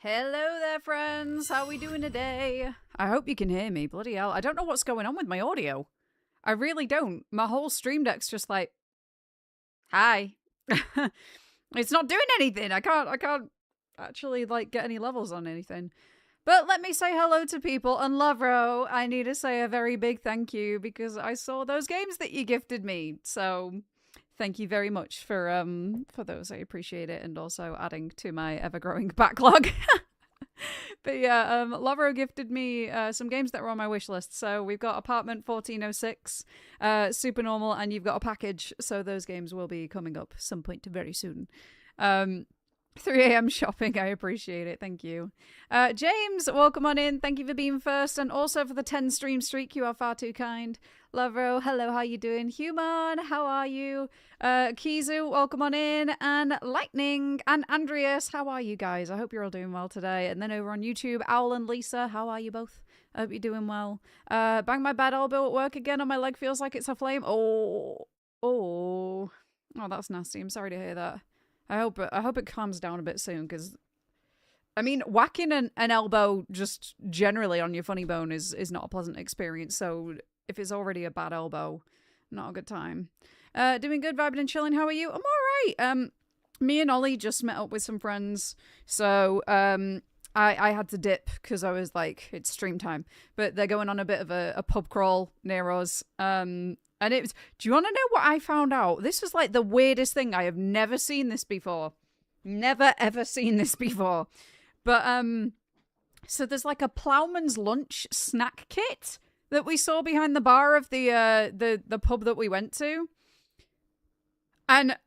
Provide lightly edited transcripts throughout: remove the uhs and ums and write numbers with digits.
Hello there, friends. How are we doing today? I hope you can hear me. Bloody hell. I don't know what's going on with my audio. I really don't. My whole stream deck's just like, hi. It's not doing anything. I can't actually like get any levels on anything. But let me say hello to people. And Lovro, I need to say a very big thank you because I saw those games that you gifted me. So thank you very much for those. I appreciate it, and also adding to my ever-growing backlog. But yeah, Lovro gifted me some games that were on my wish list. So we've got Apartment 1406, Super Normal, and you've got a package. So those games will be coming up some point very soon. 3 a.m. shopping, I appreciate it. Thank you. James, welcome on in. Thank you for being first, and also for the 10 stream streak. You are far too kind. Lovro, hello, how you doing? Human, how are you? Kizu, welcome on in. And Lightning and Andreas, how are you guys? I hope you're all doing well today. And then over on YouTube, Owl and Lisa, how are you both? I hope you're doing well. Bang my bad elbow at work again, and my leg feels like it's a flame. Oh, that's nasty. I'm sorry to hear that. I hope it calms down a bit soon, because I mean, whacking an elbow just generally on your funny bone is not a pleasant experience. So if it's already a bad elbow, not a good time. Doing good, vibing and chilling. How are you? I'm all right. Me and Ollie just met up with some friends, so I had to dip because I was like, it's stream time. But they're going on a bit of a pub crawl near us. And it was, do you want to know what I found out? This was like the weirdest thing. I have never seen this before. Never, ever seen this before. But, so there's like a ploughman's lunch snack kit that we saw behind the bar of the pub that we went to. And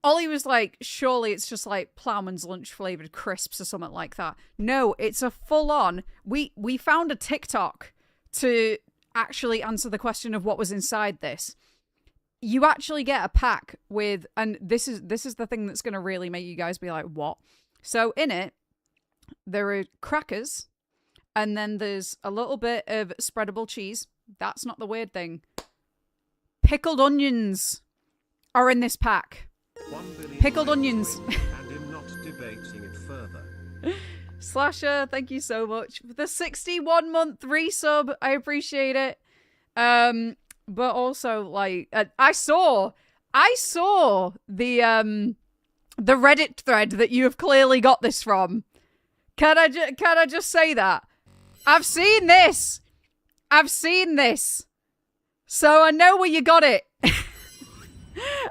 Ollie was like, surely it's just like ploughman's lunch flavored crisps or something like that. No, it's a full on. We found a TikTok to actually answer the question of what was inside this. You actually get a pack with, and this is the thing that's going to really make you guys be like, what? So in it, there are crackers, and then there's a little bit of spreadable cheese. That's not the weird thing. Pickled onions are in this pack. Pickled onions. And I'm not debating it further. Slasher, thank you so much for the 61-month resub. I appreciate it. But also, like, I saw the Reddit thread that you have clearly got this from. Can I just say that? I've seen this. So I know where you got it.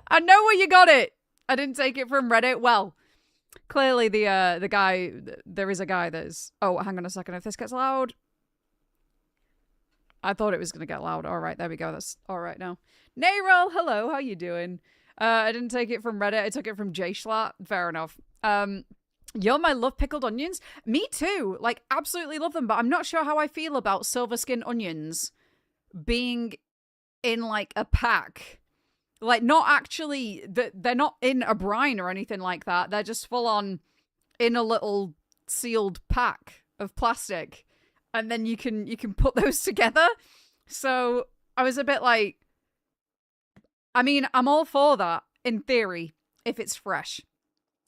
I know where you got it. I didn't take it from Reddit. Well, clearly the guy, there is a guy that is... Oh, hang on a second. If this gets loud... I thought it was going to get loud. All right, there we go. That's all right now. Nayrel, hello. How you doing? I didn't take it from Reddit. I took it from JShlat. Fair enough. Yum, I love pickled onions. Me too. Like, absolutely love them. But I'm not sure how I feel about silver skin onions being in, like, a pack. Like, not actually... They're not in a brine or anything like that. They're just full on in a little sealed pack of plastic. And then you can put those together. So I was a bit like, I mean, I'm all for that in theory, if it's fresh.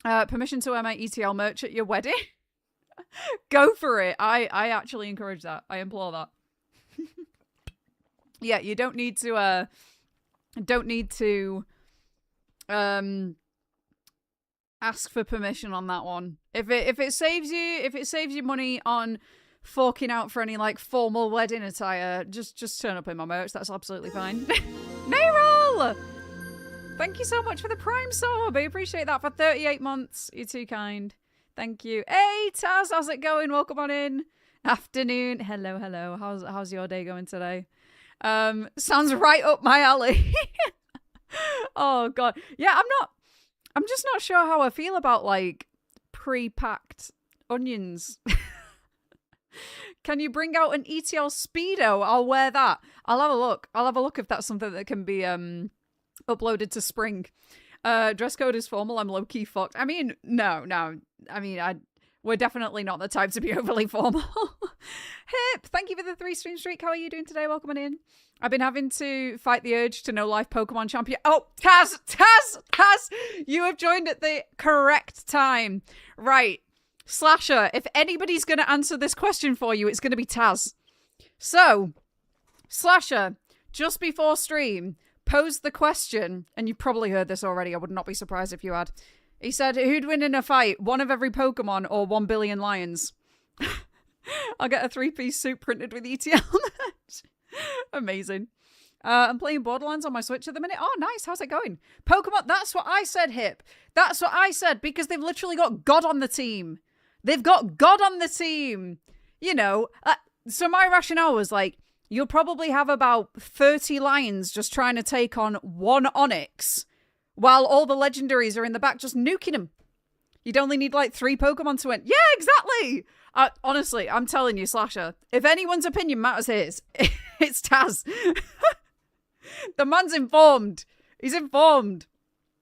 Permission to wear my ETL merch at your wedding? Go for it. I actually encourage that. I implore that. Yeah, you don't need to ask for permission on that one. If it saves you money on forking out for any like formal wedding attire, just turn up in my merch. That's absolutely fine. Nayrol! Thank you so much for the Prime sub. I appreciate that for 38 months. You're too kind. Thank you. Hey Taz, how's it going? Welcome on in. Afternoon. Hello. How's your day going today? Sounds right up my alley. Oh god. Yeah, I'm just not sure how I feel about like pre-packed onions. Can you bring out an ETL Speedo? I'll wear that. I'll have a look if that's something that can be uploaded to Spring. Dress code is formal. I'm low-key fucked. I mean, no. I mean, we're definitely not the type to be overly formal. Hip, thank you for the 3 stream streak. How are you doing today? Welcome on in. I've been having to fight the urge to no-life Pokemon champion. Oh, Taz! You have joined at the correct time. Right. Slasher, if anybody's going to answer this question for you, it's going to be Taz. So, Slasher, just before stream, posed the question, and you've probably heard this already, I would not be surprised if you had. He said, who'd win in a fight, one of every Pokemon or 1 billion lions? I'll get a 3-piece suit printed with ETL. Amazing. I'm playing Borderlands on my Switch at the minute. Oh, nice. How's it going? Pokemon, that's what I said, Hip. That's what I said, because they've literally got God on the team. They've got God on the team. You know, so my rationale was like, you'll probably have about 30 lions just trying to take on one Onyx, while all the legendaries are in the back just nuking them. You'd only need like 3 Pokemon to win. Yeah, exactly. Honestly, I'm telling you, Slasher, if anyone's opinion matters his, it's Taz. The man's informed. He's informed.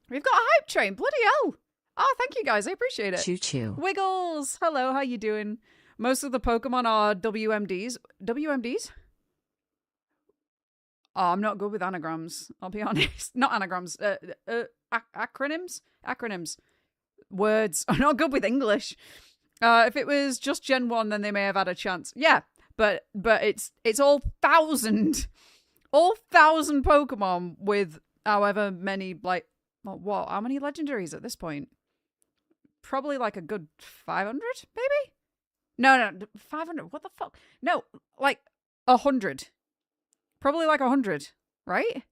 We've got a hype train. Bloody hell. Oh, thank you guys. I appreciate it. Choo-choo. Wiggles. Hello, how you doing? Most of the Pokemon are WMDs. WMDs? Oh, I'm not good with anagrams. I'll be honest. Not anagrams. Acronyms? Acronyms. Words. I'm not good with English. If it was just Gen 1, then they may have had a chance. Yeah, but it's all 1,000. All 1,000 Pokemon with however many, like, what? How many legendaries at this point? Probably like a good 500, maybe? No, 500. What the fuck? No, like 100. Probably like 100, right?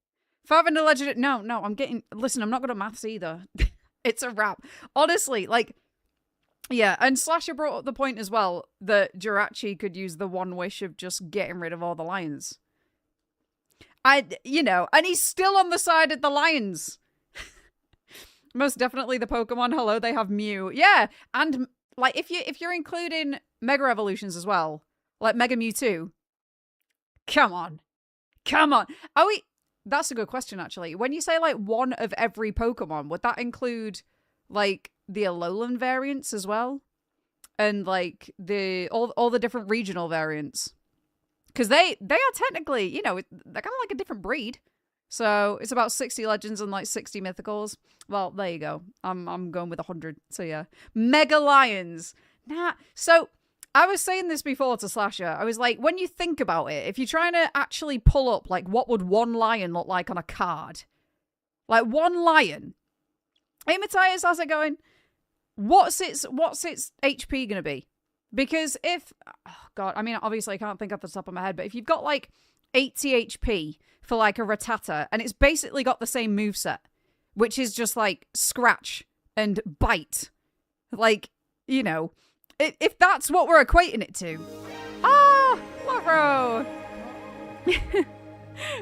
500 legendary. No, I'm getting. Listen, I'm not good at maths either. It's a wrap. Honestly, like, yeah. And Slasher brought up the point as well that Jirachi could use the one wish of just getting rid of all the lions. And he's still on the side of the lions. Most definitely the Pokemon. Hello, they have Mew. Yeah, and like if you're including Mega Evolutions as well, like Mega Mewtwo. Come on. Oh, that's a good question actually. When you say like one of every Pokemon, would that include like the Alolan variants as well, and like all the different regional variants? Because they are technically, they're kind of like a different breed. So it's about 60 legends and like 60 mythicals. Well, there you go. I'm going with 100. So yeah. Mega Lions. Nah. So I was saying this before to Slasher. I was like, when you think about it, if you're trying to actually pull up, like, what would one lion look like on a card? Like, one lion. Hey, Matthias, how's it going? What's its HP going to be? Because if, oh God, I mean, obviously I can't think off the top of my head, but if you've got like 80 HP for like a Rattata, and it's basically got the same moveset, which is just like scratch and bite. Like, if that's what we're equating it to. Ah, Laro!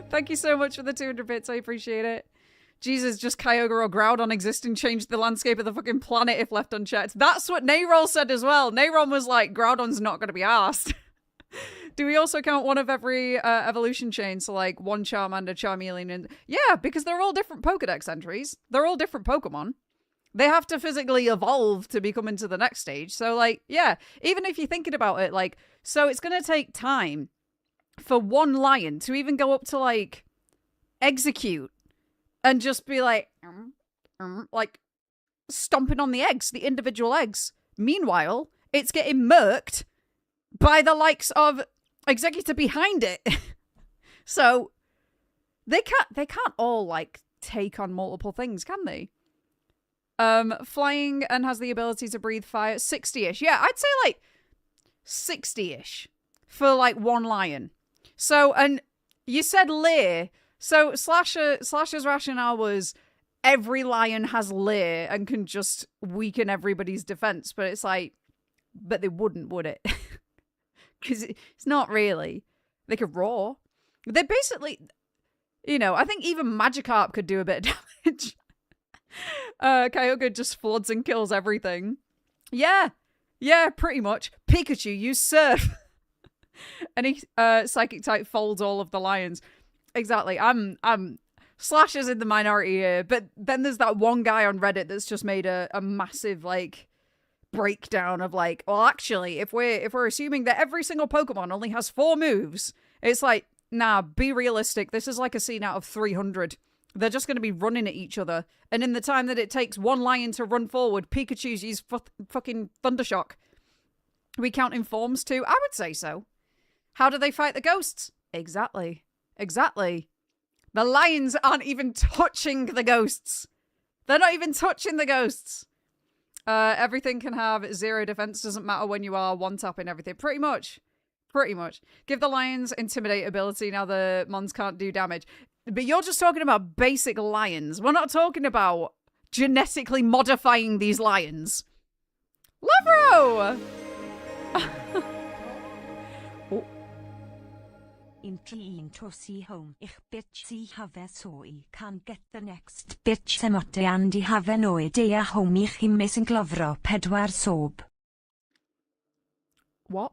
Thank you so much for the 200 bits, I appreciate it. Jesus, just Kyogre or Groudon existing changed the landscape of the fucking planet if left unchecked. That's what Nayrol said as well. Nayron was like, Groudon's not going to be asked. Do we also count one of every evolution chain? So like one Charmander, Charmeleon, and... Yeah, because they're all different Pokedex entries. They're all different Pokemon. They have to physically evolve to become into the next stage. So like, yeah, even if you're thinking about it, like, so it's going to take time for one lion to even go up to like execute. And just be like stomping on the eggs, the individual eggs. Meanwhile, it's getting murked by the likes of Executor behind it. So they can't all like take on multiple things, can they? Flying and has the ability to breathe fire. 60-ish. Yeah, I'd say like 60-ish for like one lion. So, and you said Leer. So Slasher's rationale was every lion has Leer and can just weaken everybody's defense. But it's like, but they wouldn't, would it? Because it's not really. They could roar. They basically, I think even Magikarp could do a bit of damage. Kyogre just floods and kills everything. Yeah, pretty much. Pikachu, use Surf. And he Psychic type folds all of the lions. Exactly. I'm Slasher's in the minority here, but then there's that one guy on Reddit that's just made a massive like breakdown of like, well, actually, if we're assuming that every single Pokemon only has 4 moves, it's like, nah, be realistic. This is like a scene out of 300. They're just going to be running at each other, and in the time that it takes one lion to run forward, Pikachu's use fucking Thundershock. We counting forms too? I would say so. How do they fight the ghosts? Exactly. Exactly. The lions aren't even touching the ghosts. They're not even touching the ghosts. Everything can have 0 defense. Doesn't matter when you are one-tapping everything. Pretty much. Pretty much. Give the lions intimidate ability. Now the mons can't do damage. But you're just talking about basic lions. We're not talking about genetically modifying these lions. Lavro! Oh. Into see home. Ich bitch see have so I can get the next bitch semote and I have no idea how mich im missing glovro pedwar sob. What?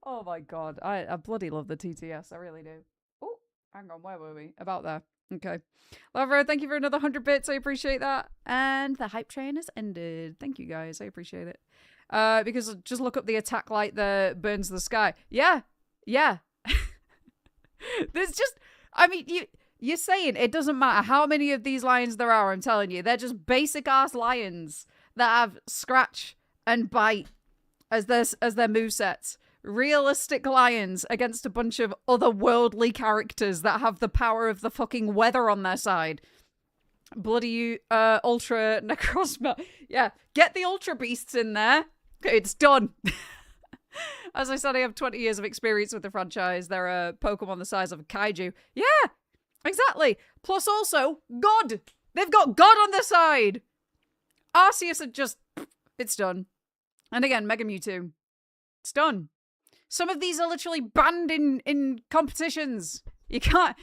Oh my god. I bloody love the TTS. I really do. Oh, hang on. Where were we? About there. Okay. Lavro, thank you for another 100 bits. I appreciate that. And the hype train has ended. Thank you guys. I appreciate it. Because just look up the attack light that burns the sky. Yeah. Yeah. There's just, I mean, you're saying it doesn't matter how many of these lions there are, I'm telling you. They're just basic ass lions that have scratch and bite as their movesets. Realistic lions against a bunch of otherworldly characters that have the power of the fucking weather on their side. Bloody ultra necrosma. Yeah, get the ultra beasts in there. It's done. As I said, I have 20 years of experience with the franchise. They're a Pokemon the size of a kaiju. Yeah, exactly. Plus also, God. They've got God on their side. Arceus had just... It's done. And again, Mega Mewtwo. It's done. Some of these are literally banned in competitions. You can't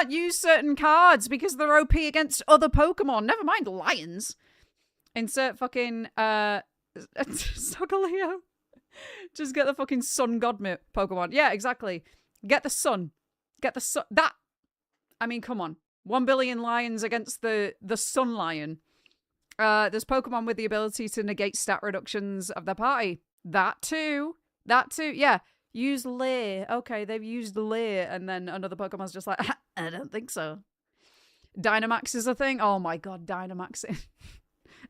use certain cards because they're OP against other Pokemon. Never mind lions. Insert fucking Solgaleo. Just get the fucking sun god Pokemon. Yeah, exactly. Get the sun. Get the sun. That. I mean, come on. 1 billion lions against the sun lion. There's Pokemon with the ability to negate stat reductions of their party. That too. Yeah. Use Leer. Okay, they've used Leer, and then another Pokemon's just like, I don't think so. Dynamax is a thing. Oh my god, Dynamaxing.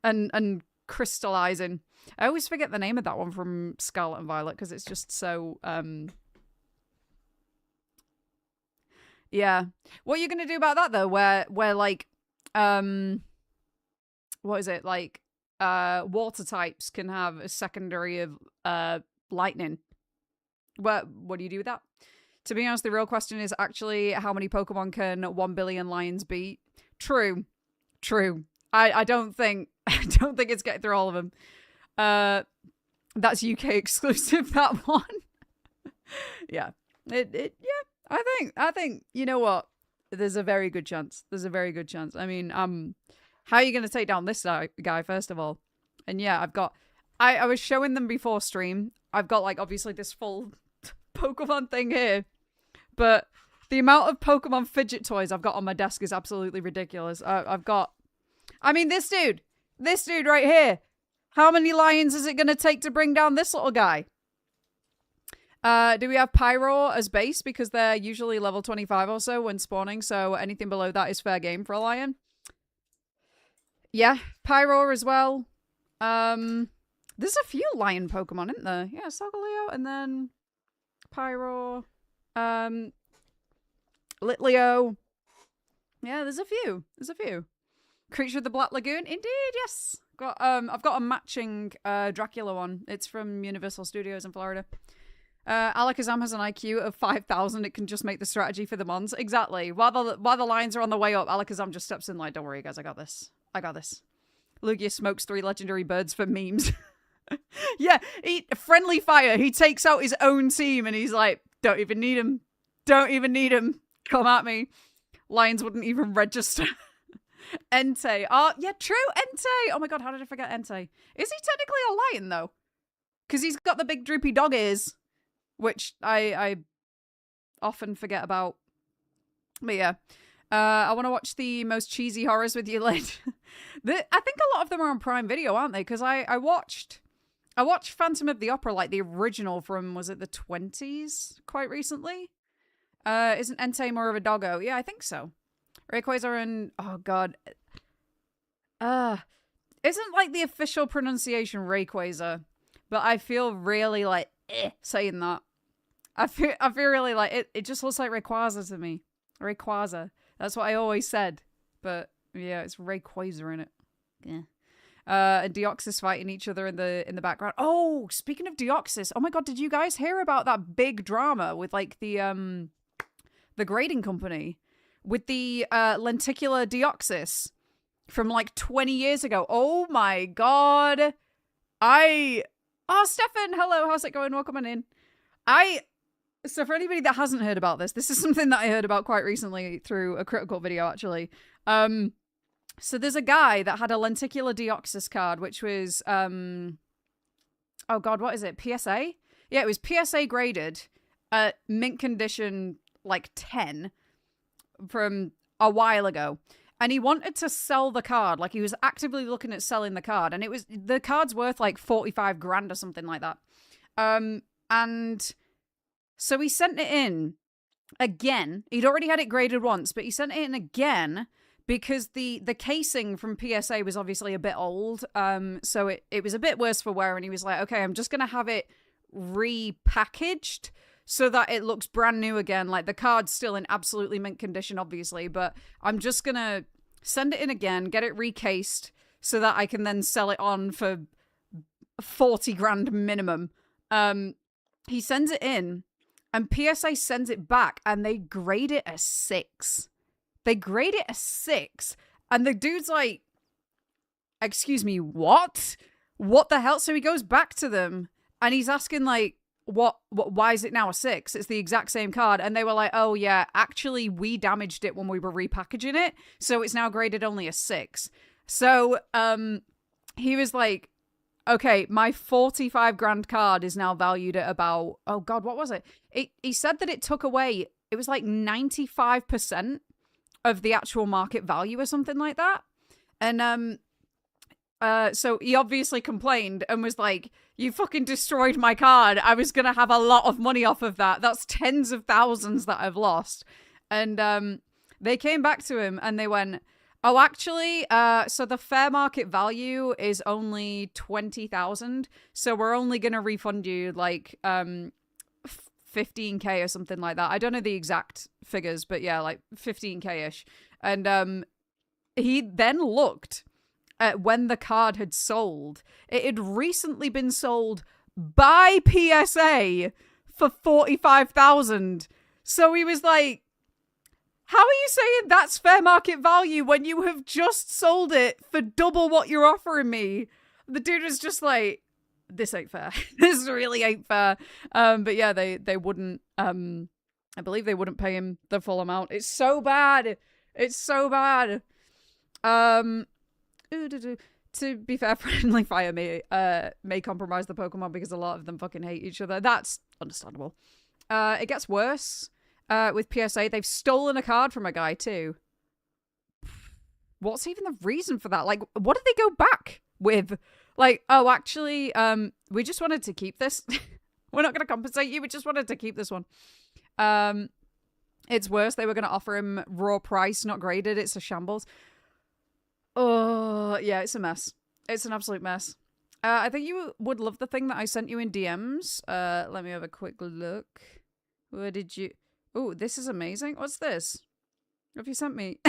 and crystallizing. I always forget the name of that one from Scarlet and Violet because it's just so yeah. What are you gonna do about that though? Where like what is it? Like water types can have a secondary of lightning. What do you do with that? To be honest, the real question is actually how many Pokemon can 1 billion lions beat? True. I don't think it's getting through all of them. That's UK exclusive, that one. Yeah. Yeah. I think you know what? There's a very good chance. I mean, how are you going to take down this guy first of all? And yeah, I was showing them before stream. I've got like obviously this full Pokemon thing here, but the amount of Pokemon fidget toys I've got on my desk is absolutely ridiculous. I mean, this dude right here. How many lions is it going to take to bring down this little guy? Do we have Pyro as base? Because they're usually level 25 or so when spawning, so anything below that is fair game for a lion. Yeah, Pyro as well. There's a few lion Pokemon, isn't there? Yeah, Solgaleo, and then Pyro. Litleo. Yeah, there's a few. Creature of the Black Lagoon. Indeed, yes. I've got a matching Dracula one. It's from Universal Studios in Florida. Alakazam has an IQ of 5,000. It can just make the strategy for the mons. Exactly. While the lions are on the way up, Alakazam just steps in like, don't worry guys, I got this. Lugia smokes 3 legendary birds for memes. Yeah, friendly fire. He takes out his own team and he's like, don't even need him. Come at me. Lions wouldn't even register. Entei. Oh, yeah, true. Entei. Oh my god, how did I forget Entei? Is he technically a lion, though? Because he's got the big droopy dog ears, which I often forget about. But yeah. I want to watch the most cheesy horrors with you, Lid. I think a lot of them are on Prime Video, aren't they? Because I watched Phantom of the Opera, like the original from, was it the 20s? Quite recently? Isn't Entei more of a doggo? Yeah, I think so. Rayquaza and... Oh, God. Isn't, like, the official pronunciation Rayquaza? but I feel really like saying that. I feel really like it just looks like Rayquaza to me. Rayquaza. That's what I always said. But yeah, it's Rayquaza in it. Yeah. And Deoxys fighting each other in the background. Oh, speaking of Deoxys, oh my god, did you guys hear about that big drama with like the grading company with the lenticular Deoxys from like 20 years ago? Oh my god. Oh, Stefan, hello, how's it going? Welcome on in. So for anybody that hasn't heard about this is something that I heard about quite recently through a Critical video, actually. So there's a guy that had a lenticular Deoxys card, which was, oh god, what is it? PSA? Yeah, it was PSA graded at mint condition, like 10 from a while ago. And he wanted to sell the card. Like, he was actively looking at selling the card. And the card's worth like 45 grand or something like that. And so he sent it in again. He'd already had it graded once, but he sent it in again because the casing from PSA was obviously a bit old. So it was a bit worse for wear. And he was like, okay, I'm just going to have it repackaged so that it looks brand new again. Like, the card's still in absolutely mint condition, obviously, but I'm just going to send it in again, get it recased so that I can then sell it on for 40 grand minimum. He sends it in and PSA sends it back and they grade it a 6. They grade it a 6. And the dude's like, excuse me, what? What the hell? So he goes back to them and he's asking like, why is it now a 6? It's the exact same card. And they were like, oh yeah, actually we damaged it when we were repackaging it, so it's now graded only a 6. So he was like, okay, my 45 grand card is now valued at about, oh god, what was it? He said that it took away, it was like 95% of the actual market value or something like that. And so he obviously complained and was like, you fucking destroyed my card. I was going to have a lot of money off of that. That's tens of thousands that I've lost. And they came back to him and they went, oh, actually, so the fair market value is only 20,000. So we're only going to refund you like 15k or something like that. I don't know the exact figures, but yeah, like 15k-ish. And he then looked when the card had sold. It had recently been sold by PSA for 45,000. So he was like, how are you saying that's fair market value when you have just sold it for double what you're offering me? The dude was just like, this ain't fair. This really ain't fair. But yeah, they wouldn't, I believe they wouldn't pay him the full amount. It's so bad. It's so bad. To be fair, friendly fire may compromise the Pokemon because a lot of them fucking hate each other. That's understandable. It gets worse with PSA. They've stolen a card from a guy too. What's even the reason for that? Like, what did they go back with? Like, oh, actually, we just wanted to keep this. We're not going to compensate you. We just wanted to keep this one. It's worse. They were going to offer him raw price, not graded. It's a shambles. Oh, yeah, it's a mess. It's an absolute mess. I think you would love the thing that I sent you in DMs. Let me have a quick look. Where did you... Oh, this is amazing. What's this? What have you sent me?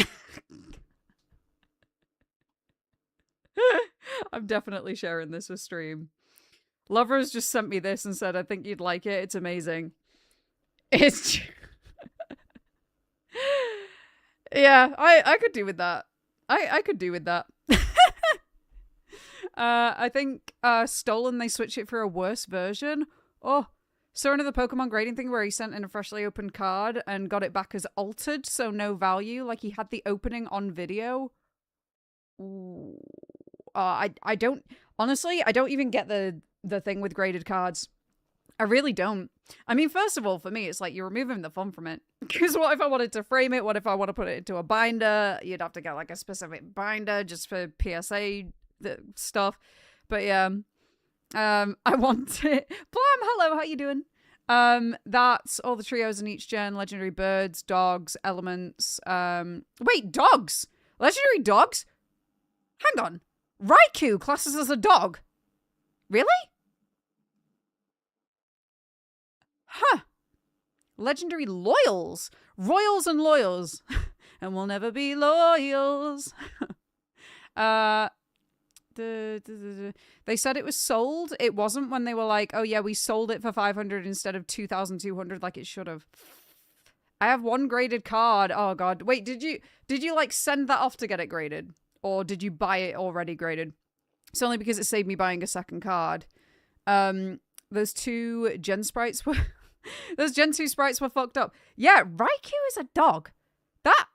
I'm definitely sharing this with stream. Lovers just sent me this and said, I think you'd like it. It's amazing. It's... yeah, I could do with that. I could do with that. I think Stolen, they switch it for a worse version. Oh, saw another Pokemon grading thing where he sent in a freshly opened card and got it back as altered, so no value. Like, he had the opening on video. Ooh. I don't... Honestly, I don't even get the thing with graded cards. I really don't. I mean, first of all, for me, it's like you're removing the fun from it. Because what if I wanted to frame it? What if I want to put it into a binder? You'd have to get like a specific binder just for PSA stuff. But yeah, I want it. Blam, hello, how you doing? That's all the trios in each gen. Legendary birds, dogs, elements. Wait, dogs? Legendary dogs? Hang on. Raikou classes as a dog? Really? Legendary loyals. Royals and loyals. And we'll never be loyals. They said it was sold. It wasn't when they were like, oh yeah, we sold it for 500 instead of 2,200 like it should have. I have one graded card. Oh god. Wait, did you like send that off to get it graded? Or did you buy it already graded? It's only because it saved me buying a second card. Those two Gen sprites were those Gen 2 sprites were fucked up. Yeah, Raikou is a dog. That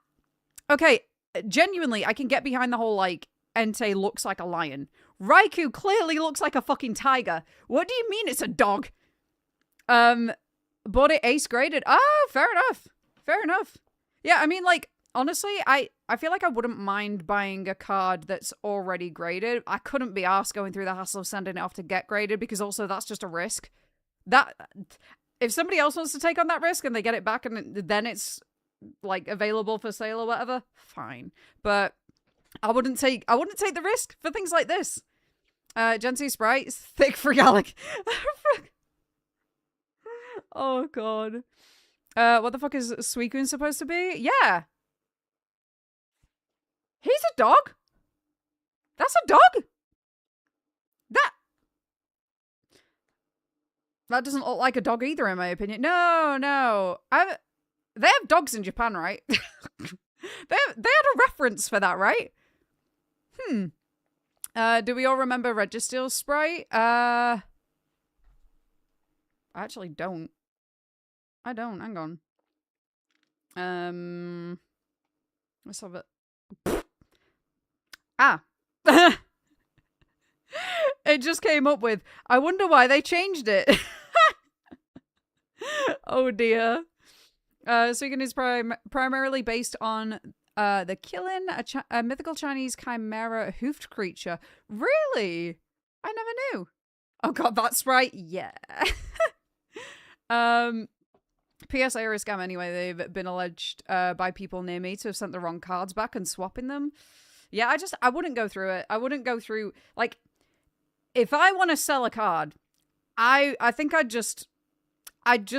okay, genuinely, I can get behind the whole like Entei looks like a lion. Raikou clearly looks like a fucking tiger. What do you mean it's a dog? Bought it ace graded. Oh, fair enough. Fair enough. Yeah, I mean, like, honestly, I feel like I wouldn't mind buying a card that's already graded. I couldn't be arsed going through the hassle of sending it off to get graded because also that's just a risk. That if somebody else wants to take on that risk and they get it back and then it's like available for sale or whatever, fine. But I wouldn't take the risk for things like this. Gen 2 sprites, thick frigalic. Oh god. What the fuck is Suicune supposed to be? Yeah. He's a dog? That's a dog? That doesn't look like a dog either, in my opinion. No. They have dogs in Japan, right? They had a reference for that, right? Do we all remember Registeel's sprite? I actually don't. I don't. Hang on. Let's have it. Ah. It just came up with, I wonder why they changed it. Oh dear. Suicune is primarily based on the Qilin, a mythical Chinese chimera hoofed creature. Really? I never knew. Oh god, that sprite? Yeah. PSA are a scam anyway. They've been alleged by people near me to have sent the wrong cards back and swapping them. Yeah, I wouldn't go through it. I wouldn't go through, like, if I want to sell a card, I think I'd just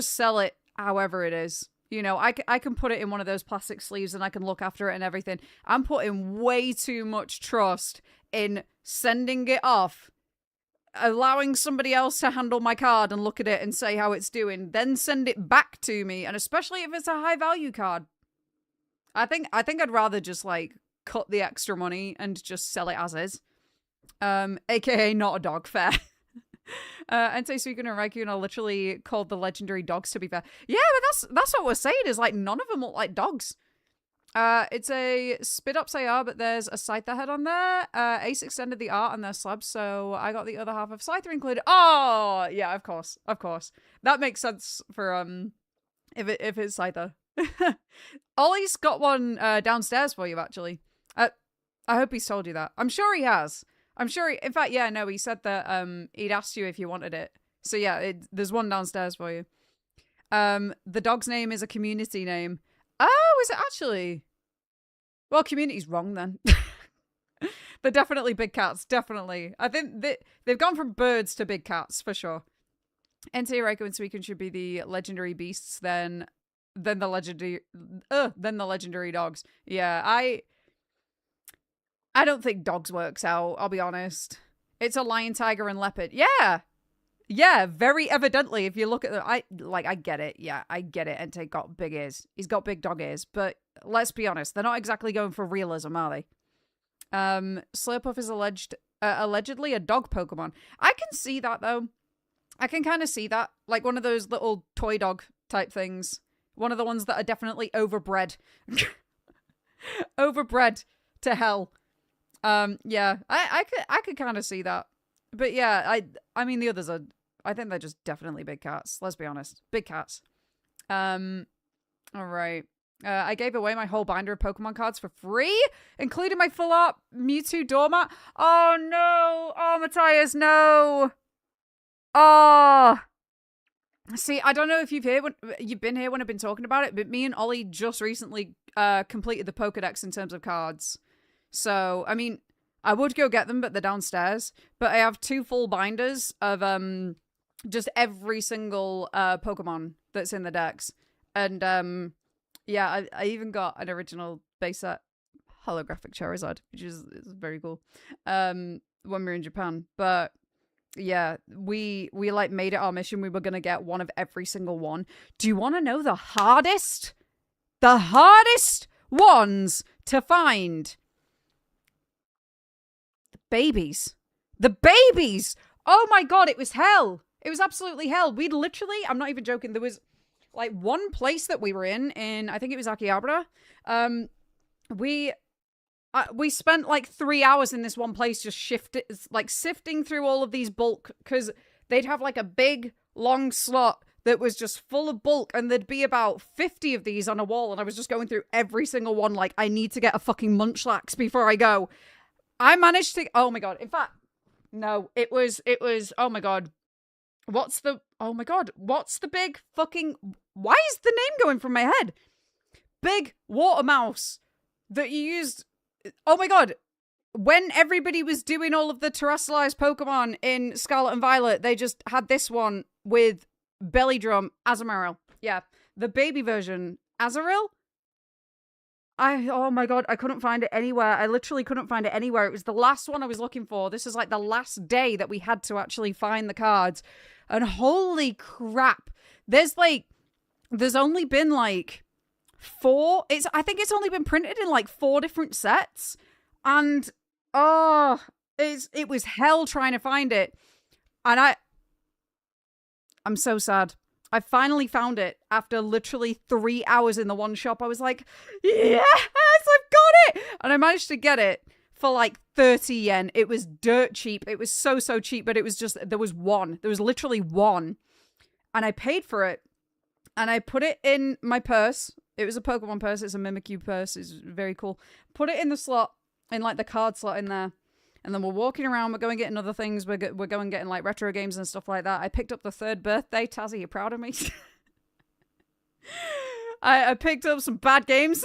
sell it however it is. You know, I can put it in one of those plastic sleeves and I can look after it and everything. I'm putting way too much trust in sending it off, allowing somebody else to handle my card and look at it and say how it's doing, then send it back to me, and especially if it's a high value card. I think I'd rather just like cut the extra money and just sell it as is. AKA not a dog, fair. Entei, Suicune, and Raikou are literally called the legendary dogs, to be fair. Yeah, but that's what we're saying, is like none of them look like dogs. It's a spit up AR, but there's a Scyther head on there. Ace extended the art on their slabs, so I got the other half of Scyther included. Oh, yeah, of course. That makes sense for, if it's Scyther. Ollie's got one, downstairs for you, actually. I hope he's told you that. I'm sure he has. In fact, yeah, no, he said that, he'd asked you if you wanted it. So yeah, there's one downstairs for you. The dog's name is a community name. Oh, is it actually? Well, community's wrong then. They're definitely big cats, definitely. I think they've gone from birds to big cats, for sure. Entei, Raikou, and Suicune should be the legendary beasts, then the legendary dogs. Yeah, I don't think dogs works out, I'll be honest. It's a lion, tiger, and leopard. Yeah! Yeah, very evidently, if you look at I get it. Yeah, I get it. Entei got big ears. He's got big dog ears. But let's be honest, they're not exactly going for realism, are they? Slurpuff is allegedly a dog Pokemon. I can see that, though. I can kind of see that. Like one of those little toy dog type things. One of the ones that are definitely overbred. Overbred to hell. Yeah, I could kind of see that. But yeah, I mean, the others are, I think they're just definitely big cats. Let's be honest. Big cats. All right. I gave away my whole binder of Pokemon cards for free, including my full art Mewtwo doormat. Oh no! Oh, Matthias, no! Oh! See, I don't know if you've been here when I've been talking about it, but me and Ollie just recently completed the Pokedex in terms of cards. So, I mean, I would go get them, but they're downstairs. But I have 2 full binders of just every single Pokemon that's in the decks. And yeah, I even got an original base set holographic Charizard, which is very cool. When we were in Japan. But yeah, we like made it our mission. We were gonna get one of every single one. Do you want to know the hardest? The hardest ones to find? The babies. The babies! Oh my god, it was hell. It was absolutely hell. We'd literally, I'm not even joking, there was like one place that we were in I think it was Akihabara. We spent like 3 hours in this one place just sifting through all of these bulk, because they'd have like a big long slot that was just full of bulk, and there'd be about 50 of these on a wall, and I was just going through every single one like, I need to get a fucking Munchlax before I go. I managed to, oh my god, in fact, no, it was, oh my god. What's the big fucking, why is the name going from my head? Big water mouse that you used, oh my god. When everybody was doing all of the terrestrialized Pokemon in Scarlet and Violet, they just had this one with Belly Drum, Azumarill. Yeah, the baby version, Azurill? Oh my god, I couldn't find it anywhere. I literally couldn't find it anywhere. It was the last one I was looking for. This is like the last day that we had to actually find the cards. And holy crap. There's only been like 4. I think it's only been printed in like 4 different sets. And it was hell trying to find it. And I'm so sad. I finally found it after literally 3 hours in the one shop. I was like, yes, I've got it! And I managed to get it for like 30 yen. It was dirt cheap. It was so cheap, but it was just, there was one. There was literally one. And I paid for it. And I put it in my purse. It was a Pokemon purse. It's a Mimikyu purse. It's very cool. Put it in the slot, in like the card slot in there. And then we're walking around, we're going getting other things, we're going getting like retro games and stuff like that. I picked up the 3rd birthday. Taz, are you proud of me? I picked up some bad games.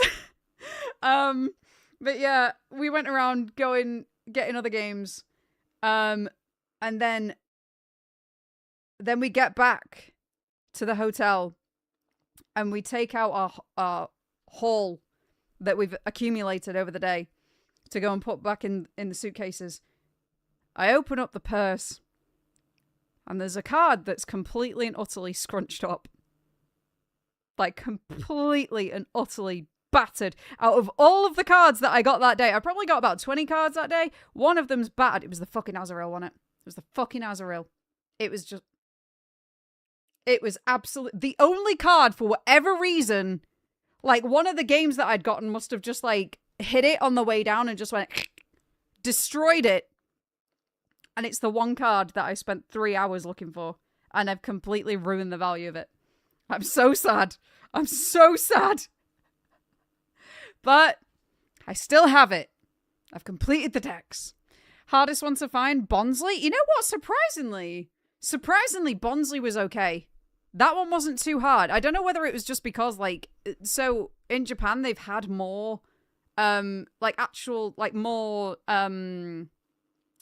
But yeah, we went around getting other games. And then we get back to the hotel and we take out our haul that we've accumulated over the day to go and put back in the suitcases. I open up the purse and there's a card that's completely and utterly scrunched up. Like completely and utterly battered. Out of all of the cards that I got that day, I probably got about 20 cards that day. One of them's battered. It was the fucking Azurill, wasn't it? It was the fucking Azurill. It was absolutely the only card, for whatever reason. Like one of the games that I'd gotten must have just like hit it on the way down and just went destroyed it. And it's the one card that I spent 3 hours looking for, and I've completely ruined the value of it. I'm so sad. I'm so sad. But I still have it. I've completed the decks. Hardest one to find, Bonsly. You know what? Surprisingly, Bonsly was okay. That one wasn't too hard. I don't know whether it was just because, like, so in Japan they've had more, more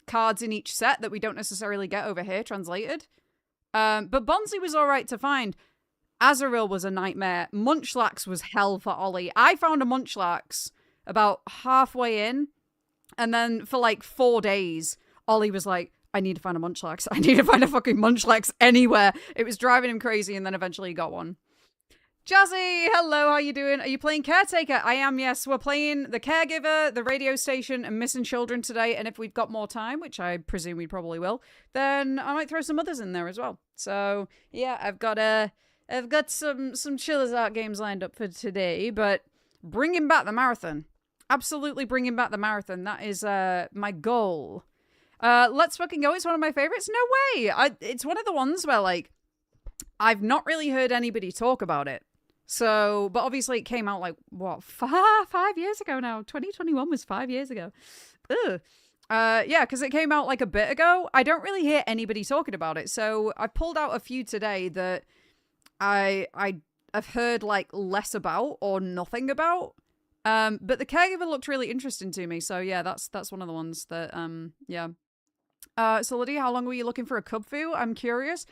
cards in each set that we don't necessarily get over here translated. But Bonsly was alright to find. Azurill was a nightmare. Munchlax was hell for Ollie. I found a Munchlax about halfway in, and then for like 4 days, Ollie was like, I need to find a Munchlax. I need to find a fucking Munchlax anywhere. It was driving him crazy, and then eventually he got one. Jazzy, hello, how you doing? Are you playing Caretaker? I am, yes. We're playing the Caregiver, the radio station, and Missing Children today, and if we've got more time, which I presume we probably will, then I might throw some others in there as well. So, yeah, I've got some CHILLA'S games lined up for today, but bringing back the marathon. Absolutely bringing back the marathon. That is my goal. Let's fucking go. It's one of my favorites. No way. It's one of the ones where, like, I've not really heard anybody talk about it. So, but obviously it came out like, what, 5 years ago now. 2021 was 5 years ago. Ugh. Yeah, because it came out like a bit ago. I don't really hear anybody talking about it. So I pulled out a few today that I've heard like less about or nothing about. But the Caregiver looked really interesting to me. So yeah, that's one of the ones that, yeah. So Lydia, how long were you looking for a Kubfu? I'm curious.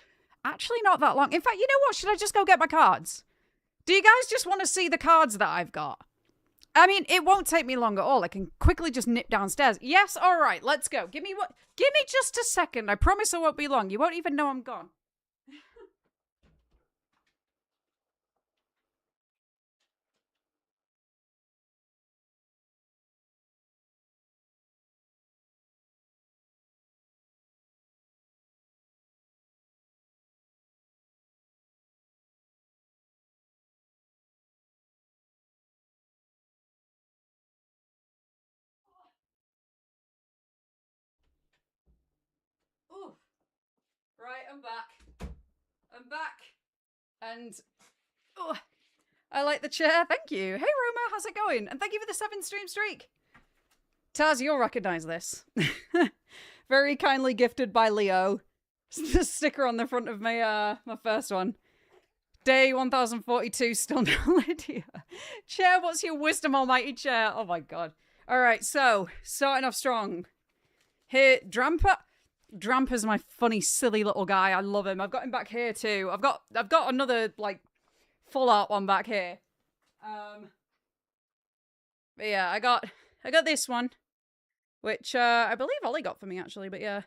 actually not that long. In fact, you know what? Should I just go get my cards? Do you guys just want to see the cards that I've got? I mean, it won't take me long at all. I can quickly just nip downstairs. Yes, all right, let's go. Give me just a second. I promise it won't be long. You won't even know I'm gone. Ooh. Right, I'm back. I'm back. And oh, I like the chair. Thank you. Hey, Roma, how's it going? And thank you for the 7-stream streak. Taz, you'll recognize this. Very kindly gifted by Leo. The sticker on the front of my first one. Day 1042, still no Lydia. Chair, what's your wisdom, almighty chair? Oh my god. Alright, so, starting off strong. Here, Dramper. Dramper's my funny, silly little guy. I love him. I've got him back here too. I've got another, like, full art one back here. But yeah, I got this one. Which, I believe Ollie got for me, actually, but yeah.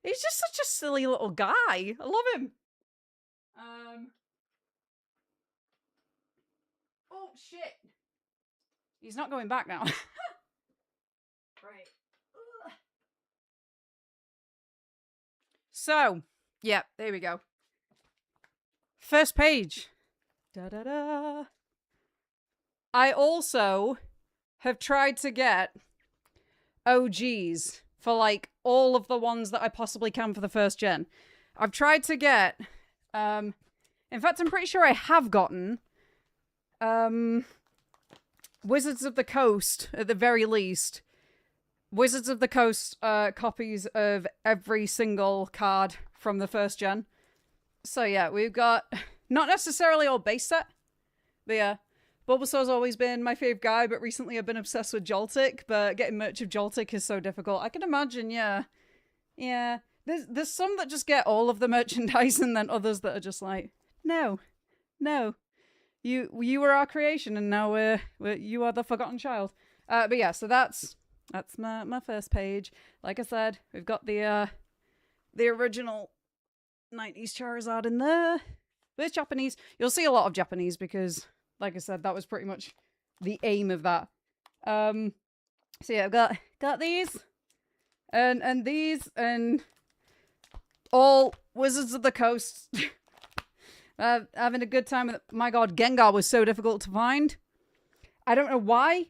He's just such a silly little guy. I love him. Oh, shit. He's not going back now. Right. Ugh. So, yeah, there we go. First page. Da-da-da. I also have tried to get OGs for, like, all of the ones that I possibly can for the first gen. I've tried to get, in fact, I'm pretty sure I have gotten, Wizards of the Coast, at the very least. Wizards of the Coast, copies of every single card from the first gen. So yeah, we've got, not necessarily all base set, but yeah. Bulbasaur's always been my fave guy, but recently I've been obsessed with Joltik, but getting merch of Joltik is so difficult. I can imagine, yeah. Yeah. There's some that just get all of the merchandise, and then others that are just like, no. You were our creation, and now you are the forgotten child. But yeah, so that's my first page. Like I said, we've got the original 90s Charizard in there. There's Japanese. You'll see a lot of Japanese because, like I said, that was pretty much the aim of that. So yeah, I've got these and these and all Wizards of the Coast. Having a good time with it. My god, Gengar was so difficult to find. I don't know why.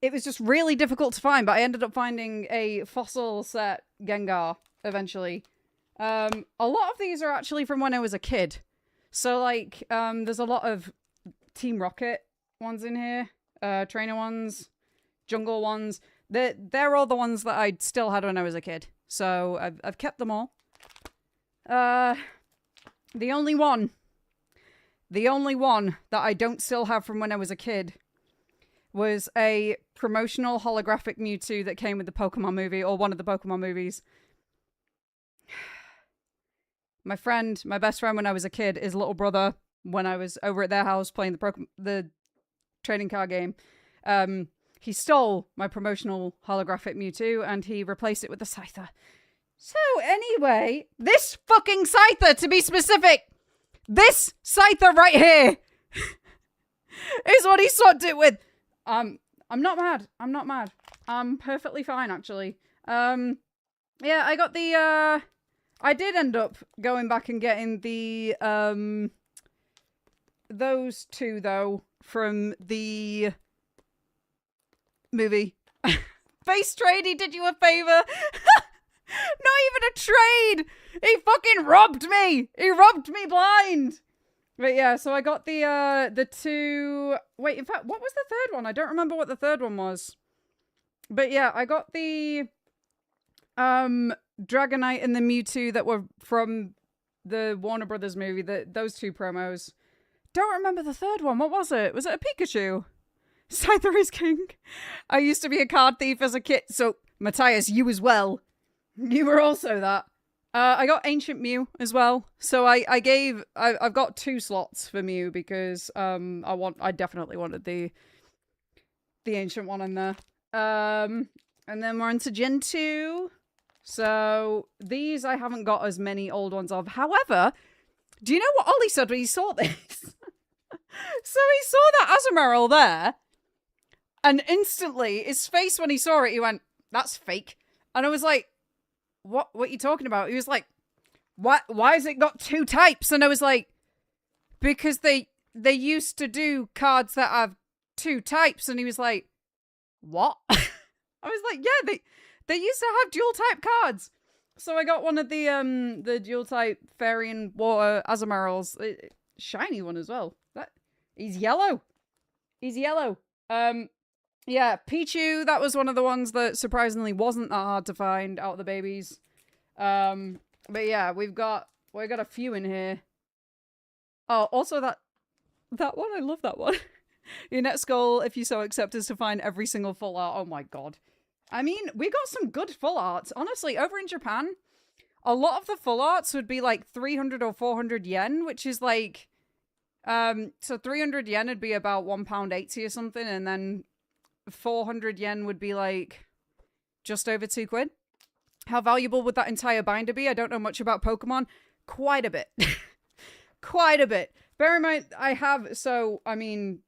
It was just really difficult to find, but I ended up finding a fossil set Gengar eventually. A lot of these are actually from when I was a kid. So, like, there's a lot of Team Rocket ones in here. Trainer ones. Jungle ones. They're all the ones that I still had when I was a kid. So, I've kept them all. The only one that I don't still have from when I was a kid was a promotional holographic Mewtwo that came with the Pokemon movie, or one of the Pokemon movies. My best friend when I was a kid, his little brother, when I was over at their house playing the trading card game, he stole my promotional holographic Mewtwo and he replaced it with a Scyther. So anyway, this fucking Scyther, to be specific, this Scyther right here is what he swapped it with. I'm not mad. I'm perfectly fine, actually. Yeah, I got the, I did end up going back and getting the, those two, though, from the movie. Base trade, he did you a favor. Not even a trade! He fucking robbed me! He robbed me blind! But yeah, so I got the two... Wait, in fact, what was the third one? I don't remember what the third one was. But yeah, I got the Dragonite and the Mewtwo that were from the Warner Brothers movie, those two promos. Don't remember the third one. What was it? Was it a Pikachu? Scyther is king. I used to be a card thief as a kid, so Matthias, you as well. You were also that. I got Ancient Mew as well. So I've got 2 slots for Mew because I definitely wanted the Ancient one in there. And then we're into Gen 2. So these I haven't got as many old ones of. However, do you know what Ollie said when he saw this? So he saw that Azumarill there, and instantly his face when he saw it, he went, "That's fake." And I was like, What are you talking about? He was like, why has it got 2 types? And I was like, because they used to do cards that have 2 types. And he was like, what? I was like, yeah, they used to have dual type cards. So I got one of the dual type Fairy and Water Azumarills. Shiny one as well. He's yellow. Yeah, Pichu, that was one of the ones that surprisingly wasn't that hard to find out of the babies. But yeah, we got a few in here. Oh, also that one, I love that one. Your next goal, if you so accept, is to find every single full art. Oh my god. I mean, we got some good full arts. Honestly, over in Japan, a lot of the full arts would be like 300 or 400 yen, which is like, so 300 yen would be about £1.80 or something, and then 400 yen would be like just over £2. How valuable would that entire binder be? I don't know much about Pokemon. Quite a bit. Quite a bit. Bear in mind, I mean,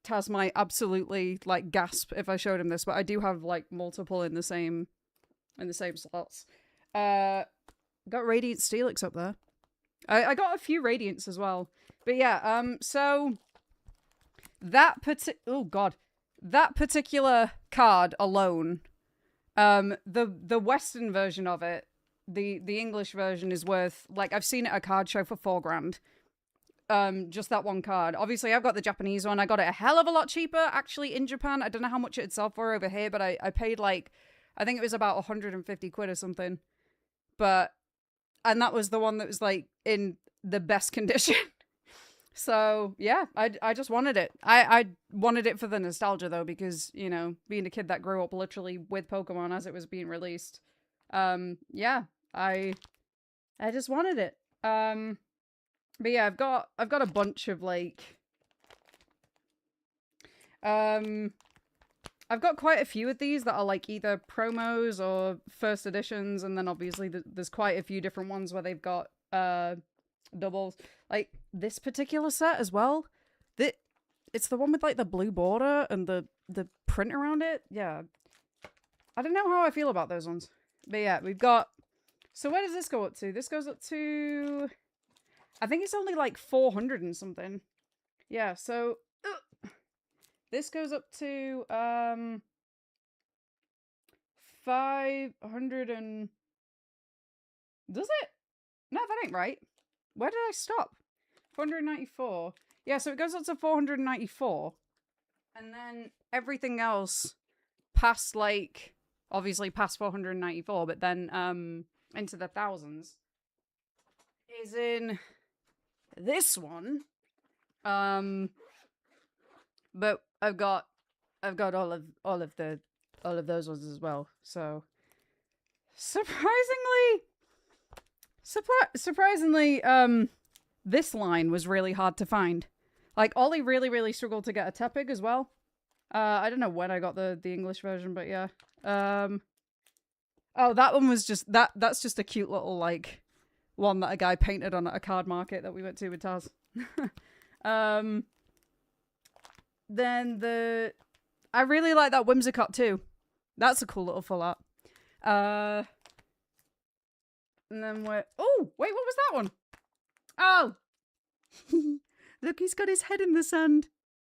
Taz might absolutely like gasp if I showed him this, but I do have like multiple in the same slots. Got Radiant Steelix up there. I got a few Radiants as well. But yeah, so that particular card alone, the Western version of it, the English version is worth, like, I've seen it at a card show for £4,000. Just that one card. Obviously, I've got the Japanese one. I got it a hell of a lot cheaper, actually, in Japan. I don't know how much it'd sell for over here, but I paid, like, I think it was about 150 quid or something. And that was the one that was, like, in the best condition. So, yeah, I just wanted it. I wanted it for the nostalgia, though, because, you know, being a kid that grew up literally with Pokemon as it was being released. Yeah, I just wanted it. But yeah, I've got a bunch of, like, I've got quite a few of these that are, like, either promos or first editions, and then obviously there's quite a few different ones where they've got, doubles. Like, this particular set as well. It's the one with, like, the blue border and the print around it. Yeah. I don't know how I feel about those ones. But yeah, we've got... So where does this go up to? This goes up to... I think it's only, like, 400 and something. Yeah, so... This goes up to, 500 and... Does it? No, that ain't right. Where did I stop? 494. Yeah, so it goes up to 494. And then everything else past, like, obviously past 494, but then into the thousands is in this one. But I've got all of those ones as well. So surprisingly, this line was really hard to find. Like, Ollie really struggled to get a Tepig as well. I don't know when I got the English version, but yeah. Oh, that one was just that's just a cute little, like, one that a guy painted on at a card market that we went to with Taz. Then I really like that Whimsicott too. That's a cool little full art. And then oh, wait, what was that one? Oh! Look, he's got his head in the sand.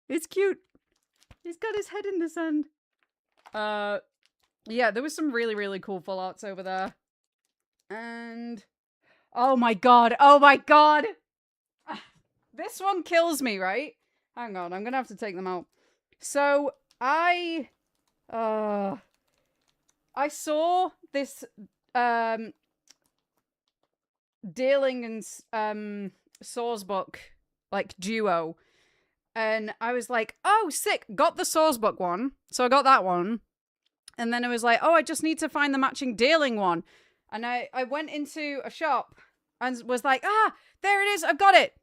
It's cute. He's got his head in the sand. Yeah, there was some really cool full arts over there. And... Oh my god! This one kills me, right? Hang on, I'm gonna have to take them out. So, I saw this, Dealing and, Sawsbuck, like, duo. And I was like, oh, sick, got the Sawsbuck one. So I got that one. And then I was like, oh, I just need to find the matching Dealing one. And I went into a shop and was like, there it is, I've got it.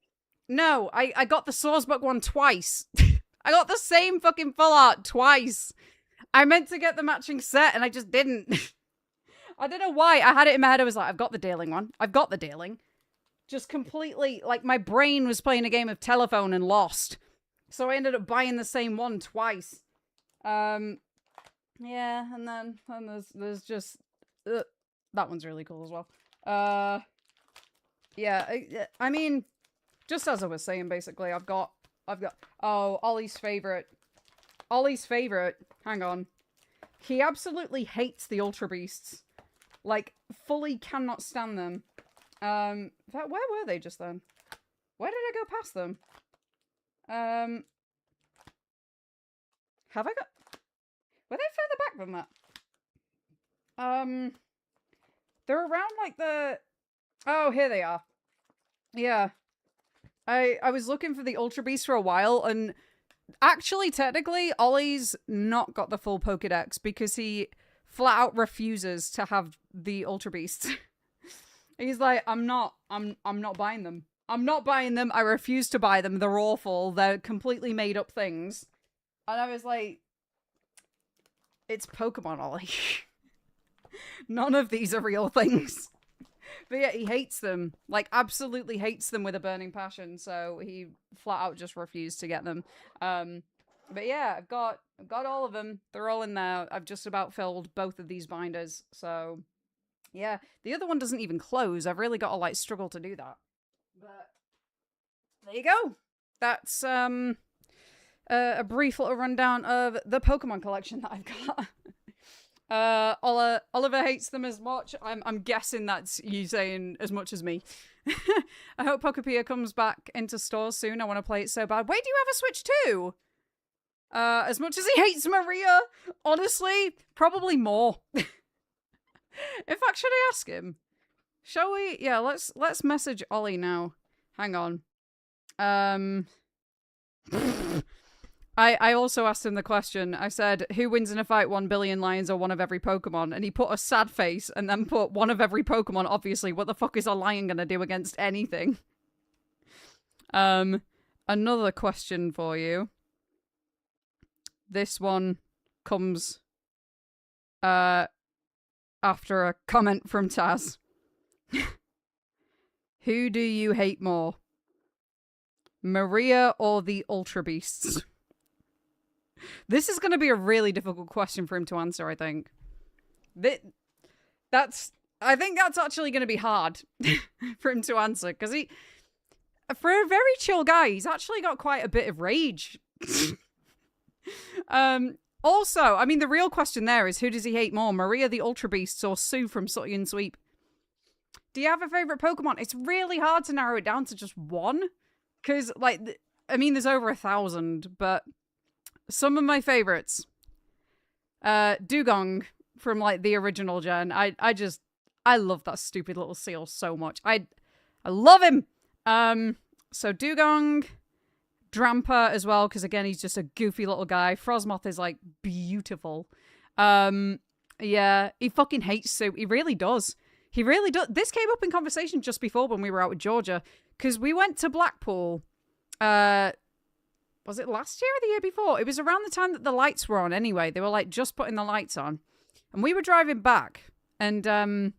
No, I got the Sourcebook one twice. I got the same fucking full art twice. I meant to get the matching set and I just didn't. I don't know why. I had it in my head. I was like, I've got the Dealing one. I've got the Dealing. Just completely, like, my brain was playing a game of telephone and lost. So I ended up buying the same one twice. Yeah, and then there's just... that one's really cool as well. Yeah, I mean, just as I was saying, basically, I've got... Oh, Ollie's favorite. Hang on. He absolutely hates the Ultra Beasts. Like, fully cannot stand them. Where were they just then? Where did I go past them? Have I got... Were they further back than that? They're around, like, the... Oh, here they are. Yeah. I was looking for the Ultra Beast for a while, and actually, technically, Ollie's not got the full Pokedex because he flat out refuses to have the Ultra Beasts. He's like, I'm not buying them. I'm not buying them. I refuse to buy them. They're awful. They're completely made up things. And I was like, it's Pokemon, Ollie. None of these are real things. But yeah, he hates them. Like, absolutely hates them with a burning passion. So he flat out just refused to get them. But yeah, I've got all of them. They're all in there. I've just about filled both of these binders. So yeah, the other one doesn't even close. I've really got to, like, struggle to do that. But there you go. That's a brief little rundown of the Pokemon collection that I've got. Oliver hates them as much. I'm guessing that's you saying as much as me. I hope Pokepia comes back into stores soon. I want to play it so bad. Wait, do you have a Switch too? As much as he hates Maria, honestly, probably more. In fact, should I ask him? Shall we? Yeah, let's message Ollie now. Hang on. I also asked him the question. I said, who wins in a fight, 1 billion lions or one of every Pokemon? And he put a sad face and then put one of every Pokemon. Obviously, what the fuck is a lion gonna do against anything? Another question for you. This one comes after a comment from Taz. Who do you hate more? Maria or the Ultra Beasts? This is going to be a really difficult question for him to answer, I think. I think that's actually going to be hard for him to answer, because for a very chill guy, he's actually got quite a bit of rage. Also, I mean, the real question there is, who does he hate more, Maria the Ultra Beasts or Sue from Sooty and Sweep? Do you have a favorite Pokemon? It's really hard to narrow it down to just one, because, like, I mean, there's over 1,000, but some of my favorites. Dugong from, like, the original gen. I love that stupid little seal so much. I love him! So Dugong, Drampa as well, because again, he's just a goofy little guy. Frosmoth is, like, beautiful. Yeah, he fucking hates Sue. He really does. He really does. This came up in conversation just before when we were out with Georgia, because we went to Blackpool, was it last year or the year before? It was around the time that the lights were on anyway. They were, like, just putting the lights on. And we were driving back, and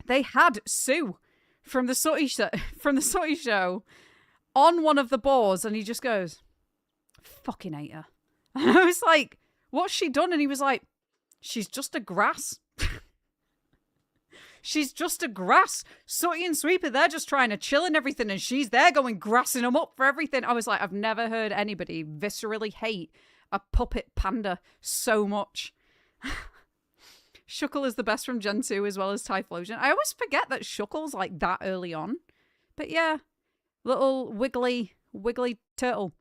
they had Sue from the Sooty show on one of the boards, and he just goes, fucking hate her. And I was like, what's she done? And he was like, she's just a grass. She's just a grass. Sooty and Sweeper, they're just trying to chill and everything, and she's there going grassing them up for everything. I was like, I've never heard anybody viscerally hate a puppet panda so much. Shuckle is the best from Gen 2 as well as Typhlosion. I always forget that Shuckle's like that early on. But yeah, little wiggly turtle.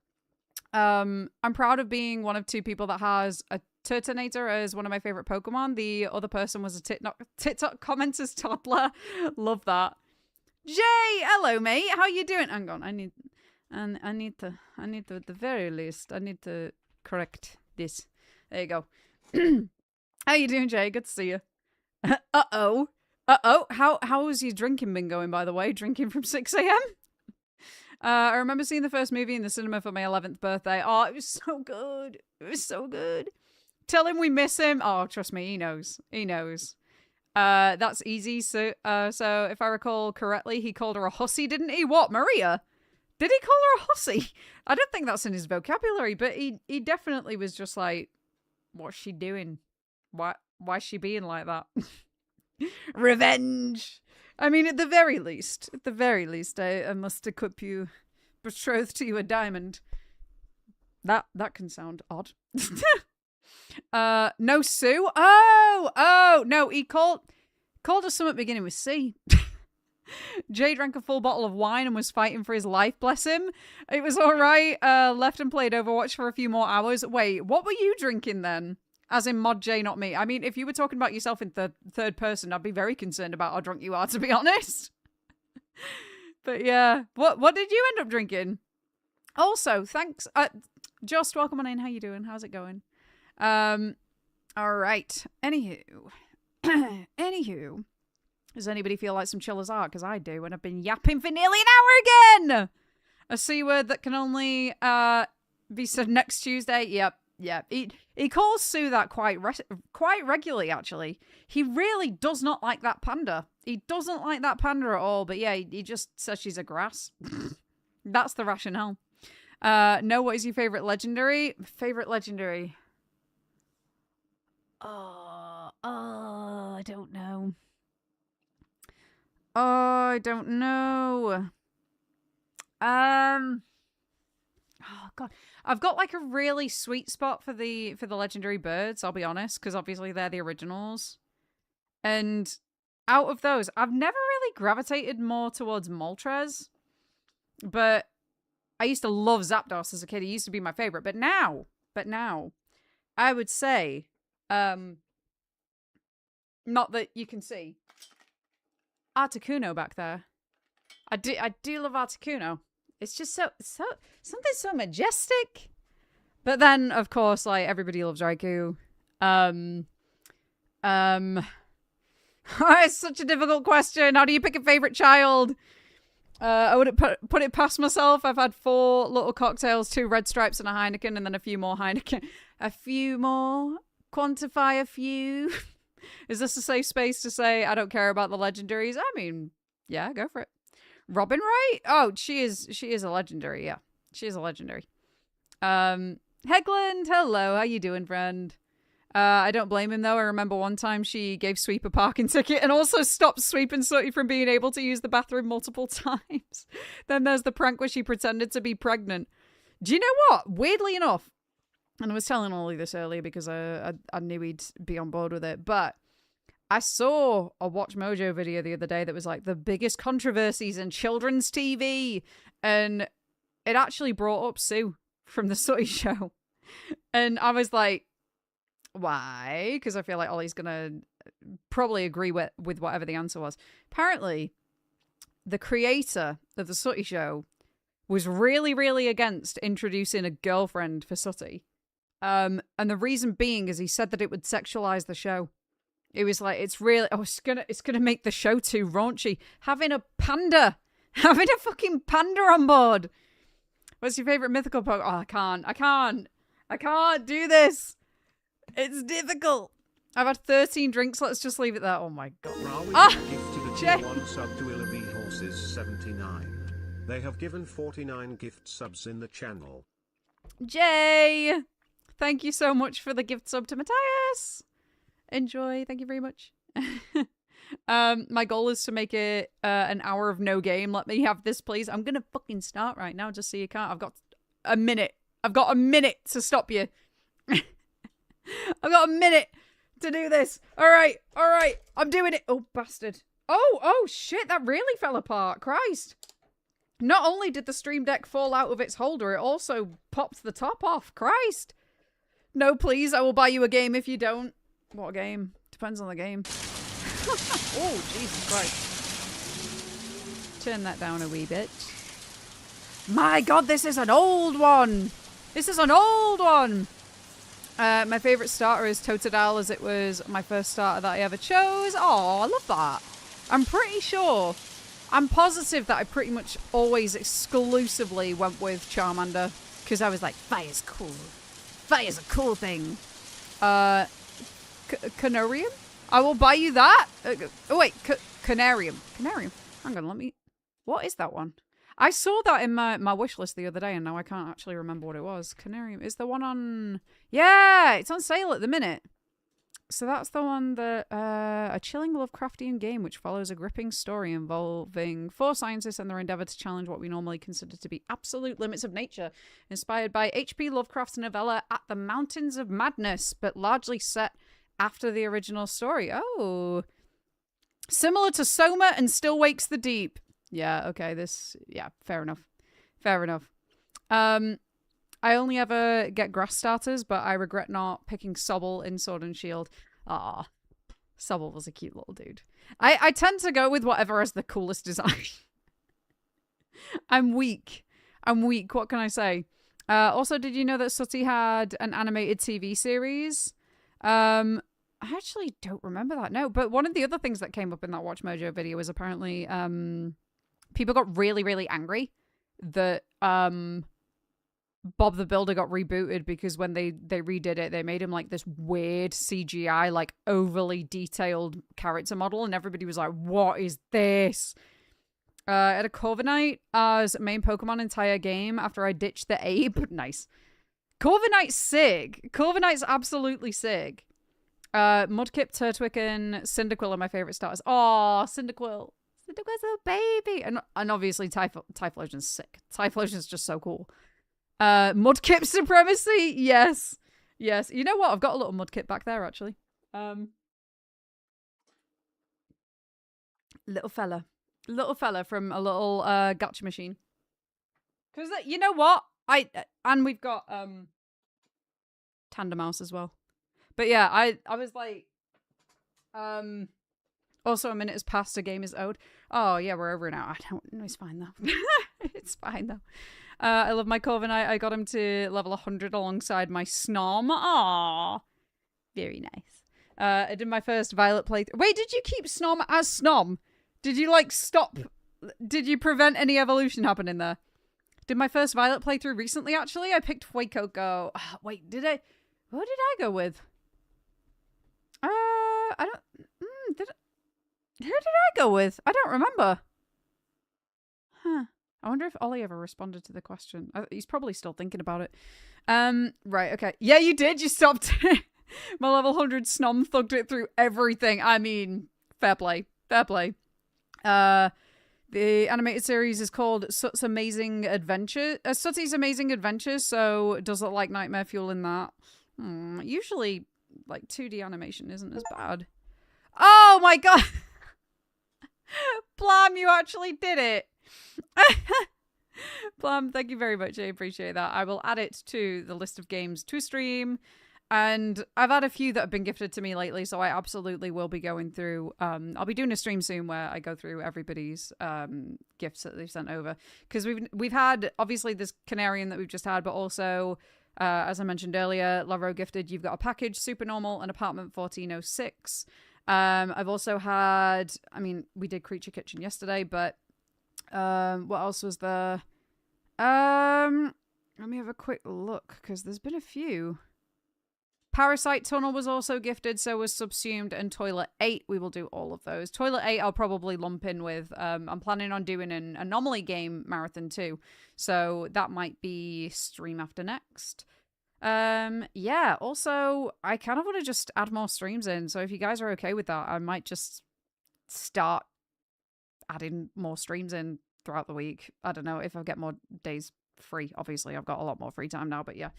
I'm proud of being one of 2 people that has a Turtonator as one of my favorite Pokemon. The other person was a TikTok commenter's toddler. Love that. Jay, hello mate. How you doing? Hang on. I need to at the very least, I need to correct this. There you go. How you doing, Jay? Good to see you. Uh-oh. Uh-oh, how has your drinking been going, by the way? Drinking from 6 a.m.? I remember seeing the first movie in the cinema for my 11th birthday. Oh, it was so good. It was so good. Tell him we miss him. Oh, trust me, he knows. He knows. That's easy. So if I recall correctly, he called her a hussy, didn't he? What, Maria? Did he call her a hussy? I don't think that's in his vocabulary, but he definitely was just like, what's she doing? Why's she being like that? Revenge. I mean, at the very least, I must equip you, betrothed to you a diamond. That can sound odd. No, Sue. Oh, no, he called us something beginning with C. Jay drank a full bottle of wine and was fighting for his life, bless him. It was all right. Left and played Overwatch for a few more hours. Wait, what were you drinking then? As in Mod J, not me. I mean, if you were talking about yourself in third person, I'd be very concerned about how drunk you are, to be honest. But yeah, what did you end up drinking? Also, thanks. Just welcome on in. How you doing? How's it going? All right. Anywho, does anybody feel like some Chillers art? Because I do, and I've been yapping for nearly an hour again. A C word that can only be said next Tuesday. Yep. He calls Sue that quite regularly, actually. He really does not like that panda. He doesn't like that panda at all. But yeah, he just says she's a grass. That's the rationale. No, what is your favorite legendary? Favorite legendary? Oh, I don't know. Oh, I don't know. Oh god, I've got like a really sweet spot for the legendary birds. I'll be honest, because obviously they're the originals. And out of those, I've never really gravitated more towards Moltres, but I used to love Zapdos as a kid. He used to be my favorite, but now, I would say, not that you can see, Articuno back there. I do love Articuno. It's just so something so majestic. But then, of course, like everybody loves Raikou. It's such a difficult question. How do you pick a favorite child? I wouldn't put it past myself. I've had 4 little cocktails, 2 Red Stripes and a Heineken, and then a few more Heineken. A few more? Quantify a few? Is this a safe space to say I don't care about the legendaries? I mean, yeah, go for it. Robin Wright? Oh, she is a legendary, yeah. She is a legendary. Hegland, hello, how you doing, friend? I don't blame him, though. I remember one time she gave Sweep a parking ticket and also stopped Sweep and Sooty from being able to use the bathroom multiple times. Then there's the prank where she pretended to be pregnant. Do you know what? Weirdly enough, and I was telling Ollie this earlier because I knew he'd be on board with it, but I saw a Watch Mojo video the other day that was like the biggest controversies in children's TV, and it actually brought up Sue from the Sooty show. And I was like, why? Because I feel like Ollie's gonna probably agree with whatever the answer was. Apparently, the creator of the Sooty show was really, really against introducing a girlfriend for Sooty. And the reason being is he said that it would sexualize the show. It was like, it's gonna make the show too raunchy. Having a panda, having a fucking panda on board. What's your favorite mythical Pokemon? Oh, I can't do this. It's difficult. I've had 13 drinks. Let's just leave it there. Oh my god. Gifted a Jay. tier 1 sub to Illaby Horses 79. They have given 49 gift subs in the channel. Jay, thank you so much for the gift sub to Matthias. Enjoy. Thank you very much. My goal is to make it an hour of no game. Let me have this, please. I'm gonna fucking start right now just so you can't. I've got a minute. I've got a minute to stop you. I've got a minute to do this. All right. I'm doing it. Oh, bastard. Oh, shit. That really fell apart. Christ. Not only did the Stream Deck fall out of its holder, it also popped the top off. Christ. No, please. I will buy you a game if you don't. What game? Depends on the game. Oh, Jesus Christ. Turn that down a wee bit. My God, this is an old one. My favorite starter is Totodile, as it was my first starter that I ever chose. Oh, I love that. I'm pretty sure. I'm positive that I pretty much always exclusively went with Charmander. Because I was like, fire's cool. Fire's a cool thing. Canarium? I will buy you that. Oh, wait. Canarium. Canarium. Hang on, let me... What is that one? I saw that in my wish list the other day, and now I can't actually remember what it was. Canarium. Is the one on... Yeah, it's on sale at the minute. So that's the one that... a chilling Lovecraftian game which follows a gripping story involving 4 scientists and their endeavour to challenge what we normally consider to be absolute limits of nature. Inspired by H.P. Lovecraft's novella At the Mountains of Madness, but largely set after the original story. Oh... Similar to Soma and Still Wakes the Deep. Yeah, okay, yeah, fair enough. Fair enough. I only ever get grass starters, but I regret not picking Sobble in Sword and Shield. Ah, Sobble was a cute little dude. I tend to go with whatever has the coolest design. I'm weak. What can I say? Also, did you know that Sooty had an animated TV series? I actually don't remember that, no. But one of the other things that came up in that Watch Mojo video was apparently people got really, really angry that Bob the Builder got rebooted because when they redid it, they made him like this weird CGI, like overly detailed character model, and everybody was like, what is this? I had a Corviknight as main Pokemon entire game after I ditched the Abe. Nice. Corviknight's sick. Corviknight's absolutely sick. Mudkip, Turtwig, and Cyndaquil are my favorite starters. Oh, Cyndaquil. Cyndaquil's a baby. And obviously Typhlosion's sick. Typhlosion's just so cool. Mudkip Supremacy. Yes. Yes. You know what? I've got a little Mudkip back there, actually. Little fella. Little fella from a little gacha machine. Because you know what? And we've got Tandem as well. But yeah, I was like, also a minute has passed, a game is owed. Oh yeah, we're over now. I don't know, it's fine though. It's fine though. I love my Corviknight. I got him to level 100 alongside my Snom. Aww. Very nice. I did my first Violet playthrough. Wait, did you keep Snom as Snom? Did you like stop? Did you prevent any evolution happening there? Did my first Violet playthrough recently, actually. I picked Fuecoco. Wait, did I? What did I go with? I don't... Who did I go with? I don't remember. Huh. I wonder if Ollie ever responded to the question. He's probably still thinking about it. Right, okay. Yeah, you did. You stopped. My level 100 Snom thugged it through everything. I mean, fair play. Fair play. The animated series is called Sooty's Amazing Adventure. Sooty's Amazing Adventures, so does look like Nightmare Fuel in that. Usually, like, 2D animation isn't as bad. Oh my god! Blam, you actually did it! Blam, thank you very much. I appreciate that. I will add it to the list of games to stream. And I've had a few that have been gifted to me lately, so I absolutely will be going through... I'll be doing a stream soon where I go through everybody's gifts that they've sent over. Because we've had, obviously, this Canarian that we've just had, but also... as I mentioned earlier, Lavro gifted, you've got a package, super normal, and apartment 1406. I've also had, I mean, we did Creature Kitchen yesterday, but what else was there? Let me have a quick look, because there's been a few. Parasite Tunnel was also gifted, so was Subsumed, and Toilet 8. We will do all of those. Toilet 8 I'll probably lump in with. I'm planning on doing an Anomaly game marathon too, so that might be stream after next. Yeah, also, I kind of want to just add more streams in, so if you guys are okay with that, I might just start adding more streams in throughout the week. I don't know if I get more days free. Obviously, I've got a lot more free time now, but yeah.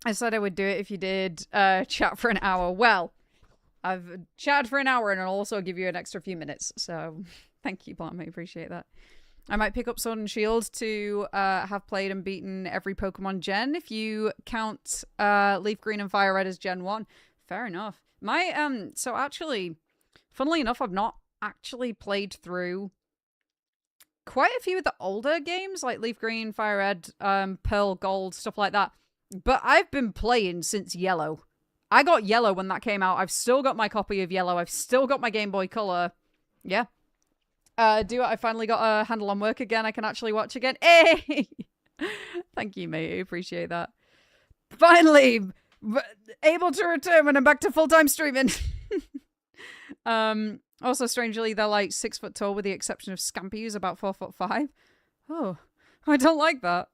I said I would do it if you did chat for an hour. Well, I've chatted for an hour and I'll also give you an extra few minutes. So thank you, Blam. I appreciate that. I might pick up Sword and Shield to have played and beaten every Pokemon gen. If you count Leaf Green and Fire Red as Gen 1. Fair enough. So actually, funnily enough, I've not actually played through quite a few of the older games, like Leaf Green, Fire Red, Pearl, Gold, stuff like that. But I've been playing since Yellow. I got Yellow when that came out. I've still got my copy of Yellow. I've still got my Game Boy Color. Yeah. I finally got a handle on work again. I can actually watch again. Hey! Thank you, mate. I appreciate that. Finally! Able to return when I'm back to full-time streaming. Also, strangely, they're like 6 foot tall with the exception of Scampy, who's about 4'5". Oh, I don't like that.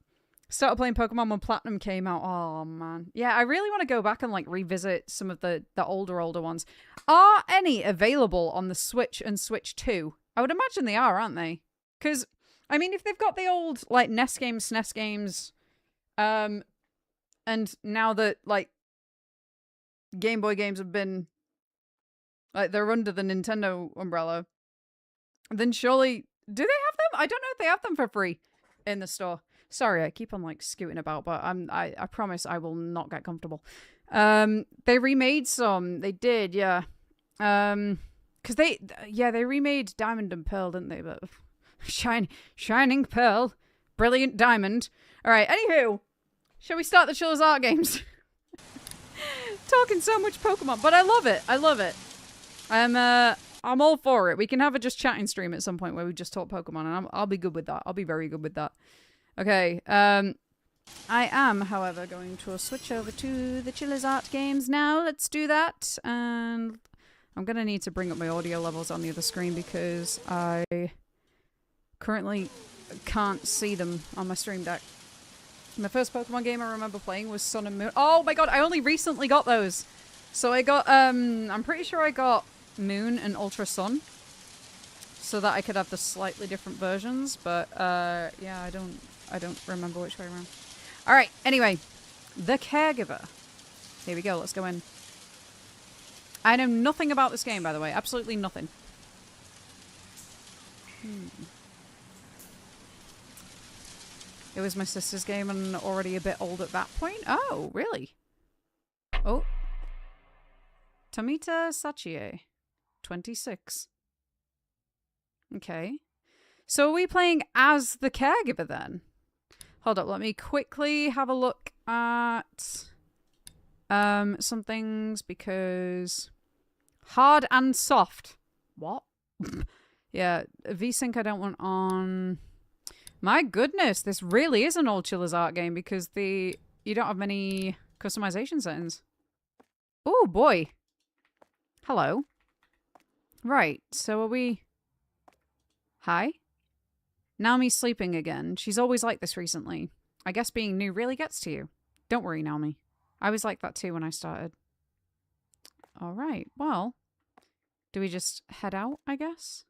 Started playing Pokemon when Platinum came out. Oh, man. Yeah, I really want to go back and like revisit some of the older ones. Are any available on the Switch and Switch 2? I would imagine they are, aren't they? Because, I mean, if they've got the old like NES games, SNES games, and now that like Game Boy games have been like they're under the Nintendo umbrella, then surely do they have them? I don't know if they have them for free in the store. Sorry, I keep on like scooting about, but I promise I will not get comfortable. They remade some. They did, yeah. Because they remade Diamond and Pearl, didn't they? But Shining Pearl, Brilliant Diamond. All right. Anywho, shall we start the Chillers Art games? Talking so much Pokemon, but I love it. I love it. I'm all for it. We can have a just chatting stream at some point where we just talk Pokemon, and I'll be good with that. I'll be very good with that. Okay. I am, however, going to switch over to the Chillers Art games now. Let's do that. And I'm going to need to bring up my audio levels on the other screen because I currently can't see them on my stream deck. My first Pokemon game I remember playing was Sun and Moon. Oh my god, I only recently got those. So I got, I'm pretty sure I got Moon and Ultra Sun. So that I could have the slightly different versions. But, yeah, I don't remember which way around. Alright, anyway. The Caregiver. Here we go, let's go in. I know nothing about this game, by the way. Absolutely nothing. It was my sister's game and already a bit old at that point. Oh, really? Oh. Tomita Sachie. 26. Okay. So are we playing as the Caregiver then? Hold up, let me quickly have a look at some things because hard and soft. What? Yeah, VSync I don't want on. My goodness, this really is an old Chillers Art game because you don't have many customization settings. Oh boy. Hello. Right, so are we... Hi? Naomi's sleeping again. She's always like this recently. I guess being new really gets to you. Don't worry, Naomi. I was like that too when I started. Alright, well. Do we just head out, I guess?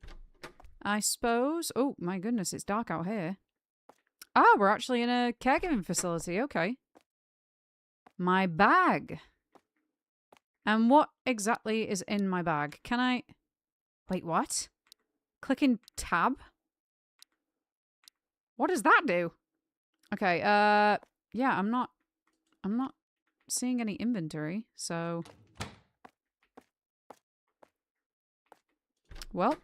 I suppose. Oh, my goodness, it's dark out here. Ah, we're actually in a caregiving facility. Okay. My bag. And what exactly is in my bag? Can I... Wait, what? Clicking tab? What does that do? Okay, yeah, I'm not seeing any inventory, so... Well,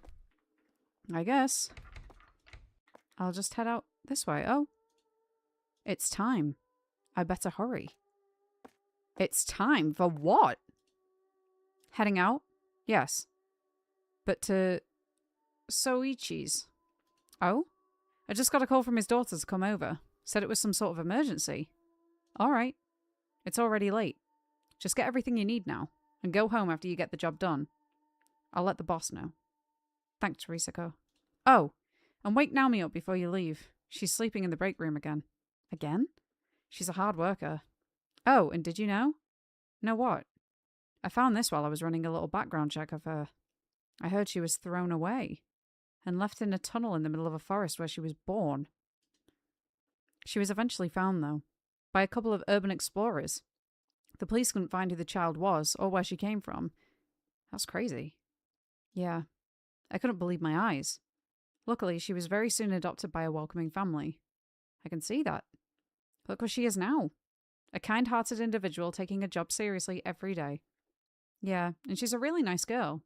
I guess I'll just head out this way. Oh, it's time. I better hurry. It's time for what? Heading out? Yes. But to Soichi's. Oh? I just got a call from his daughter to come over. Said it was some sort of emergency. Alright. It's already late. Just get everything you need now, and go home after you get the job done. I'll let the boss know. Thanks, Risako. Oh, and wake Naomi up before you leave. She's sleeping in the break room again. Again? She's a hard worker. Oh, and did you know? Know what? I found this while I was running a little background check of her. I heard she was thrown away and left in a tunnel in the middle of a forest where she was born. She was eventually found, though, by a couple of urban explorers. The police couldn't find who the child was or where she came from. That's crazy. Yeah. I couldn't believe my eyes. Luckily, she was very soon adopted by a welcoming family. I can see that. Look where she is now. A kind-hearted individual taking a job seriously every day. Yeah, and she's a really nice girl.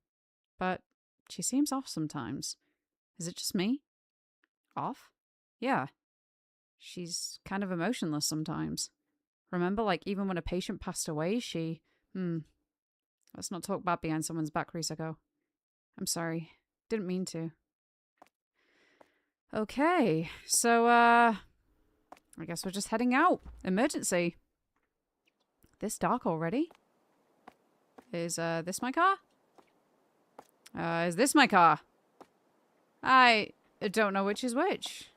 But she seems off sometimes. Is it just me? Off? Yeah. She's kind of emotionless sometimes. Remember, like, even when a patient passed away, she... Let's not talk bad behind someone's back, Risako. I'm sorry. Didn't mean to. Okay, so, I guess we're just heading out. Emergency. This dark already? Is, this my car? Is this my car? I don't know which is which.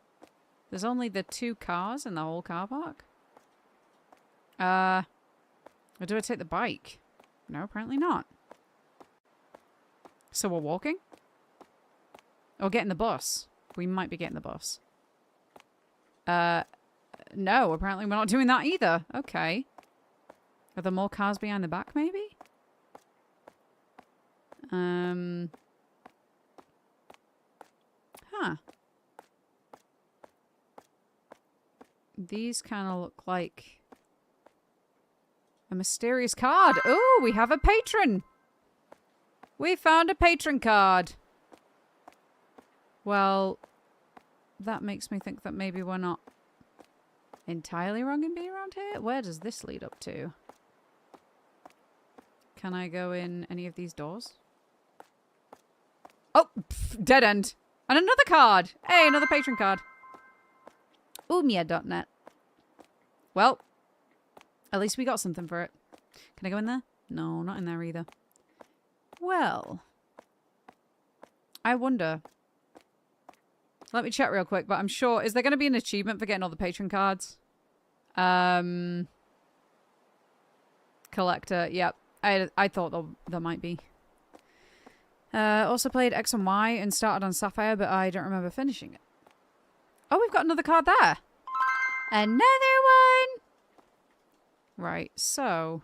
There's only the 2 cars in the whole car park. Or do I take the bike? No, apparently not. So we're walking? Or getting the bus? We might be getting the bus. No, apparently we're not doing that either. Okay. Are there more cars behind the back, maybe? Huh. These kind of look like a mysterious card. Oh, we have a patron. We found a patron card. Well, that makes me think that maybe we're not entirely wrong in being around here. Where does this lead up to? Can I go in any of these doors? Oh, pff, dead end. And another card. Hey, another patron card. Umia.net. Well, at least we got something for it. Can I go in there? No, not in there either. Well, I wonder. Let me check real quick, but I'm sure... Is there going to be an achievement for getting all the patron cards? Collector, yep. I thought there might be. Also played X and Y and started on Sapphire, but I don't remember finishing it. Oh, we've got another card there. Another one! Right, so...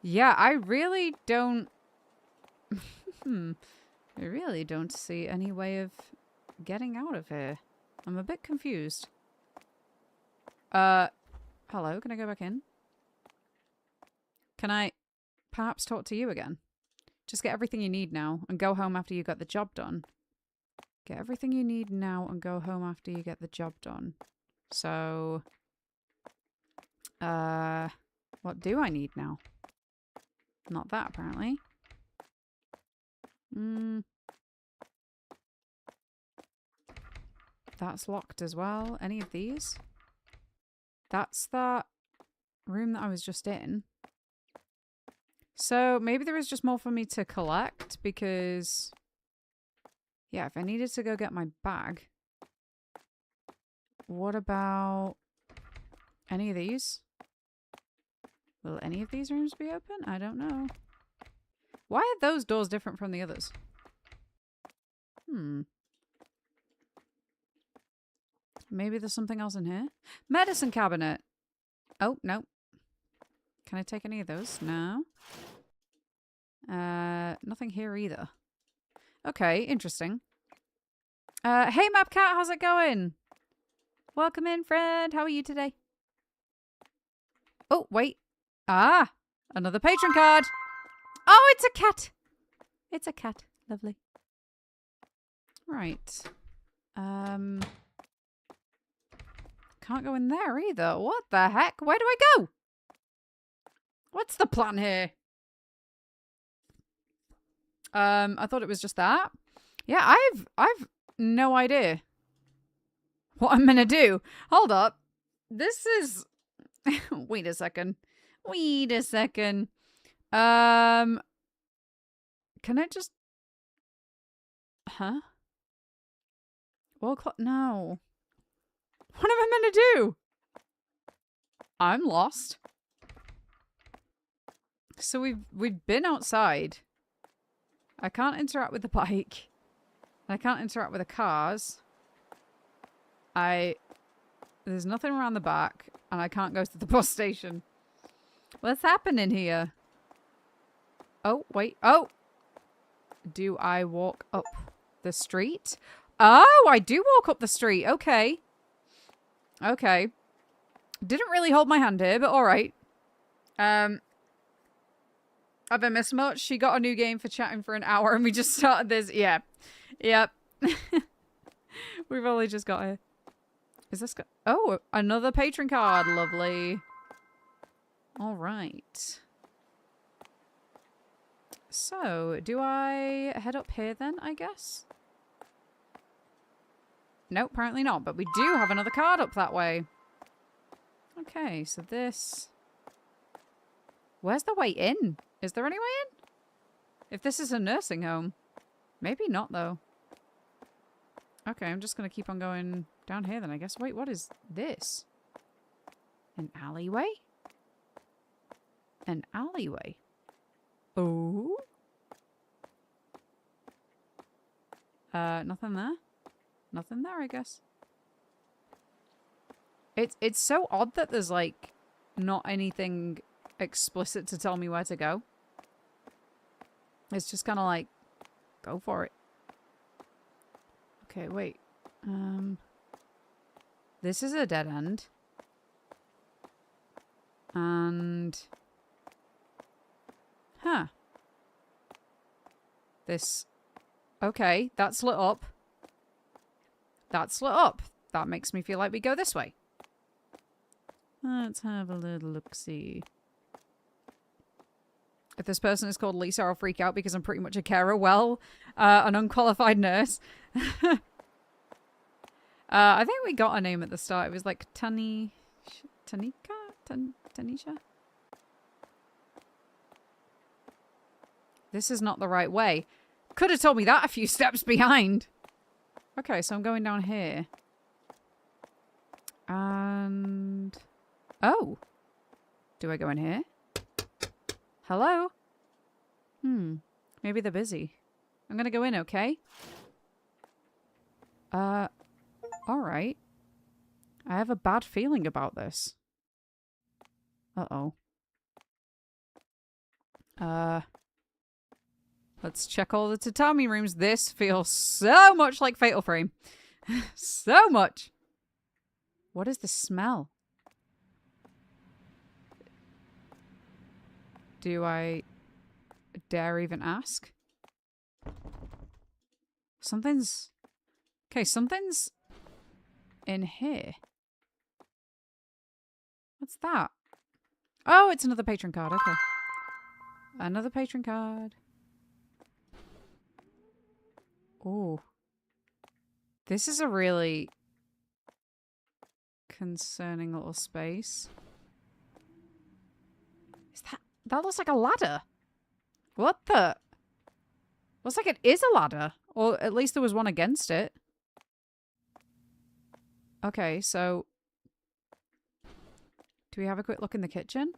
Yeah, I really don't... I really don't see any way of getting out of here. I'm a bit confused. Hello, can I go back in? Can I perhaps talk to you again? Just get everything you need now and go home after you got the job done. Get everything you need now and go home after you get the job done. So, what do I need now? Not that, apparently. That's locked as well. Any of these? That's that room that I was just in. So maybe there is just more for me to collect because... Yeah, if I needed to go get my bag. What about any of these? Will any of these rooms be open? I don't know. Why are those doors different from the others? Maybe there's something else in here. Medicine cabinet. Oh, no. Can I take any of those? No. Nothing here either. Okay, interesting. Hey Mapcat, how's it going? Welcome in, friend. How are you today? Oh, wait. Ah, another patron card. Oh, it's a cat. It's a cat. Lovely. Right. Can't go in there either. What the heck? Where do I go? What's the plan here? I thought it was just that. Yeah, I've no idea what I'm gonna do. Hold up. This is... Wait a second. Wait a second. Can I just... Huh? Well, no. What am I meant to do? I'm lost. So we've been outside. I can't interact with the bike. I can't interact with the cars. There's nothing around the back, and I can't go to the bus station. What's happening here? Oh, wait. Oh! Do I walk up the street? Oh, I do walk up the street. Okay. Okay. Didn't really hold my hand here, but alright. Have I missed much? She got a new game for chatting for an hour and we just started this. Yeah. Yep. We've only just got here. Is this... Oh, another patron card. Lovely. Alright. So, do I head up here then, I guess? No, apparently not. But we do have another card up that way. Okay, so this... Where's the way in? Is there any way in? If this is a nursing home. Maybe not, though. Okay, I'm just going to keep on going down here then, I guess. Wait, what is this? An alleyway? An alleyway? Oh? Nothing there? Nothing there, I guess. It's so odd that there's, like, not anything explicit to tell me where to go. It's just kind of like, go for it. Okay, wait. This is a dead end. And... Huh. This... Okay, that's lit up. That's lit up. That makes me feel like we go this way. Let's have a little look-see. If this person is called Lisa, I'll freak out because I'm pretty much a carer. Well, an unqualified nurse. I think we got a name at the start. It was like Tanisha? This is not the right way. Could have told me that a few steps behind. Okay, so I'm going down here. And... Oh. Do I go in here? Hello? Maybe they're busy. I'm gonna go in, okay? Alright. I have a bad feeling about this. Uh-oh. Let's check all the tatami rooms. This feels so much like Fatal Frame. So much. What is the smell? Do I dare even ask? Something's... Okay, something's in here. What's that? Oh, it's another patron card. Okay. Another patron card. Oh. This is a really concerning little space. Is that... That looks like a ladder. What the... Looks like it is a ladder. Or at least there was one against it. Okay, so... Do we have a quick look in the kitchen?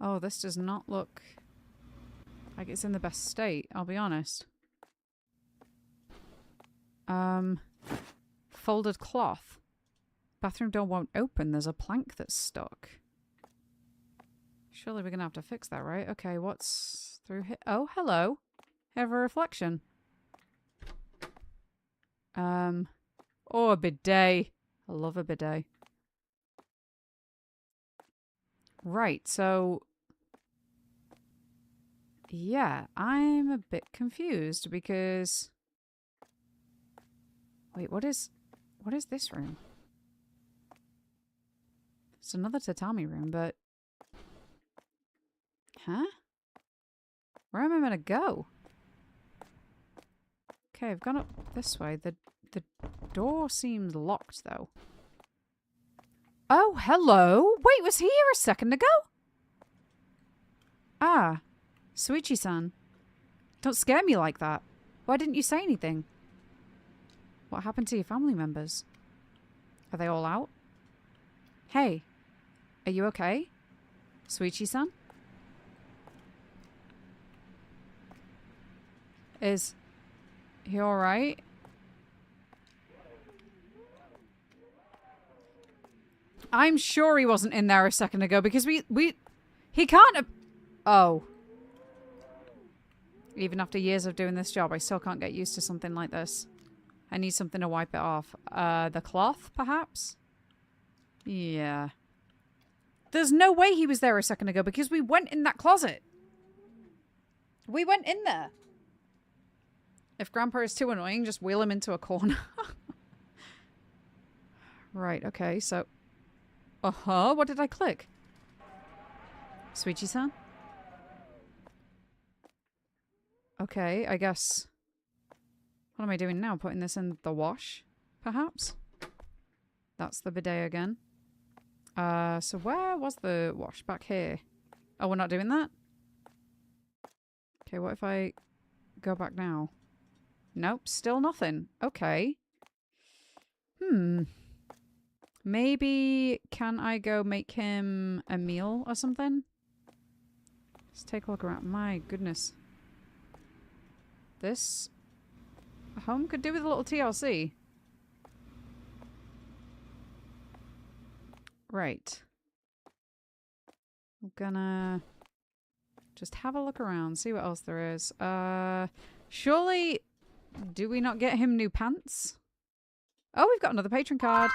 Oh, this does not look like it's in the best state, I'll be honest. Folded cloth. Bathroom door won't open. There's a plank that's stuck. Surely we're gonna have to fix that, right? Okay, what's through here? Oh, hello. Have a reflection. Oh, a bidet. I love a bidet. Right, so... Yeah, I'm a bit confused because... Wait, what is this room? It's another tatami room, but... Huh? Where am I gonna go? Okay, I've gone up this way. The door seems locked, though. Oh, hello! Wait, was he here a second ago? Ah, Suichi-san. Don't scare me like that. Why didn't you say anything? What happened to your family members? Are they all out? Hey, are you okay? Suichi-san? Is he alright? I'm sure he wasn't in there a second ago because he can't have... Oh. Even after years of doing this job, I still can't get used to something like this. I need something to wipe it off. The cloth, perhaps? Yeah. There's no way he was there a second ago because we went in that closet. We went in there. If Grandpa is too annoying, just wheel him into a corner. Right, okay, so... Uh-huh, what did I click? Suichi-san? Okay, I guess... What am I doing now? Putting this in the wash, perhaps? That's the bidet again. So where was the wash? Back here. Oh, we're not doing that? Okay, what if I go back now? Nope, still nothing. Okay. Maybe can I go make him a meal or something? Let's take a look around. My goodness. This home could do with a little TLC. Right. I'm gonna just have a look around, see what else there is. Surely, do we not get him new pants? Oh, we've got another patron card.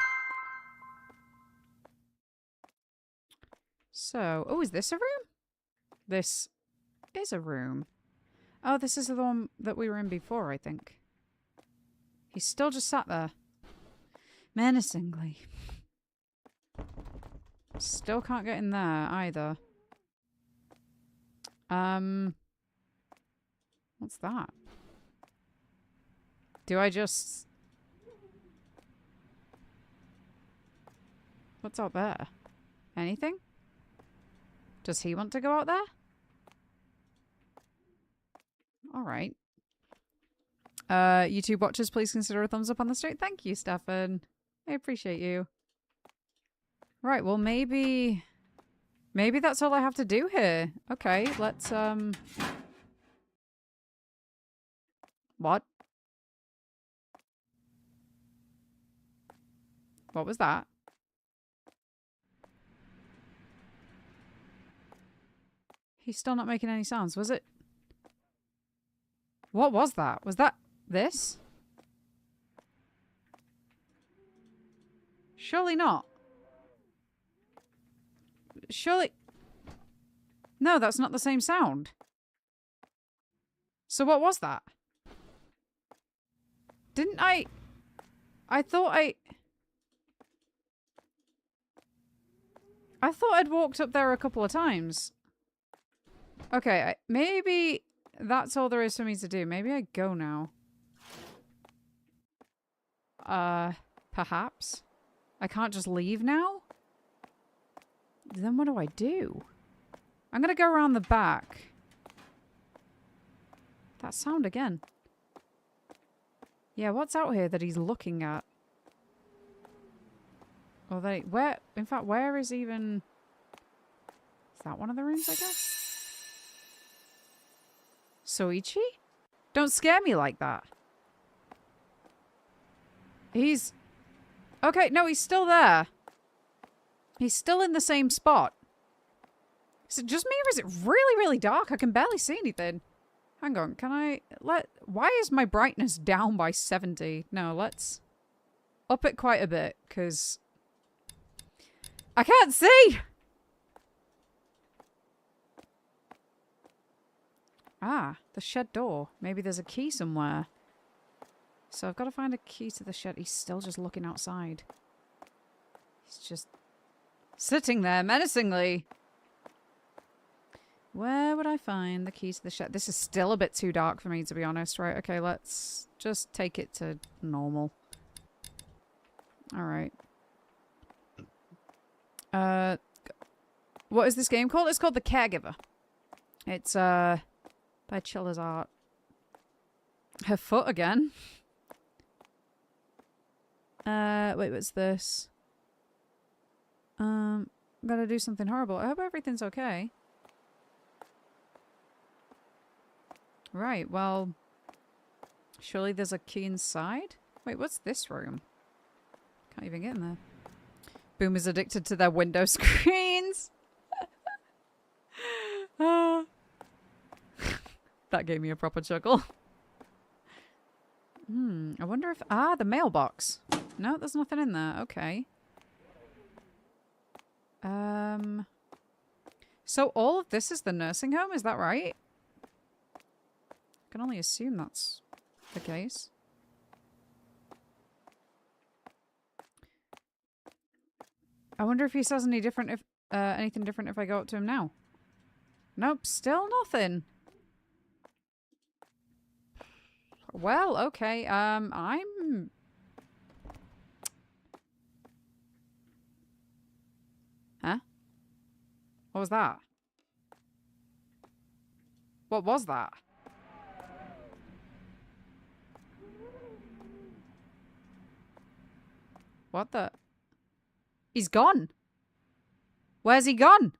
So, oh, is this a room? This is a room. Oh, this is the one that we were in before, I think. He's still just sat there. Menacingly. Still can't get in there, either. What's that? Do I just... What's out there? Anything? Does he want to go out there? Alright. YouTube watchers, please consider a thumbs up on the stream. Thank you, Stefan. I appreciate you. Right, well maybe... Maybe that's all I have to do here. Okay, let's, What? What was that? He's still not making any sounds, was it? What was that? Was that this? Surely not. Surely... No, that's not the same sound. So what was that? Didn't I... I thought I'd walked up there a couple of times. Okay, maybe that's all there is for me to do. Maybe I go now. Perhaps. I can't just leave now? Then what do I do? I'm gonna go around the back. That sound again. Yeah, what's out here that he's looking at? Or where, in fact, where is even... Is that one of the rooms, I guess? Soichi? Don't scare me like that. He's... Okay, no, he's still there. He's still in the same spot. Is it just me or is it really, really dark? I can barely see anything. Hang on, can I... Why is my brightness down by 70? No, let's up it quite a bit, because... I can't see! Ah, the shed door. Maybe there's a key somewhere. So I've got to find a key to the shed. He's still just looking outside. He's just sitting there menacingly. Where would I find the key to the shed? This is still a bit too dark for me, to be honest. Right, okay, let's just take it to normal. Alright. What is this game called? It's called The Caregiver. It's, by CHILLA'S. Her foot again. Wait, what's this? I'm gonna do something horrible. I hope everything's okay. Right, well... Surely there's a key inside? Wait, what's this room? Can't even get in there. Boomers addicted to their window screens! That gave me a proper chuckle. I wonder if... Ah, the mailbox. No, there's nothing in there. Okay. So all of this is the nursing home, is that right? I can only assume that's the case. I wonder if he says any different if anything different if I go up to him now. Nope, still nothing. Well, okay. I'm... Huh? What was that? What was that? What the... He's gone. Where's he gone?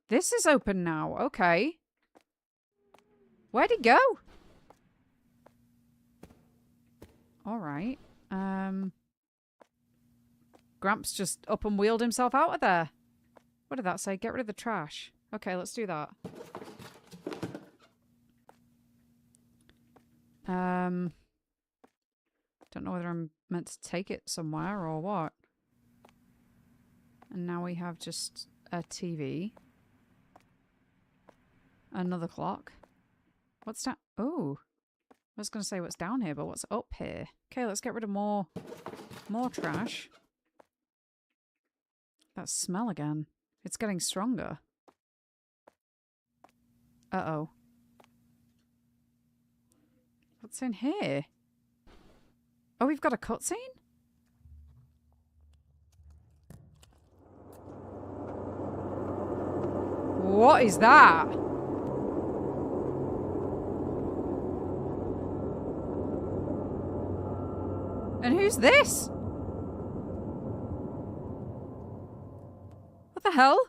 This is open now. Okay. Where'd he go? Alright. Gramps just up and wheeled himself out of there. What did that say? Get rid of the trash. Okay, let's do that. Don't know whether I'm meant to take it somewhere or what. And now we have just a TV. Another clock. What's down? Oh. I was going to say what's down here, but what's up here? Okay, let's get rid of more trash. That smell again. It's getting stronger. Uh-oh. What's in here? Oh, we've got a cutscene? What is that? And who's this? What the hell?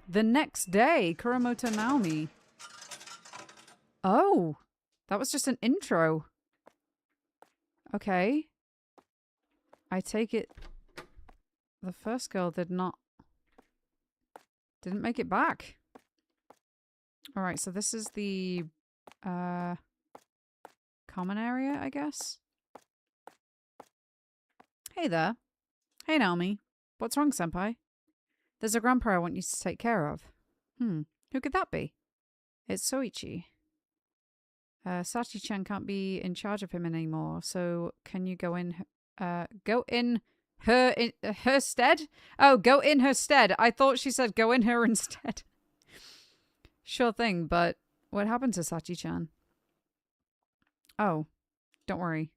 The next day, Kuramoto Naomi. Oh, that was just an intro. Okay. I take it the first girl didn't make it back. Alright, so this is the common area, I guess. Hey there. Hey, Naomi. What's wrong, senpai? There's a grandpa I want you to take care of. Who could that be? It's Soichi. Sachi-chan can't be in charge of him anymore, so can you go in her stead? Oh, go in her stead. I thought she said go in her instead. Sure thing, but what happened to Sachi-chan? Oh, don't worry.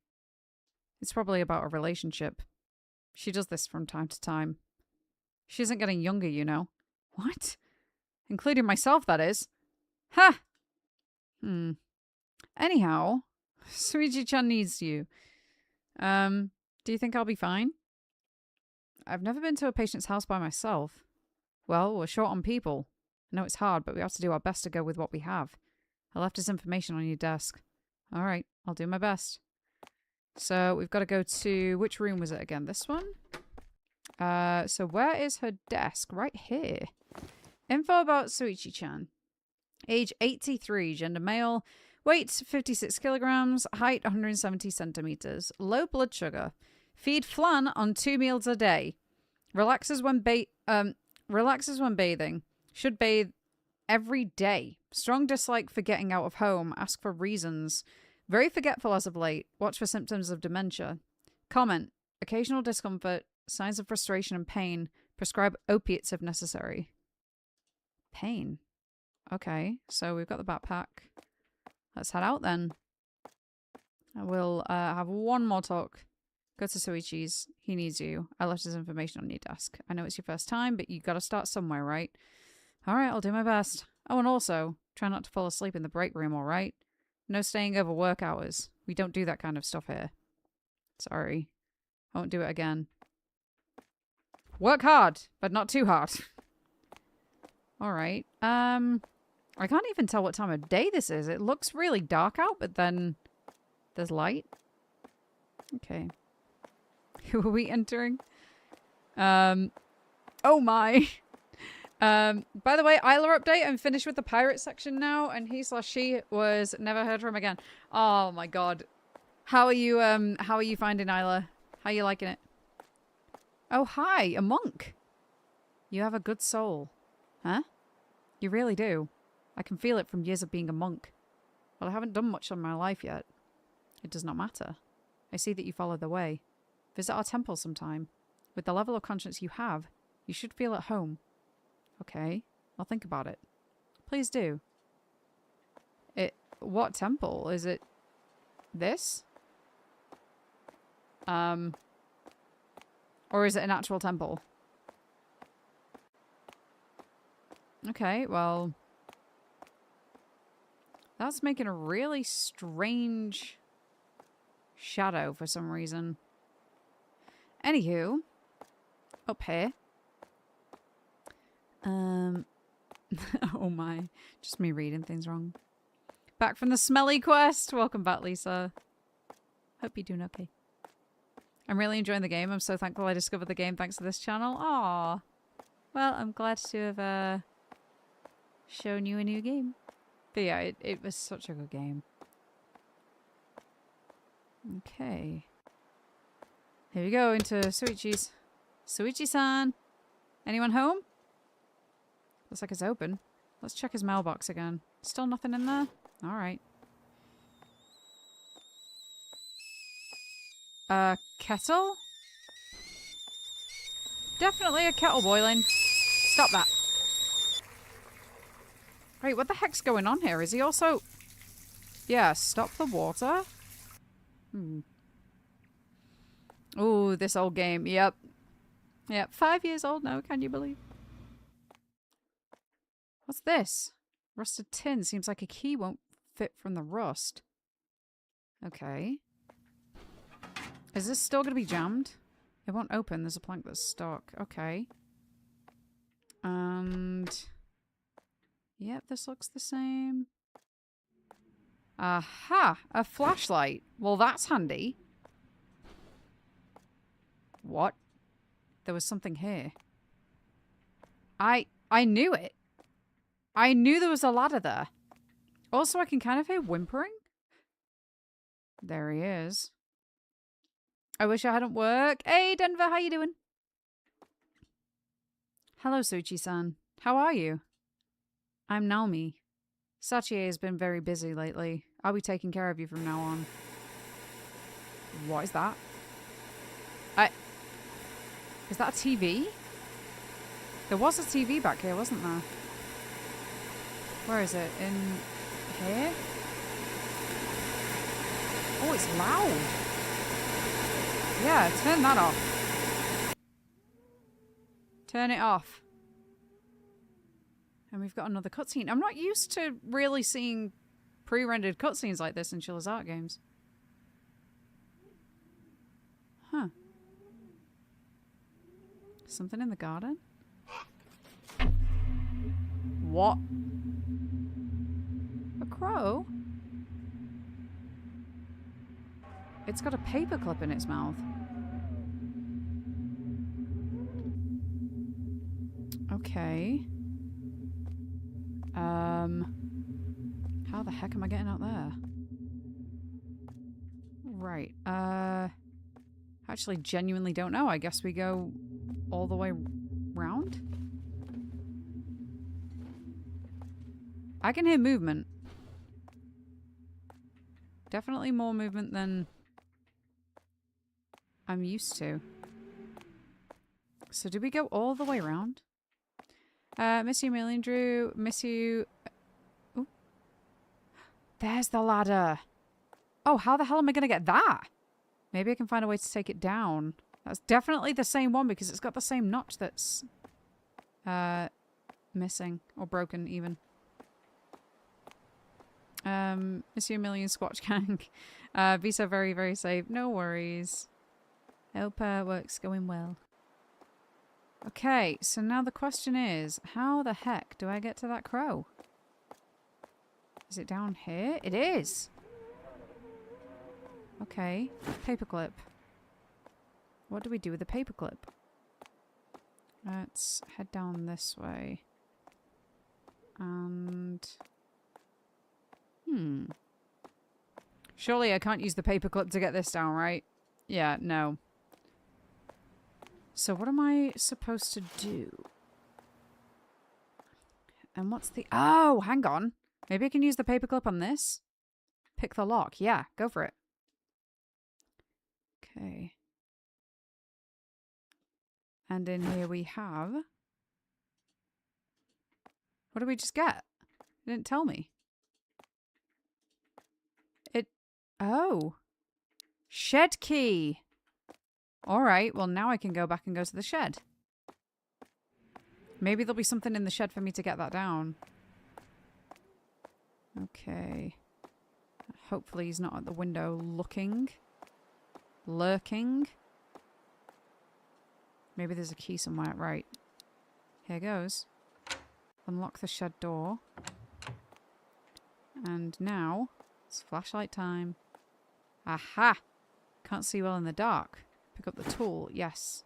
It's probably about a relationship. She does this from time to time. She isn't getting younger, you know. What? Including myself, that is. Ha! Anyhow, Suichi-chan needs you. Do you think I'll be fine? I've never been to a patient's house by myself. Well, we're short on people. I know it's hard, but we have to do our best to go with what we have. I left his information on your desk. Alright, I'll do my best. So, we've got to go to... Which room was it again? This one? So where is her desk? Right here. Info about Suichi-chan. Age 83, gender male. Weight 56 kilograms. Height 170 centimeters. Low blood sugar. Feed flan on 2 meals a day. Relaxes when bathing. Should bathe every day. Strong dislike for getting out of home. Ask for reasons. Very forgetful as of late. Watch for symptoms of dementia. Comment. Occasional discomfort. Signs of frustration and pain. Prescribe opiates if necessary. Pain. Okay, so we've got the backpack. Let's head out then. I will have one more talk. Go to Soichi's. He needs you. I left his information on your desk. I know it's your first time, but you gotta start somewhere, right? Alright, I'll do my best. Oh, and also, try not to fall asleep in the break room, alright? No staying over work hours. We don't do that kind of stuff here. Sorry. I won't do it again. Work hard, but not too hard. Alright. I can't even tell what time of day this is. It looks really dark out, but then there's light. Okay. Who are we entering? Oh my. By the way, Isla update. I'm finished with the pirate section now, and he/she was never heard from again. Oh my god. How are you finding Isla? How are you liking it? Oh, hi, a monk. You have a good soul. Huh? You really do. I can feel it from years of being a monk. Well, I haven't done much on my life yet. It does not matter. I see that you follow the way. Visit our temple sometime. With the level of conscience you have, you should feel at home. Okay. I'll think about it. Please do. What temple? Is it this? Or is it an actual temple? Okay, well... That's making a really strange shadow for some reason. Anywho, up here. Oh my. Just me reading things wrong. Back from the smelly quest. Welcome back, Lisa. Hope you're doing okay. I'm really enjoying the game. I'm so thankful I discovered the game thanks to this channel. Aww. Well, I'm glad to have shown you a new game. But yeah, it was such a good game. Okay. Here we go into Suichi's. Suichi-san! Anyone home? Looks like it's open. Let's check his mailbox again. Still nothing in there? Alright. Kettle? Definitely a kettle boiling. Stop that. Wait, what the heck's going on here? Is he also... Yeah, stop the water? Ooh, this old game. Yep. Yep, 5 years old now, can you believe? What's this? Rusted tin. Seems like a key won't fit from the rust. Okay. Is this still going to be jammed? It won't open. There's a plank that's stuck. Okay. And... Yep, this looks the same. Aha! A flashlight. Well, that's handy. What? There was something here. I knew it. I knew there was a ladder there. Also, I can kind of hear whimpering. There he is. I wish I hadn't work. Hey, Denver, how you doing? Hello, Suchi-san. How are you? I'm Naomi. Sachi has been very busy lately. I'll be taking care of you from now on. What is that? Is that a TV? There was a TV back here, wasn't there? Where is it? In here? Oh, it's loud. Yeah, turn that off. Turn it off. And we've got another cutscene. I'm not used to really seeing pre-rendered cutscenes like this in Chilla's art games. Huh. Something in the garden? What? A crow? It's got a paperclip in its mouth. Okay. How the heck am I getting out there? Right. Actually genuinely don't know. I guess we go all the way round? I can hear movement. Definitely more movement than I'm used to. So did we go all the way around? Miss you, Million Drew. Miss you. Ooh. There's the ladder. Oh, how the hell am I going to get that? Maybe I can find a way to take it down. That's definitely the same one because it's got the same notch that's missing or broken even. Miss you, a million, Squatch Gang. Be so very, very safe. No worries. Hope work's going well. Okay, so now the question is, how the heck do I get to that crow? Is it down here? It is! Okay, paperclip. What do we do with the paperclip? Let's head down this way. And... Surely I can't use the paperclip to get this down, right? Yeah, no. So what am I supposed to do? And what's the... Oh, hang on. Maybe I can use the paperclip on this? Pick the lock. Yeah, go for it. Okay. And in here we have... What did we just get? It didn't tell me. Oh. Shed key. Alright, well now I can go back and go to the shed. Maybe there'll be something in the shed for me to get that down. Okay. Hopefully he's not at the window looking. Lurking. Maybe there's a key somewhere. Right. Here goes. Unlock the shed door. And now, it's flashlight time. Aha! Can't see well in the dark. Pick up the tool. Yes.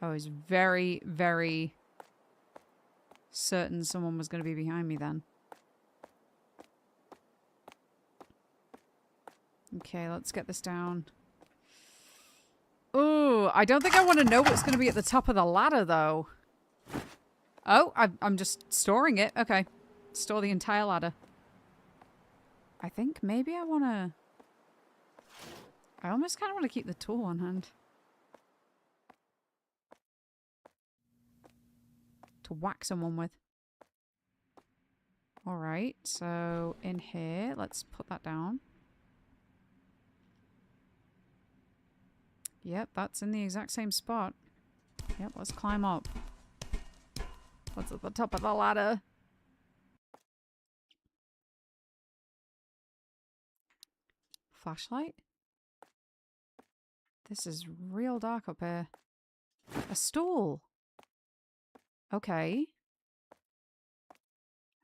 I was very, very certain someone was going to be behind me then. Okay, let's get this down. Ooh, I don't think I want to know what's going to be at the top of the ladder, though. Oh, I'm just storing it. Okay. Store the entire ladder. I think maybe I want to... I almost kind of want to keep the tool on hand. To whack someone with. Alright, so in here, let's put that down. Yep, that's in the exact same spot. Yep, let's climb up. What's at the top of the ladder? Flashlight? This is real dark up here. A stool! Okay.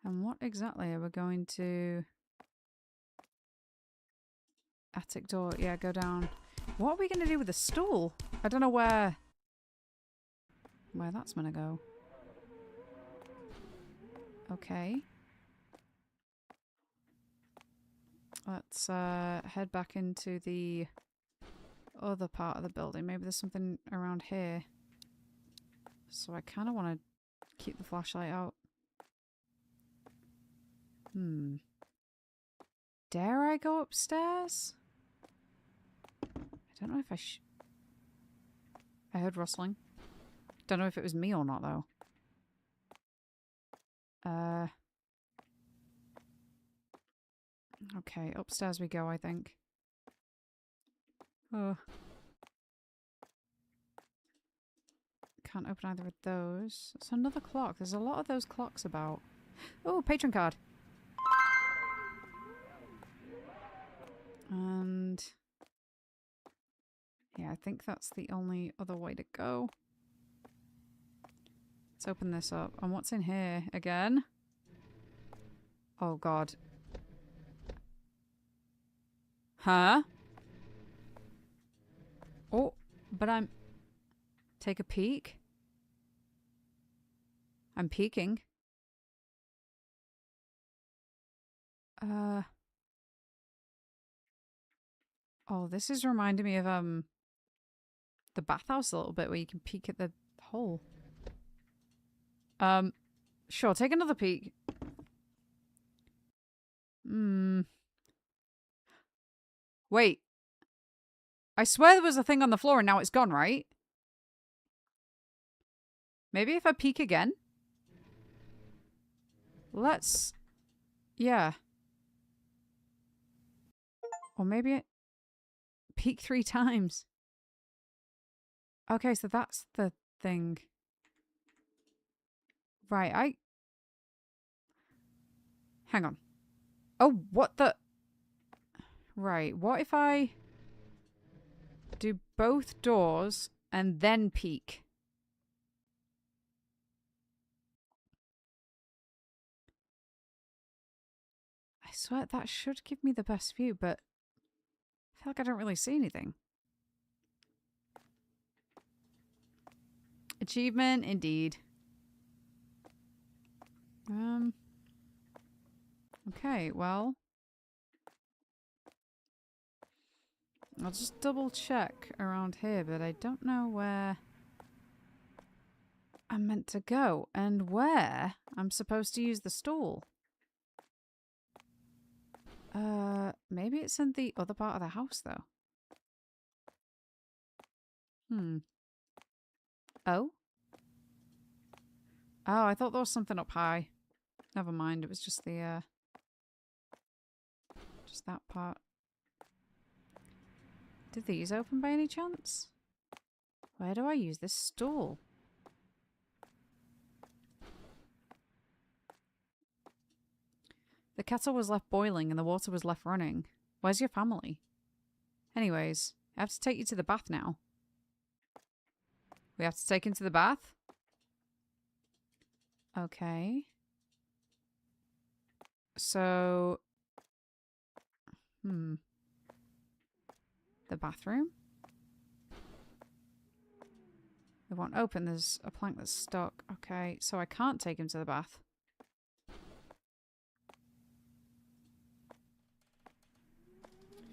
And what exactly are we going to... Attic door. Yeah, go down. What are we going to do with the stool? I don't know where that's going to go. Okay. Let's head back into the other part of the building. Maybe there's something around here. So I kind of want to keep the flashlight out. Dare I go upstairs? I don't know if I heard rustling. Don't know if it was me or not, though. Okay, upstairs we go, I think. Oh. Can't open either of those. It's another clock. There's a lot of those clocks about. Oh, patron card. And... yeah, I think that's the only other way to go. Let's open this up. And what's in here again? Oh, God. Huh? Oh, but I'm... Take a peek. I'm peeking. Oh, this is reminding me of, the bathhouse a little bit, where you can peek at the hole. Sure, take another peek. Wait. I swear there was a thing on the floor and now it's gone, right? Maybe if I peek again? Let's... yeah. Or maybe I... peek 3 times. Okay, so that's the thing. Right, hang on. Oh, what the... right, what if I... do both doors and then peek? I swear that should give me the best view, but I feel like I don't really see anything. Achievement, indeed. Okay, well... I'll just double check around here, but I don't know where I'm meant to go and where I'm supposed to use the stool. Maybe it's in the other part of the house, though. Oh? Oh, I thought there was something up high. Never mind, it was just the, just that part. Did these open by any chance? Where do I use this stool? The kettle was left boiling and the water was left running. Where's your family? Anyways, I have to take you to the bath now. We have to take him to the bath? Okay. So... The bathroom? It won't open. There's a plank that's stuck. Okay, so I can't take him to the bath.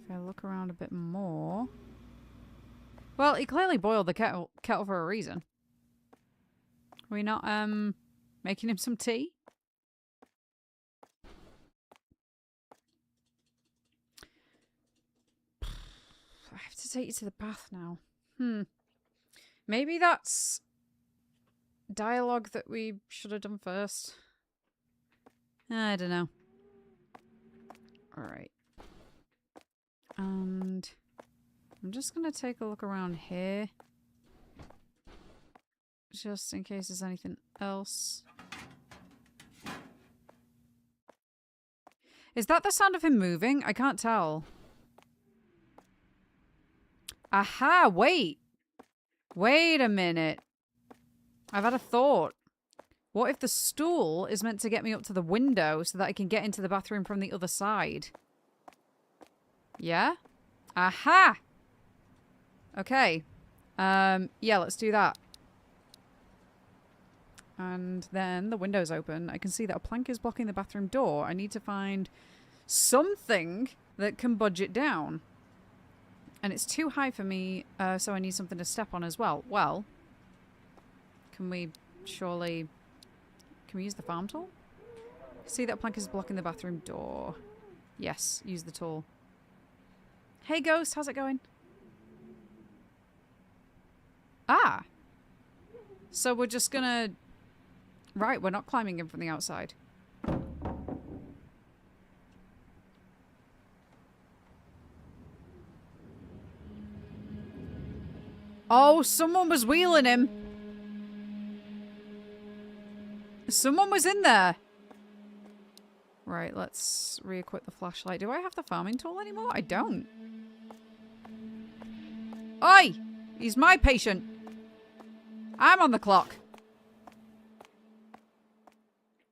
If I look around a bit more... Well, he clearly boiled the kettle for a reason. Are we not, making him some tea? I have to take you to the bath now. Maybe that's dialogue that we should have done first. I don't know. Alright. And I'm just going to take a look around here. Just in case there's anything else. Is that the sound of him moving? I can't tell. Aha, wait. Wait a minute. I've had a thought. What if the stool is meant to get me up to the window so that I can get into the bathroom from the other side? Yeah? Aha! Okay. Yeah, let's do that. And then the window's open. I can see that a plank is blocking the bathroom door. I need to find something that can budge it down. And it's too high for me, so I need something to step on as well. Well, can we surely... Can we use the farm tool? See that plank is blocking the bathroom door. Yes, use the tool. Hey, Ghost, how's it going? Ah! So we're just gonna... Right, we're not climbing in from the outside. Oh, someone was wheeling him. Someone was in there. Right, let's re-equip the flashlight. Do I have the farming tool anymore? I don't. Oi! He's my patient. I'm on the clock.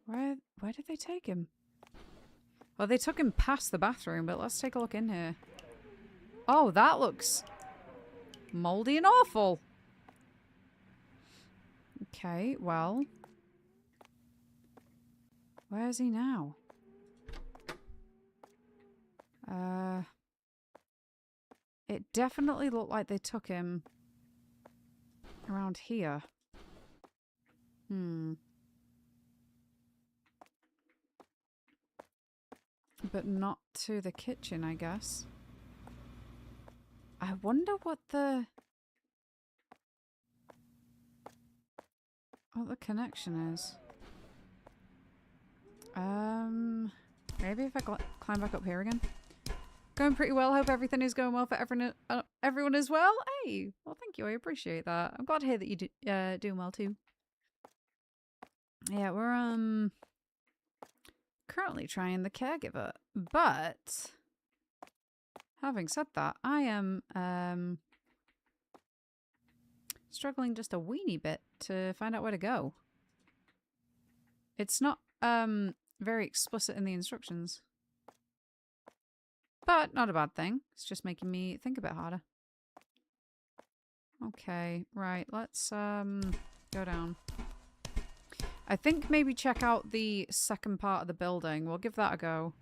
Where did they take him? Well, they took him past the bathroom, but let's take a look in here. Oh, that looks moldy and awful. Okay, well. Where is he now? It definitely looked like they took him around here. But not to the kitchen, I guess. I wonder what the connection is. Maybe if I climb back up here again. Going pretty well. Hope everything is going well for everyone as well. Hey, well, thank you. I appreciate that. I'm glad to hear that you doing well too. Yeah, we're currently trying the Caregiver, but having said that, I am struggling just a weeny bit to find out where to go. It's not very explicit in the instructions. But not a bad thing. It's just making me think a bit harder. Okay, right, let's go down. I think maybe check out the second part of the building. We'll give that a go.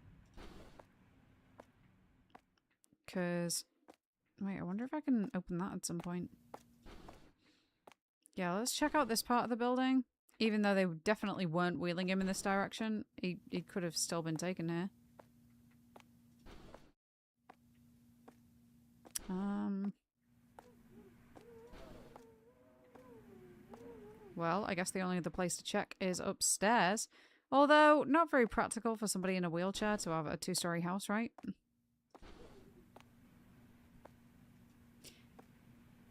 Cause wait, I wonder if I can open that at some point. Yeah, let's check out this part of the building. Even though they definitely weren't wheeling him in this direction, he could have still been taken here. Well, I guess the only other place to check is upstairs. Although, not very practical for somebody in a wheelchair to have a 2-story house, right?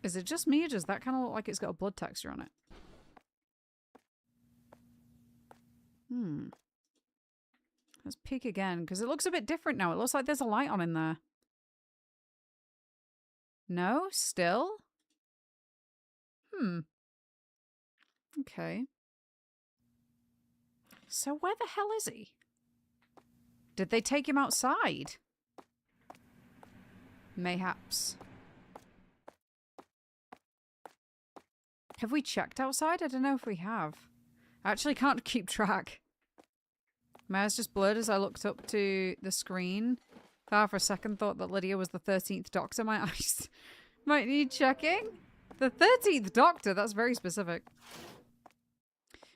Is it just me, or does that kind of look like it's got a blood texture on it? Let's peek again, because it looks a bit different now. It looks like there's a light on in there. No? Still? Okay. So where the hell is he? Did they take him outside? Mayhaps. Have we checked outside? I don't know if we have. I actually can't keep track. My eyes just blurred as I looked up to the screen. For a second thought that Lydia was the 13th Doctor. My eyes might need checking. The 13th Doctor? That's very specific.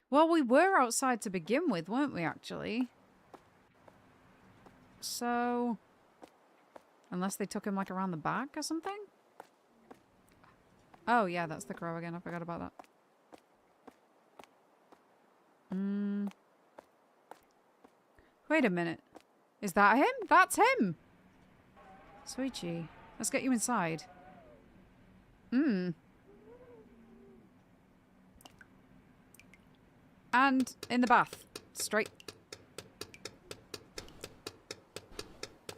Well, we were outside to begin with, weren't we, actually? So... unless they took him, like, around the back or something? Oh, yeah, that's the crow again. I forgot about that. Wait a minute. Is that him? That's him! Sweetie, let's get you inside. And in the bath. Straight.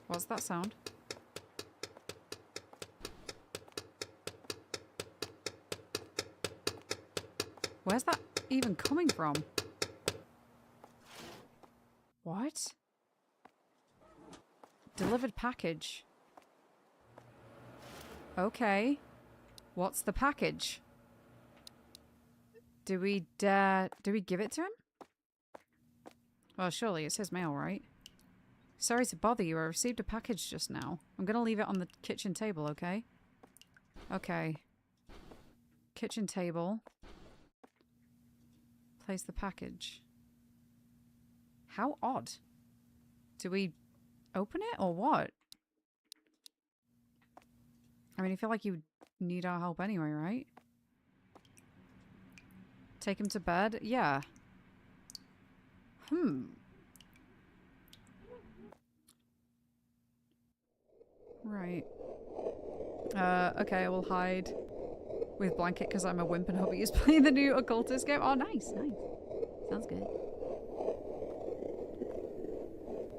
What's that sound? Where's that even coming from? What? Delivered package. Okay. What's the package? Do we give it to him? Well, surely it's his mail, right? Sorry to bother you. I received a package just now. I'm gonna leave it on the kitchen table, okay? Okay. Kitchen table. Place the package. How odd. Do we open it or what? I mean, I feel like you need our help anyway, right? Take him to bed? Yeah. Right. Okay, I will hide with blanket because I'm a wimp and hubby is playing the new occultist game. Oh, nice, nice. Sounds good.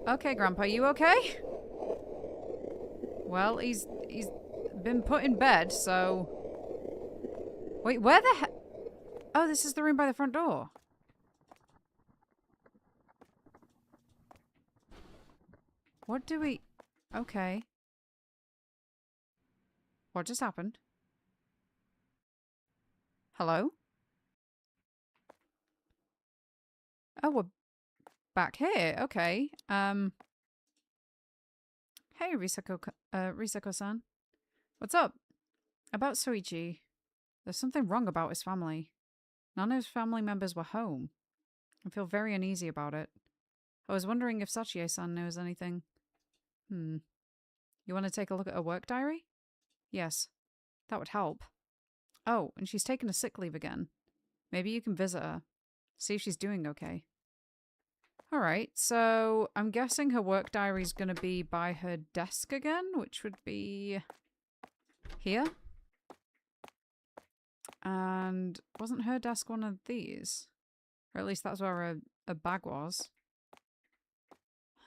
Okay, Grandpa, you okay? Well, he's been put in bed, so... Wait, where the heck? Oh, this is the room by the front door. What do we... Okay. What just happened? Hello? Oh, we're back here. Okay. Hey, Risako-san. What's up? About Soichi. There's something wrong about his family. None of his family members were home. I feel very uneasy about it. I was wondering if Sachie-san knows anything. You want to take a look at her work diary? Yes. That would help. Oh, and she's taken a sick leave again. Maybe you can visit her. See if she's doing okay. Alright, so I'm guessing her work diary is going to be by her desk again, which would be here. And wasn't her desk one of these? Or at least that's where a bag was.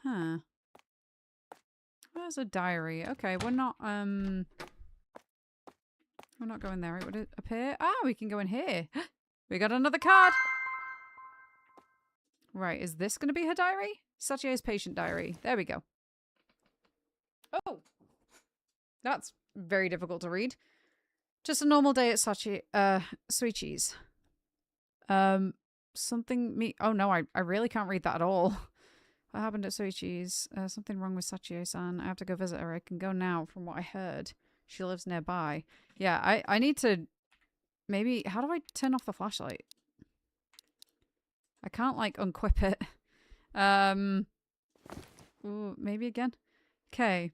Huh. Where's a diary? Okay, we're not going there. It would appear. Ah, we can go in here. We got another card. Right, is this going to be her diary? Sachie's patient diary. There we go. Oh! That's very difficult to read. Just a normal day at Suichi's. Oh no, I really can't read that at all. What happened at Suichi's? Something wrong with Sachie-san. I have to go visit her. I can go now from what I heard. She lives nearby. Yeah, I need to... Maybe... How do I turn off the flashlight? I can't, like, unquip it. Ooh, maybe again? Okay.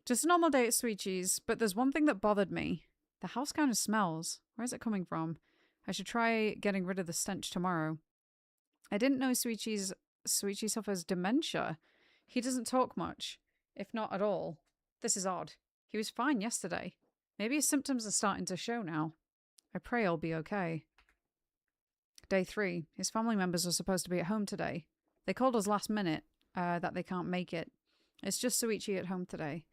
Just a normal day at Suichi's, but there's one thing that bothered me. The house kind of smells. Where's it coming from? I should try getting rid of the stench tomorrow. I didn't know Sweetie suffers dementia. He doesn't talk much, if not at all. This is odd. He was fine yesterday. Maybe his symptoms are starting to show now. I pray I'll be okay. Day 3. His family members are supposed to be at home today. They called us last minute that they can't make it. It's just Soichi at home today.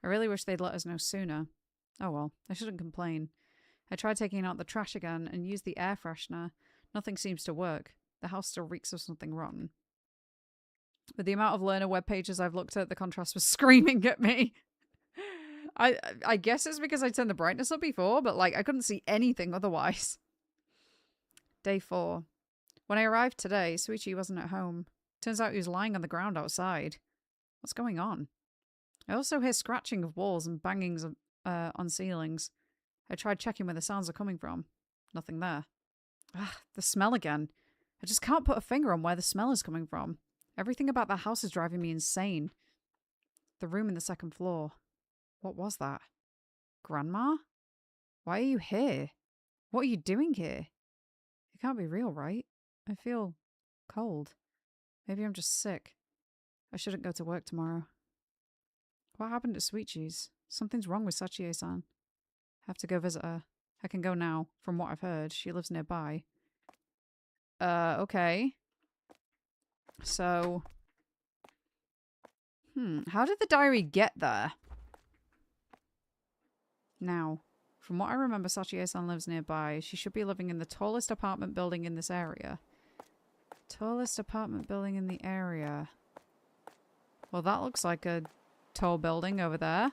I really wish they'd let us know sooner. Oh well, I shouldn't complain. I tried taking out the trash again and used the air freshener. Nothing seems to work. The house still reeks of something rotten. With the amount of learner web pages I've looked at, the contrast was screaming at me. I guess it's because I turned the brightness up before, but like I couldn't see anything otherwise. Day 4. When I arrived today, Sweetie wasn't at home. Turns out he was lying on the ground outside. What's going on? I also hear scratching of walls and bangings on ceilings. I tried checking where the sounds are coming from. Nothing there. The smell again. I just can't put a finger on where the smell is coming from. Everything about the house is driving me insane. The room in the second floor. What was that? Grandma? Why are you here? What are you doing here? It can't be real, right? I feel cold. Maybe I'm just sick. I shouldn't go to work tomorrow. What happened to Sweet Cheese? Something's wrong with Sachie-san. I have to go visit her. I can go now, from what I've heard. She lives nearby. Okay. So... how did the diary get there? Now, from what I remember, Sachie-san lives nearby. She should be living in the tallest apartment building in this area. Tallest apartment building in the area. Well, that looks like a tall building over there.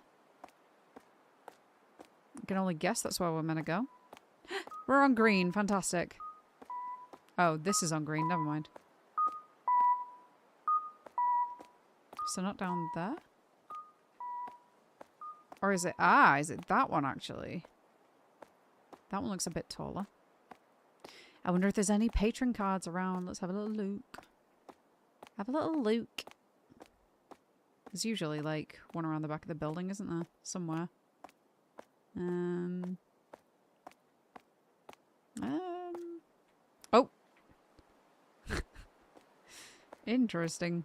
I can only guess that's where we're meant to go. We're on green. Fantastic. Oh, this is on green. Never mind. So not down there? Or is it... is it that one, actually? That one looks a bit taller. I wonder if there's any patron cards around. Let's have a little look. Have a little look. There's usually, like, one around the back of the building, isn't there? Somewhere. Oh! Interesting.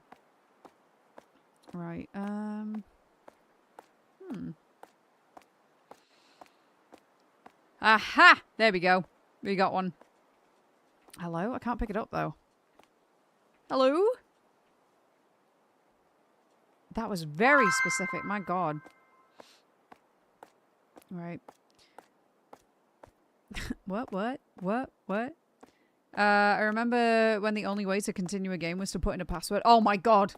Right, Aha! There we go. We got one. Hello? I can't pick it up, though. Hello? That was very specific. My god. Right. What? I remember when the only way to continue a game was to put in a password. Oh my god!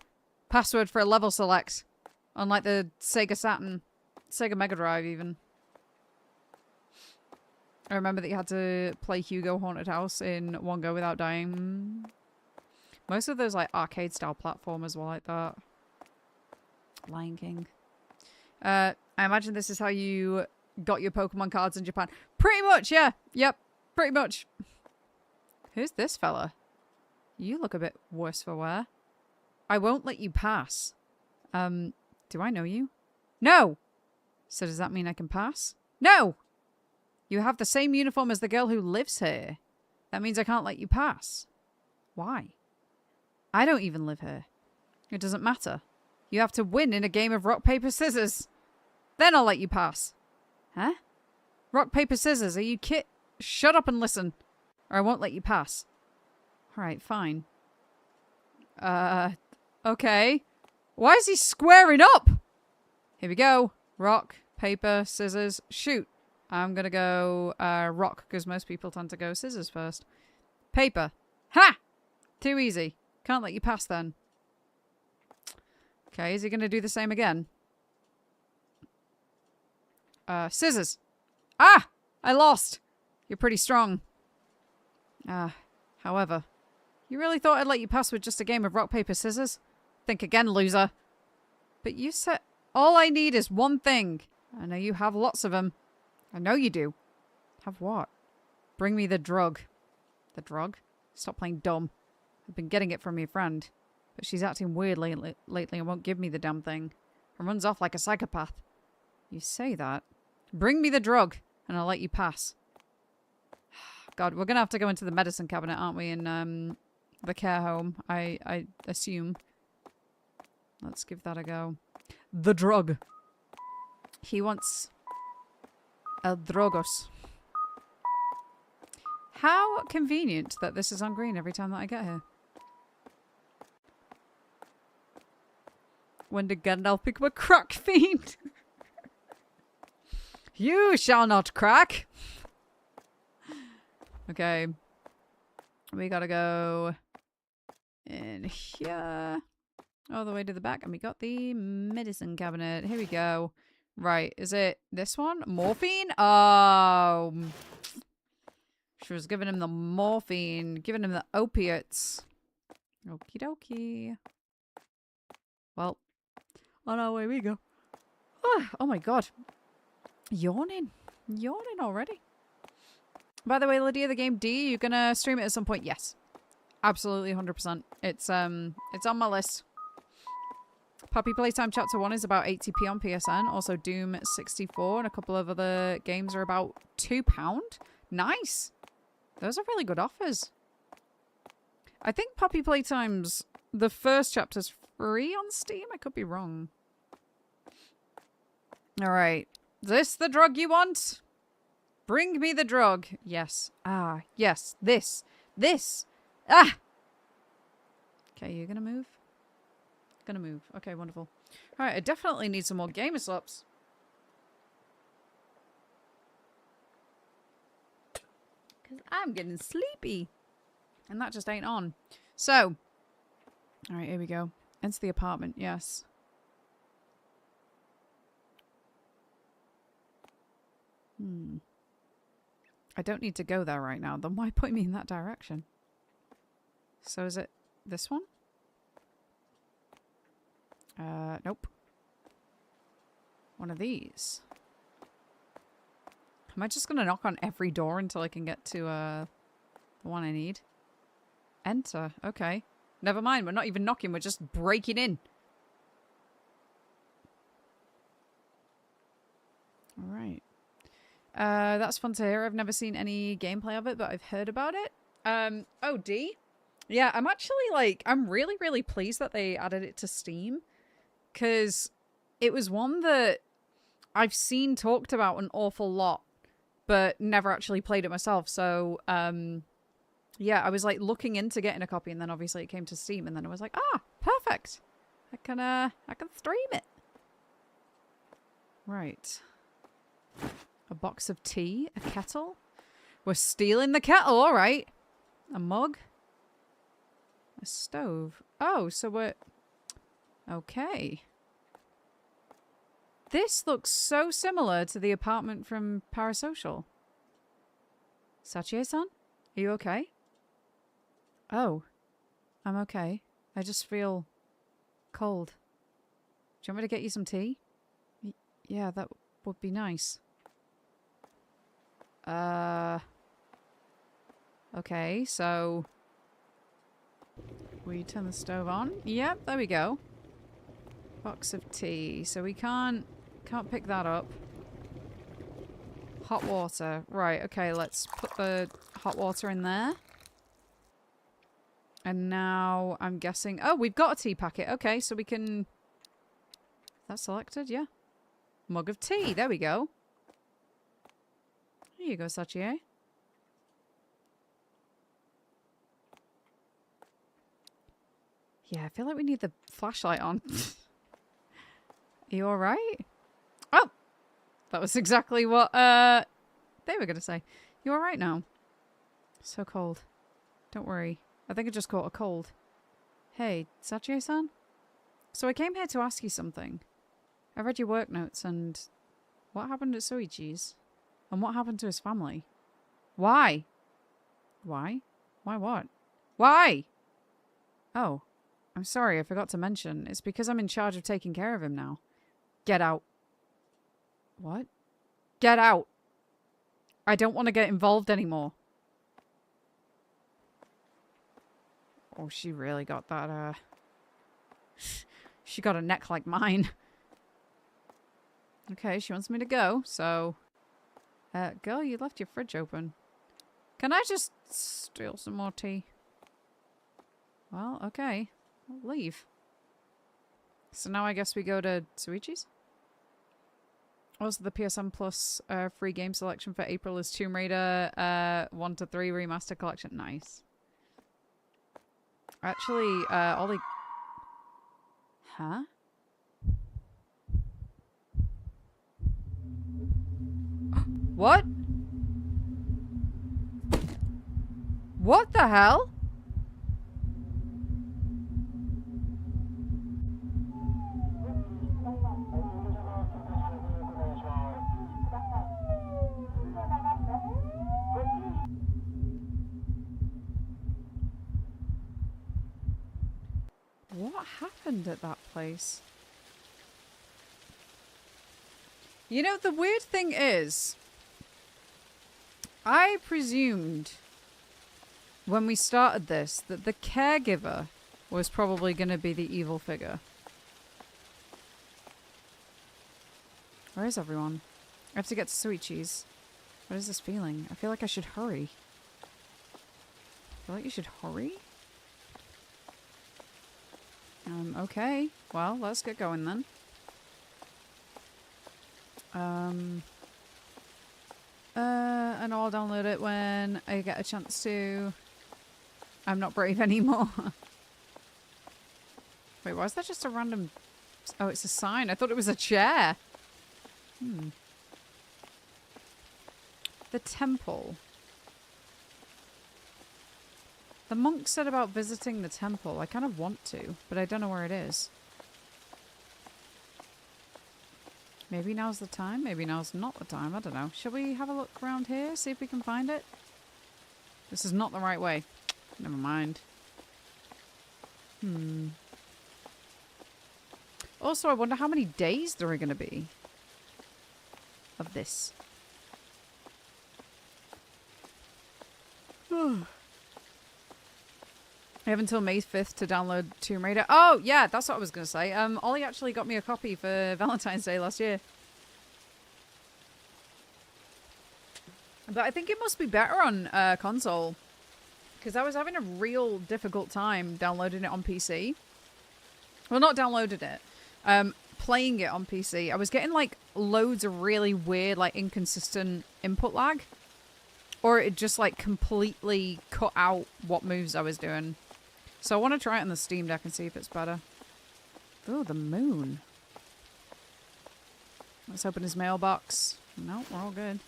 Password for a level select. Unlike the Sega Saturn. Sega Mega Drive, even. I remember that you had to play Hugo Haunted House in one go without dying. Most of those, like, arcade-style platformers were like that. Lion King. I imagine this is how you got your Pokemon cards in Japan. Pretty much, yeah. Yep, pretty much. Who's this fella? You look a bit worse for wear. I won't let you pass. Do I know you? No! So does that mean I can pass? No! You have the same uniform as the girl who lives here. That means I can't let you pass. Why? I don't even live here. It doesn't matter. You have to win in a game of rock, paper, scissors. Then I'll let you pass. Huh? Rock, paper, scissors. Are you Shut up and listen. Or I won't let you pass. Alright, fine. Okay. Why is he squaring up? Here we go. Rock, paper, scissors, shoot. I'm gonna go, rock, because most people tend to go scissors first. Paper. Ha! Too easy. Can't let you pass then. Okay, is he gonna do the same again? Scissors. Ah! I lost! You're pretty strong. However. You really thought I'd let you pass with just a game of rock, paper, scissors? Think again, loser. But you said all I need is one thing. I know you have lots of them. I know you do. Have what? Bring me the drug. The drug? Stop playing dumb. I've been getting it from your friend. But she's acting weird lately and won't give me the damn thing. And runs off like a psychopath. You say that. Bring me the drug, and I'll let you pass. God, we're gonna have to go into the medicine cabinet, aren't we, in the care home, I assume. Let's give that a go. The drug. He wants El Drogos. How convenient that this is on green every time that I get here. When did Gandalf become a crack fiend? You shall not crack. Okay. We gotta go in here. All the way to the back. And we got the medicine cabinet. Here we go. Right. Is it this one? Morphine? Oh. She was giving him the morphine. Giving him the opiates. Okie dokie. Well. On our way we go. Oh my god. Yawning. Yawning already. By the way, Lydia, the game D, you gonna stream it at some point? Yes. Absolutely 100%. It's on my list. Puppy Playtime Chapter 1 is about 80p on PSN. Also Doom 64 and a couple of other games are about £2. Nice. Those are really good offers. I think Puppy Playtime's the first chapter's free on Steam. I could be wrong. Alright. Is this the drug you want? Bring me the drug. Yes. Ah, yes. This. This. Ah! Okay, you're gonna move? Gonna move. Okay, wonderful. Alright, I definitely need some more gamer slops. Because I'm getting sleepy. And that just ain't on. So. Alright, here we go. Enter the apartment. Yes. I don't need to go there right now. Then why point me in that direction? So is it this one? Nope. One of these. Am I just gonna knock on every door until I can get to, the one I need? Enter. Okay. Never mind. We're not even knocking. We're just breaking in. Alright. That's fun to hear. I've never seen any gameplay of it, but I've heard about it. Oh, D? Yeah, I'm actually, like, I'm really, really pleased that they added it to Steam. Because it was one that I've seen talked about an awful lot, but never actually played it myself. So, yeah, I was, like, looking into getting a copy, and then obviously it came to Steam, and then I was like, ah, perfect. I can stream it. Right. A box of tea? A kettle? We're stealing the kettle, alright. A mug? A stove. Oh, so we're... Okay. This looks so similar to the apartment from Parasocial. Sachie-san? Are you okay? Oh. I'm okay. I just feel cold. Do you want me to get you some tea? Yeah, that would be nice. Okay, so we turn the stove on. Yep, there we go. Box of tea. So we can't pick that up. Hot water. Right, okay, let's put the hot water in there. And now I'm guessing... Oh, we've got a tea packet. Okay, so we can... That's selected, yeah. Mug of tea. There we go. Here you go, Sachie. Yeah, I feel like we need the flashlight on. Are you alright? Oh! That was exactly what they were going to say. You alright now? So cold. Don't worry. I think I just caught a cold. Hey, Sachie-san? So I came here to ask you something. I read your work notes and... What happened at Soichi's? And what happened to his family? Why? Why? Why what? Why? Oh. I'm sorry, I forgot to mention. It's because I'm in charge of taking care of him now. Get out. What? Get out. I don't want to get involved anymore. Oh, she really got that, She got a neck like mine. Okay, she wants me to go, so... girl, you left your fridge open. Can I just steal some more tea? Well, okay. I'll leave. So now I guess we go to Suichi's? Also, the PSN Plus free game selection for April is Tomb Raider 1 to 3 Remaster Collection. Nice. Actually, Ollie... Huh? What? What the hell? What happened at that place? You know, the weird thing is, I presumed when we started this that the caregiver was probably going to be the evil figure. Where is everyone? I have to get to Suichi's. What is this feeling? I feel like I should hurry. I feel like you should hurry? Okay. Well, let's get going then. And I'll download it when I get a chance to. I'm not brave anymore. Wait, why is that just a random... Oh, it's a sign. I thought it was a chair. The temple. The monk said about visiting the temple. I kind of want to, but I don't know where it is. Maybe now's the time. Maybe now's not the time. I don't know. Shall we have a look around here? See if we can find it? This is not the right way. Never mind. Also, I wonder how many days there are going to be of this. I have until May 5th to download Tomb Raider. Oh, yeah, that's what I was going to say. Ollie actually got me a copy for Valentine's Day last year. But I think it must be better on console. Because I was having a real difficult time downloading it on PC. Well, not downloaded it. Playing it on PC. I was getting, like, loads of really weird, like, inconsistent input lag. Or it just, like, completely cut out what moves I was doing. So I want to try it on the Steam Deck and see if it's better. Oh, the moon. Let's open his mailbox. No, we're all good.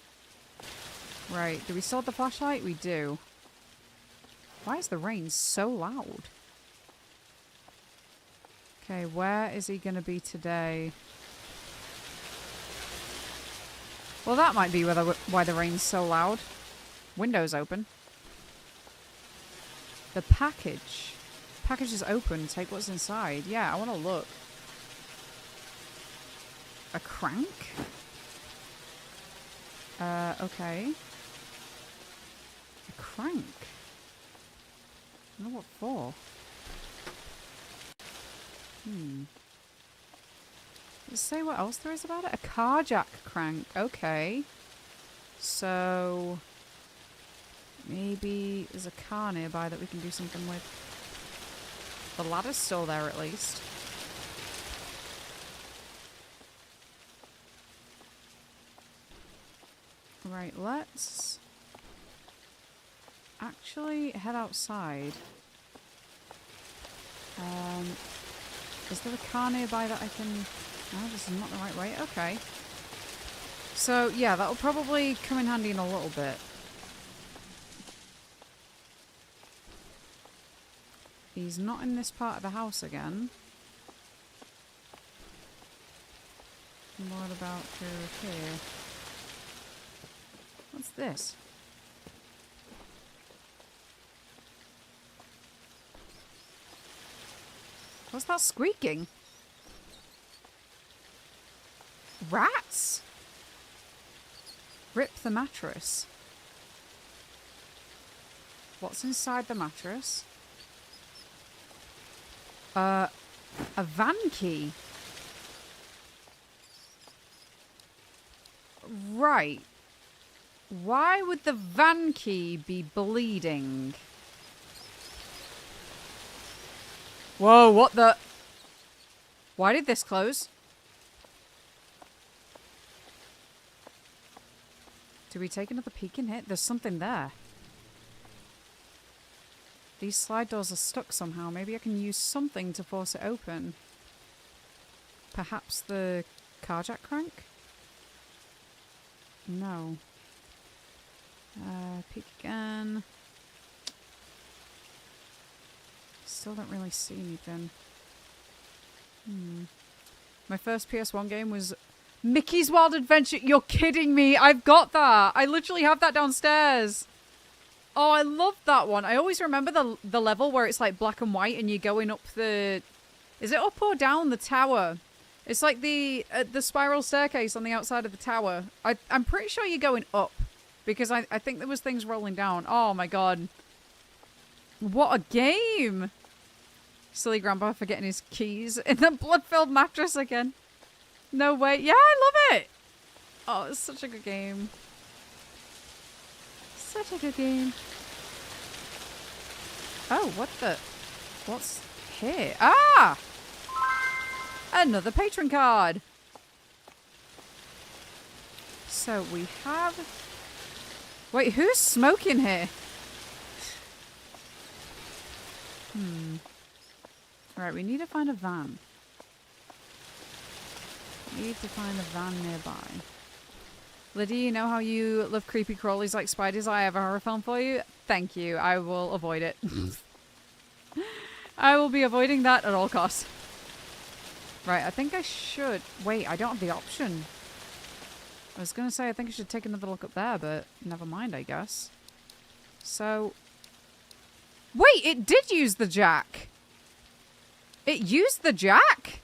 Right, do we still have the flashlight? We do. Why is the rain so loud? Okay, where is he going to be today? Well, that might be why the rain's so loud. Windows open. The package. Package is open. Take what's inside. Yeah, I want to look. A crank? Okay. A crank? I don't know what for. Does it say what else there is about it? A car jack crank. Okay. So... maybe there's a car nearby that we can do something with. The ladder's still there at least. Right, let's actually head outside. Is there a car nearby that I can... no, this is not the right way. Okay. So, yeah, that'll probably come in handy in a little bit. He's not in this part of the house again. What about through here? What's this? What's that squeaking? Rats? Rip the mattress. What's inside the mattress? A van key. Right. Why would the van key be bleeding? Whoa, what the... Why did this close? Do we take another peek in here? There's something there. These slide doors are stuck somehow. Maybe I can use something to force it open. Perhaps the car jack crank? No. Peek again. Still don't really see anything. My first PS1 game was Mickey's Wild Adventure. You're kidding me. I've got that. I literally have that downstairs. Oh, I love that one. I always remember the level where it's like black and white and you're going up the... Is it up or down the tower? It's like the spiral staircase on the outside of the tower. I'm pretty sure you're going up. Because I think there was things rolling down. Oh my god. What a game! Silly grandpa forgetting his keys in the blood-filled mattress again. No way. Yeah, I love it! Oh, it's such a good game. Such a good game. Oh, what the... What's here? Ah! Another patron card. So we have... Wait, who's smoking here? Alright, we need to find a van. We need to find a van nearby. Lydia, you know how you love creepy crawlies like spiders? I have a horror film for you. Thank you. I will avoid it. I will be avoiding that at all costs. Right, I think I should... Wait, I don't have the option. I was going to say I think I should take another look up there, but never mind, I guess. So... Wait, it did use the jack! It used the jack?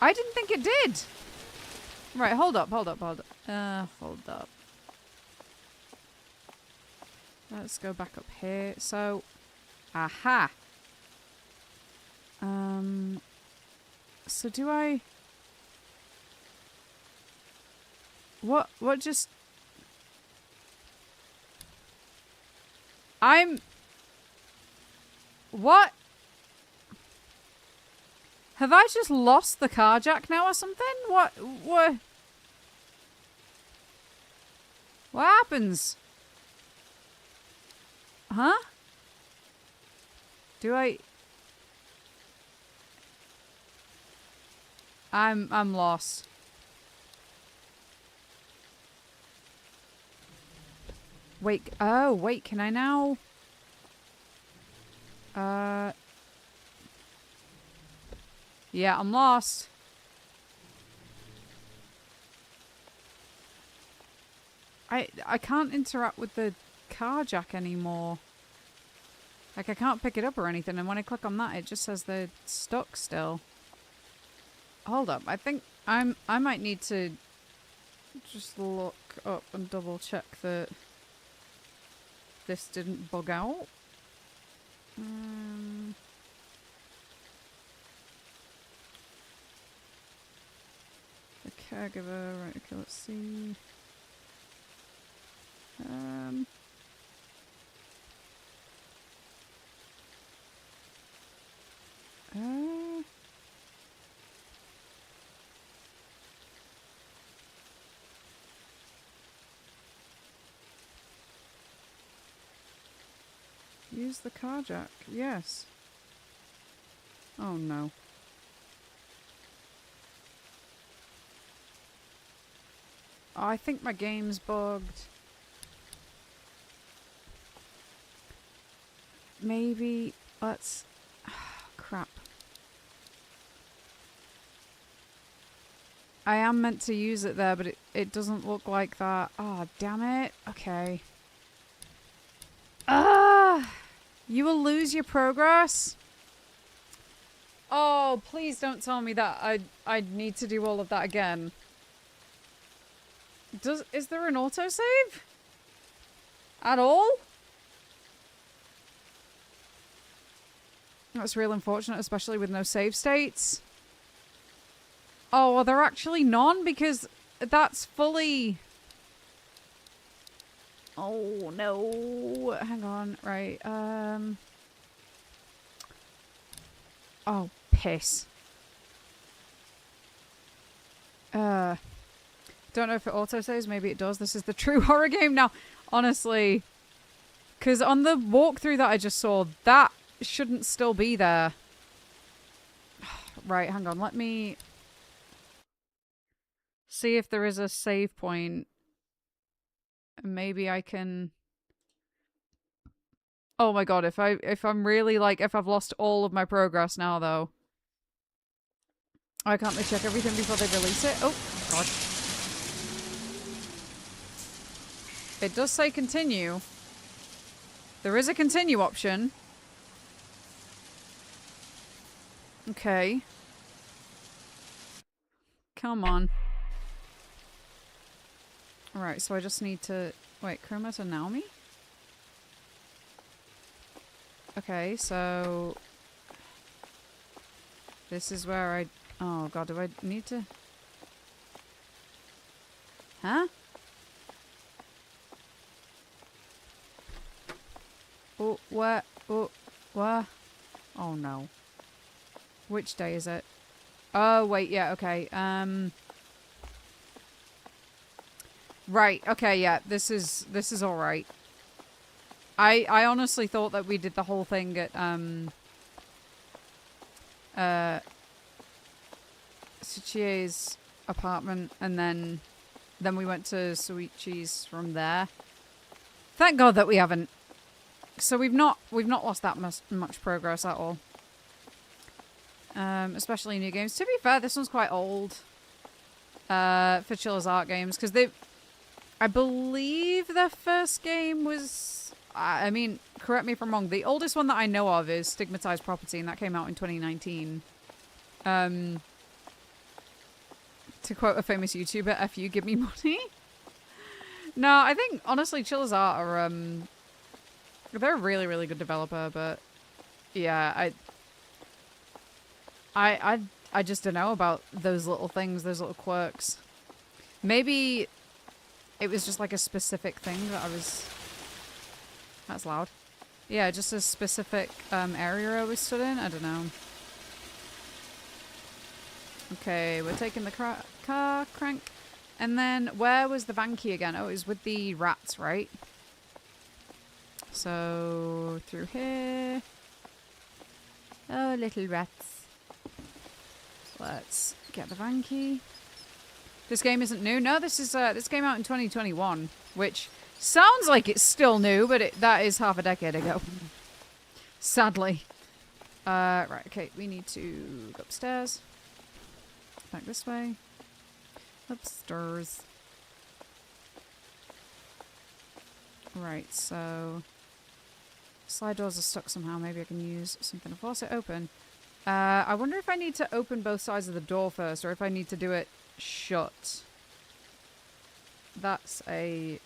I didn't think it did. Right, hold up. Hold up. Let's go back up here. So, aha. So do I... What just... What? Have I just lost the car jack now or something? What happens? Huh? Do I... I'm lost. Wait, oh, wait, can I now... Yeah, I'm lost. I can't interact with the car jack anymore. Like, I can't pick it up or anything, and when I click on that, it just says they're stuck still. Hold up, I think I might need to just look up and double check that this didn't bug out. The caregiver, right, okay, let's see. Use the car jack, yes. Oh no. Oh, I think my game's bugged. Maybe let's... crap. I am meant to use it there, but it doesn't look like that. Oh, damn it. Okay. You will lose your progress? Oh, please don't tell me that I'd need to do all of that again. Is there an autosave? At all? That's real unfortunate, especially with no save states. Oh, are there actually none? Because that's fully... Oh, no. Hang on. Right. Oh, piss. Don't know if it auto-saves. Maybe it does. This is the true horror game. Now, honestly, because on the walkthrough that I just saw, that shouldn't still be there. Right, hang on. Let me see if there is a save point. Maybe I can... Oh my god, if I'm really, like, if I've lost all of my progress now, though. I can't they check everything before they release it? Oh, god. It does say continue. There is a continue option. Okay. Come on. Alright, so I just need to... Wait, Chroma to Naomi? Okay, so... This is where I... Oh god, do I need to... Huh? Oh, what? Oh, what? Oh no. Which day is it? Oh, wait, yeah, okay. Right, okay, yeah, this is alright. I honestly thought that we did the whole thing at, Suchie's apartment, and then we went to Suichi's from there. Thank God that we haven't. So we've not lost that much progress at all. Especially in new games. To be fair, this one's quite old. For Chilla's art games, because I believe the first game was... I mean, correct me if I'm wrong. The oldest one that I know of is Stigmatized Property, and that came out in 2019. To quote a famous YouTuber, F you, give me money. No, I think, honestly, Chilla's art are, they're a really, really good developer, but yeah, I just don't know about those little things, those little quirks. Maybe it was just like a specific thing that I was... That's loud. Yeah, just a specific area I was stood in. I don't know. Okay, we're taking the car crank. And then where was the van key again? Oh, it was with the rats, right? So through here. Oh, little rats. Let's get the van key. This game isn't new. No, this came out in 2021, which sounds like it's still new, but that is half a decade ago. Sadly. Right, okay, we need to go upstairs. Back this way. Upstairs. Right, so... Slide doors are stuck somehow. Maybe I can use something to force it open. I wonder if I need to open both sides of the door first, or if I need to do it shut. That's a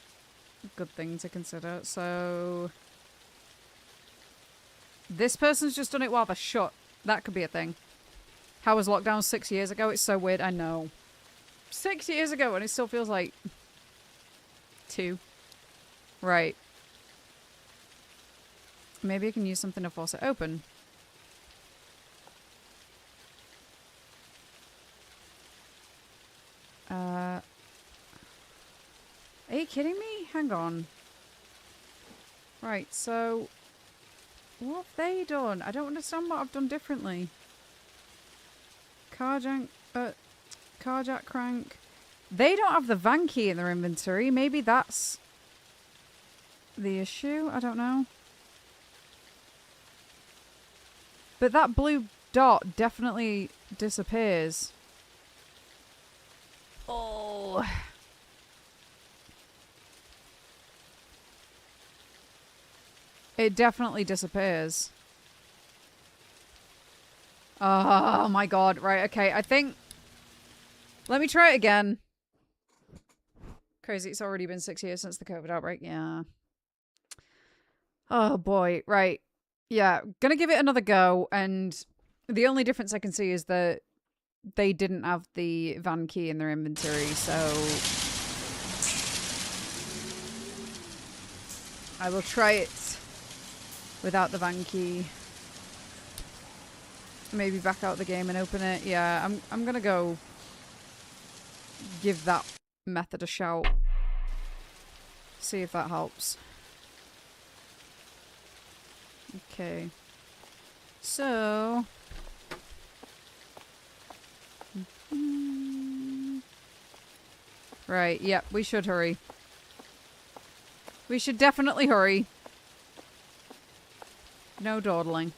good thing to consider. So... This person's just done it while they're shut. That could be a thing. How was lockdown 6 years ago? It's so weird, I know. 6 years ago, and it still feels like... 2. Right. Maybe I can use something to force it open. Are you kidding me? Hang on. Right, so... What have they done? I don't understand what I've done differently. Carjack crank. They don't have the van key in their inventory. Maybe that's the issue? I don't know. But that blue dot definitely disappears. Oh. It definitely disappears. Oh my god. Right, okay. I think... Let me try it again. Crazy, it's already been 6 years since the COVID outbreak. Yeah. Oh boy. Right. Yeah. Gonna give it another go, and the only difference I can see is that they didn't have the van key in their inventory, so... I will try it without the van key. Maybe back out the game and open it. Yeah, I'm gonna go give that method a shout. See if that helps. Okay. So... Right, yep, we should hurry. We should definitely hurry. No dawdling.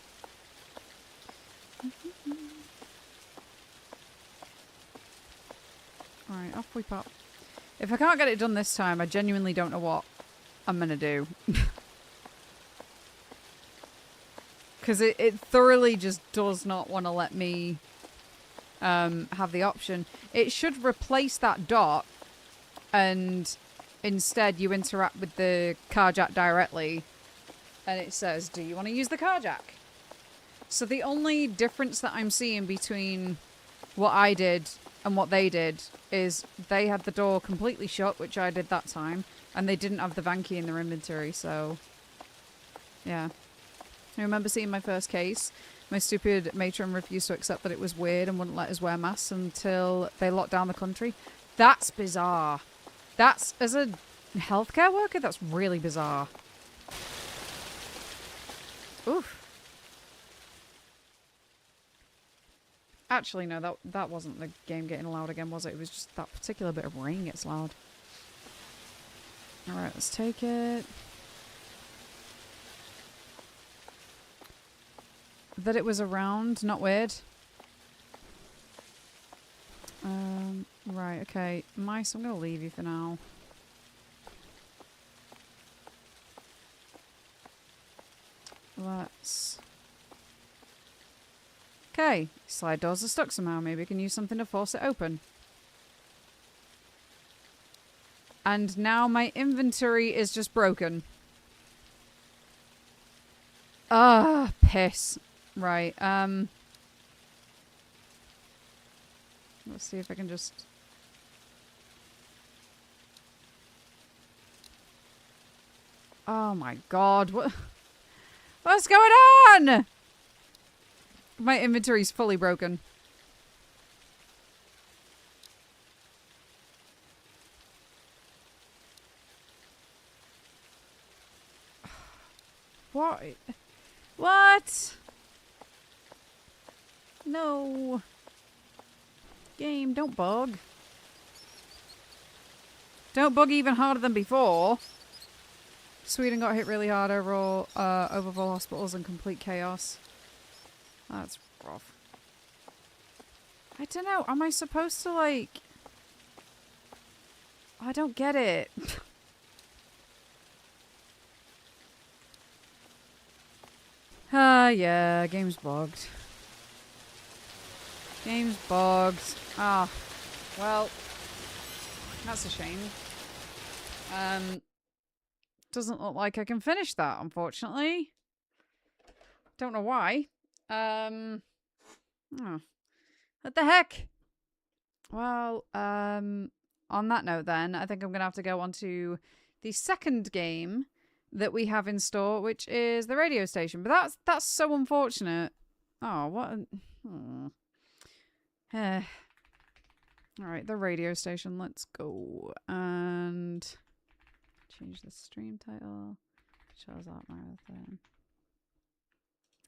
Alright, off we pop. If I can't get it done this time, I genuinely don't know what I'm gonna do. Because it thoroughly just does not want to let me have the option. It should replace that dot, and instead you interact with the car jack directly, and it says, do you want to use the car jack? So the only difference that I'm seeing between what I did and what they did is they had the door completely shut, which I did that time, and they didn't have the van key in their inventory, so yeah. I remember seeing my first case. My stupid matron refused to accept that it was weird and wouldn't let us wear masks until they locked down the country. That's bizarre. That's, as a healthcare worker, that's really bizarre. Oof. Actually, no, that wasn't the game getting loud again, was it? It was just that particular bit of rain gets loud. Alright, let's take it. That it was around, not weird. Right, okay. Mice, I'm gonna leave you for now. Let's... Okay, slide doors are stuck somehow. Maybe I can use something to force it open. And now my inventory is just broken. Ah, piss. Right, let's see if I can just... Oh my god, what's going on? My inventory's fully broken. What? What? No. Game, don't bug. Don't bug even harder than before. Sweden got hit really hard overall, overfull hospitals and complete chaos. That's rough. I don't know. Am I supposed to, like... I don't get it. Yeah. Game's bugged. Game's bugged. Ah. Well. That's a shame. Doesn't look like I can finish that, unfortunately. Don't know why. Oh. What the heck? Well, on that note then, I think I'm going to have to go on to the second game that we have in store, which is the radio station. But that's so unfortunate. Oh, what Alright, the radio station. Let's go. And change the stream title. CHILLA'S marathon.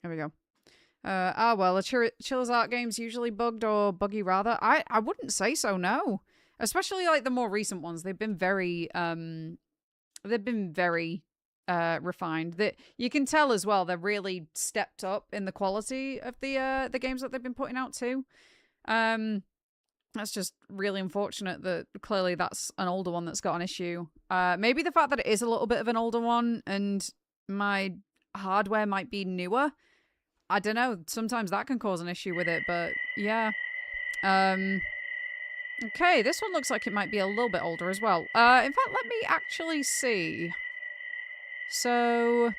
There we go. Well, the CHILLA'S Art game's usually bugged or buggy rather. I wouldn't say so, no. Especially like the more recent ones. They've been very refined. That you can tell as well they're really stepped up in the quality of the games that they've been putting out too. That's just really unfortunate that clearly that's an older one that's got an issue. Maybe the fact that it is a little bit of an older one and my hardware might be newer. I don't know. Sometimes that can cause an issue with it, but yeah. Okay, this one looks like it might be a little bit older as well. In fact, let me actually see. So,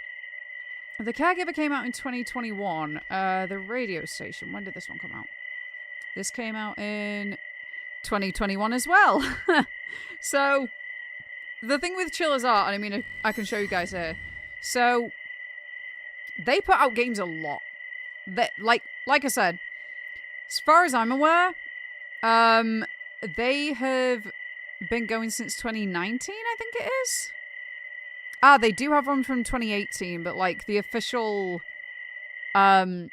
the Caregiver came out in 2021. The radio station, when did this one come out? This came out in 2021 as well. So, the thing with Chilla's Art, and I mean, I can show you guys here. So, they put out games a lot. That, like I said, as far as I'm aware, they have been going since 2019, I think it is. Ah, they do have one from 2018, but like the official, like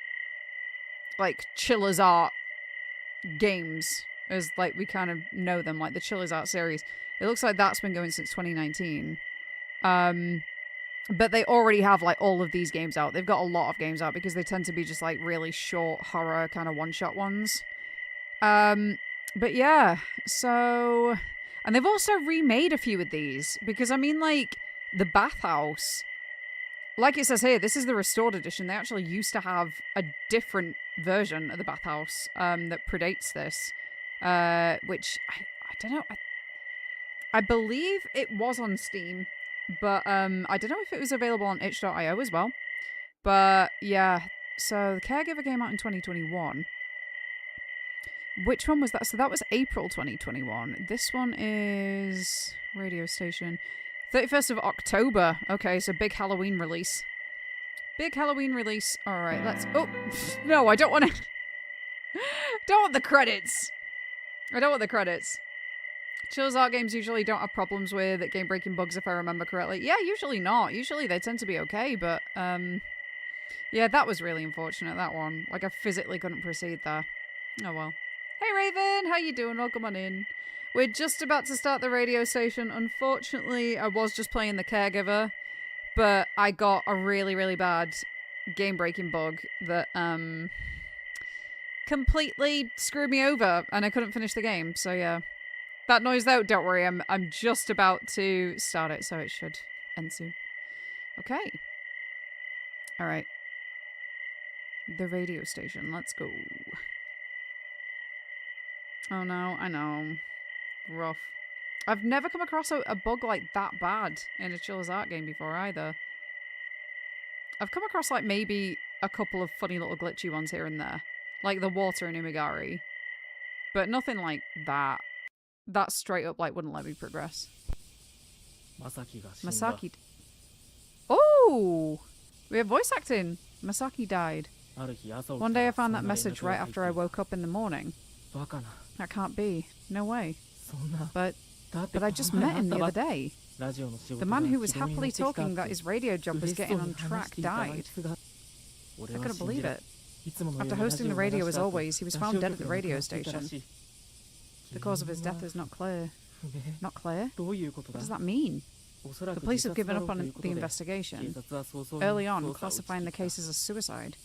Chilla's Art games, as like we kind of know them, like the Chilla's Art series. It looks like that's been going since 2019. But they already have like all of these games out. They've got a lot of games out because they tend to be just like really short horror kind of one-shot ones. But yeah, so... And they've also remade a few of these because I mean like the bathhouse, like it says here, this is the restored edition. They actually used to have a different version of the bathhouse that predates this, which I don't know. I believe it was on Steam, but I don't know if it was available on itch.io as well. But yeah, so the Caregiver came out in 2021. Which one was that? So that was April 2021. This one is radio station. 31st of October. Okay, so big Halloween release. Big Halloween release. All right, let's... Oh, no, I don't want to... don't want the credits. I don't want the credits. Chilla's Art games usually don't have problems with game-breaking bugs, if I remember correctly. Yeah, usually not. Usually they tend to be okay, but... yeah, that was really unfortunate, that one. Like, I physically couldn't proceed there. Oh, well. Hey, Raven! How you doing? Welcome on in. We're just about to start the radio station. Unfortunately, I was just playing the Caregiver, but I got a really, really bad game-breaking bug that completely screwed me over, and I couldn't finish the game. So yeah, that noise though, don't worry, I'm just about to start it, so it should end soon. Okay. All right. The radio station. Let's go. Oh no, I know. Rough. I've never come across a bug like that bad in a Chilla's Art game before either. I've come across like maybe a couple of funny little glitchy ones here and there. Like the water in Umigari. But nothing like that. That straight up like wouldn't let me progress. Masaki. Oh! We have voice acting. Masaki died. One day I found that message right after I woke up in the morning. That can't be. No way. But I just met him the other day. The man who was happily talking that his radio job was getting on track died. I couldn't believe it. After hosting the radio as always, he was found dead at the radio station. The cause of his death is not clear. Not clear? What does that mean? The police have given up on the investigation. Early on, classifying the case as a suicide.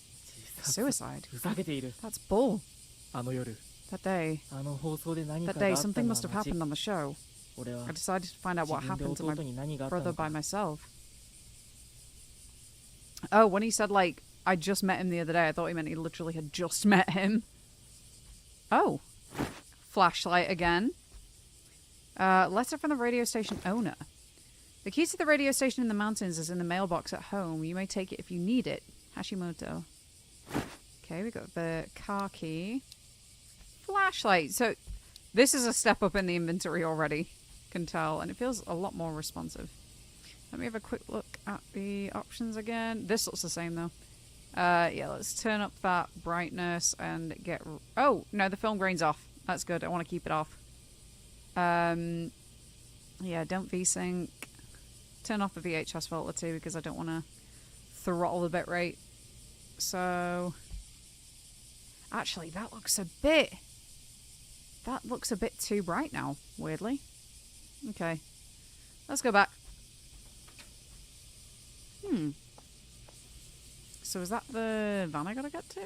Suicide? That's bull. That day, something must have happened on the show. I decided to find out what happened to my brother by myself. Oh, when he said, like, I just met him the other day, I thought he meant he literally had just met him. Oh. Flashlight again. Letter from the radio station owner. The key to the radio station in the mountains is in the mailbox at home. You may take it if you need it. Hashimoto. Okay, we got the car key. Flashlight. So, this is a step up in the inventory already. Can tell. And it feels a lot more responsive. Let me have a quick look at the options again. This looks the same, though. Yeah, let's turn up that brightness and get... Oh, no, the film grain's off. That's good. I want to keep it off. Yeah, don't VSync. Turn off the VHS filter too because I don't want to throttle the bitrate. So, actually, that looks a bit too bright now. Weirdly. Okay, let's go back. So is that the van I gotta get to?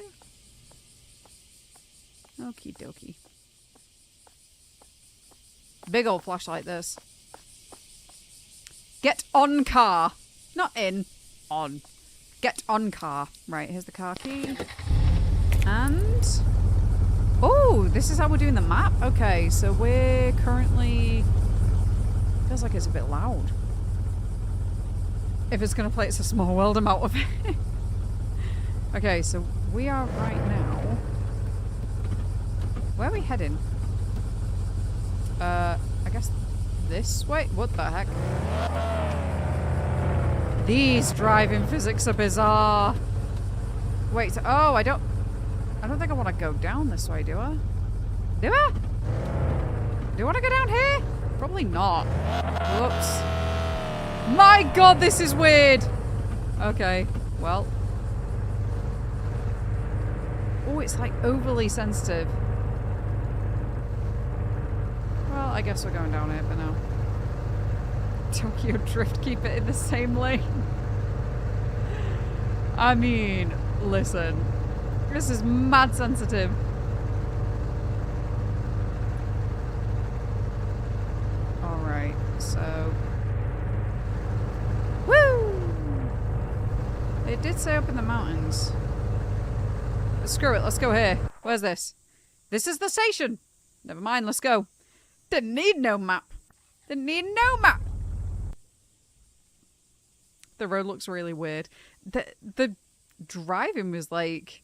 Okie dokie. Big old flashlight, this. Get on car. Not in. On. Get on car. Right, here's the car key. And... Oh, this is how we're doing the map? Okay, so we're currently... Feels like it's a bit loud. If it's going to play It's a Small World, I'm out of it. Okay, so we are right now... Where are we heading? I guess this way? What the heck? These driving physics are bizarre. Wait, oh, I don't think I want to go down this way, do I? Do I? Do I want to go down here? Probably not. Whoops. My god, this is weird! Okay, well. Oh, it's like overly sensitive. Well, I guess we're going down here for now. Tokyo Drift, keep it in the same lane. I mean, listen. This is mad sensitive. Alright, so... Woo! It did say up in the mountains. Screw it, let's go here. Where's this? This is the station! Never mind, let's go. Didn't need no map. Didn't need no map! The road looks really weird. The driving was like...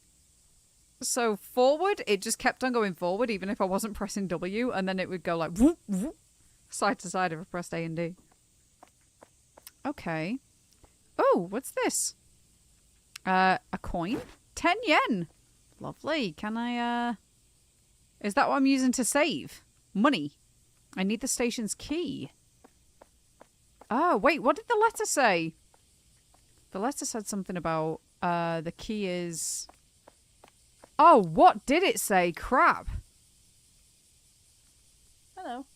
So forward, it just kept on going forward even if I wasn't pressing W, and then it would go like whoop, whoop, side to side if I pressed A and D. Okay. Oh, what's this? A coin? 10 yen! Lovely. Can I, Is that what I'm using to save? Money. I need the station's key. Oh, wait, what did the letter say? The letter said something about, the key is... Oh, what did it say? Crap. Hello.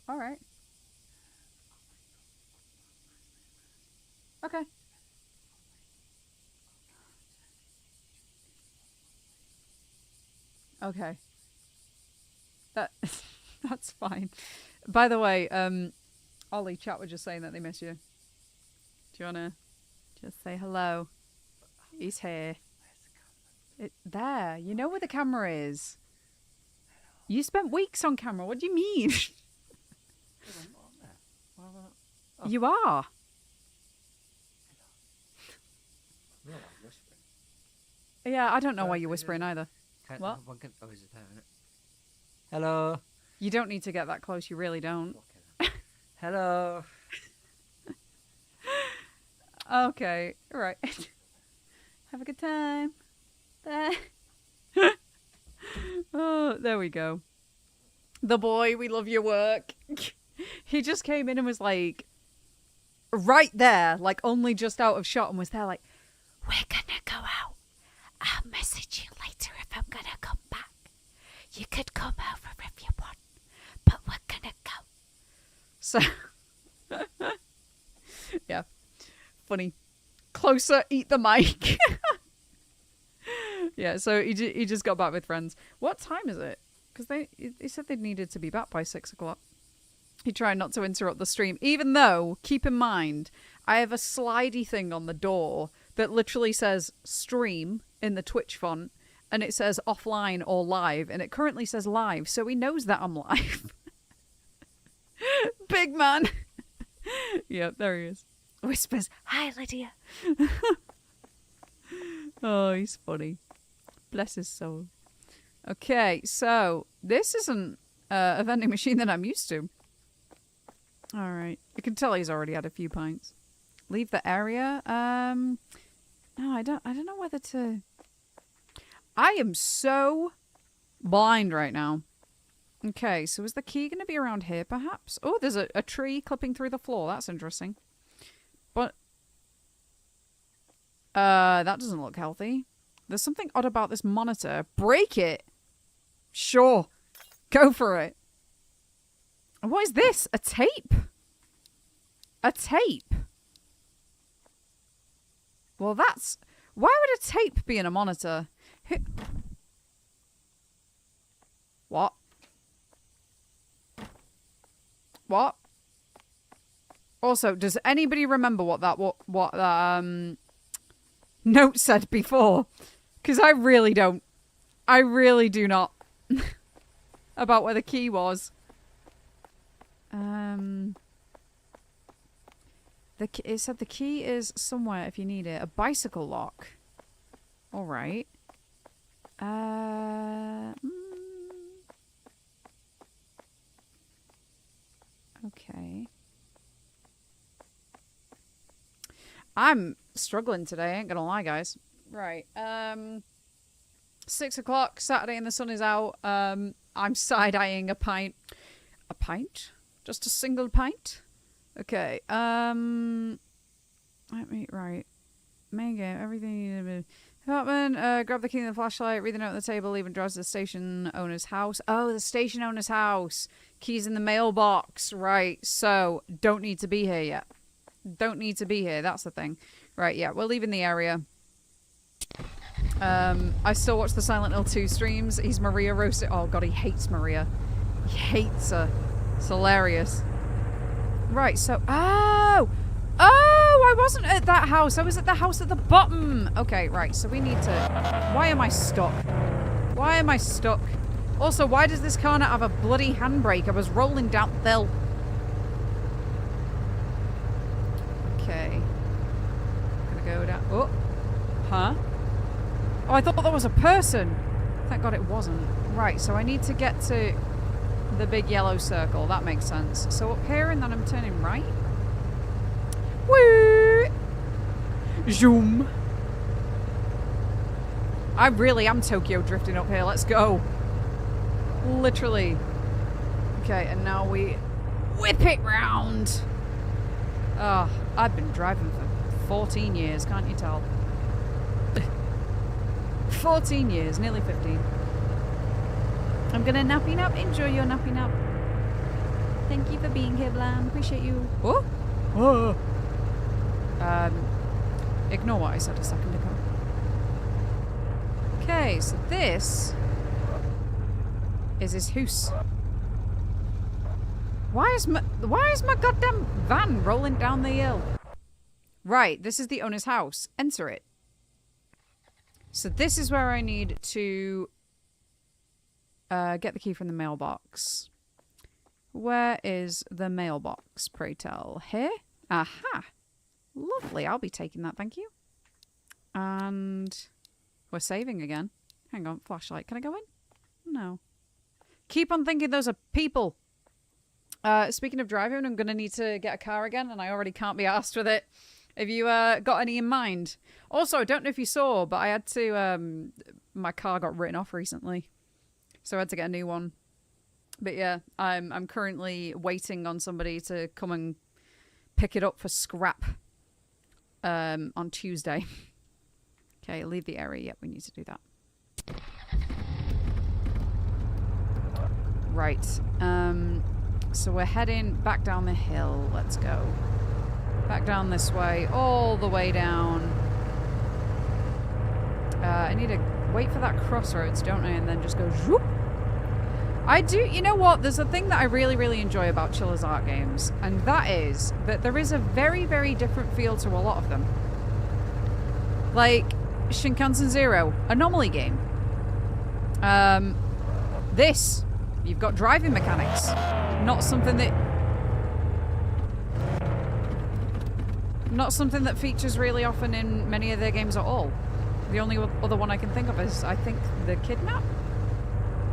Alright. Okay. Okay. That's fine. By the way, Ollie, chat were just saying that they miss you. Do you wanna just say hello? He's here. There. You know where the camera is. You spent weeks on camera. What do you mean? You are. Yeah, I don't know why you're whispering either. What? Hello. You don't need to get that close. You really don't. Hello. Okay. Right. Have a good time. There. Oh, there we go. The boy, we love your work. He just came in and was like, right there, like only just out of shot, and was there like, we're gonna go out. I'll message you later if I'm gonna come back. You could come over if you want, but we're gonna go. So, yeah, funny. Closer, eat the mic. Yeah, so he just got back with friends. What time is it? Because they said they needed to be back by 6 o'clock. He tried not to interrupt the stream, even though, keep in mind, I have a slidey thing on the door that literally says stream in the Twitch font, and it says offline or live, and it currently says live, so he knows that I'm live. Big man. Yep, there he is. Whispers, hi Lydia. Oh, he's funny. Bless his soul. Okay, so this isn't a vending machine that I'm used to. All right, you can tell he's already had a few pints. Leave the area. No, I don't know whether to. I am so blind right now. Okay, so is the key going to be around here, perhaps? Oh, there's a tree clipping through the floor. That's interesting. But that doesn't look healthy. There's something odd about this monitor. Break it. Sure. Go for it. What is this? A tape? A tape? Well, that's... Why would a tape be in a monitor? What? What? Also, does anybody remember what that note said before? Because I really don't. I really do not. About where the key was. It said the key is somewhere if you need it. A bicycle lock. Alright. I'm struggling today, ain't gonna lie, guys. Right. 6 o'clock, Saturday, and the sun is out. I'm side-eyeing a pint. A pint? Just a single pint? Okay. Let me, right. Main game, everything you need. Apartment, grab the key and the flashlight, read the note on the table, leave and drive to the station owner's house. Oh, the station owner's house. Keys in the mailbox. Right, so, don't need to be here yet. Don't need to be here, that's the thing. Right, yeah, we're leaving the area. I still watch the Silent Hill 2 streams. He's Maria roasted. Oh god, he hates Maria. He hates her. It's hilarious. Right, so... Oh! Oh! I wasn't at that house. I was at the house at the bottom. Okay, right, so we need to... Why am I stuck? Why am I stuck? Also, why does this car not have a bloody handbrake? I was rolling down the hill. Okay. Gonna go down... Oh! Huh? Oh, I thought that was a person. Thank God it wasn't. Right, so I need to get to the big yellow circle. That makes sense. So up here, and then I'm turning right. Woo! Zoom. I really am Tokyo drifting up here. Let's go. Literally. Okay, and now we whip it round. Oh, I've been driving for 14 years, can't you tell? 14 years, nearly 15. I'm gonna nappy nap. Enjoy your nappy nap. Thank you for being here, Blan. Appreciate you. Oh? Oh. Ignore what I said a second ago. Okay, so this is his house. Why is my goddamn van rolling down the hill? Right, this is the owner's house. Enter it. So this is where I need to get the key from the mailbox. Where is the mailbox, pray tell? Here? Aha! Lovely, I'll be taking that, thank you. And we're saving again. Hang on, flashlight. Can I go in? No. Keep on thinking those are people. Speaking of driving, I'm going to need to get a car again, and I already can't be arsed with it. Have you got any in mind? Also, I don't know if you saw, but I had to... my car got written off recently. So I had to get a new one. But yeah, I'm currently waiting on somebody to come and pick it up for scrap on Tuesday. Okay, leave the area. Yep, we need to do that. Right. So we're heading back down the hill. Let's go. Back down this way, all the way down. I need to wait for that crossroads, don't I? And then just go zoop. I do, you know what? There's a thing that I really, really enjoy about Chilla's art games, and that is that there is a very, very different feel to a lot of them. Like Shinkansen Zero, Anomaly game. This, you've got driving mechanics, not something that features really often in many of their games at all. The only other one I can think of is, I think, the Kidnap.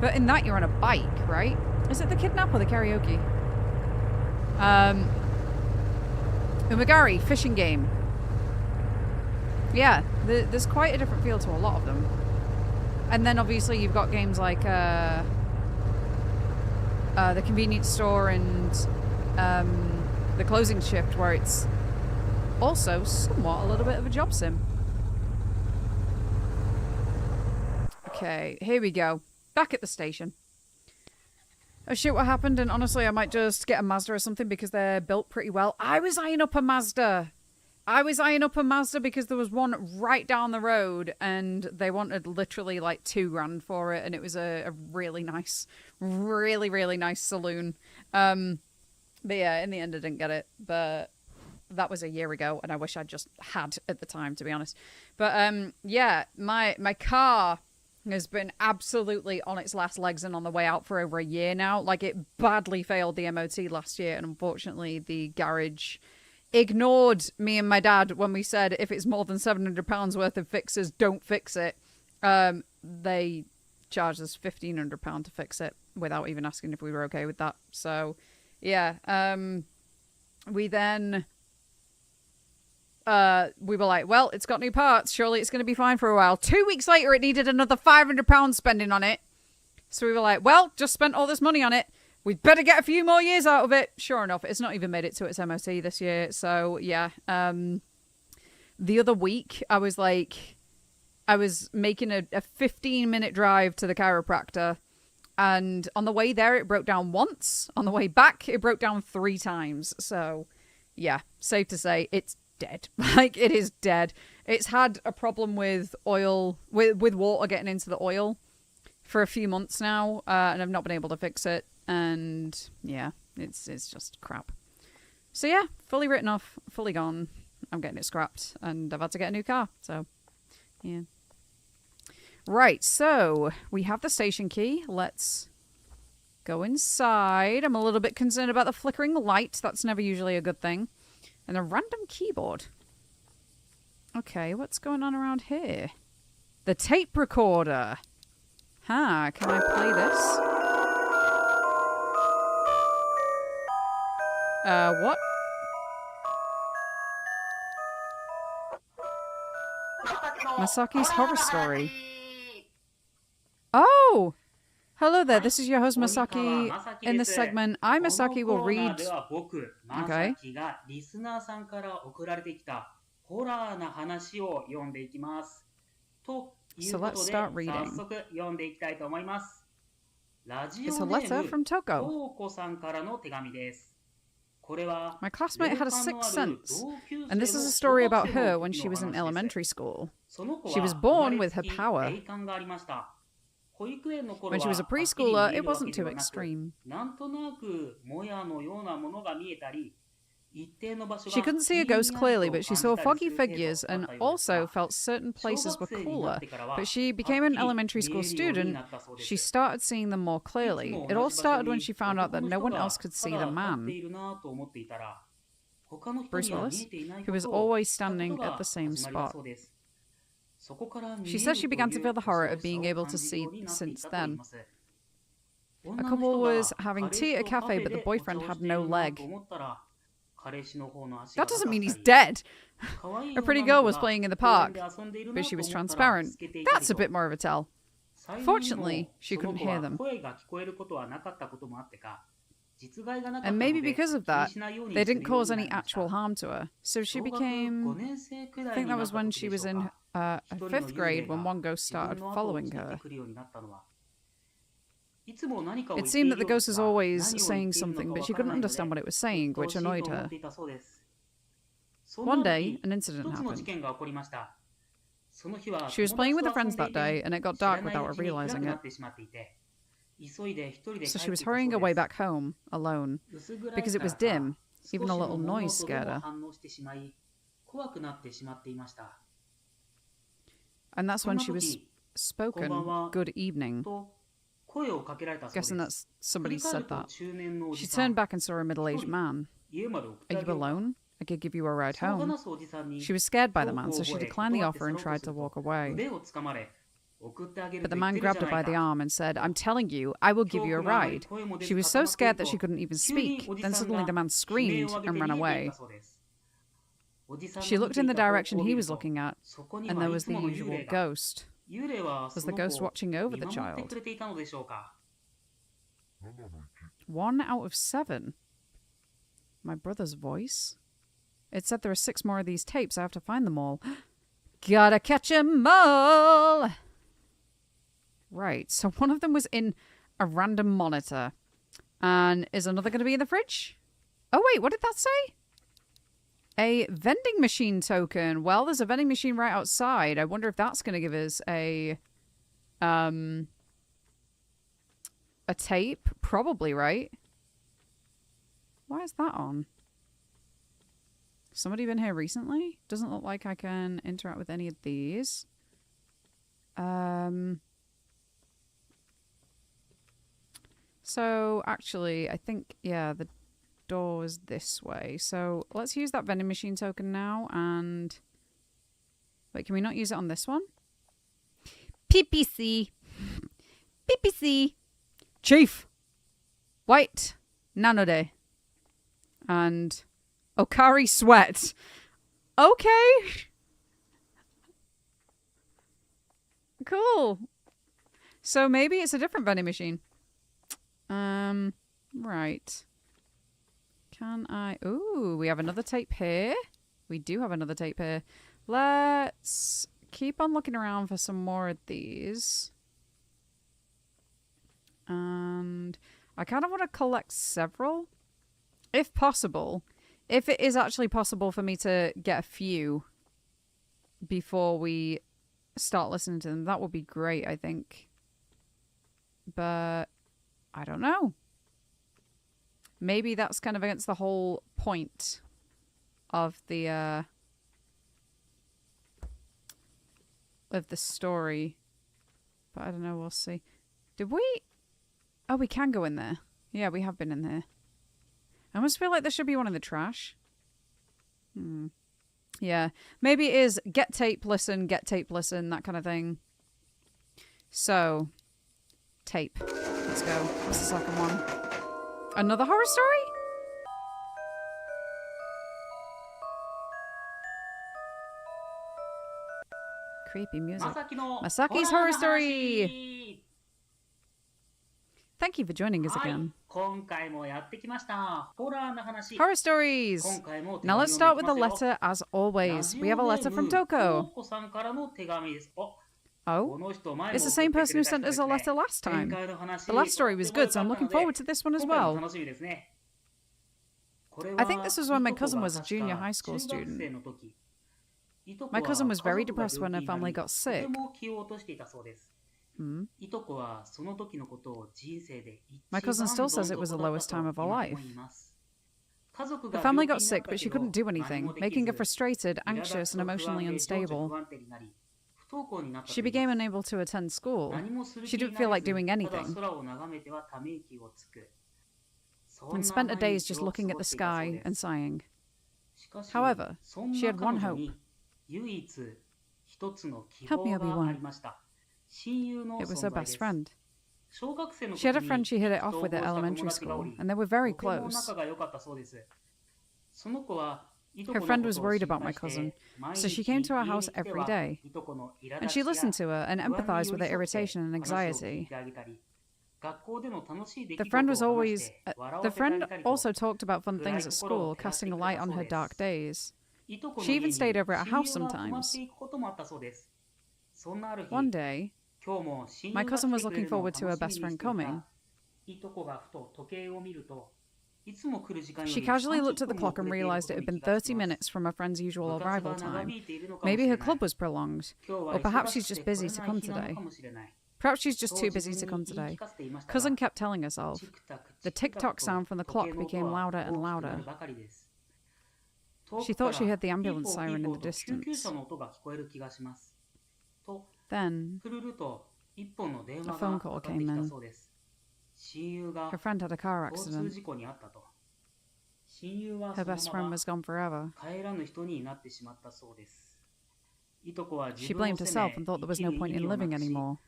But in that, you're on a bike, right? Is it the Kidnap or the Karaoke? Umagari, fishing game. Yeah, there's quite a different feel to a lot of them. And then, obviously, you've got games like the Convenience Store and the Closing Shift, where it's also somewhat a little bit of a job sim. Okay, here we go. Back at the station. Oh shit, what happened? And honestly, I might just get a Mazda or something because they're built pretty well. I was eyeing up a Mazda. Because there was one right down the road and they wanted literally like $2,000 for it. And it was a really nice, really, really nice saloon. But yeah, in the end I didn't get it. But that was a year ago and I wish I just had at the time, to be honest. But yeah, my car has been absolutely on its last legs and on the way out for over a year now. Like, it badly failed the MOT last year, and unfortunately the garage ignored me and my dad when we said if it's more than £700 worth of fixes, don't fix it. They charged us £1,500 to fix it without even asking if we were okay with that. So, yeah. We then we were like, well, it's got new parts. Surely it's going to be fine for a while. 2 weeks later, it needed another £500 spending on it. So we were like, well, just spent all this money on it. We'd better get a few more years out of it. Sure enough, it's not even made it to its MOT this year. So, yeah. The other week, I was making a 15-minute drive to the chiropractor. And on the way there, it broke down once. On the way back, it broke down 3 times. So, yeah, safe to say, it's dead. Like, it is dead. It's had a problem with oil, with water getting into the oil for a few months now. And I've not been able to fix it. And, yeah, it's just crap. So, yeah, fully written off, fully gone. I'm getting it scrapped. And I've had to get a new car. So, yeah. Right, so we have the station key. Let's go inside. I'm a little bit concerned about the flickering light. That's never usually a good thing. And a random keyboard. Okay, what's going on around here? The tape recorder. Huh, can I play this? What? Masaki's horror story. Oh! Hello there, this is your host Masaki. In this segment, I, Masaki, will read... Okay. So let's start reading. It's a letter from Toko. My classmate had a sixth sense, and this is a story about her when she was in elementary school. She was born with her power. When she was a preschooler, it wasn't too extreme. She couldn't see a ghost clearly, but she saw foggy figures and also felt certain places were cooler. But she became an elementary school student. She started seeing them more clearly. It all started when she found out that no one else could see the man, Bruce Willis, who was always standing at the same spot. She says she began to feel the horror of being able to see since then. A couple was having tea at a cafe, but the boyfriend had no leg. That doesn't mean he's dead. A pretty girl was playing in the park, but she was transparent. That's a bit more of a tell. Fortunately, she couldn't hear them. And maybe because of that, they didn't cause any actual harm to her. So she became... I think that was when she was in 5th grade when one ghost started following her. It seemed that the ghost was always saying something, but she couldn't understand what it was saying, which annoyed her. One day, an incident happened. She was playing with her friends that day, and it got dark without her realizing it. So she was hurrying away back home, alone. Because it was dim, even a little noise scared her. And that's when she was spoken, "Good evening." Guessing that's somebody said that. She turned back and saw a middle-aged man. "Are you alone? I could give you a ride home." She was scared by the man, so she declined the offer and tried to walk away. But the man grabbed her by the arm and said, "I'm telling you, I will give you a ride." She was so scared that she couldn't even speak. Then suddenly the man screamed and ran away. She looked in the direction he was looking at, and there was the usual ghost. Was the ghost watching over the child? 1 out of 7. My brother's voice? It said there are 6 more of these tapes. I have to find them all. Gotta catch 'em all! Right, so one of them was in a random monitor. And is another going to be in the fridge? Oh wait, what did that say? A vending machine token. Well, there's a vending machine right outside. I wonder if that's going to give us a tape. Probably, right? Why is that on? Somebody been here recently? Doesn't look like I can interact with any of these. So, actually, I think, yeah, the door is this way. So, let's use that vending machine token now, and... Wait, can we not use it on this one? PPC. PPC. Chief. White. Nanode. And... Okari Sweat. Okay. Cool. So maybe it's a different vending machine. Right. Can I... Ooh, we have another tape here. We do have another tape here. Let's keep on looking around for some more of these. And I kind of want to collect several. If possible. If it is actually possible for me to get a few before we start listening to them, that would be great, I think. But I don't know. Maybe that's kind of against the whole point of the story. But I don't know, we'll see. Did we... Oh, we can go in there. Yeah, we have been in there. I almost feel like there should be one in the trash. Yeah. Maybe it is get tape, listen, that kind of thing. So, tape. Let's go. What's the second one? Another horror story? Creepy music. Masaki's horror story! Thank you for joining us again. Horror stories! Now let's start with the letter as always. We have a letter from Toko. Oh, it's the same person who sent us a letter last time. The last story was good, so I'm looking forward to this one as well. I think this was when my cousin was a junior high school student. My cousin was very depressed when her family got sick. My cousin still says it was the lowest time of her life. The family got sick, but she couldn't do anything, making her frustrated, anxious, and emotionally unstable. She became unable to attend school. She didn't feel like doing anything, and spent her days just looking at the sky and sighing. However, she had one hope. Help me, Obi-Wan. It was her best friend. She had a friend she hit it off with at elementary school, and they were very close. Her friend was worried about my cousin, so she came to our house every day. And she listened to her and empathized with her irritation and anxiety. The friend also talked about fun things at school, casting a light on her dark days. She even stayed over at our house sometimes. One day, my cousin was looking forward to her best friend coming. She casually looked at the clock and realized it had been 30 minutes from her friend's usual arrival time. Maybe her club was prolonged, or perhaps she's just busy to come today. Perhaps she's just too busy to come today. Cousin kept telling herself. The tick-tock sound from the clock became louder and louder. She thought she heard the ambulance siren in the distance. Then, a phone call came in. Her friend had a car accident. Her best friend was gone forever. She blamed herself and thought there was no point in living anymore.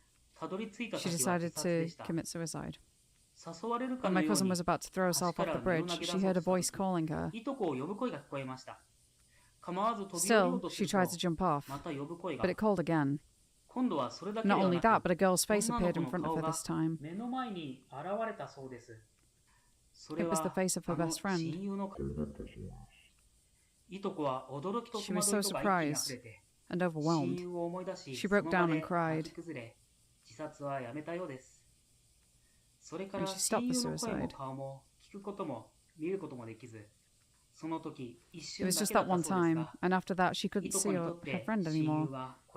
She decided to commit suicide. When my cousin was about to throw herself off the bridge, she heard a voice calling her. Still, she tried to jump off, but it called again. Not only that, but a girl's face appeared in front of her this time. It was the face of her best friend. She was so surprised and overwhelmed. She broke down and cried. And she stopped the suicide. It was just that one time, and after that she couldn't see her friend anymore.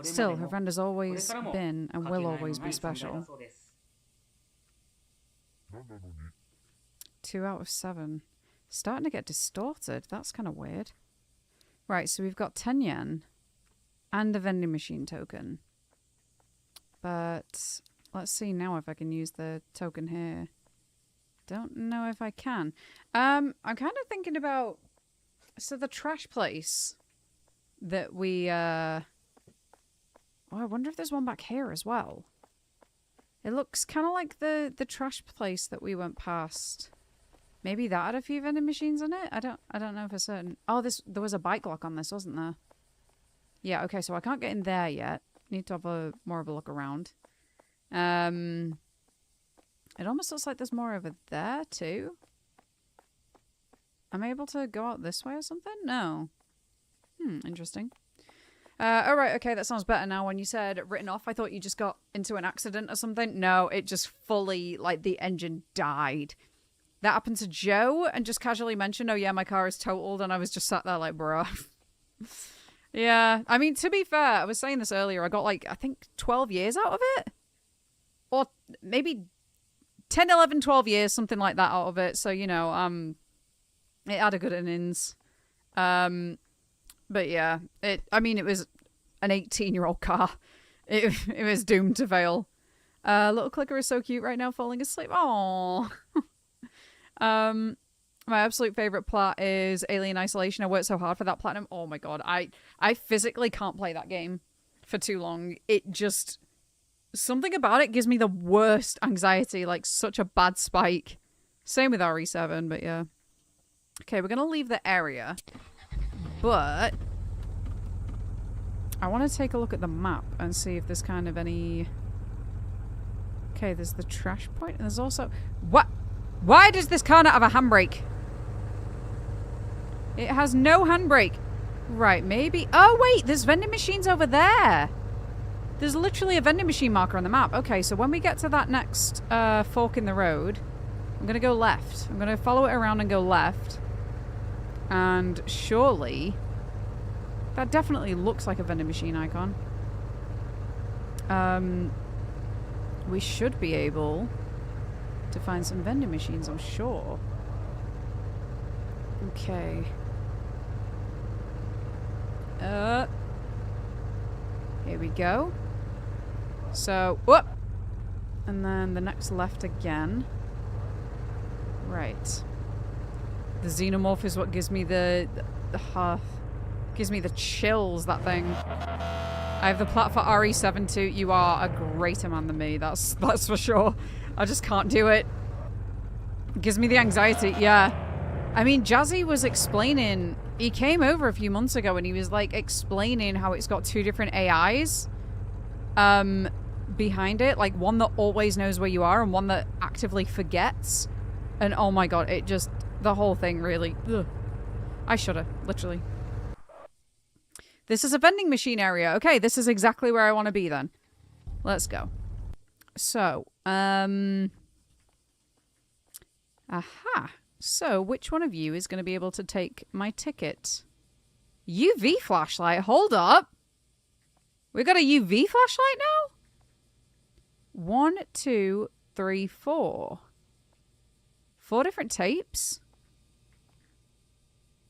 Still, her friend has always been and will always be special. 2 out of 7. Starting to get distorted. That's kind of weird. Right, so we've got 10 yen and a vending machine token. But let's see now if I can use the token here. Don't know if I can. I'm kind of thinking about... So the trash place that we... Oh, I wonder if there's one back here as well. It looks kind of like the trash place that we went past Maybe that had a few vending machines in it? I don't know for certain. Oh, there was a bike lock on this, wasn't there? Yeah, okay, so I can't get in there yet. Need to have more of a look around. It almost looks like there's more over there too. Am I able to go out this way or something? No. Interesting. All right, okay, that sounds better now. When you said written off, I thought you just got into an accident or something. No, it just fully, like, the engine died. That happened to Joe and just casually mentioned, oh yeah, my car is totaled, and I was just sat there like, bruh. Yeah, I mean, to be fair, I was saying this earlier, I got like, I think 12 years out of it? Or maybe 10, 11, 12 years, something like that out of it. So, you know, it had a good innings. But yeah, it was an 18-year-old car. It was doomed to fail. Little clicker is so cute right now, falling asleep. Aww. My absolute favorite plat is Alien Isolation. I worked so hard for that platinum. Oh my god, I physically can't play that game for too long. It just, something about it gives me the worst anxiety, like such a bad spike. Same with RE7, but yeah. Okay, we're gonna leave the area, but I want to take a look at the map and see if there's kind of any... Okay, there's the trash point, and there's also... What? Why does this car not have a handbrake? It has no handbrake. Right, maybe... Oh, wait, there's vending machines over there. There's literally a vending machine marker on the map. Okay, so when we get to that next fork in the road, I'm going to go left. I'm going to follow it around and go left. And surely... That definitely looks like a vending machine icon. We should be able to find some vending machines, I'm sure. Okay. Here we go. So, whoop! And then the next left again. Right. The xenomorph is what gives me gives me the chills, that thing. I have the plat for RE7 too. You are a greater man than me, that's for sure. I just can't do it. It gives me the anxiety, yeah. I mean, Jazzy was explaining, he came over a few months ago and he was like explaining how it's got two different AIs behind it. Like one that always knows where you are and one that actively forgets. And oh my god, it just, the whole thing really, ugh. I shudder, literally. This is a vending machine area. Okay, this is exactly where I want to be then. Let's go. So, aha. So, which one of you is going to be able to take my ticket? UV flashlight. Hold up. We got a UV flashlight now? 1, 2, 3, 4. 4 different tapes?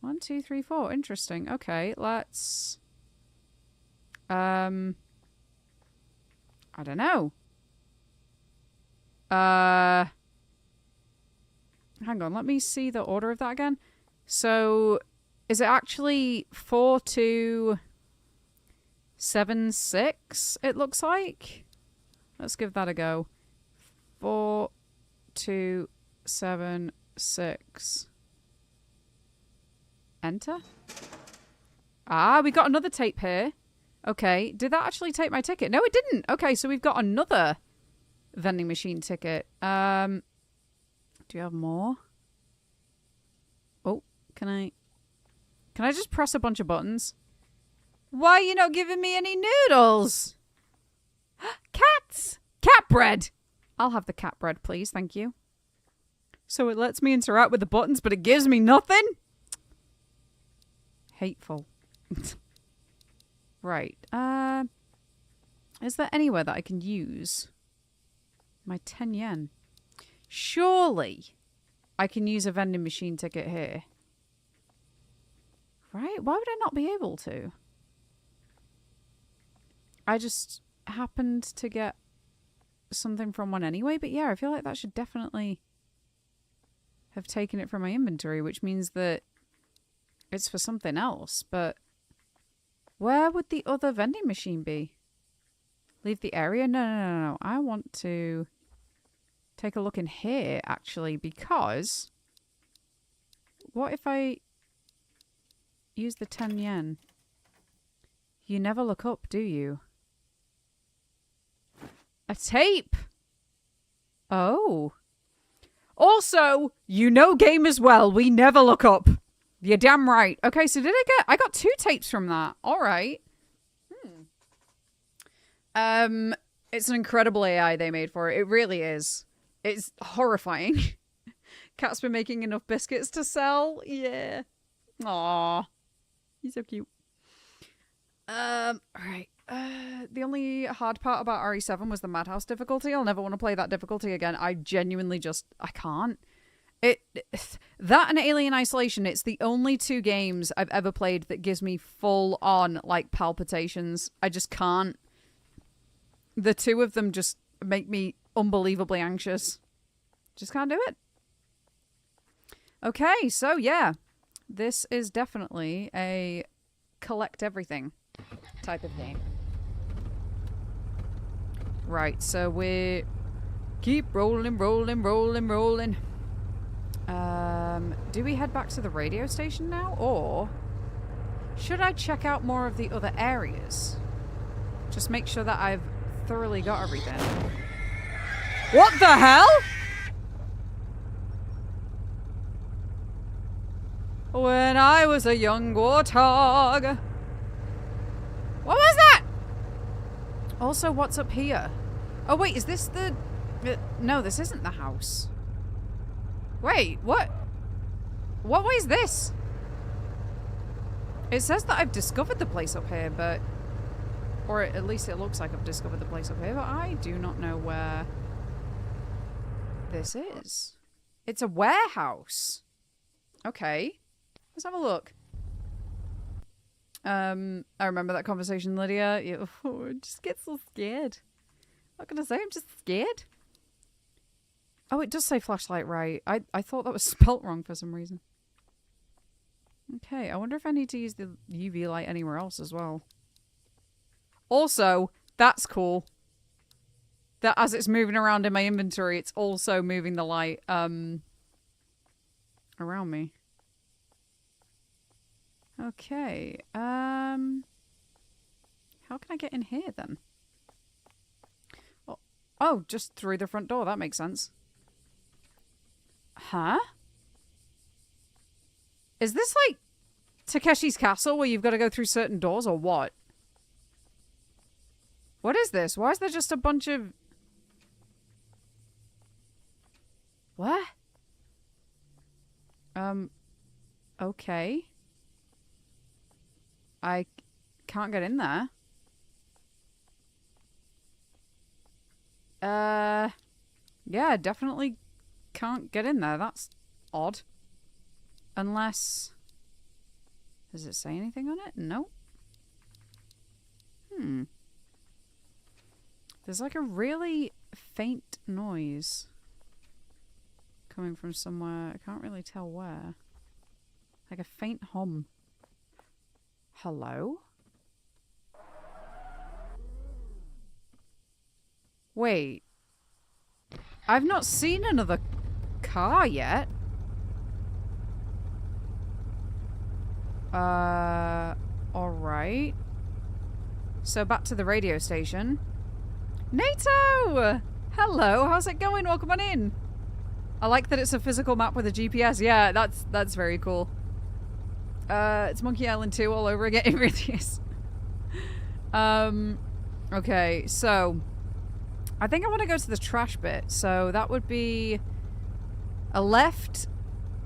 1, 2, 3, 4. Interesting. Okay, let's... I don't know. Hang on, let me see the order of that again. So, is it actually 4, 2, 7, 6, it looks like? Let's give that a go. 4, 2, 7, 6. Enter? Ah, we got another tape here. Okay, did that actually take my ticket? No, it didn't. Okay, so we've got another vending machine ticket. Do you have more? Oh, can I just press a bunch of buttons? Why are you not giving me any noodles? Cats! Cat bread! I'll have the cat bread, please. Thank you. So it lets me interact with the buttons, but it gives me nothing? Hateful. Right. Is there anywhere that I can use my 10 yen? Surely I can use a vending machine ticket here. Right? Why would I not be able to? I just happened to get something from one anyway, but yeah, I feel like that should definitely have taken it from my inventory, which means that it's for something else, but where would the other vending machine be? Leave the area? No. I want to take a look in here, actually, because What if I use the 10 yen? You never look up, do you? A tape! Oh. Also, you know game as well. We never look up. You're damn right. Okay, so I got 2 tapes from that. All right. It's an incredible AI they made for it. It really is. It's horrifying. Cat's been making enough biscuits to sell. Yeah. Aww. He's so cute. Alright. The only hard part about RE7 was the Madhouse difficulty. I'll never want to play that difficulty again. I genuinely I can't. That and Alien Isolation, it's the only 2 games I've ever played that gives me full on, like, palpitations. I just can't. The 2 of them just make me unbelievably anxious. Just can't do it. Okay, so yeah. This is definitely a collect everything type of game. Right, so we keep rolling. Do we head back to the radio station now? Or should I check out more of the other areas? Just make sure that I've thoroughly got everything. What the hell? When I was a young warthog. What was that? Also, what's up here? Oh, wait, is this the... No, this isn't the house. Wait, what? What way is this? It says that I've discovered the place up here, but... Or at least it looks like I've discovered the place up here, but I do not know where this is. It's a warehouse. Okay. Let's have a look. I remember that conversation, Lydia. I just get so scared. What can I say? I'm just scared. Oh, it does say flashlight right. I thought that was spelt wrong for some reason. Okay, I wonder if I need to use the UV light anywhere else as well. Also, that's cool. That as it's moving around in my inventory, it's also moving the light around me. Okay. How can I get in here then? Oh, just through the front door. That makes sense. Huh? Is this like Takeshi's Castle where you've got to go through certain doors or what? What is this? Why is there just a bunch of... What? Okay. I can't get in there. Yeah, definitely can't get in there. That's odd. Unless... Does it say anything on it? No. There's like a really faint noise coming from somewhere. I can't really tell where. Like a faint hum. Hello? Wait. I've not seen another car yet. Alright. So back to the radio station. NATO! Hello, how's it going? Welcome on in. I like that it's a physical map with a GPS. Yeah, that's very cool. It's Monkey Island 2 all over again. It really is. Okay, so I think I want to go to the trash bit. So that would be a left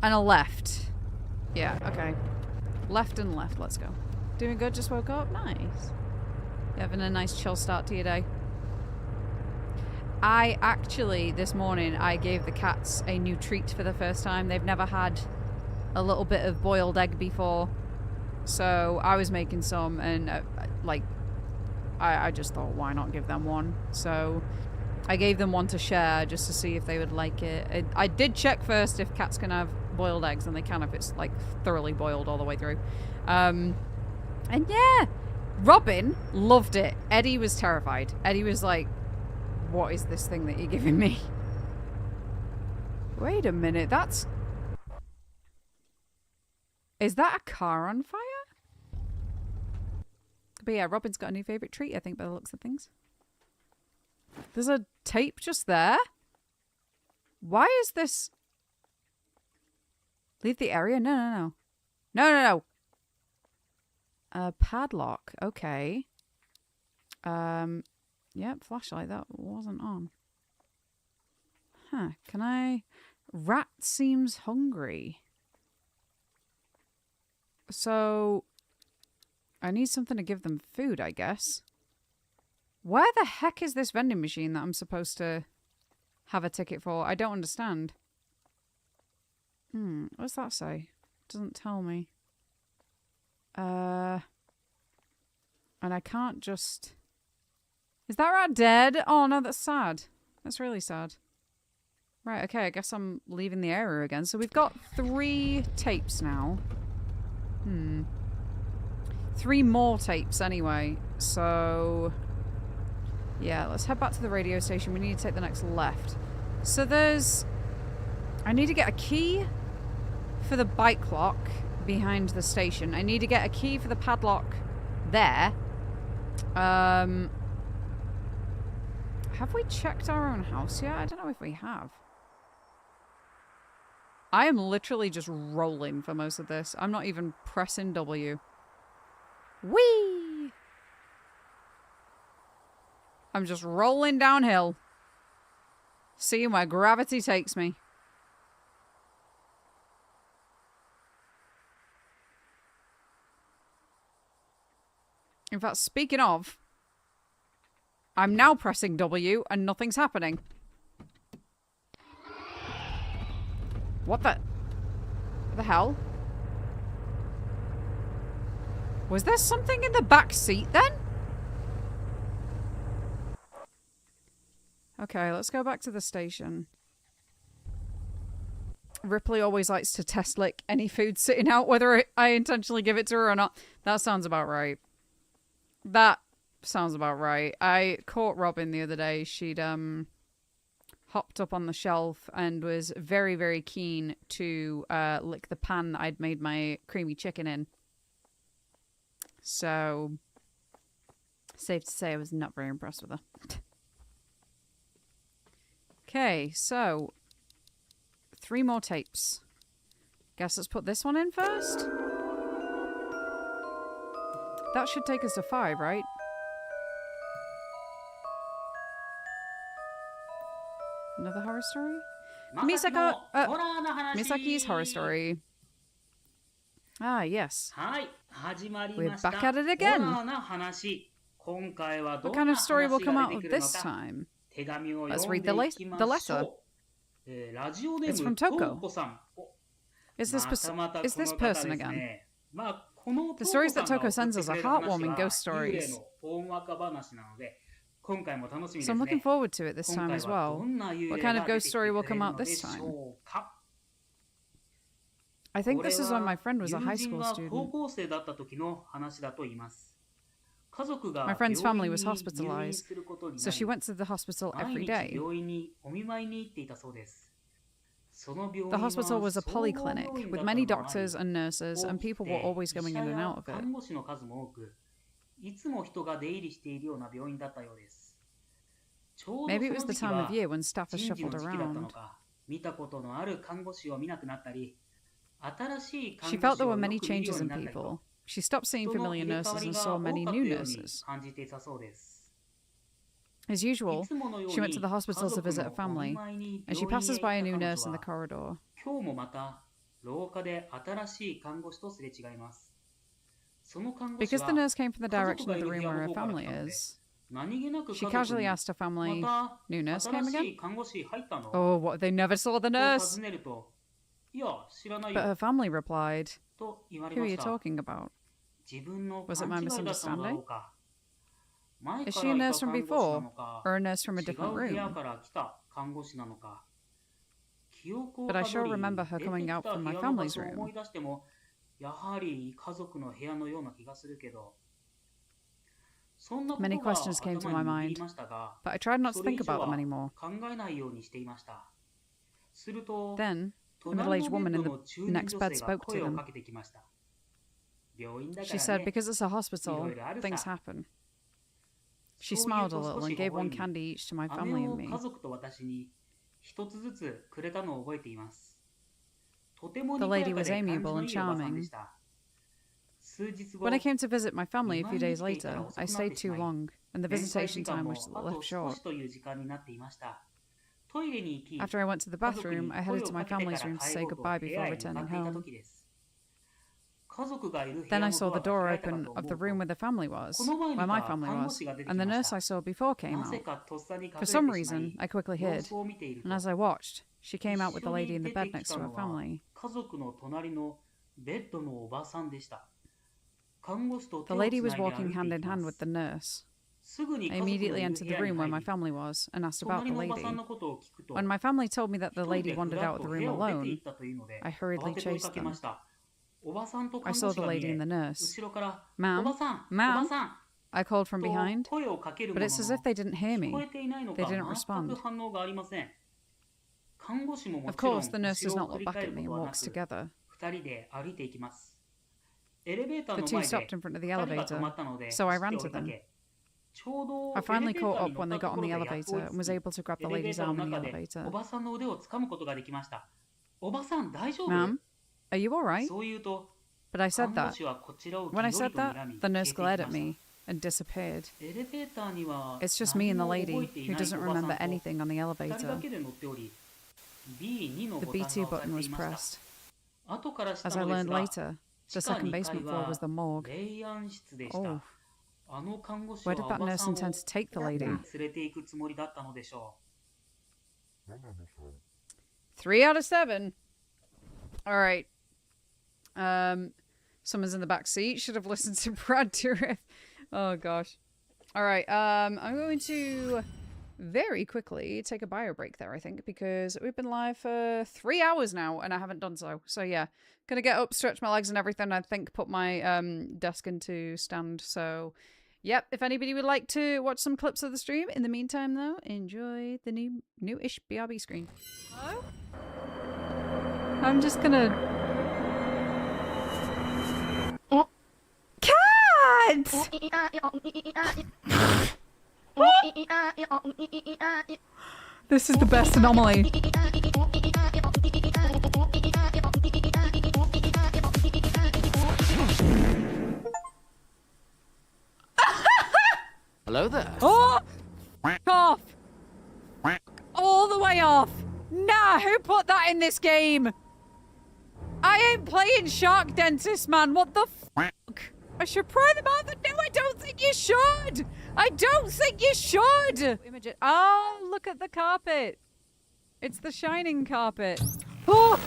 and a left. Yeah, okay. Left and left, let's go. Doing good, just woke up? Nice. You having a nice chill start to your day? I actually, this morning, I gave the cats a new treat for the first time. They've never had a little bit of boiled egg before. So I was making some and I just thought, why not give them one? So I gave them one to share just to see if they would like it. I did check first if cats can have boiled eggs, and they can if it's like thoroughly boiled all the way through. And yeah, Robin loved it. Eddie was terrified. Eddie was like, what is this thing that you're giving me? Wait a minute, that's... Is that a car on fire? But yeah, Robin's got a new favourite treat, I think, by the looks of things. There's a tape just there? Why is this... Leave the area? No, no, no. No, no, no. A padlock. Okay. Yep, flashlight. That wasn't on. Huh. Can I... Rat seems hungry. So... I need something to give them food, I guess. Where the heck is this vending machine that I'm supposed to have a ticket for? I don't understand. What does that say? Doesn't tell me. And I can't just... Is that rat dead? Oh no, that's sad. That's really sad. Right, okay, I guess I'm leaving the area again. So we've got 3 tapes now. 3 more tapes anyway. So... yeah, let's head back to the radio station. We need to take the next left. So there's... I need to get a key for the bike clock behind the station. I need to get a key for the padlock there. Have we checked our own house yet? I don't know if we have. I am literally just rolling for most of this. I'm not even pressing W. Whee! I'm just rolling downhill. Seeing where gravity takes me. In fact, speaking of, I'm now pressing W and nothing's happening. What the hell? Was there something in the back seat then? Okay, let's go back to the station. Ripley always likes to test lick any food sitting out, whether I intentionally give it to her or not. That sounds about right. That sounds about right. I caught Robin the other day. She'd hopped up on the shelf and was very, very keen to lick the pan that I'd made my creamy chicken in. So, safe to say I was not very impressed with her. Okay, so 3 more tapes. Guess let's put this one in first. That should take us to 5, right? Another horror story? Misaki's horror story. Ah, yes. We're back at it again. What kind of story will come out of this time? Let's read the letter. It's from Toko. Is this person again? The stories that Toko sends us are heartwarming ghost stories. So I'm looking forward to it this time as well. What kind of ghost story will come out this time? I think this is when my friend was a high school student. My friend's family was hospitalized, so she went to the hospital every day. The hospital was a polyclinic with many doctors and nurses, and people were always going in and out of it. Maybe it was the time of year when staff are shuffled around. She felt there were many changes in people. She stopped seeing familiar nurses and saw many new nurses. As usual, she went to the hospital to visit her family, and she passes by a new nurse in the corridor. Because the nurse came from the direction of the room where her family is, she casually asked her family, "New nurse came again?" Oh, what, they never saw the nurse? But her family replied, "Who are you talking about? Was it my misunderstanding? Is she a nurse from before, or a nurse from a different room?" But I sure remember her coming out from my family's room. Many questions came to my mind, but I tried not to think about them anymore. Then, a middle-aged woman in the next bed spoke to them. She said, because it's a hospital, things happen. She smiled a little and gave one candy each to my family and me. The lady was amiable and charming. When I came to visit my family a few days later, I stayed too long, and the visitation time was left short. After I went to the bathroom, I headed to my family's room to say goodbye before returning home. Then I saw the door open of the room where the family was, where my family was, and the nurse I saw before came out. For some reason, I quickly hid, and as I watched, she came out with the lady in the bed next to her family. The lady was walking hand in hand with the nurse. I immediately entered the room where my family was and asked about the lady. When my family told me that the lady wandered out of the room alone, I hurriedly chased them. I saw the lady and the nurse. Ma'am? Ma'am? I called from behind, but it's as if they didn't hear me. They didn't respond. Of course, the nurse does not look back at me and walks together. The two stopped in front of the elevator, so I ran to them. I finally caught up when they got on the elevator and was able to grab the lady's arm in the elevator. Ma'am, are you alright? But I said that. When I said that, the nurse glared at me and disappeared. It's just me and the lady, who doesn't remember anything on the elevator. The B2 button was pressed. As I learned later, the second basement floor was the morgue. Oh. Where did that nurse intend to take the lady? 3 out of 7. Alright. Someone's in the back seat. Should have listened to Brad do it. Oh gosh. Alright, I'm going to very quickly take a bio break there, I think, because we've been live for 3 hours now and I haven't done so. So yeah, gonna get up, stretch my legs and everything. I think put my desk into stand. So yep, if anybody would like to watch some clips of the stream, in the meantime though, enjoy the new-ish BRB screen. Hello? I'm just gonna... Cat! This is the best anomaly. Hello there. Oh! Off! All the way off! Nah, who put that in this game? I ain't playing Shark Dentist, man. What the fuck? I should pry them out. No, I don't think you should. I don't think you should. Image it. Oh, look at the carpet. It's the shining carpet. Oh!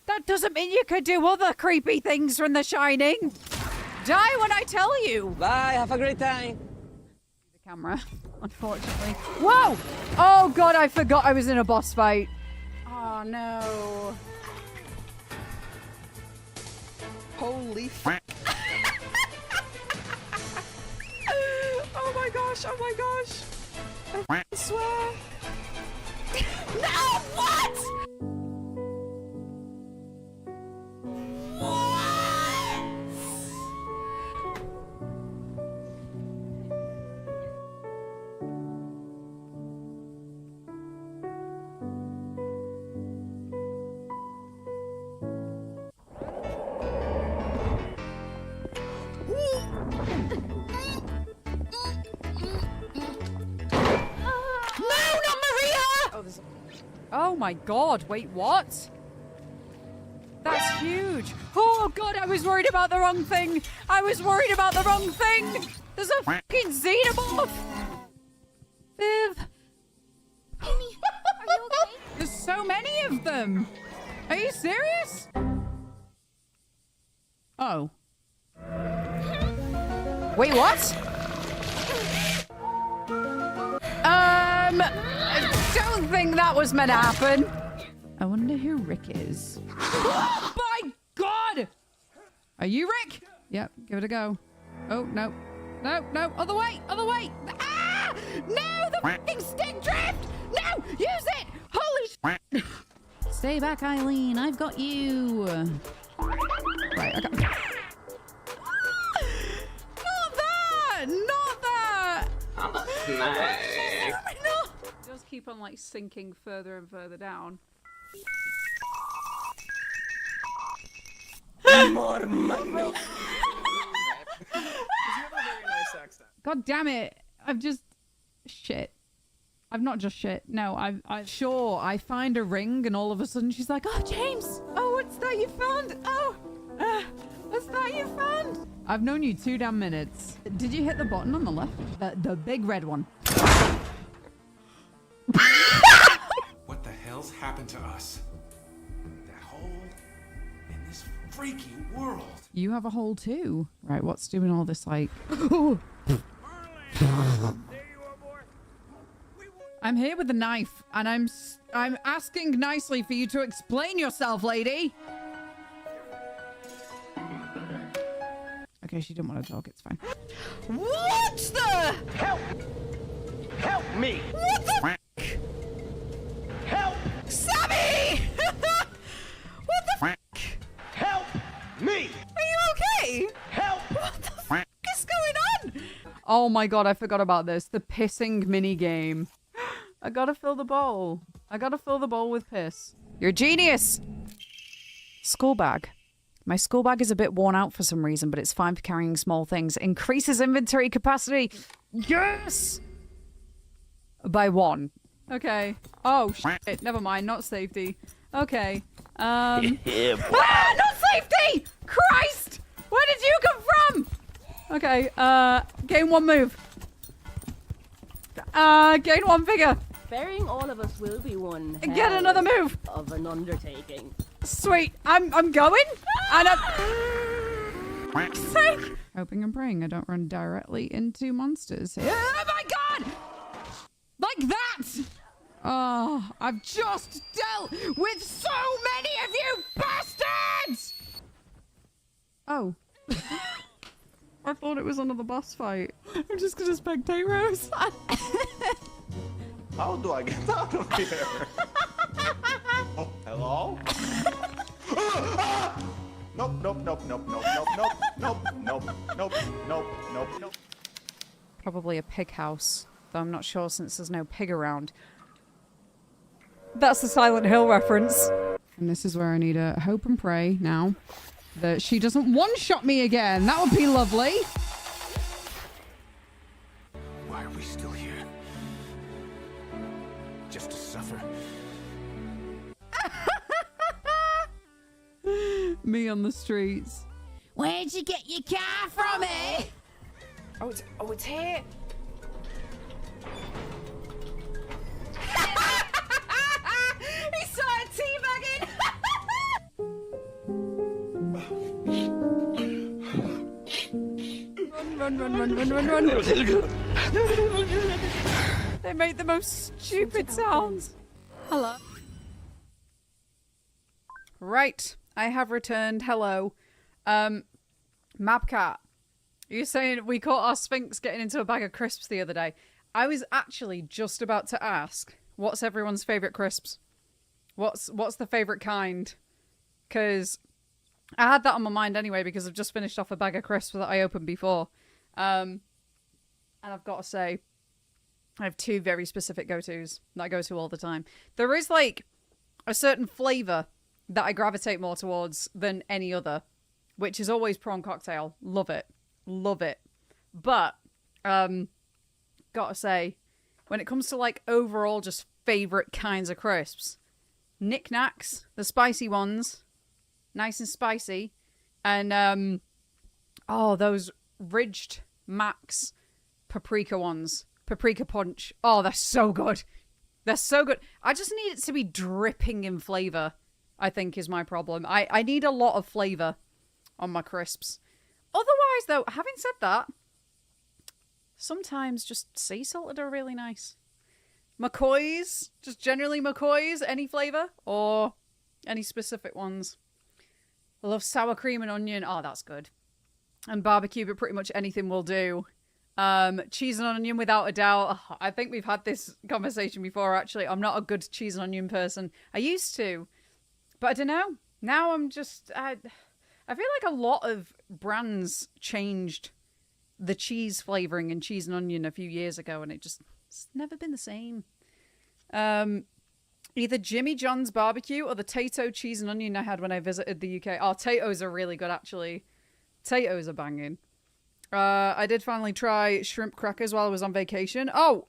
That doesn't mean you could do other creepy things from The Shining. Die when I tell you. Bye, have a great time. The camera, unfortunately. Whoa! Oh god, I forgot I was in a boss fight. Oh no. Holy f***. Oh my gosh, oh my gosh. I swear. No, what? Oh my god, wait, what? That's huge. Oh god, I was worried about the wrong thing. I was worried about the wrong thing. There's a fucking xenomorph. Viv. Amy, are you okay? There's so many of them. Are you serious? Oh. Wait, what? I don't think that was meant to happen. I wonder who Rick is. Oh my god! Are you Rick? Yep, give it a go. Oh, no. No, no, other way, other way. Ah! No, the fucking stick drift! No, use it! Holy sh... Stay back, Eileen, I've got you. Right, okay. Not that! Not that! I'm a snake. No! It does keep on, like, sinking further and further down. More money. God damn it. I've just... Shit. I've not just shit. No, Sure, I find a ring and all of a sudden she's like, oh, James! Oh, what's that you found? Oh! What's that you found? I've known you 2 damn minutes. Did you hit the button on the left? The big red one. What the hell's happened to us? That hole in this freaky world. You have a hole too. Right, what's doing all this like... I'm here with the knife, and I'm asking nicely for you to explain yourself, lady. Okay, she didn't want to talk. It's fine. What the? Help! Help me! What the f***? Help! Sammy! What the f***? Help me! Are you okay? Help! What the f*** is going on? Oh my god, I forgot about this. The pissing mini game. I gotta fill the bowl. I gotta fill the bowl with piss. You're a genius! School bag. My school bag is a bit worn out for some reason, but it's fine for carrying small things. Increases inventory capacity. Yes! By 1. Okay. Oh, shit. Never mind. Not safety. Okay. Ah, not safety! Christ! Where did you come from? Okay. Gain 1 move. Gain 1 figure. Burying all of us will be one Get another move. of an undertaking. Sweet. I'm going. And I'm... Sake. Hoping and praying I don't run directly into monsters. Oh my god! Like that! Oh, I've just dealt with so many of you bastards! Oh. I thought it was another boss fight. I'm just gonna spectate Rose. How do I get out of here? Oh, hello? Nope, nope, nope, nope, nope, nope, nope, nope, nope, nope, nope, nope, nope. Probably a pig house, though I'm not sure since there's no pig around. That's the Silent Hill reference. And this is where I need to hope and pray now that she doesn't one-shot me again. That would be lovely. Why are we still here? Just to suffer? Me on the streets. Where'd you get your car from, eh? Oh, it's here. He started teabagging. Run. They made the most stupid sounds. Hello. Right. I have returned. Hello. Mabcat. You're saying we caught our Sphinx getting into a bag of crisps the other day. I was actually just about to ask, what's everyone's favourite crisps? What's the favourite kind? Because I had that on my mind anyway because I've just finished off a bag of crisps that I opened before. And I've got to say, I have 2 very specific go-tos that I go to all the time. There is like a certain flavour that I gravitate more towards than any other, which is always prawn cocktail. Love it. Love it. But, gotta say, when it comes to like overall just favourite kinds of crisps, Knick Knacks, the spicy ones, nice and spicy, and those Ridged Max paprika ones, paprika punch. Oh, they're so good. They're so good. I just need it to be dripping in flavour, I think is my problem. I need a lot of flavour on my crisps. Otherwise, though, having said that, sometimes just sea salted are really nice. McCoy's, just generally McCoy's, any flavour, or any specific ones. I love sour cream and onion. Oh, that's good. And barbecue, but pretty much anything will do. Cheese and onion, without a doubt. Oh, I think we've had this conversation before, actually. I'm not a good cheese and onion person. I used to. But I don't know. Now I'm just... I feel like a lot of brands changed the cheese flavoring in cheese and onion a few years ago, and it's never been the same. Either Jimmy John's barbecue or the Tato cheese and onion I had when I visited the UK. Oh, Tato's are really good, actually. Tato's are banging. I did finally try shrimp crackers while I was on vacation. Oh,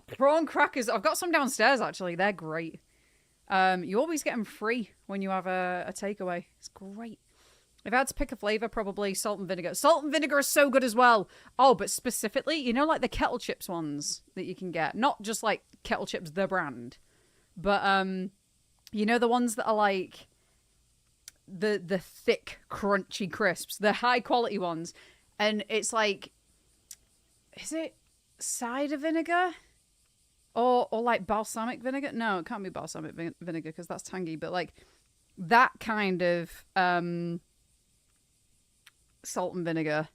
prawn crackers. I've got some downstairs, actually. They're great. You always get them free when you have a takeaway. It's great. If I had to pick a flavor, probably salt and vinegar. Salt and vinegar is so good as well. Oh, but specifically, you know, like the kettle chips ones that you can get. Not just like kettle chips, the brand. But, you know, the ones that are like the thick, crunchy crisps. The high quality ones. And it's like, is it cider vinegar? Or like balsamic vinegar? No, it can't be balsamic vinegar because that's tangy. But like that kind of salt and vinegar.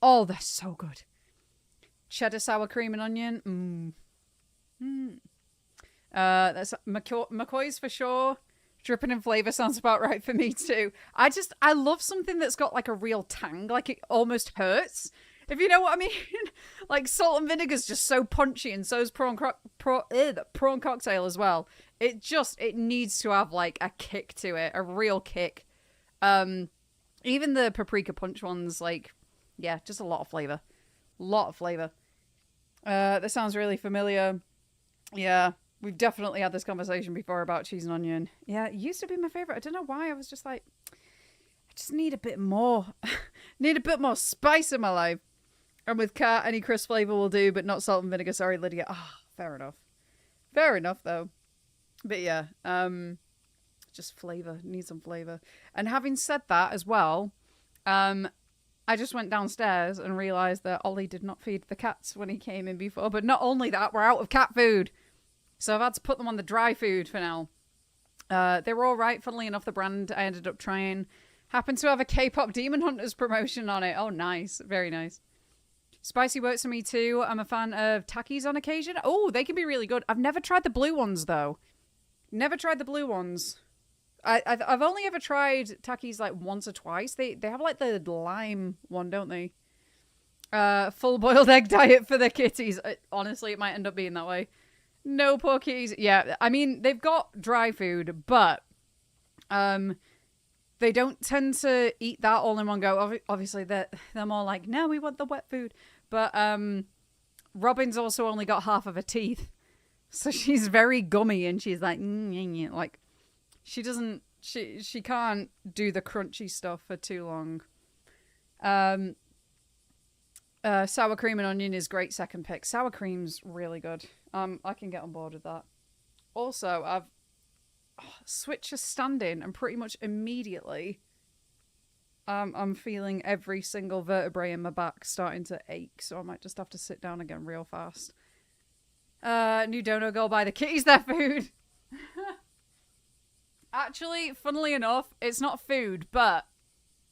Oh, they're so good. Cheddar sour cream and onion. That's McCoy's for sure. Dripping in flavor sounds about right for me too. I love something that's got like a real tang. Like it almost hurts. If you know what I mean. Like salt and vinegar's just so punchy, and so is prawn cocktail as well. It needs to have like a kick to it. A real kick. Even the paprika punch ones, like, yeah, just a lot of flavor. This sounds really familiar. Yeah, we've definitely had this conversation before about cheese and onion. Yeah, it used to be my favorite. I don't know why. I was just like, I just need a bit more. Need a bit more spice in my life. And with cat, any crisp flavor will do, but not salt and vinegar. Sorry, Lydia. Fair enough. Fair enough, though. But yeah, just flavor. Need some flavor. And having said that as well, I just went downstairs and realized that Ollie did not feed the cats when he came in before. But not only that, we're out of cat food. So I've had to put them on the dry food for now. They were all right. Funnily enough, the brand I ended up trying happened to have a K-pop Demon Hunters promotion on it. Oh, nice. Very nice. Spicy works for me too. I'm a fan of Takis on occasion. Oh, they can be really good. I've never tried the blue ones, though. Never tried the blue ones. I've only ever tried Takis like once or twice. They have like the lime one, don't they? Full boiled egg diet for the kitties. Honestly, it might end up being that way. No poor kitties. Yeah, I mean, they've got dry food, but they don't tend to eat that all in one go. Obviously, they're more like, no, we want the wet food. But Robin's also only got half of her teeth. So she's very gummy, and she's like, like, she doesn't, she can't do the crunchy stuff for too long. Sour cream and onion is great second pick. Sour cream's really good. I can get on board with that. Also, I've switched to standing, and pretty much immediately I'm feeling every single vertebrae in my back starting to ache, so I might just have to sit down again real fast. New dono, go buy the kitties their food. Actually, funnily enough, it's not food, but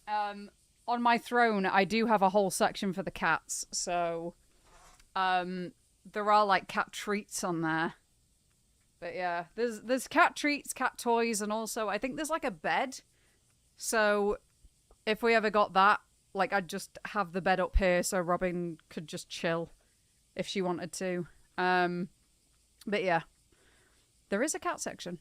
on my throne I do have a whole section for the cats, so there are like cat treats on there. But yeah, there's cat treats, cat toys, and also I think there's like a bed. So if we ever got that, like I'd just have the bed up here so Robin could just chill if she wanted to. But yeah, there is a cat section.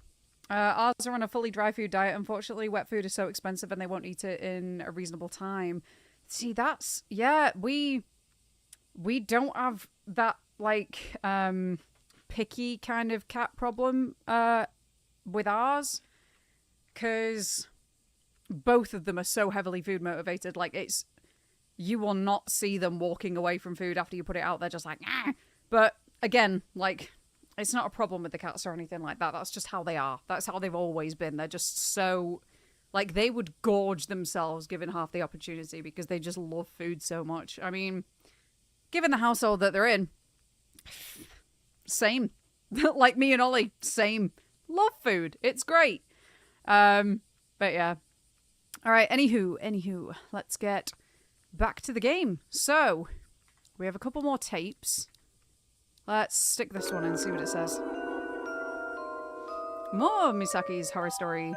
Ours are on a fully dry food diet. Unfortunately, wet food is so expensive and they won't eat it in a reasonable time. See, that's, yeah, we don't have that like picky kind of cat problem with ours, because both of them are so heavily food motivated. Like, it's, you will not see them walking away from food after you put it out. They're just like, ah. But again, like, it's not a problem with the cats or anything like that. That's just how they are. That's how they've always been. They're just so, like, they would gorge themselves given half the opportunity because they just love food so much. I mean, given the household that they're in, same. Like me and Ollie, same. Love food. It's great. But yeah. All right, anywho, let's get back to the game. So, we have a couple more tapes. Let's stick this one in and see what it says. More Misaki's horror story.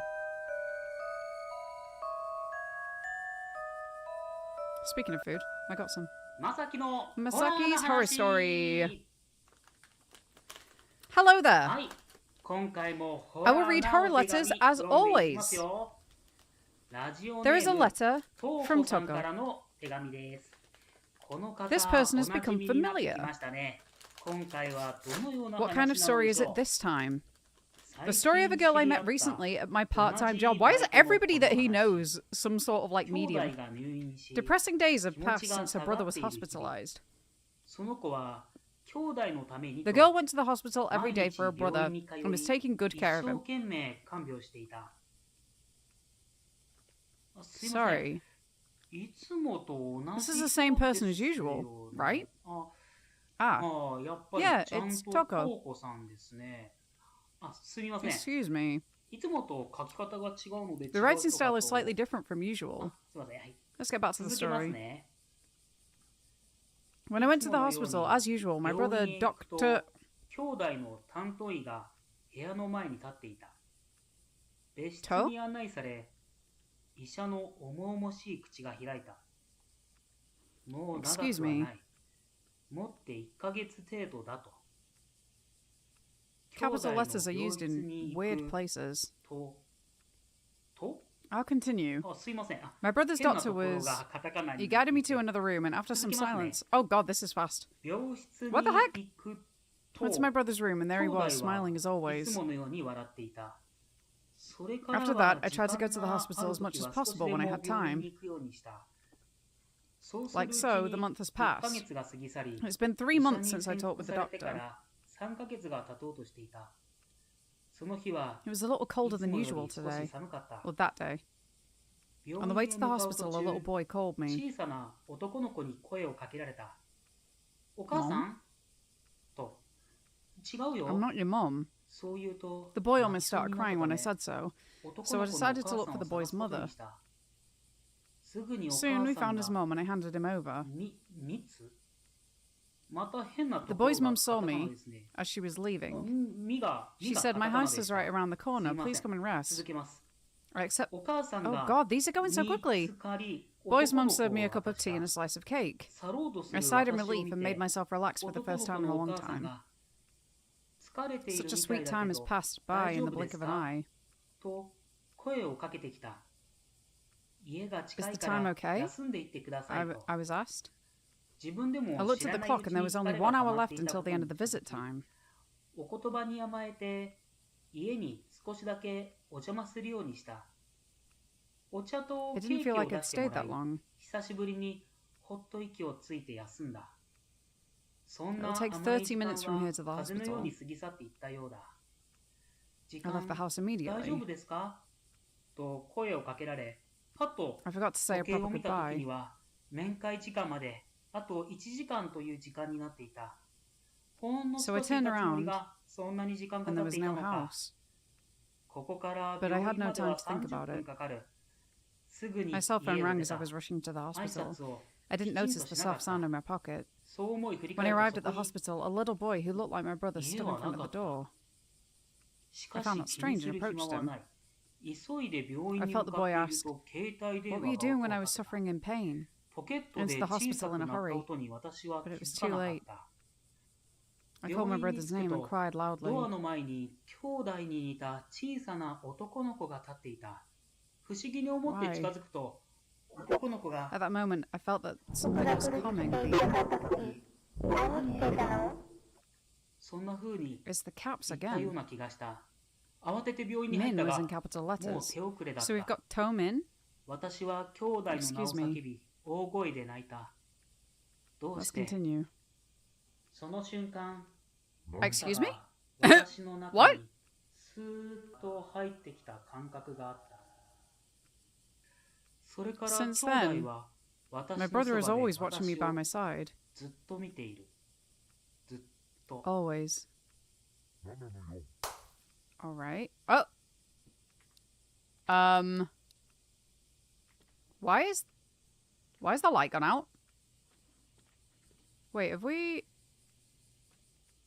Speaking of food, I got some. Masaki's Masaki's horror story. Hello there. I will read horror letters as always. There is a letter from Togo. This person has become familiar. What kind of story is it this time? The story of a girl I met recently at my part-time job. Why is everybody that he knows some sort of like medium? Depressing days have passed since her brother was hospitalized. The girl went to the hospital every day for her brother and was taking good care of him. Sorry. This is the same person as usual, right? Ah. Yeah, it's Toko. Excuse me. The writing style is slightly different from usual. Let's get back to the story. When I went to the hospital, as usual, my brother, Dr. To? Excuse me. Capital letters are used in weird places. I'll continue. My brother's doctor was... He guided me to another room, and after some silence... Oh god, this is fast. What the heck? Went to my brother's room, and there he was, smiling as always. After that, I tried to go to the hospital as much as possible when I had time. Like so, the month has passed. It's been 3 months since I talked with the doctor. It was a little colder than usual today. Well, that day. On the way to the hospital, a little boy called me. Mom? I'm not your mum. The boy almost started crying when I said so I decided to look for the boy's mother. Soon we found his mum and I handed him over. The boy's mum saw me as she was leaving. She said, "My house is right around the corner. Please come and rest." I accept. Oh god, these are going so quickly. Boy's mum served me a cup of tea and a slice of cake. I sighed in relief and made myself relax for the first time in a long time. Such a sweet time has passed by in the blink of an eye. Is the time okay? I was asked. I looked at the clock and there was only 1 hour left until the end of the visit time. It didn't feel like I'd stayed that long. It'll take 30 minutes from here to the hospital. I left the house immediately. I forgot to say a proper goodbye. So I turned around, and there was no house. But I had no time to think about it. My cell phone rang as I was rushing to the hospital. I didn't notice the soft sound in my pocket. When I arrived at the hospital, a little boy who looked like my brother stood in front of the door. I found that strange and approached him. I felt the boy ask, "What were you doing when I was suffering in pain?" I went to the hospital in a hurry, but it was too late. I called my brother's name and cried loudly. Why? At that moment, I felt that somebody was coming. It's the caps again. Min was in capital letters. So we've got To Min. Excuse me. Let's continue. Excuse me? What? Since then, my brother is always watching me by my side. Always. Alright. Oh! Why is the light gone out? Wait, have we...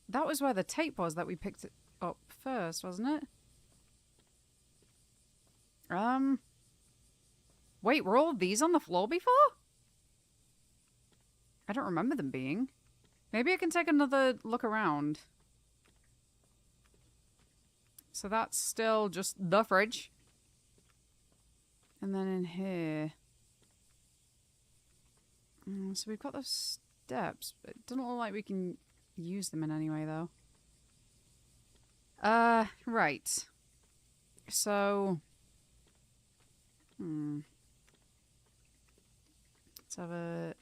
That was where the tape was that we picked it up first, wasn't it? Wait, were all of these on the floor before? I don't remember them being. Maybe I can take another look around. So that's still just the fridge. And then in here... so we've got those steps. It doesn't look like we can use them in any way, though. Right. So... Let's have a...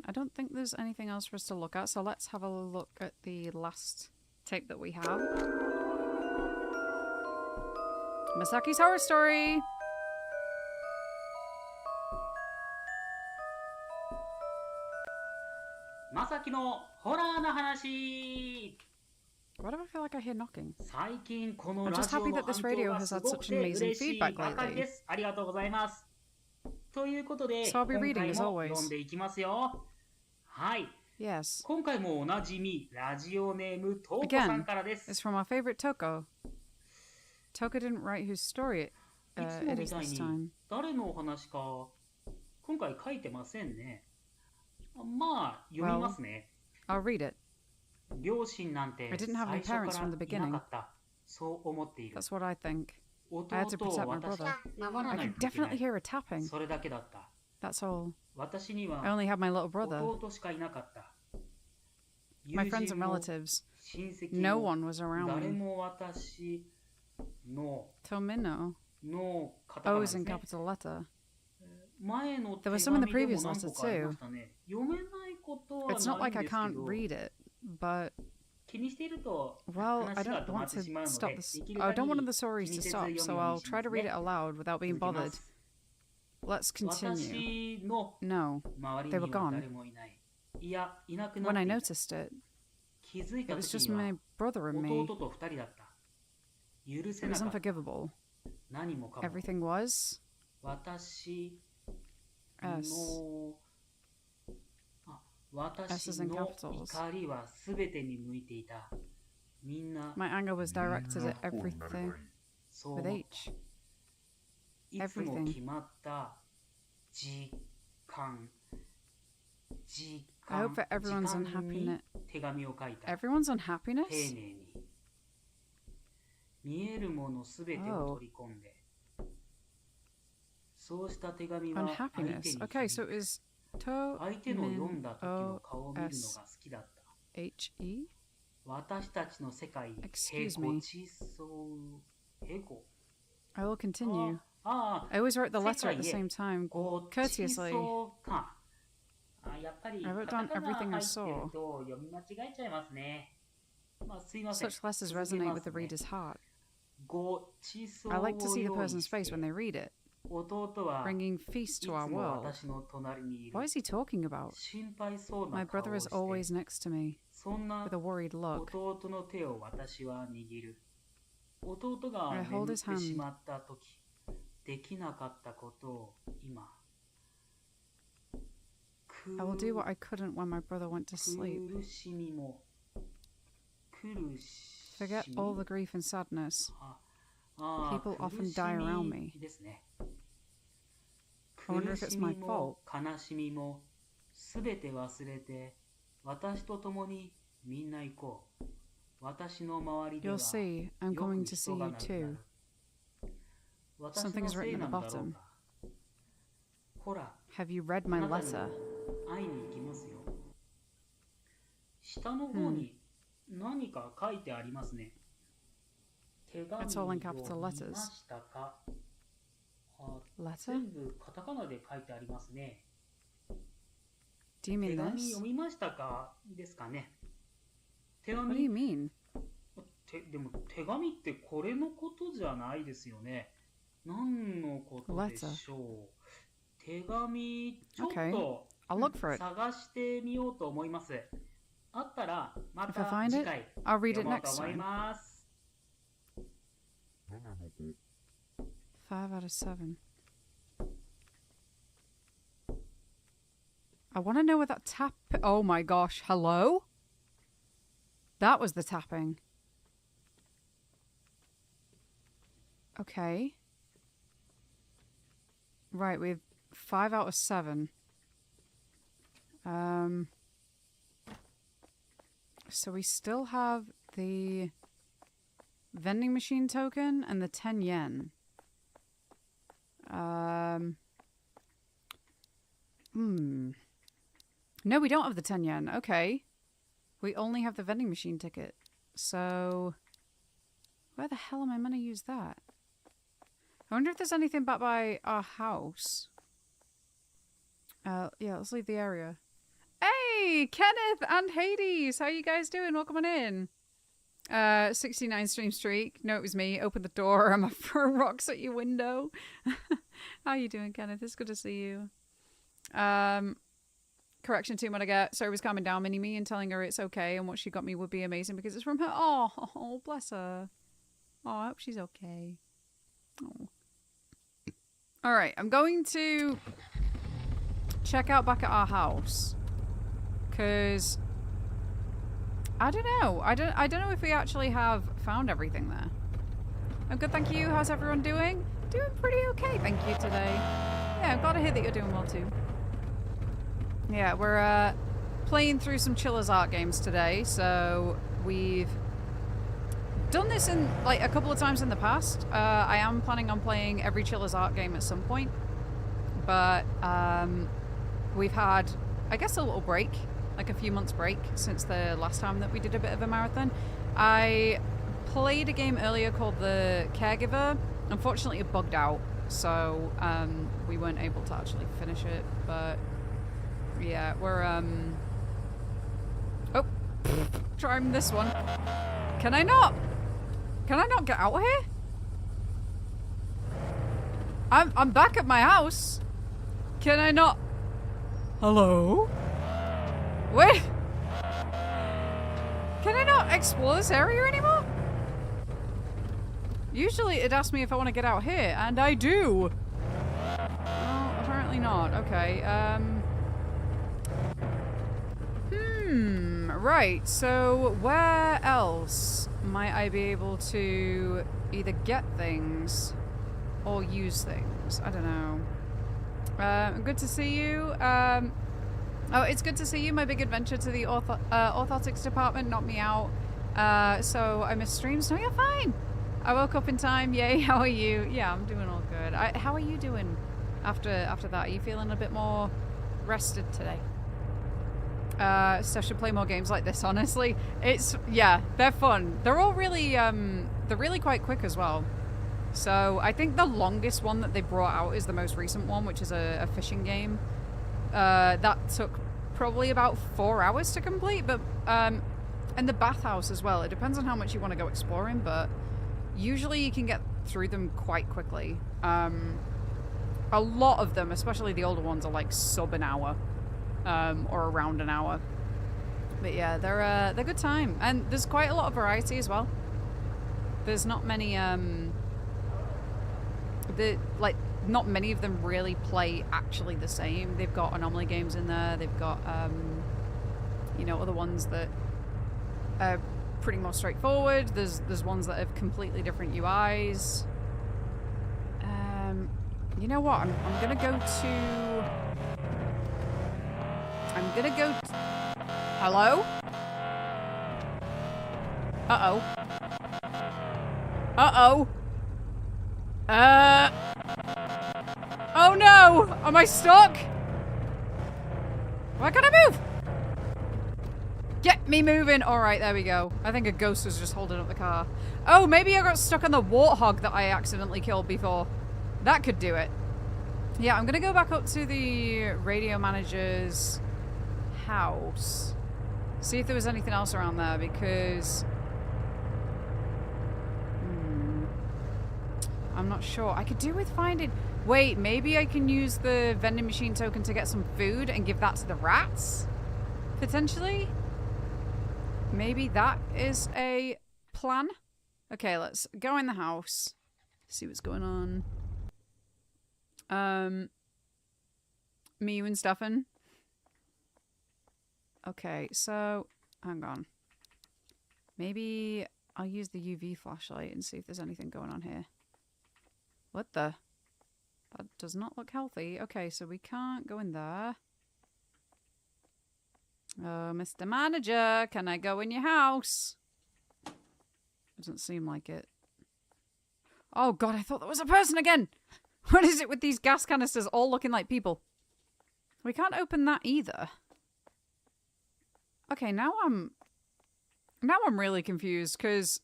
I don't think there's anything else for us to look at, so let's have a look at the last tape that we have. Masaki's Horror Story! Masaki no horror na hanashi! Why do I feel like I hear knocking? 最近この I'm ラ just ジオ happy の that this 反響 radio が has す had ご such く an て amazing 嬉しい feedback ばかりで lately. す。ありがとうございます。ということで、 So I'll be 今 reading 回 as も always. 読んでいきますよ。はい。 Yes. 今回もおなじみ、ラジオネームトーコさん Again, からで it's す。 from our favorite Toko. Toko didn't write whose story いつも it み is たい this に time. 誰のお話か今回書いてませんね。まあ読みますね。 I'll read it. 両親なんて I 最 didn't have any 初か parents ら from the いな beginning. かった。そう思っている。 That's what I think. 弟 I had to を protect my 私 brother. とわから I ない can といけな definitely い。 hear a tapping. それだけだった。 That's all. 私に I は only have my little brother. 弟しかいなかった。 My 友 friends 人 and も relatives. 親戚 No も one was around 誰 me. も私の Tomino. のカタカナ O で is す in ね。 capital letter. 前の手 There was some in 紙 the で previous も何 letter 個かありましたね。読めないことは It's not ないん like I ですけ can't ど、 read it, but 気にしていると well, I 話が don't 止まっ want てしまう to の stop で、 this. できる I 限 don't want り the stories 気に to せず stop, 読 so むよう I'll にし try ま to す read it ね。 aloud without being 続きま bothered. す。 Let's continue. 私の No. 周り They were には gone. 誰もいない。いや、いなくなっ When I ていた。 noticed it, 気づい it た was 時 just には my brother and me. 弟と二人だった。許せ It な was かった。 unforgivable. 何もかも。 Everything was 私 S. の私 S is in の capitals. 怒りはすべてに向いていた。みんな My anger was directed at everything そう with 思った。 H. いつも everything. 決まった時間 I hope that everyone's 時間に unhappiness. 手紙を書いた。 Everyone's 丁 unhappiness? 寧に見えるものすべてを取り込んで、そうした手紙は相手に Unhappiness. Okay, so 響 it く。 is To 相手の読んだ時の Min 顔を見るのが O 好きだった。 H E? 私たちの世界、 Excuse ヘ me. ゴチソウ、ヘゴ。 I will continue. ああ、 I always wrote the letter at the 世界へ same time, ごち courteously. そうか。やっぱり I wrote カ down タカナ everything 入 I ってる saw. と読み間違えちゃいますね。まあすいません。 Such letters 続け resonate ま with す the ね。 reader's heart. ごちそう I like to を see the 用意 person's し face when て they read it, 弟は bringing い feast つ to our も world. 私の隣にいる。 What is he talking about? 心配そう My な顔 brother を is して、 always next to me, そんな with a worried look. 弟の手を私は握る。弟が I 眠 hold っ his てし hand. まったとき、できなかったことを今、 I will do what I couldn't when my brother went to sleep. 苦しみも、苦し Forget み all the grief and sadness. あ people あ often 苦し die around み me. ですね。 I wonder 苦 if it's し my みも fault. 悲しみもすべて忘れて私と共にみんな行こう。私の周りでは You'll see, I'm よ coming く to 人 see が you 亡くな too. る。私 Something の is せ written い at な the んだろう bottom. か。ほら、 Have you read あ my なた letter? に会いに行きますよ。下の方に何か書いてありますね。手紙を It's all in 見 capital ま letters. したか？あ、 Letter? 全部カタカナで書いてありますね。 Do you 手 mean 紙 this? 読みましたかですかね。手 What do you 紙 mean? でも手紙ってこれのことじゃないですよね。何のことでしょう。手紙ちょっ Okay. と I'll look for it. 探してみようと思います。あったらま If I た find 次 it, 回 I'll read 読 it もうと next 思い time. ます。 5 out of 7. I want to know where that tap... Oh my gosh, hello? That was the tapping. Okay. Right, we have 5 out of 7. So we still have the vending machine token and the 10 yen. No, we don't have the 10 yen. Okay. We only have the vending machine ticket. So where the hell am I going to use that? I wonder if there's anything back by our house. Yeah, let's leave the area. Hey, Kenneth and Hades! How you guys doing? Welcome on in. 69 stream streak. No, it was me. Open the door. I'm gonna throw rocks at your window. How you doing, Kenneth? It's good to see you. Correction to when I get Sorry was calming down mini me and telling her it's okay and what she got me would be amazing because it's from her. Oh, bless her. Oh, I hope she's okay. Oh. Alright, I'm going to check out back at our house. Because I don't know. I don't know if we actually have found everything there. I'm good, thank you. How's everyone doing? Doing pretty okay, thank you, today. Yeah, I'm glad to hear that you're doing well too. Yeah, we're playing through some Chiller's art games today, so we've done this in like a couple of times in the past. I am planning on playing every Chiller's art game at some point, but we've had, I guess, a little break, like a few months break since the last time that we did a bit of a marathon. I played a game earlier called the Caregiver. Unfortunately, it bugged out, so we weren't able to actually finish it, but yeah, we're oh, trying this one. Can I not get out here? I'm back at my house. Can I not? Hello? Wait. Can I not explore this area anymore? Usually it asks me if I want to get out here, and I do. Well, apparently not. Okay, right, so where else might I be able to either get things or use things? I don't know. Good to see you. Oh, it's good to see you. My big adventure to the orthotics department knocked me out. So I missed streams. No, you're fine. I woke up in time. Yay, how are you? Yeah, I'm doing all good. How are you doing after that? Are you feeling a bit more rested today? Steph should play more games like this, honestly. Yeah, they're fun. They're all really, they're really quite quick as well. So I think the longest one that they brought out is the most recent one, which is a fishing game. That took probably about 4 hours to complete, but, and the bathhouse as well. It depends on how much you want to go exploring, but usually you can get through them quite quickly. A lot of them, especially the older ones, are like sub an hour. Or around an hour. But yeah, they're good time. And there's quite a lot of variety as well. There's not many, not many of them really play actually the same. They've got anomaly games in there. They've got, you know, other ones that are pretty more straightforward. There's ones that have completely different UIs. You know what? I'm gonna go to... Hello? Uh-oh. Uh-oh. Oh no! Am I stuck? Why can't I move? Get me moving! Alright, there we go. I think a ghost was just holding up the car. Oh, maybe I got stuck on the warthog that I accidentally killed before. That could do it. Yeah, I'm gonna go back up to the radio manager's house. See if there was anything else around there, because... I'm not sure. I could do with finding... Wait, maybe I can use the vending machine token to get some food and give that to the rats? Potentially? Maybe that is a plan? Okay, let's go in the house. See what's going on. Me, you, and Stefan. Okay, so hang on. Maybe I'll use the UV flashlight and see if there's anything going on here. What the? That does not look healthy. Okay, so we can't go in there. Oh, Mr. Manager, can I go in your house? Doesn't seem like it. Oh god, I thought that was a person again! What is it with these gas canisters all looking like people? We can't open that either. Okay, now I'm really confused, because...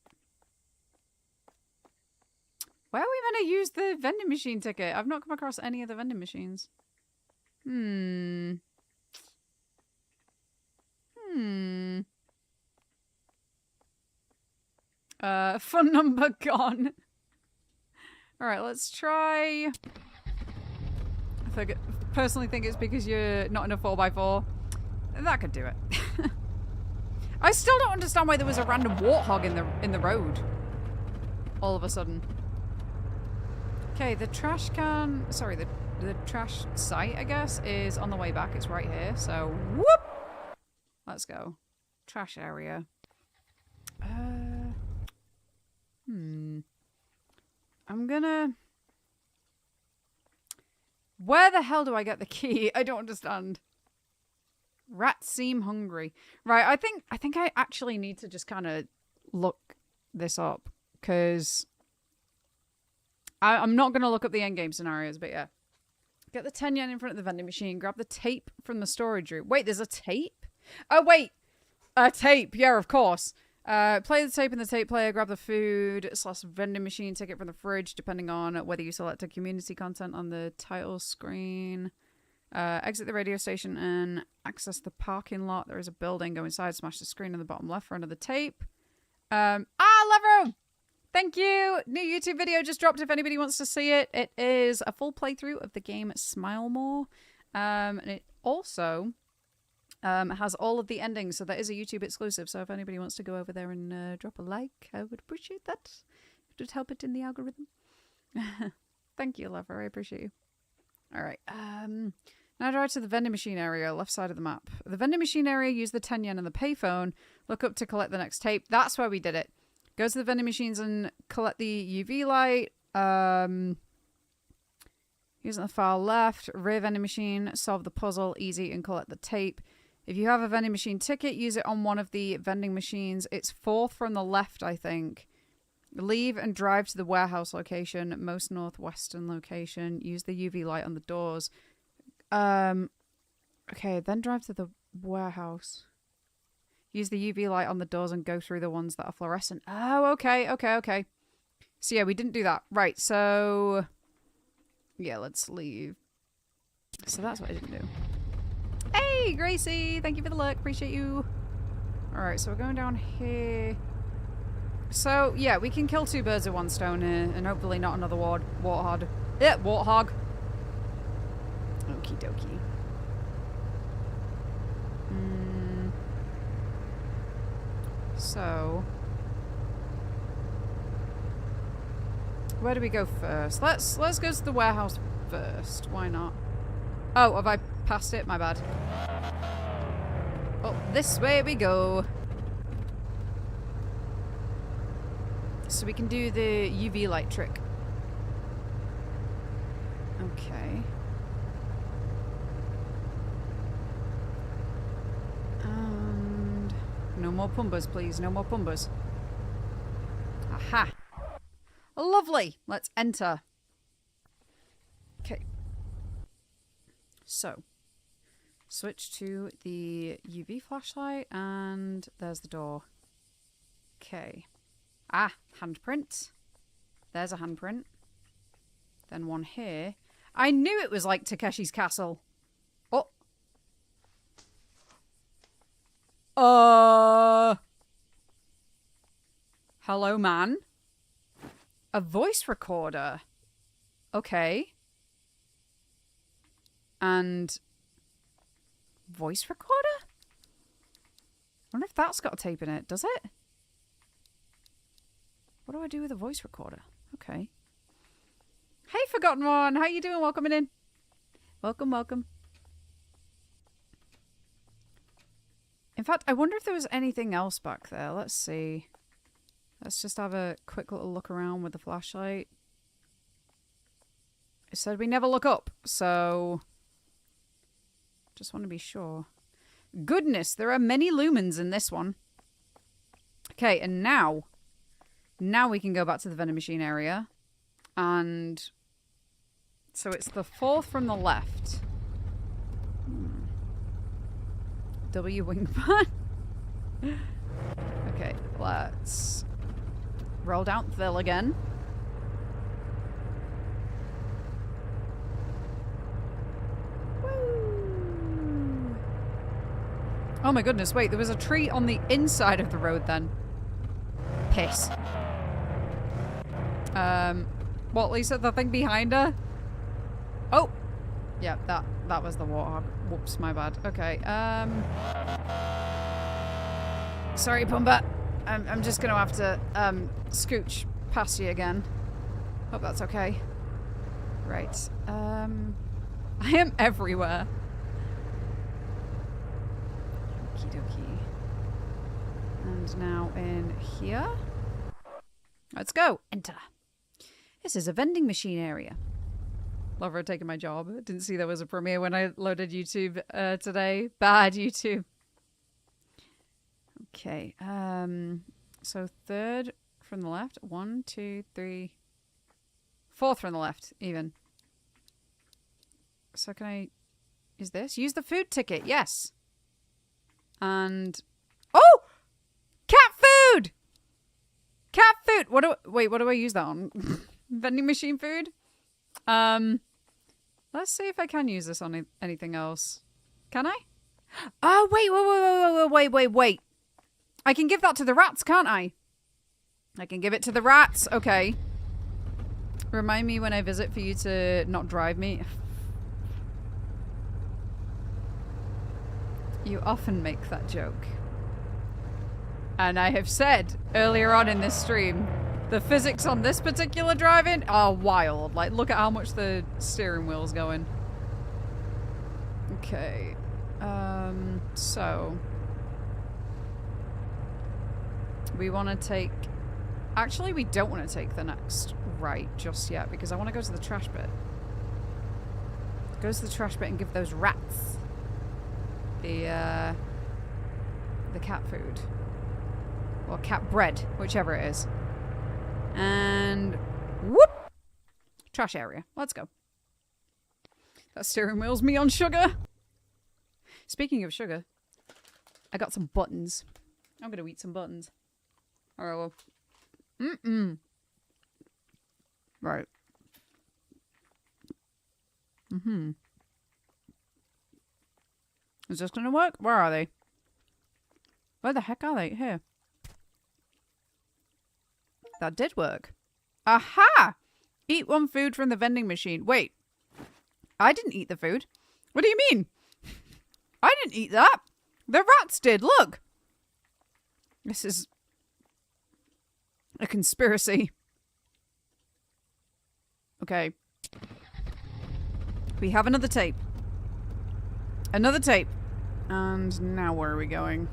Where are we going to use the vending machine ticket? I've not come across any of the vending machines. Phone number gone. Alright, let's try... I personally think it's because you're not in a 4x4. That could do it. I still don't understand why there was a random warthog in the road. All of a sudden. Okay, the trash can... Sorry, the trash site, I guess, is on the way back. It's right here, so... Whoop! Let's go. Trash area. I'm gonna... Where the hell do I get the key? I don't understand. Rats seem hungry. Right, I think I actually need to just kind of look this up, because I'm not going to look up the endgame scenarios, but yeah. Get the 10 yen in front of the vending machine, grab the tape from the storage room. Wait, there's a tape? Oh, wait! A tape, yeah, of course. Play the tape in the tape player, grab the food / vending machine ticket from the fridge, depending on whether you selected community content on the title screen. Exit the radio station and access the parking lot. There is a building. Go inside, smash the screen on the bottom left for another tape. Lever! Thank you! New YouTube video just dropped if anybody wants to see it. It is a full playthrough of the game Smile More. And it also has all of the endings, so that is a YouTube exclusive. So if anybody wants to go over there and drop a like, I would appreciate that. It would help it in the algorithm. Thank you, Lever. I appreciate you. Alright, now drive to the vending machine area, left side of the map. The vending machine area, use the 10 yen and the payphone. Look up to collect the next tape. That's where we did it. Go to the vending machines and collect the UV light. Using the far left, rear vending machine, solve the puzzle, easy, and collect the tape. If you have a vending machine ticket, use it on one of the vending machines. It's fourth from the left, I think. Leave and drive to the warehouse location, most northwestern location. Use the UV light on the doors. Okay, then drive to the warehouse. Use the UV light on the doors and go through the ones that are fluorescent. Oh, okay. So yeah, we didn't do that. Right, so... Yeah, let's leave. So that's what I didn't do. Hey, Gracie! Thank you for the look. Appreciate you. Alright, so we're going down here. So, yeah, we can kill two birds with one stone here, and hopefully not another warthog. Yeah, warthog. Okie dokie. So... Where do we go first? Let's go to the warehouse first. Why not? Oh, have I passed it? My bad. Oh, this way we go. So we can do the UV light trick. Okay. And no more pumbas, please. No more pumbas. Aha. Lovely. Let's enter. Okay. So, switch to the UV flashlight, and there's the door. Okay. Ah, handprint. There's a handprint. Then one here. I knew it was like Takeshi's Castle. Oh. Hello, man. A voice recorder. Okay. And voice recorder? I wonder if that's got a tape in it. Does it? What do I do with a voice recorder? Okay. Hey, Forgotten One. How you doing? Welcome in. Welcome, welcome. In fact, I wonder if there was anything else back there. Let's see. Let's just have a quick little look around with the flashlight. It said we never look up, so... Just want to be sure. Goodness, there are many lumens in this one. Okay, and now we can go back to the vending machine area. And so it's the fourth from the left. W wingman. Okay, let's roll down the hill again. Woo! Oh my goodness, wait, there was a tree on the inside of the road then. Piss. What, Lisa? The thing behind her? Oh! Yeah, that was the warthog. Whoops, my bad. Okay, sorry, Pumba. I'm just gonna have to, scooch past you again. Hope that's okay. Right, I am everywhere. Okie dokie. And now in here. Let's go. Enter. This is a vending machine area. Love her taking my job. Didn't see there was a premiere when I loaded YouTube today. Bad YouTube. Okay. So third from the left. 1, 2, 3. Fourth from the left, even. So can I use this? Use the food ticket. Yes. And oh, cat food. Cat food. Wait, what do I use that on? Vending machine food? Let's see if I can use this on anything else. Can I? Oh, wait. I can give that to the rats, can't I? I can give it to the rats. Okay. Remind me when I visit for you to not drive me. You often make that joke. And I have said earlier on in this stream, the physics on this particular driving are wild. Like, look at how much the steering wheel's going. Okay. So. We want to take... Actually, we don't want to take the next right just yet, because I want to go to the trash bit. Go to the trash bit and give those rats the cat food. Or cat bread, whichever it is. And whoop! Trash area. Let's go. That steering wheel's me on sugar. Speaking of sugar, I got some buttons. I'm gonna eat some buttons. Alright, well. Right. Is this gonna work? Where are they? Where the heck are they? Here. That did work. Aha! Eat one food from the vending machine. Wait. I didn't eat the food. What do you mean? I didn't eat that. The rats did. Look. This is a conspiracy. Okay. We have another tape. Another tape. And now where are we going?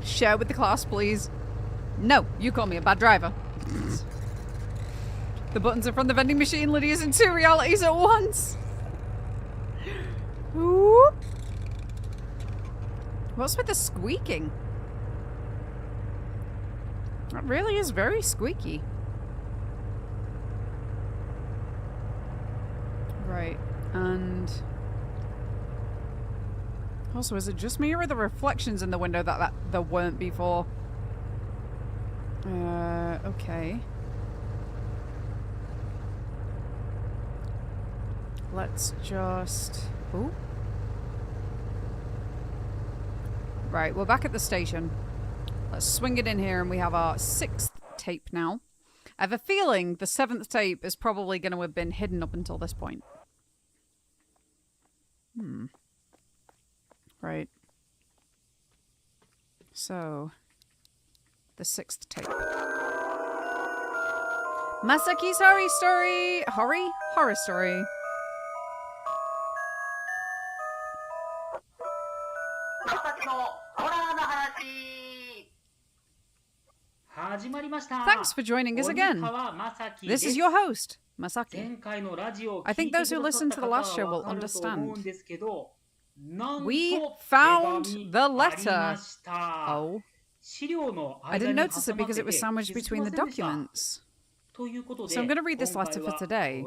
Share with the class, please. No, you call me a bad driver. The buttons are from the vending machine. Lydia's in 2 realities at once. Whoop. What's with the squeaking? That really is very squeaky. Right, and... Also, is it just me or are the reflections in the window that there weren't before? Okay. Let's just... Ooh. Right, we're back at the station. Let's swing it in here and we have our 6th tape now. I have a feeling the 7th tape is probably going to have been hidden up until this point. Right. So, the 6th tape. Masaki's horror story. Horror story. Thanks for joining us again. This is your host, Masaki. I think those who listened to the last show will understand. We found the letter. Oh. I didn't notice it because it was sandwiched between the documents. So I'm going to read this letter for today.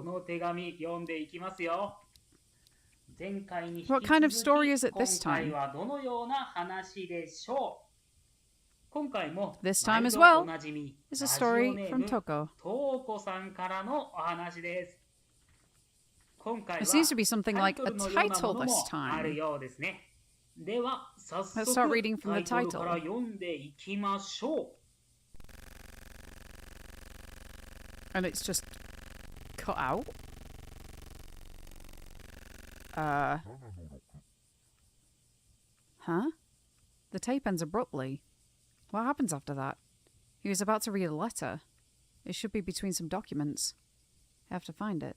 What kind of story is it this time? This time as well is a story from Toko. It seems to be something like a title this time. Let's start reading from the title. And it's just cut out. Huh? The tape ends abruptly. What happens after that? He was about to read a letter. It should be between some documents. I have to find it.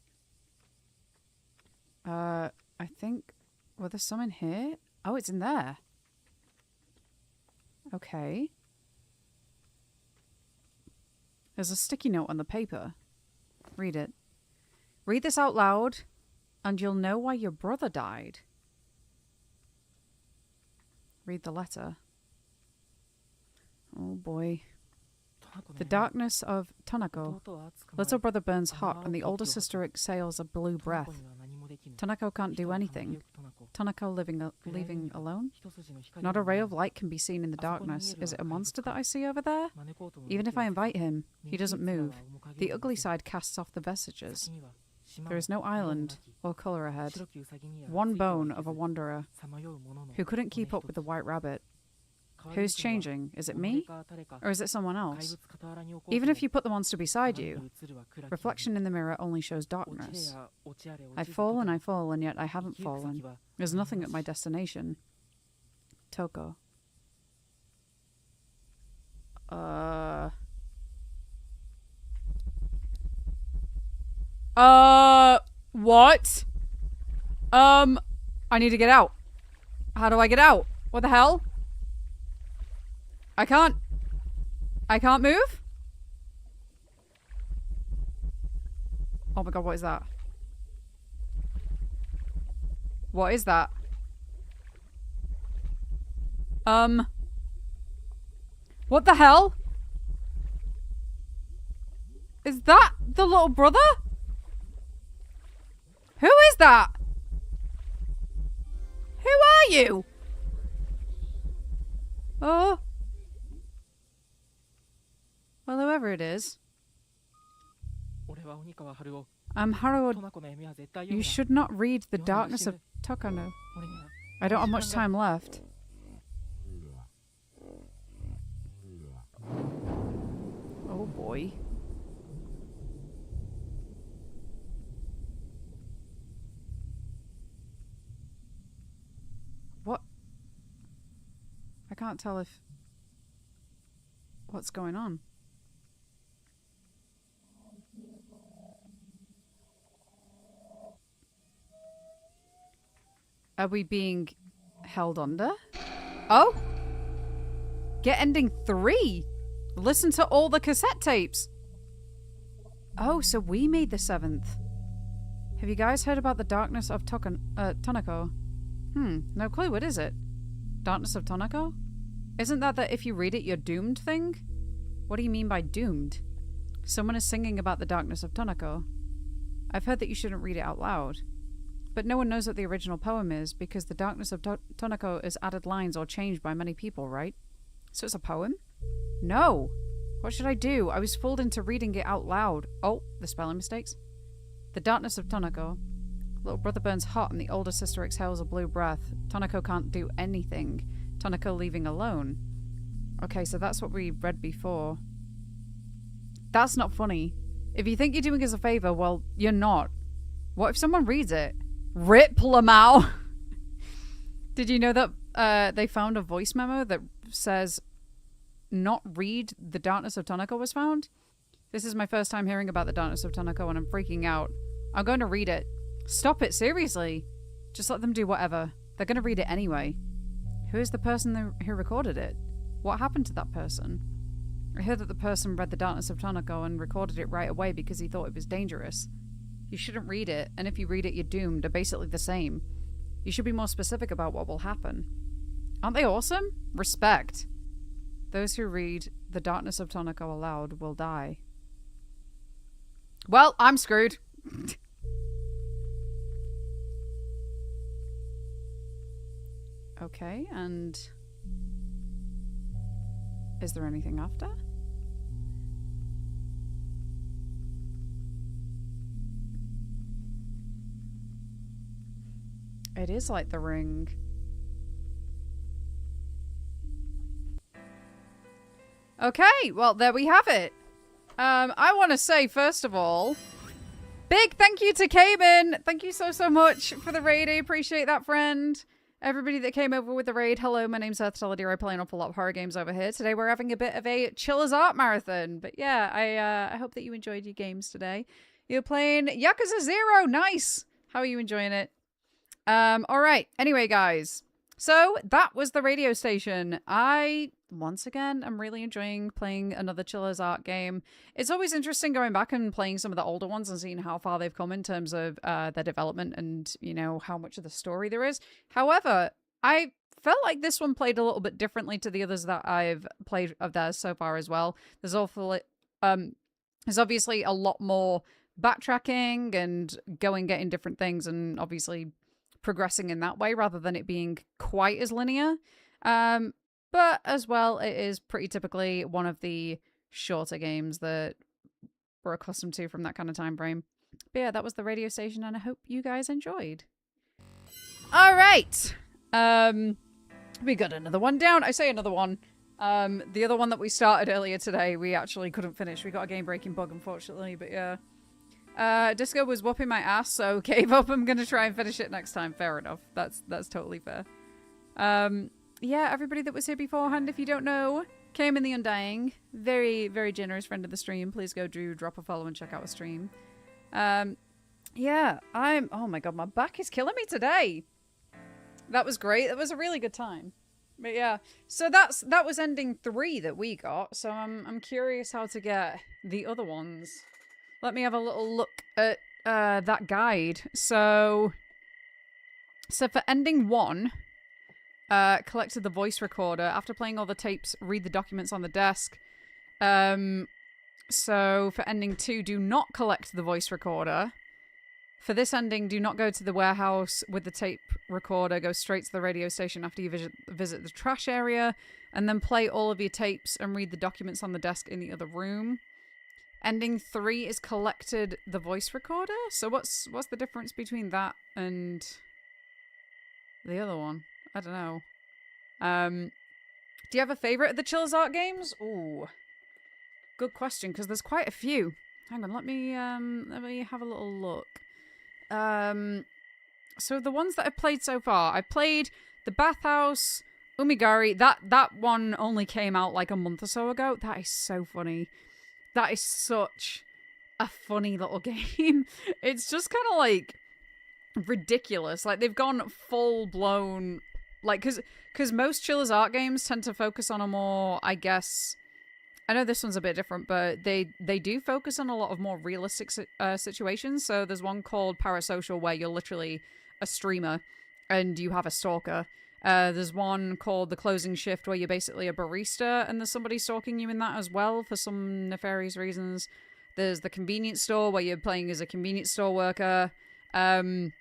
I think... Were there some in here? Oh, it's in there. Okay. There's a sticky note on the paper. Read it. Read this out loud, and you'll know why your brother died. Read the letter. Oh boy. The darkness of Tanako. Little brother burns hot, and the older sister exhales a blue breath. Tanako can't do anything. Tanako leaving alone? Not a ray of light can be seen in the darkness. Is it a monster that I see over there? Even if I invite him, he doesn't move. The ugly side casts off the vestiges. There is no island or colour ahead. One bone of a wanderer who couldn't keep up with the white rabbit. Who's changing? Is it me? Or is it someone else? Even if you put the monster beside you, reflection in the mirror only shows darkness. I fall, and yet I haven't fallen. There's nothing at my destination. Toko. What? I need to get out. How do I get out? What the hell? I can't move? Oh my god, what is that? What is that? What the hell? Is that the little brother? Who is that? Who are you? Oh. Well, whoever it is. I'm Haruo. You should not read The Darkness of Takano. I don't have much time left. Oh boy. What? I can't tell if... What's going on? Are we being held under? Oh? Get ending 3. Listen to all the cassette tapes. Oh, so we made the 7th. Have you guys heard about the darkness of Tanako? No clue. What is it? Darkness of Tanako? Isn't that if you read it, you're doomed thing? What do you mean by doomed? Someone is singing about the darkness of Tanako. I've heard that you shouldn't read it out loud. But no one knows what the original poem is because the darkness of Tanako is added lines or changed by many people, right? So it's a poem? No! What should I do? I was fooled into reading it out loud. Oh, the spelling mistakes. The darkness of Tanako. Little brother burns hot and the older sister exhales a blue breath. Tanako can't do anything. Tanako leaving alone. Okay, so that's what we read before. That's not funny. If you think you're doing us a favour, well, you're not. What if someone reads it? Rip Lamau! Did you know that they found a voice memo that says not read The Darkness of Tanako was found? This is my first time hearing about The Darkness of Tanako and I'm freaking out. I'm going to read it. Stop it, seriously. Just let them do whatever. They're going to read it anyway. Who is the person who recorded it? What happened to that person? I heard that the person read The Darkness of Tonoko and recorded it right away because he thought it was dangerous. You shouldn't read it, and if you read it, you're doomed. Are basically the same. You should be more specific about what will happen. Aren't they awesome? Respect. Those who read The Darkness of Tonoko aloud will die. Well, I'm screwed. Okay, and... is there anything after? It is like the ring. Okay, well, there we have it. I want to say, first of all, big thank you to Cayman. Thank you so much for the raid. I appreciate that, friend. Everybody that came over with the raid, hello, my name's EarthToLydia. I play an awful lot of horror games over here. Today we're having a bit of a Chilla's art marathon. But yeah, I hope that you enjoyed your games today. You're playing Yakuza 0. Nice. How are you enjoying it? Alright. Anyway, guys. So, that was the radio station. Once again, I'm really enjoying playing another Chilla's art game. It's always interesting going back and playing some of the older ones and seeing how far they've come in terms of their development and, you know, how much of the story there is. However, I felt like this one played a little bit differently to the others that I've played of theirs so far as well. There's obviously a lot more backtracking and getting different things and obviously progressing in that way rather than it being quite as linear. But as well, it is pretty typically one of the shorter games that we're accustomed to from that kind of time frame. But yeah, that was the radio station, and I hope you guys enjoyed. All right. We got another one down. I say another one. The other one that we started earlier today, we actually couldn't finish. We got a game-breaking bug, unfortunately, but yeah. Disco was whooping my ass, so gave up. I'm gonna try and finish it next time. Fair enough. That's totally fair. Yeah, everybody that was here beforehand, if you don't know, came in the Undying. Very, very generous friend of the stream. Please go drop a follow and check out a stream. Yeah, oh my god, my back is killing me today. That was great. That was a really good time. But yeah, so that was ending 3 that we got. So I'm curious how to get the other ones. Let me have a little look at that guide. So for ending 1, collected the voice recorder. After playing all the tapes, read the documents on the desk. So for ending 2, do not collect the voice recorder. For this ending, do not go to the warehouse with the tape recorder. Go straight to the radio station after you visit the trash area, and then play all of your tapes and read the documents on the desk in the other room. Ending 3 is collected the voice recorder. So what's the difference between that and the other one? I don't know. Do you have a favorite of the Chilla's art games? Ooh, good question, because there's quite a few. Hang on, let me have a little look. So the ones that I've played so far, I played the Bathhouse, Umigari. That one only came out like a month or so ago. That is so funny. That is such a funny little game. It's just kind of like ridiculous. Like they've gone full blown. Like, because most Chilla's art games tend to focus on a more, I guess, I know this one's a bit different, but they do focus on a lot of more realistic situations. So there's one called Parasocial where you're literally a streamer and you have a stalker. There's one called The Closing Shift where you're basically a barista and there's somebody stalking you in that as well for some nefarious reasons. There's The Convenience Store where you're playing as a convenience store worker. And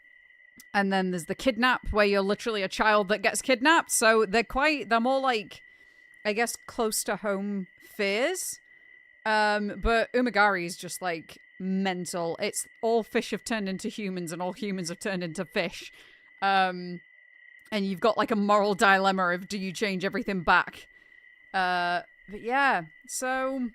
then there's The Kidnap where you're literally a child that gets kidnapped. So they're more like, I guess, close to home fears. But Umigari is just like mental. It's all fish have turned into humans and all humans have turned into fish. And you've got like a moral dilemma of do you change everything back? But yeah, so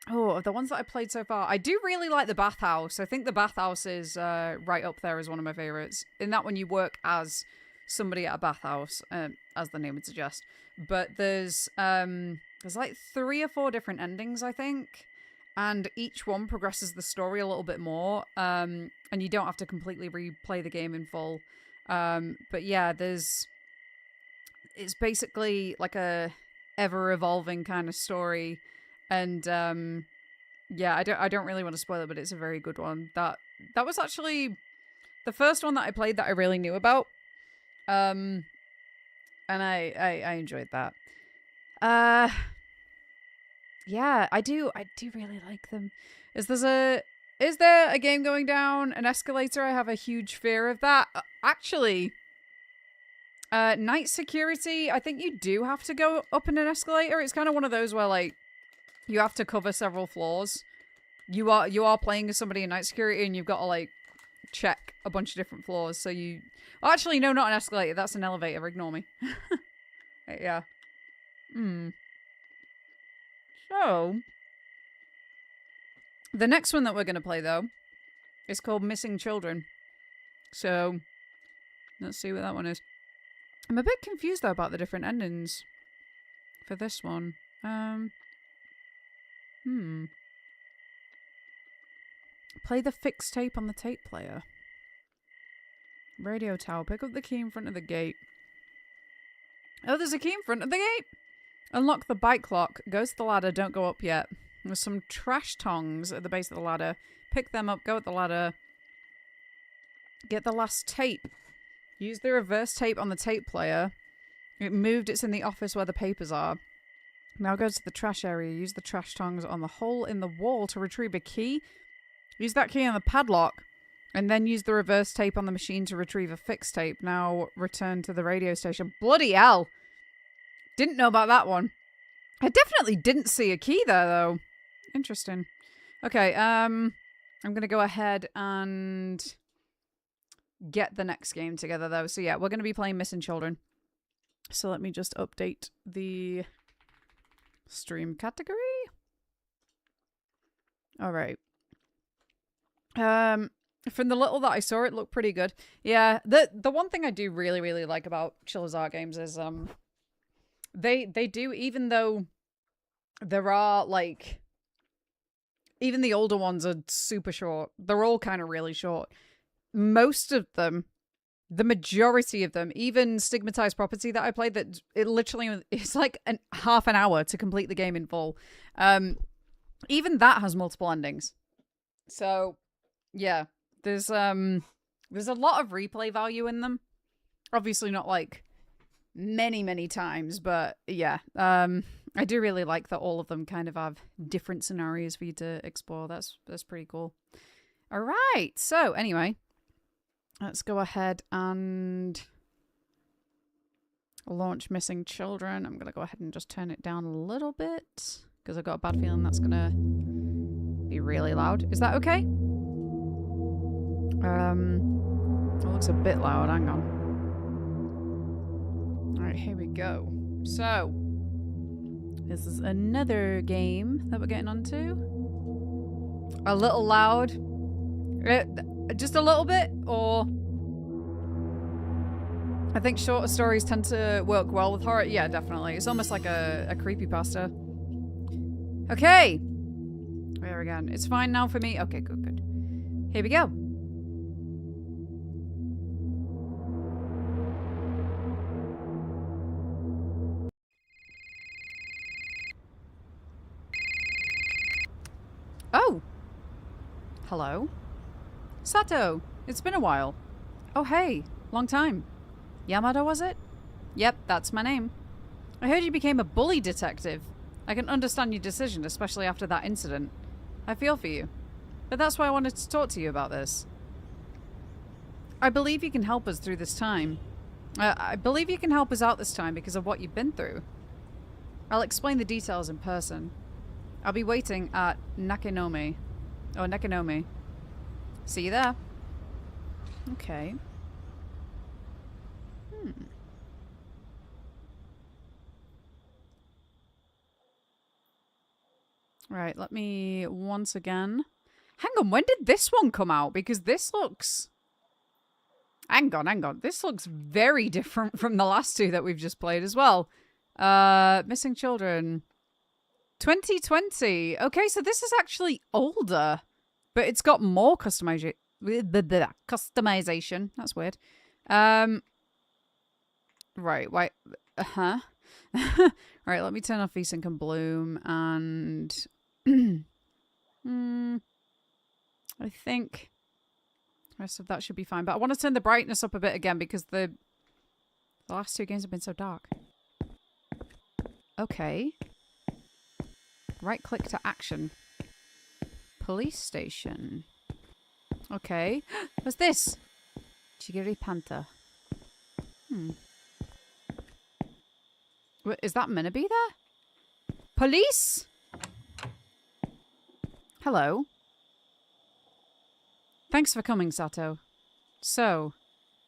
oh, the ones that I played so far, I do really like the Bathhouse. I think the Bathhouse is right up there as one of my favorites. In that one, you work as somebody at a bathhouse, as the name would suggest. But there's like 3 or 4 different endings, I think, and each one progresses the story a little bit more. And you don't have to completely replay the game in full. But yeah, it's basically like a ever evolving kind of story. And yeah, I don't really want to spoil it, but it's a very good one. That was actually the first one that I played that I really knew about. And I enjoyed that. Yeah, I do really like them. Is there a game going down an escalator? I have a huge fear of that. Actually, night security, I think you do have to go up in an escalator. It's kind of one of those where, like, you have to cover several floors. You are playing as somebody in night security, and you've got to, like, check a bunch of different floors. So you... Well, actually, no, not an escalator. That's an elevator. Ignore me. Yeah. So, the next one that we're going to play, though, is called Missing Children. So, let's see what that one is. I'm a bit confused, though, about the different endings for this one. Play the fixed tape on the tape player. Radio tower. Pick up the key in front of the gate. Oh, there's a key in front of the gate! Unlock the bike lock. Go to the ladder. Don't go up yet. There's some trash tongs at the base of the ladder. Pick them up. Go up the ladder. Get the last tape. Use the reverse tape on the tape player. It moved. It's in the office where the papers are. Now go to the trash area. Use the trash tongs on the hole in the wall to retrieve a key. Use that key on the padlock. And then use the reverse tape on the machine to retrieve a fixed tape. Now return to the radio station. Bloody hell! Didn't know about that one. I definitely didn't see a key there, though. Interesting. Okay, I'm going to go ahead and get the next game together, though. So yeah, we're going to be playing Missing Children. So let me just update the stream category. All right. From the little that I saw, it looked pretty good. Yeah, the one thing I do really, really like about Chilla's art games is they do, even though there are, like, even the older ones are super short. They're all kind of really short. Most of them, the majority of them, even Stigmatized Property that I played, that it literally is like half an hour to complete the game in full. Even that has multiple endings. So, yeah, there's a lot of replay value in them. Obviously not like many times, but yeah, I do really like that all of them kind of have different scenarios for you to explore. That's pretty cool. All right, so anyway, let's go ahead and launch Missing Children. I'm gonna go ahead and just turn it down a little bit because I've got a bad feeling that's gonna be really loud. Is that okay? It looks a bit loud. Hang on. Alright, here we go. So, this is another game that we're getting onto. A little loud. Just a little bit, or... I think shorter stories tend to work well with horror. Yeah, definitely. It's almost like a creepypasta. Okay! There again. It's fine now for me. Okay, good. Here we go. Oh! Hello? Sato! It's been a while. Oh, hey. Long time. Yamada, was it? Yep, that's my name. I heard you became a bully detective. I can understand your decision, especially after that incident. I feel for you. But that's why I wanted to talk to you about this. I believe you can help us through this time. I believe you can help us out this time because of what you've been through. I'll explain the details in person. I'll be waiting at Nakanome. Oh, Nakanome. See you there. Okay. Right, let me once again... Hang on, when did this one come out? Because this looks... Hang on. This looks very different from the last two that we've just played as well. Missing Children. 2020. Okay, so this is actually older. But it's got more customization. That's weird. Right, wait. Alright, let me turn off VSync and Bloom, and... I think the rest of that should be fine. But I want to turn the brightness up a bit again because the last two games have been so dark. Okay. Right click to action. Police station. Okay. What's this? Chigiri Panther. Is that meant to be there? Police? Hello. Thanks for coming, Sato. So,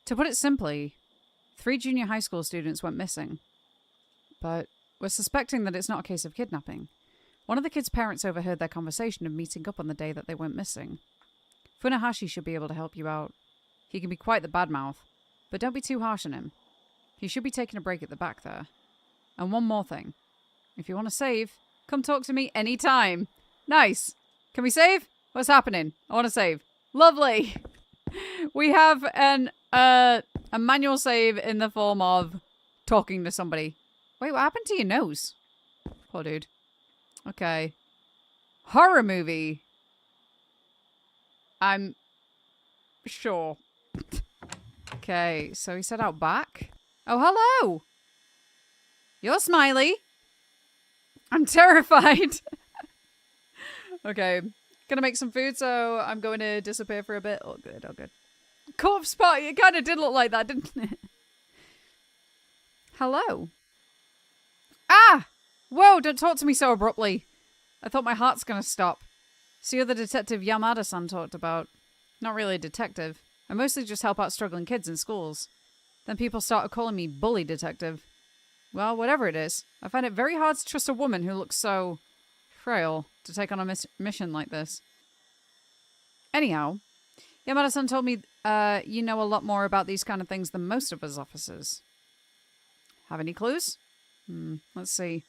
to put it simply, 3 junior high school students went missing. But we're suspecting that it's not a case of kidnapping. One of the kids' parents overheard their conversation of meeting up on the day that they went missing. Funahashi should be able to help you out. He can be quite the badmouth, but don't be too harsh on him. He should be taking a break at the back there. And one more thing. If you want to save, come talk to me anytime. Nice. Can we save? What's happening? I want to save. Lovely. We have a manual save in the form of talking to somebody. Wait, what happened to your nose? Poor dude. Okay. Horror movie. I'm sure. Okay, so he said out back. Oh, hello. You're Smiley. I'm terrified. Okay. Gonna make some food, so I'm going to disappear for a bit. Oh, good, oh, good. Corpse party. It kind of did look like that, didn't it? Hello. Ah! Whoa, don't talk to me so abruptly. I thought my heart's gonna stop. See you're the detective Yamada-san talked about. Not really a detective. I mostly just help out struggling kids in schools. Then people started calling me bully detective. Well, whatever it is, I find it very hard to trust a woman who looks so frail to take on a mission like this. Anyhow, Yamada-san told me you know a lot more about these kind of things than most of us officers. Have any clues? Let's see.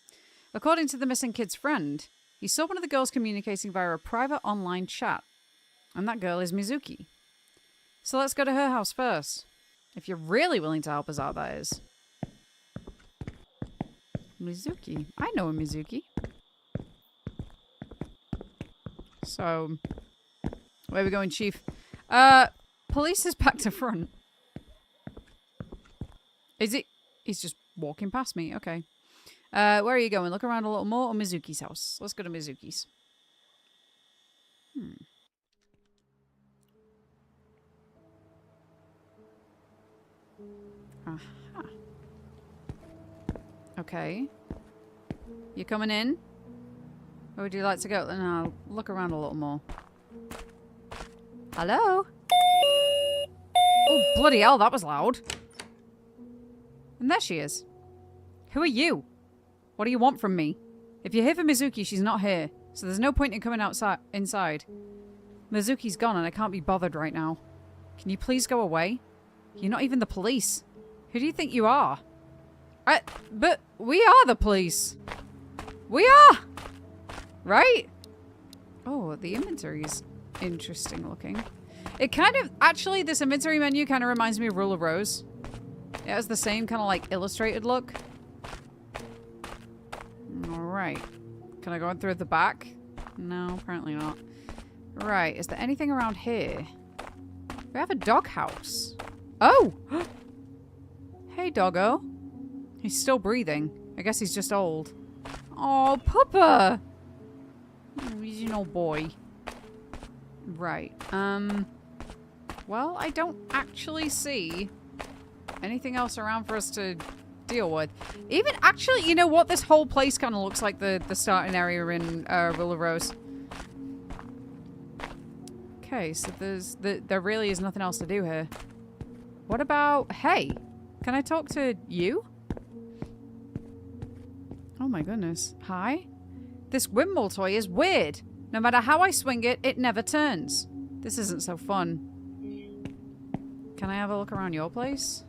According to the missing kid's friend, he saw one of the girls communicating via a private online chat. And that girl is Mizuki. So let's go to her house first. If you're really willing to help us out, that is. Mizuki. I know a Mizuki. So, where are we going, Chief? Police is back to front. Is it? He's just walking past me. Okay. Where are you going? Look around a little more, or Mizuki's house? Let's go to Mizuki's. Aha. Okay. You coming in? Where would you like to go? Then I'll look around a little more. Hello? Oh, bloody hell, that was loud. And there she is. Who are you? What do you want from me? If you're here for Mizuki, she's not here. So there's no point in coming inside. Mizuki's gone and I can't be bothered right now. Can you please go away? You're not even the police. Who do you think you are? But we are the police. We are! Right? Oh, the inventory's interesting looking. It kind of... Actually, this inventory menu kind of reminds me of Rule of Rose. It has the same kind of like illustrated look. Alright. Can I go in through the back? No, apparently not. Right, is there anything around here? We have a doghouse. Oh! Hey, doggo. He's still breathing. I guess he's just old. Oh, Papa! Oh, he's an old boy. Right. Well, I don't actually see anything else around for us to deal with. Even, actually, you know what? This whole place kind of looks like the starting area in Rule of Rose. Okay, so there really is nothing else to do here. What about... Hey, can I talk to you? Oh my goodness. Hi? This windmill toy is weird. No matter how I swing it, it never turns. This isn't so fun. Can I have a look around your place?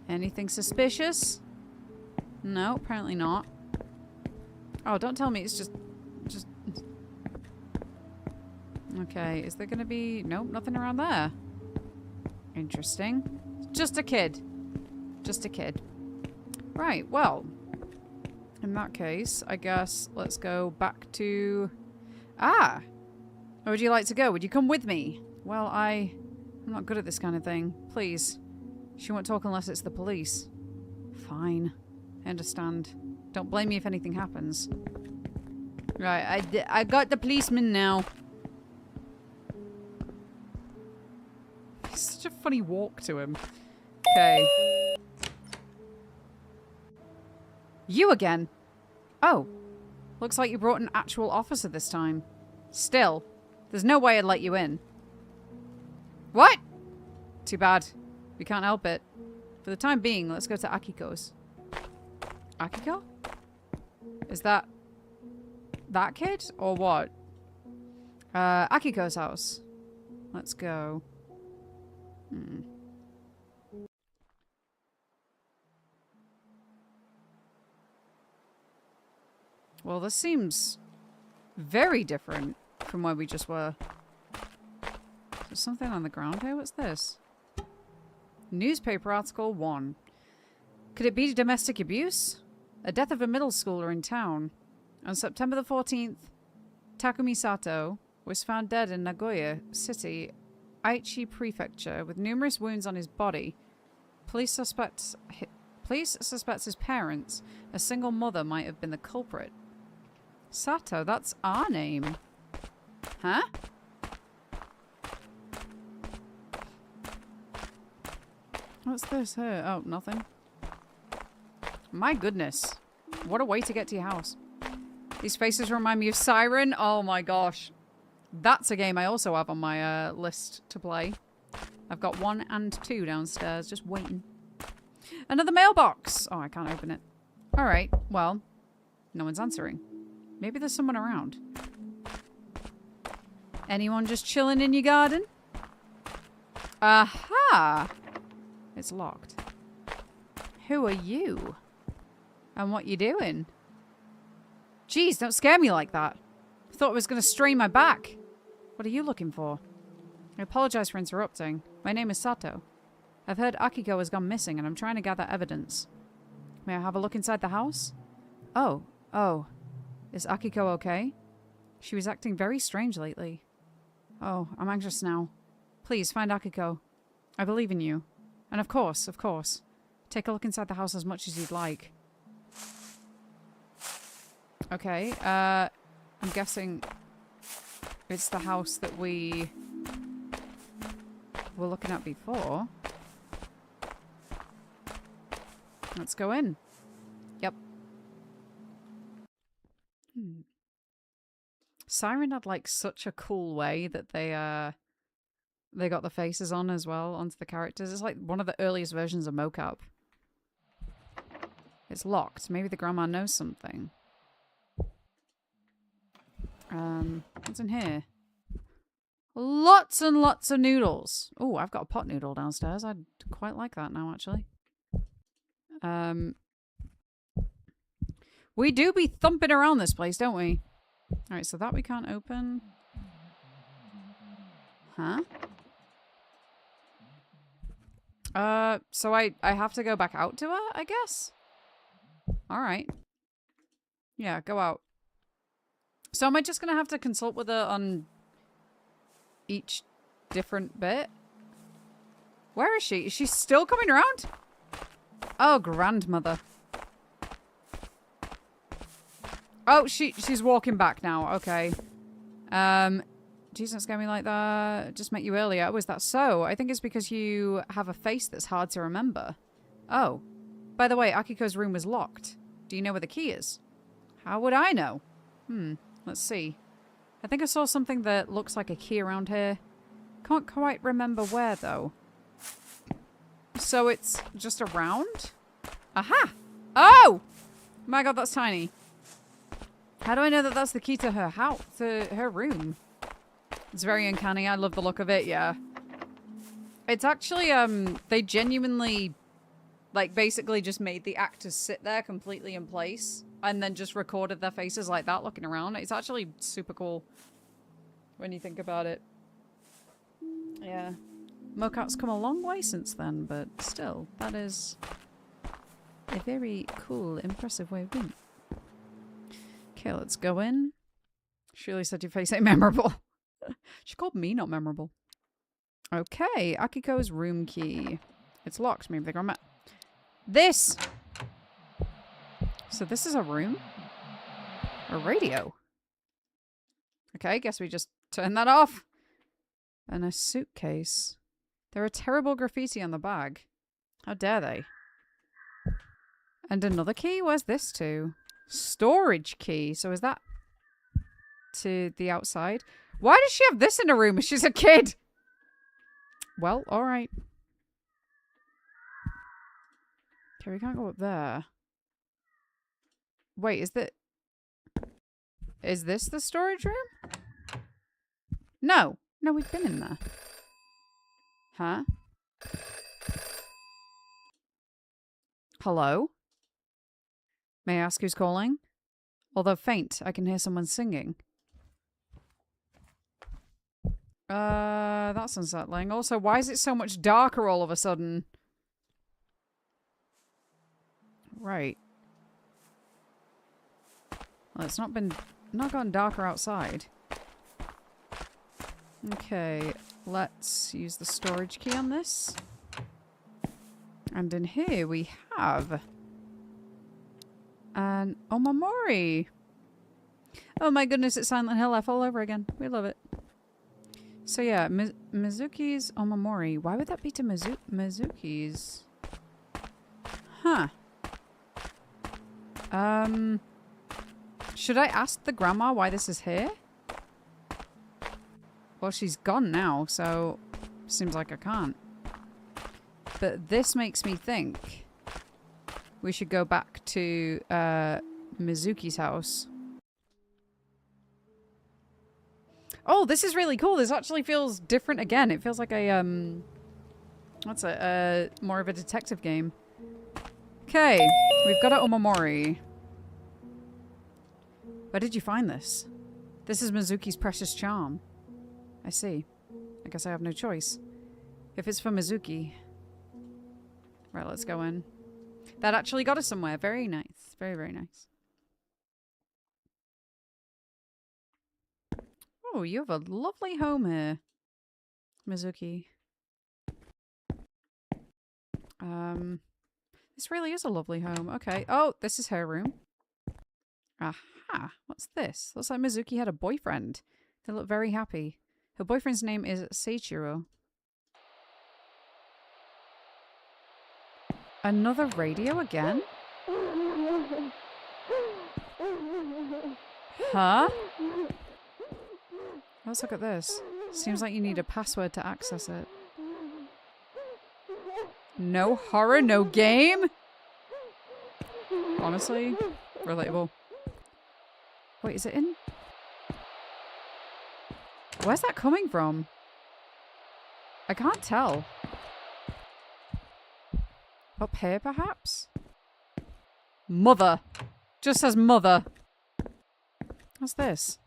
Anything suspicious? No, apparently not. Oh, don't tell me it's just... Okay, is there gonna be... Nope, nothing around there. Interesting. Just a kid. Just a kid. Right, well... In that case, I guess let's go back to... Ah! Where would you like to go? Would you come with me? Well, I'm not good at this kind of thing. Please. She won't talk unless it's the police. Fine. I understand. Don't blame me if anything happens. Right, I got the policeman now. It's such a funny walk to him. Okay. You again? Oh. Looks like you brought an actual officer this time. Still, there's no way I'd let you in. What? Too bad. We can't help it. For the time being, let's go to Akiko's. Akiko? Is that kid? Or what? Akiko's house. Let's go. Well, this seems very different from where we just were. There's something on the ground here. What's this? Newspaper article 1. Could it be domestic abuse? A death of a middle schooler in town. On September the 14th, Takumi Sato was found dead in Nagoya City, Aichi Prefecture, with numerous wounds on his body. Police suspects his parents, a single mother, might have been the culprit. Sato, that's our name. Huh? What's this here? Oh, nothing. My goodness. What a way to get to your house. These faces remind me of Siren. Oh my gosh. That's a game I also have on my list to play. I've got 1 and 2 downstairs, just waiting. Another mailbox! Oh, I can't open it. Alright, well, no one's answering. Maybe there's someone around. Anyone just chilling in your garden? Aha! It's locked. Who are you? And what you doing? Jeez, don't scare me like that. I thought I was going to strain my back. What are you looking for? I apologize for interrupting. My name is Sato. I've heard Akiko has gone missing and I'm trying to gather evidence. May I have a look inside the house? Oh. Is Akiko okay? She was acting very strange lately. Oh, I'm anxious now. Please, find Akiko. I believe in you. And of course, take a look inside the house as much as you'd like. Okay, I'm guessing it's the house that we were looking at before. Let's go in. Yep. Siren had like such a cool way that they got the faces on as well onto the characters. It's like one of the earliest versions of mocap. It's locked. Maybe the grandma knows something. What's in here? Lots and lots of noodles. Oh, I've got a pot noodle downstairs. I'd quite like that now, actually. We do be thumping around this place, don't we? Alright, so that we can't open. Huh? So I have to go back out to her, I guess? Alright. Yeah, go out. So am I just gonna have to consult with her on each different bit? Where is she? Is she still coming around? Oh, grandmother. Oh, she's walking back now. Okay. Jeez, don't scare me like that. Just met you earlier. Was that so? I think it's because you have a face that's hard to remember. Oh. By the way, Akiko's room was locked. Do you know where the key is? How would I know? Let's see. I think I saw something that looks like a key around here. Can't quite remember where, though. So it's just around? Aha! Oh! My god, that's tiny. How do I know that that's the key to her house, to her room? It's very uncanny. I love the look of it, yeah. It's actually, they genuinely, like, basically just made the actors sit there completely in place and then just recorded their faces like that looking around. It's actually super cool when you think about it. Yeah. Mocap's come a long way since then, but still, that is a very cool, impressive way of doing it. Okay, let's go in. Shirley said your face ain't memorable. She called me not memorable. Okay, Akiko's room key. It's locked. Maybe they got met. This! So this is a room? A radio? Okay, guess we just turn that off. And a suitcase. There are terrible graffiti on the bag. How dare they? And another key? Where's this to? Storage key. So is that to the outside? Why does she have this in her room if she's a kid? Well, alright. Okay, we can't go up there. Wait, is this the storage room? No. No, we've been in there. Huh? Hello? May I ask who's calling? Although faint, I can hear someone singing. That's unsettling. Also, why is it so much darker all of a sudden? Right. Well, it's not gotten darker outside. Okay, let's use the storage key on this. And in here we have an Omamori. Oh my goodness, it's Silent Hill F all over again. We love it. So yeah, Mizuki's Omamori. Why would that be to Mizuki's? Huh. Should I ask the grandma why this is here? Well, she's gone now, so seems like I can't. But this makes me think we should go back to Mizuki's house. Oh, this is really cool. This actually feels different again. It feels like a what's it? More of a detective game. Okay, we've got an Omamori. Where did you find this? This is Mizuki's precious charm. I see. I guess I have no choice. If it's for Mizuki. Right, let's go in. That actually got us somewhere. Very nice. Very, very nice. Oh, you have a lovely home here, Mizuki. This really is a lovely home. Okay. Oh, this is her room. Aha. What's this? Looks like Mizuki had a boyfriend. They look very happy. Her boyfriend's name is Seichiro. Another radio again? Huh? Let's look at this. Seems like you need a password to access it. No horror, no game? Honestly, relatable. Wait, is it in? Where's that coming from? I can't tell. Up here, perhaps? Mother. Just says mother. What's this?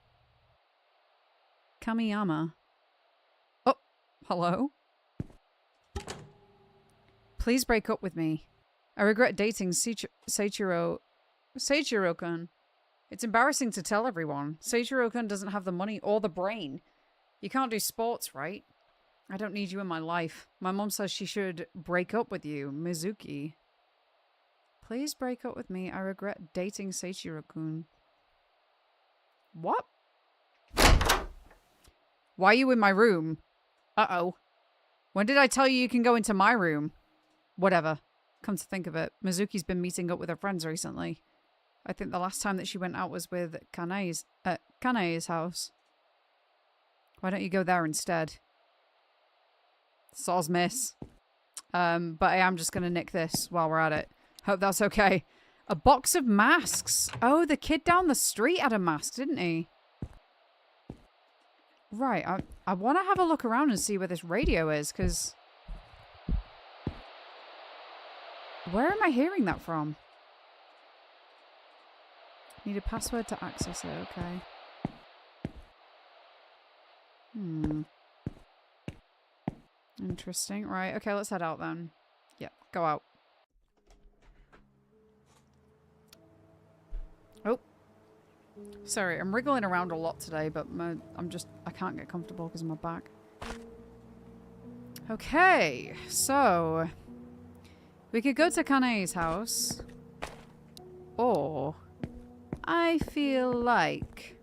Kamiyama. Oh, hello? Please break up with me. I regret dating Seichiro-kun. It's embarrassing to tell everyone. Seichiro-kun doesn't have the money or the brain. You can't do sports, right? I don't need you in my life. My mom says she should break up with you, Mizuki. Please break up with me. I regret dating Seichiro-kun. What? Why are you in my room? Uh-oh. When did I tell you you can go into my room? Whatever. Come to think of it, Mizuki's been meeting up with her friends recently. I think the last time that she went out was with Kanae's house. Why don't you go there instead? Soz miss. But I am just going to nick this while we're at it. Hope that's okay. A box of masks. Oh, the kid down the street had a mask, didn't he? Right, I want to have a look around and see where this radio is, because... Where am I hearing that from? Need a password to access it, okay. Interesting. Right, okay, let's head out then. Yeah, go out. Sorry, I'm wriggling around a lot today, but I can't get comfortable because of my back. Okay, so we could go to Kane's house, or I feel like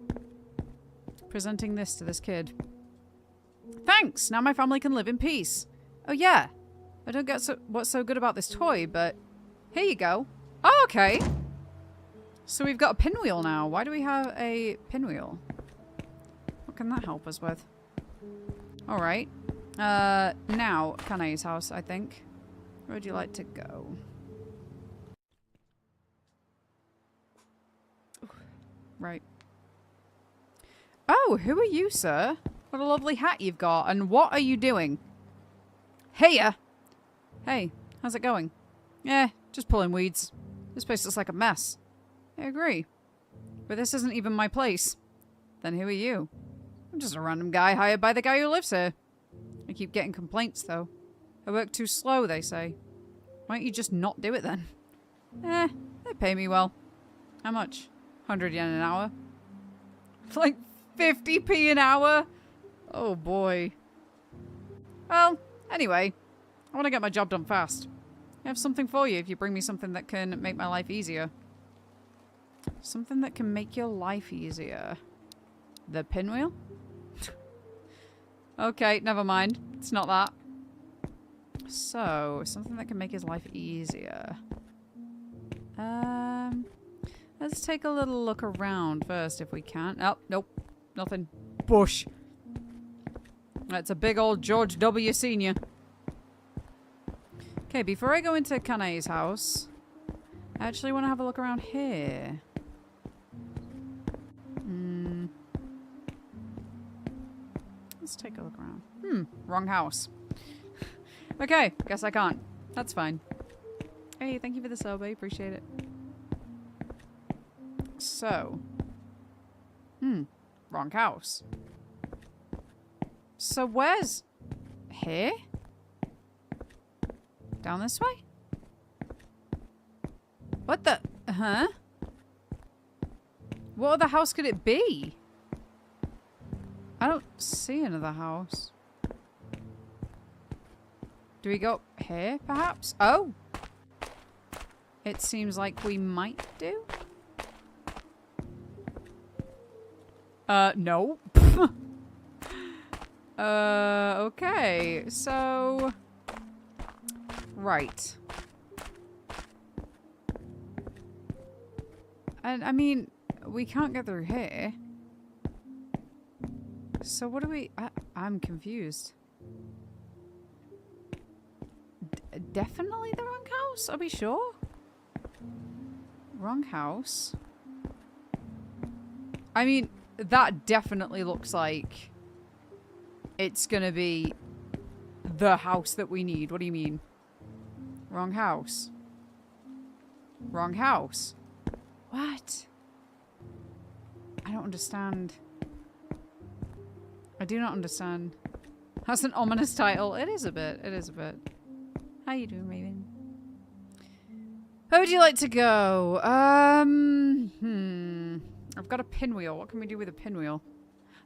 presenting this to this kid. Thanks! Now my family can live in peace. Oh yeah, I don't get what's so good about this toy, but here you go. Oh, okay. So we've got a pinwheel now. Why do we have a pinwheel? What can that help us with? Alright. Now, Kane's house, I think. Where would you like to go? Right. Oh, who are you, sir? What a lovely hat you've got. And what are you doing? Heya! Hey, how's it going? Yeah, just pulling weeds. This place looks like a mess. I agree. But this isn't even my place. Then who are you? I'm just a random guy hired by the guy who lives here. I keep getting complaints, though. I work too slow, they say. Why don't you just not do it, then? They pay me well. How much? 100 yen an hour? Like 50p an hour? Oh, boy. Well, anyway. I want to get my job done fast. I have something for you if you bring me something that can make my life easier. Something that can make your life easier. The pinwheel? Okay, never mind. It's not that. So, something that can make his life easier. Let's take a little look around first if we can. Oh, nope. Nothing. Bush. That's a big old George W. Sr. Okay, before I go into Kane's house, I actually want to have a look around here. Let's take a look around. Wrong house. Okay, guess I can't. That's fine. Hey, thank you for the sub. I appreciate it. So. Wrong house. So where's... Here? Down this way? What the... Huh? What other house could it be? I don't see another house. Do we go here, perhaps? Oh! It seems like we might do. No. Okay. So... Right. And, I mean, we can't get through here. So what do we... I'm confused. Definitely the wrong house? Are we sure? Wrong house? I mean, that definitely looks like it's gonna be the house that we need. What do you mean? Wrong house. Wrong house. What? I don't understand. I do not understand. That's an ominous title. It is a bit. It is a bit. How you doing, Raven? Where would you like to go? I've got a pinwheel. What can we do with a pinwheel?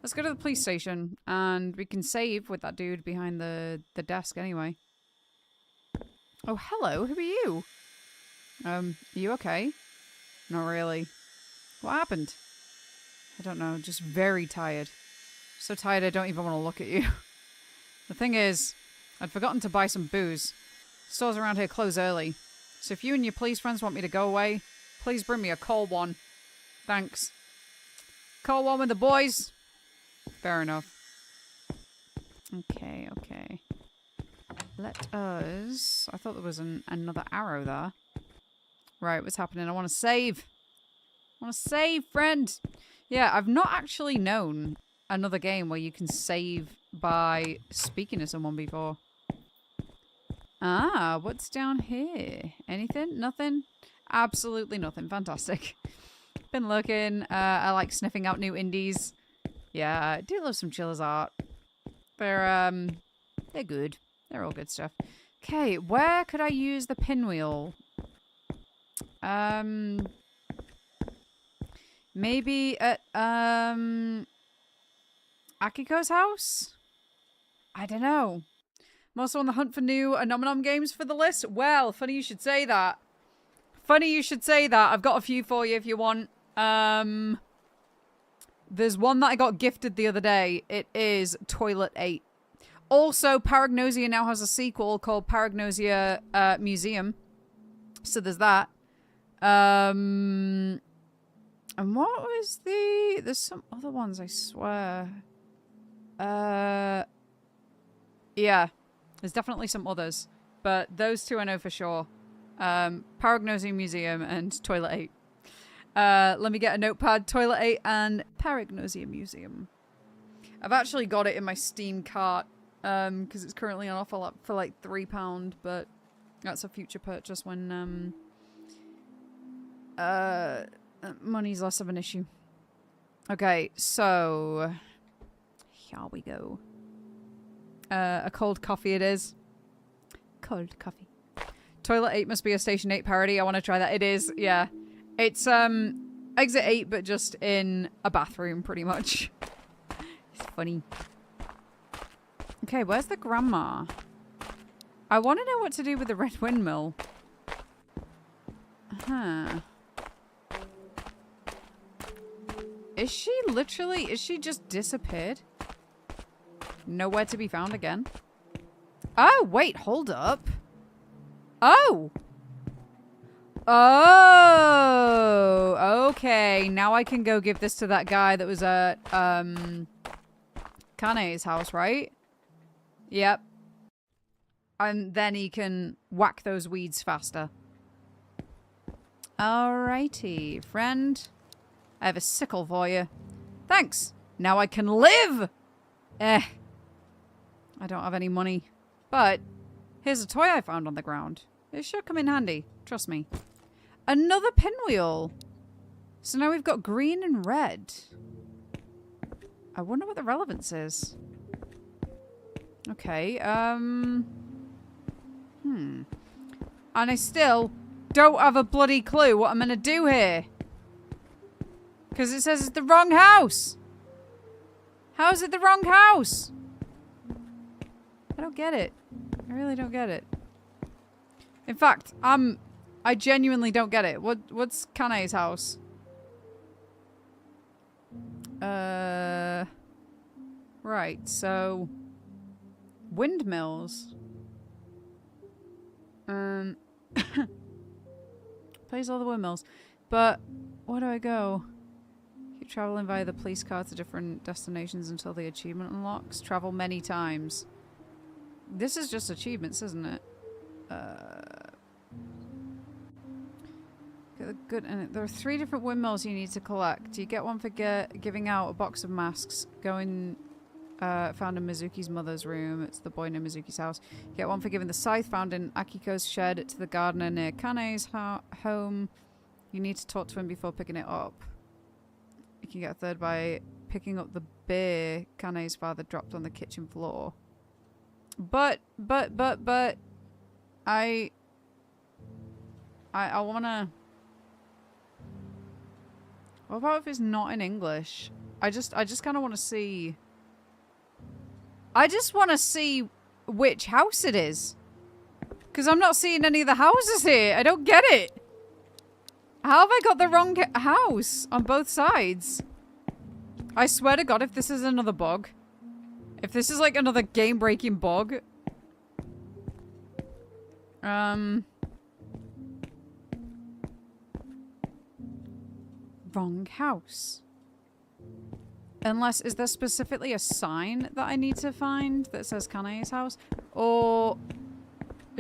Let's go to the police station and we can save with that dude behind the desk anyway. Oh, hello. Who are you? Are you okay? Not really. What happened? I don't know. Just very tired. So tired I don't even want to look at you. The thing is, I'd forgotten to buy some booze. Stores around here close early. So if you and your police friends want me to go away, please bring me a cold one. Thanks. Cold one with the boys? Fair enough. Okay, okay. Let us... I thought there was another arrow there. Right, what's happening? I want to save. I want to save, friend. Yeah, I've not actually known another game where you can save by speaking to someone before. Ah, what's down here? Anything? Nothing? Absolutely nothing. Fantastic. Been looking. I like sniffing out new indies. Yeah, I do love some Chilla's art. They're good. They're all good stuff. Okay, where could I use the pinwheel? Maybe at, Akiko's house? I don't know. I'm also on the hunt for new Anomanom games for the list. Well, funny you should say that. Funny you should say that. I've got a few for you if you want. There's one that I got gifted the other day. It is Toilet 8. Also, Paragnosia now has a sequel called Paragnosia Museum. So there's that. And what was the... There's some other ones, I swear. Yeah. There's definitely some others. But those two I know for sure. Paragnosia Museum and Toilet 8. Let me get a notepad. Toilet 8 and Paragnosia Museum. I've actually got it in my Steam cart. Because it's currently on offer for like £3. But that's a future purchase when, money's less of an issue. Okay, so... Here we go. A cold coffee it is. Cold coffee. Toilet 8 must be a Station 8 parody. I want to try that. It is, yeah. It's, Exit 8, but just in a bathroom, pretty much. It's funny. Okay, where's the grandma? I want to know what to do with the red windmill. Huh. Is she literally... Is she just disappeared? Nowhere to be found again? Oh, wait, hold up. Oh! Oh! Okay, now I can go give this to that guy that was at, Kane's house, right? Yep. And then he can whack those weeds faster. Alrighty, friend. I have a sickle for you. Thanks! Now I can live! I don't have any money. But, here's a toy I found on the ground. It should come in handy. Trust me. Another pinwheel! So now we've got green and red. I wonder what the relevance is. Okay, And I still don't have a bloody clue what I'm gonna do here. Because it says it's the wrong house! How is it the wrong house? I don't get it. I really don't get it. In fact, I genuinely don't get it. What's Kane's house? Right, so... Windmills. Plays all the windmills. But, where do I go? Keep traveling via the police car to different destinations until the achievement unlocks. Travel many times. This is just achievements, isn't it? Good. And there are 3 different windmills you need to collect. You get one for giving out a box of masks. Going... found in Mizuki's mother's room. It's the boy near Mizuki's house. You get one for giving the scythe found in Akiko's shed to the gardener near Kane's home. You need to talk to him before picking it up. You can get a 3rd by picking up the beer Kane's father dropped on the kitchen floor. But I wanna... What about if it's not in English? I just kind of want to see... I just want to see which house it is. Because I'm not seeing any of the houses here. I don't get it. How have I got the wrong house on both sides? I swear to God, if this is another bug. If this is like another game-breaking bug. Wrong house. Unless, is there specifically a sign that I need to find that says Kane's house? Or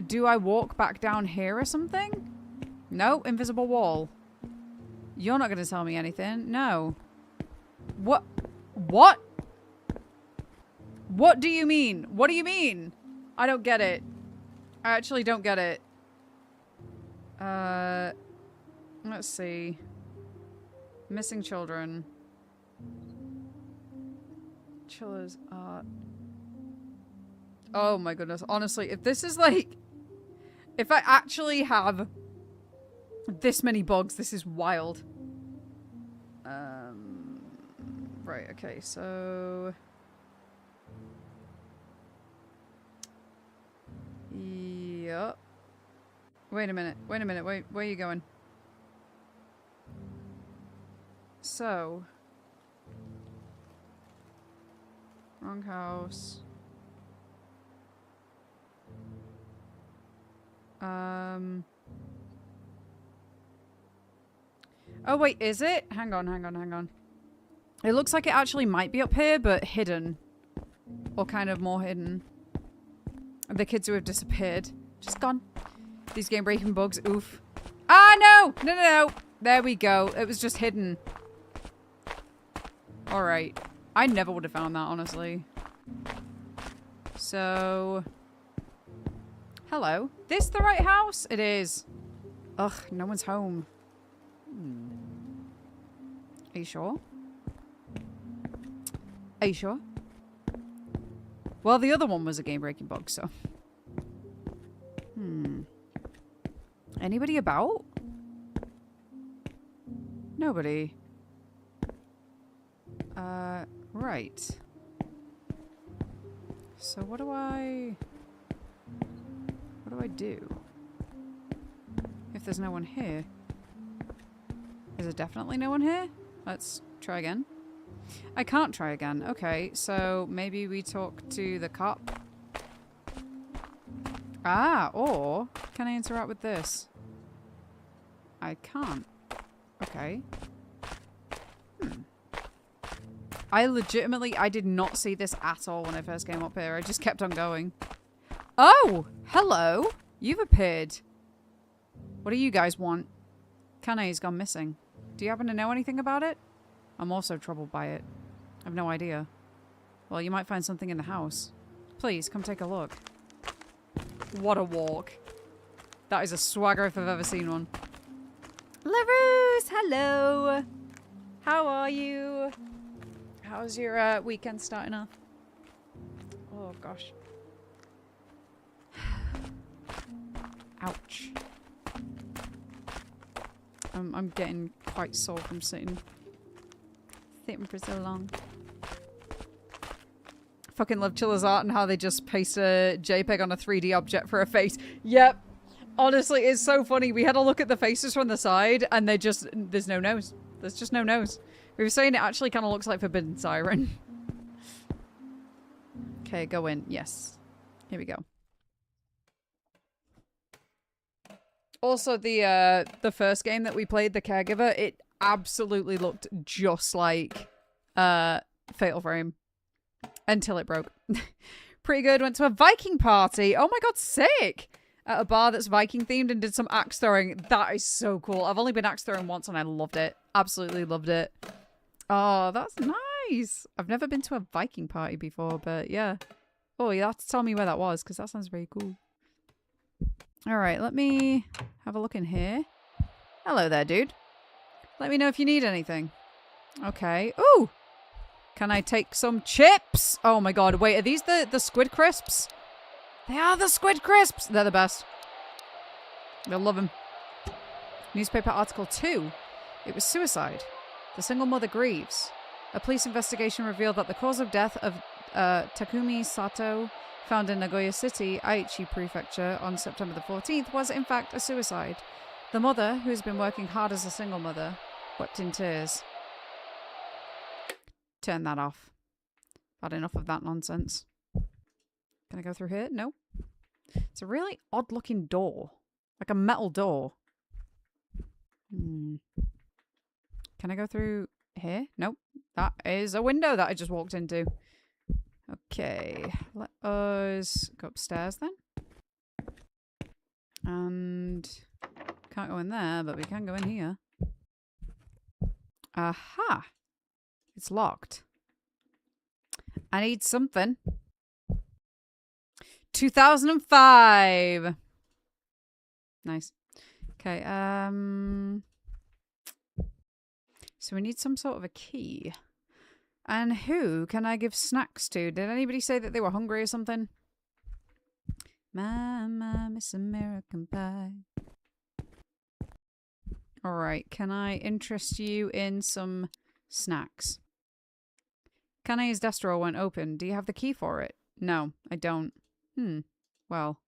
do I walk back down here or something? No, invisible wall. You're not going to tell me anything. No. What? What? What do you mean? What do you mean? I don't get it. I actually don't get it. Let's see. Missing children. CHILLA'S art. Oh my goodness. Honestly, if this is like... If I actually have this many bugs, this is wild. Right, okay, so... Yup. Wait a minute, wait, where are you going? So... Wrong house. Oh wait, is it? Hang on. It looks like it actually might be up here, but hidden. Or kind of more hidden. The kids who have disappeared. Just gone. These game-breaking bugs, oof. Ah, no! There we go. It was just hidden. Alright. I never would have found that, honestly. So... Hello. This the right house? It is. Ugh, no one's home. Are you sure? Are you sure? Well, the other one was a game-breaking bug, so... Anybody about? Nobody. Right. So what do I do? If there's no one here. Is there definitely no one here? Let's try again. I can't try again. Okay, so maybe we talk to the cop. Ah, or can I interact with this? I can't. Okay. I did not see this at all when I first came up here. I just kept on going. Oh! Hello! You've appeared. What do you guys want? Kanae's gone missing. Do you happen to know anything about it? I'm also troubled by it. I've no idea. Well, you might find something in the house. Please, come take a look. What a walk. That is a swagger if I've ever seen one. LaRousse, hello! How are you? How's your weekend starting off? Oh, gosh. Ouch. I'm getting quite sore from sitting for so long. Fucking love Chilla's art and how they just paste a JPEG on a 3D object for a face. Yep. Honestly, it's so funny. We had a look at the faces from the side and there's no nose. There's just no nose. We were saying it actually kind of looks like Forbidden Siren. Okay, go in. Yes. Here we go. Also, the first game that we played, the Caregiver, it absolutely looked just like Fatal Frame. Until it broke. Pretty good. Went to a Viking party. Oh my god, sick! At a bar that's Viking themed and did some axe throwing. That is so cool. I've only been axe throwing once and I loved it. Absolutely loved it. Oh, that's nice. I've never been to a Viking party before, but yeah. Oh, you have to tell me where that was because that sounds very cool. Alright, let me have a look in here. Hello there, dude. Let me know if you need anything. Okay. Ooh! Can I take some chips? Oh my god, wait, are these the squid crisps? They are the squid crisps! They're the best. They'll love them. Newspaper article 2. It was suicide. The single mother grieves. A police investigation revealed that the cause of death of Takumi Sato, found in Nagoya City, Aichi Prefecture, on September the 14th, was in fact a suicide. The mother, who has been working hard as a single mother, wept in tears. Turn that off. Had enough of that nonsense. Can I go through here? No. It's a really odd looking door. Like a metal door. Can I go through here? Nope. That is a window that I just walked into. Okay. Let us go upstairs then. And can't go in there, but we can go in here. Aha. It's locked. I need something. 2005. Nice. Okay, so we need some sort of a key. And who can I give snacks to? Did anybody say that they were hungry or something? My, Miss American Pie. Alright, can I interest you in some snacks? Kanae's desk drawer won't open. Do you have the key for it? No, I don't. Well,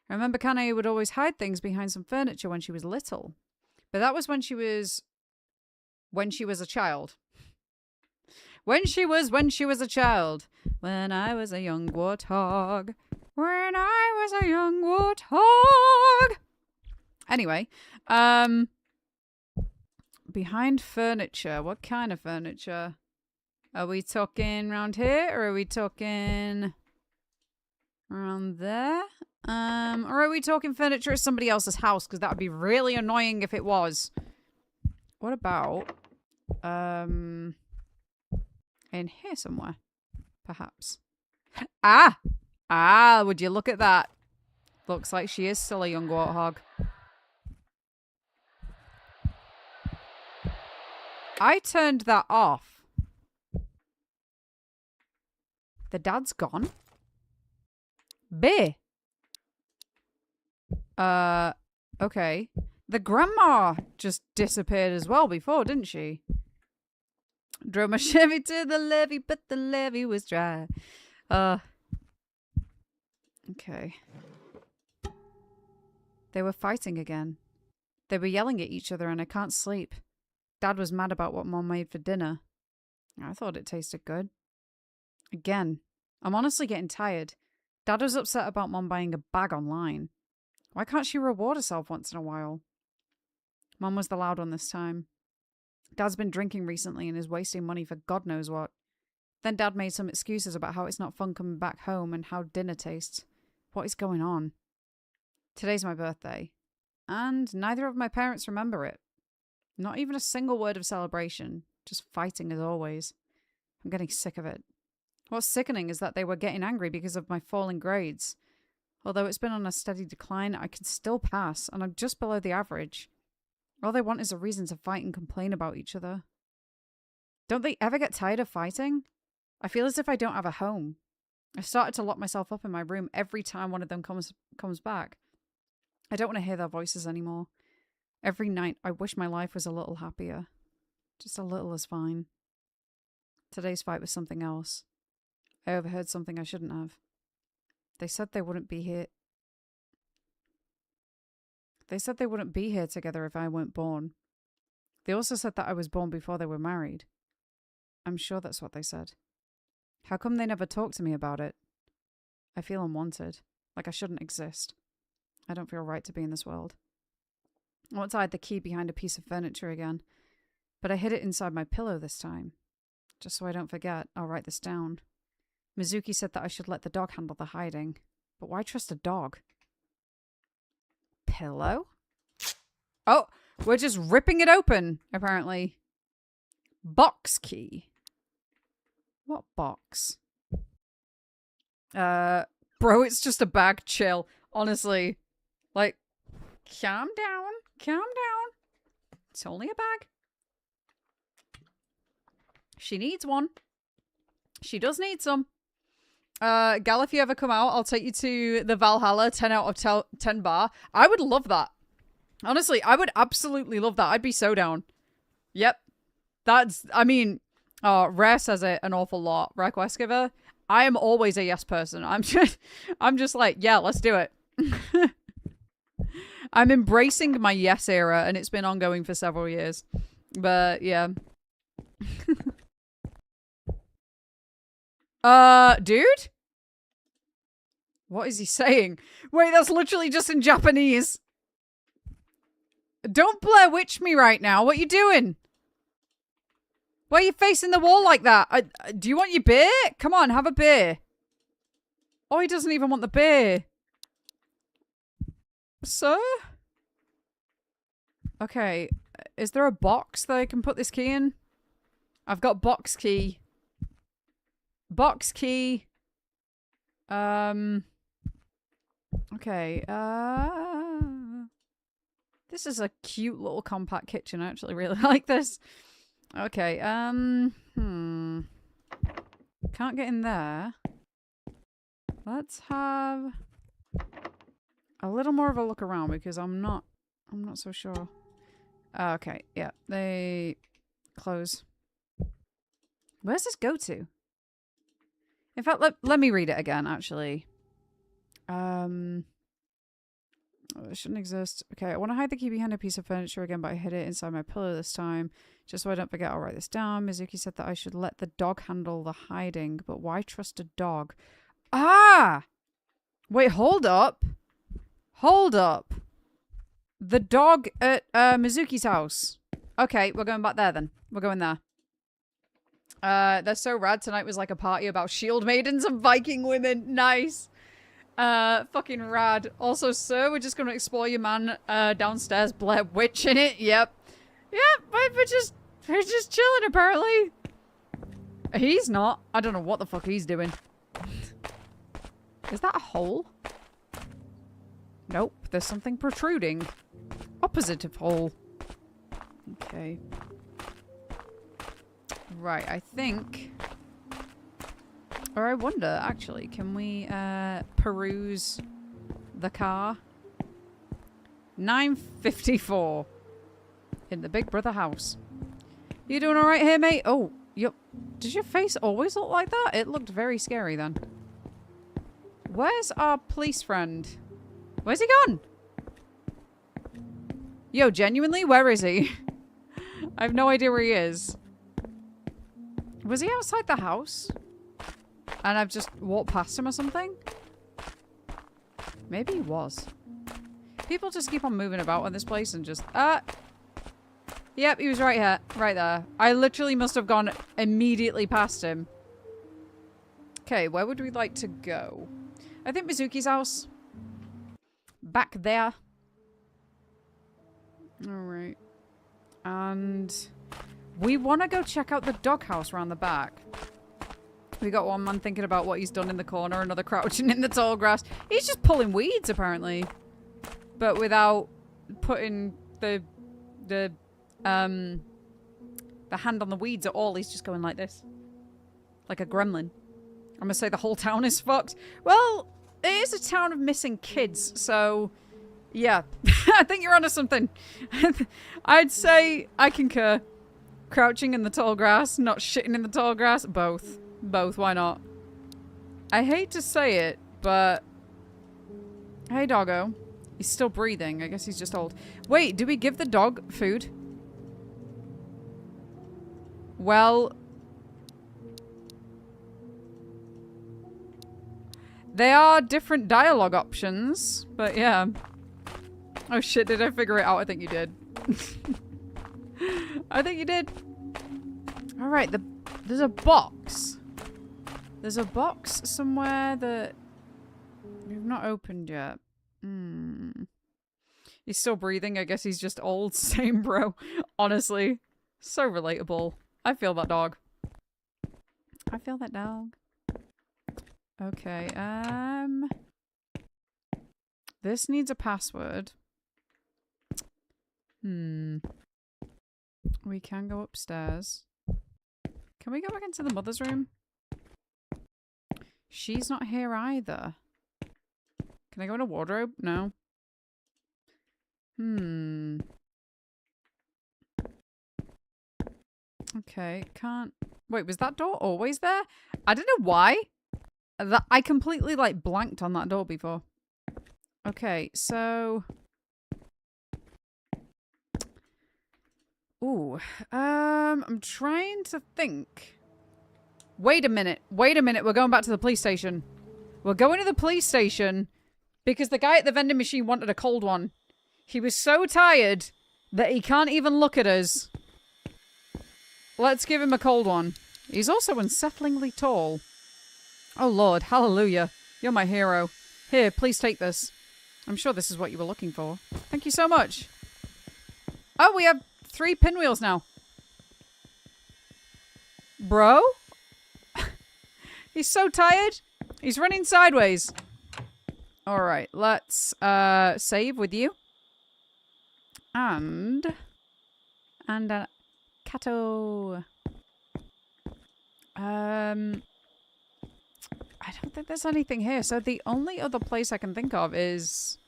I remember Kanae would always hide things behind some furniture when she was little. But that was when she was a child. When she was a child. When I was a young warthog. When I was a young warthog. Anyway, behind furniture. What kind of furniture? Are we talking around here or are we talking around there? Or are we talking furniture at somebody else's house? Because that would be really annoying if it was. What about, in here somewhere? Perhaps. Ah, would you look at that? Looks like she is still a young warthog. I turned that off. The dad's gone? B. Okay. The grandma just disappeared as well before, didn't she? Drove my Chevy to the levee, but the levee was dry. Okay. They were fighting again. They were yelling at each other and I can't sleep. Dad was mad about what Mom made for dinner. I thought it tasted good. Again. I'm honestly getting tired. Dad was upset about Mom buying a bag online. Why can't she reward herself once in a while? Mom was the loud one this time. Dad's been drinking recently and is wasting money for God knows what. Then Dad made some excuses about how it's not fun coming back home and how dinner tastes. What is going on? Today's my birthday. And neither of my parents remember it. Not even a single word of celebration. Just fighting as always. I'm getting sick of it. What's sickening is that they were getting angry because of my falling grades. Although it's been on a steady decline, I can still pass, and I'm just below the average. All they want is a reason to fight and complain about each other. Don't they ever get tired of fighting? I feel as if I don't have a home. I started to lock myself up in my room every time one of them comes back. I don't want to hear their voices anymore. Every night, I wish my life was a little happier. Just a little is fine. Today's fight was something else. I overheard something I shouldn't have. They said they wouldn't be here. They said they wouldn't be here together if I weren't born. They also said that I was born before they were married. I'm sure that's what they said. How come they never talked to me about it? I feel unwanted, like I shouldn't exist. I don't feel right to be in this world. I want to hide the key behind a piece of furniture again, but I hid it inside my pillow this time. Just so I don't forget, I'll write this down. Mizuki said that I should let the dog handle the hiding. But why trust a dog? Pillow? Oh, we're just ripping it open, apparently. Box key. What box? Bro, it's just a bag. Chill. Honestly. Like, calm down. Calm down. It's only a bag. She needs one. She does need some. Gal, if you ever come out, I'll take you to the Valhalla 10 out of 10 bar. I would love that. Honestly, I would absolutely love that. I'd be so down. Yep. That's, I mean, Rare says it an awful lot. Rare Quest Giver. I am always a yes person. I'm just like, yeah, let's do it. I'm embracing my yes era, and it's been ongoing for several years. But, yeah. Dude? What is he saying? Wait, that's literally just in Japanese. Don't Blair Witch me right now. What are you doing? Why are you facing the wall like that? Do you want your beer? Come on, have a beer. Oh, he doesn't even want the beer. Sir? Okay. Is there a box that I can put this key in? I've got box key. Box key. Okay. This is a cute little compact kitchen. I actually really like this. Okay. Can't get in there. Let's have a little more of a look around because I'm not so sure. Okay, yeah. They close. Where's this go to? In fact, let me read it again, actually. Oh, it shouldn't exist. Okay, I want to hide the key behind a piece of furniture again, but I hid it inside my pillow this time. Just so I don't forget, I'll write this down. Mizuki said that I should let the dog handle the hiding, but why trust a dog? Ah! Wait, hold up. Hold up. The dog at Mizuki's house. Okay, we're going back there then. We're going there. They're so rad. Tonight was like a party about shield maidens and Viking women. Nice. Fucking rad. Also, sir, we're just gonna explore your man downstairs. Blair Witch in it. Yep. Yep, we're just chilling apparently. He's not. I don't know what the fuck he's doing. Is that a hole? Nope, there's something protruding. Opposite of hole. Okay. Right, I think... Or I wonder, actually, can we peruse the car? 9:54 in the Big Brother house. You doing alright here, mate? Oh, yep. Does your face always look like that? It looked very scary then. Where's our police friend? Where's he gone? Yo, genuinely, where is he? I have no idea where he is. Was he outside the house? And I've just walked past him or something? Maybe he was. People just keep on moving about in this place and just... Yep, he was right here. Right there. I literally must have gone immediately past him. Okay, where would we like to go? I think Mizuki's house. Back there. Alright. And... we want to go check out the doghouse around the back. We got one man thinking about what he's done in the corner, another crouching in the tall grass. He's just pulling weeds, apparently. But without putting the hand on the weeds at all. He's just going like this. Like a gremlin. I'm gonna say the whole town is fucked. Well, it is a town of missing kids, so... yeah. I think you're onto something. I'd say I concur. Crouching in the tall grass, not shitting in the tall grass. Both. Both, why not? I hate to say it, but... hey, doggo. He's still breathing. I guess he's just old. Wait, do we give the dog food? Well... there are different dialogue options, but yeah. Oh shit, did I figure it out? I think you did. I think you did. Alright, there's a box. There's a box somewhere that we've not opened yet. He's still breathing. I guess he's just old. Same, bro. Honestly. So relatable. I feel that dog. I feel that dog. Okay, this needs a password. We can go upstairs. Can we go back into the mother's room? She's not here either. Can I go in a wardrobe? No. Okay, can't... wait, was that door always there? I don't know why. I completely, like, blanked on that door before. Okay, so... ooh. I'm trying to think. Wait a minute. Wait a minute. We're going back to the police station. We're going to the police station because the guy at the vending machine wanted a cold one. He was so tired that he can't even look at us. Let's give him a cold one. He's also unsettlingly tall. Oh Lord, hallelujah. You're my hero. Here, please take this. I'm sure this is what you were looking for. Thank you so much. Oh, we have 3 pinwheels now. Bro? He's so tired. He's running sideways. Alright, let's save with you. And Kato. I don't think there's anything here. So the only other place I can think of is...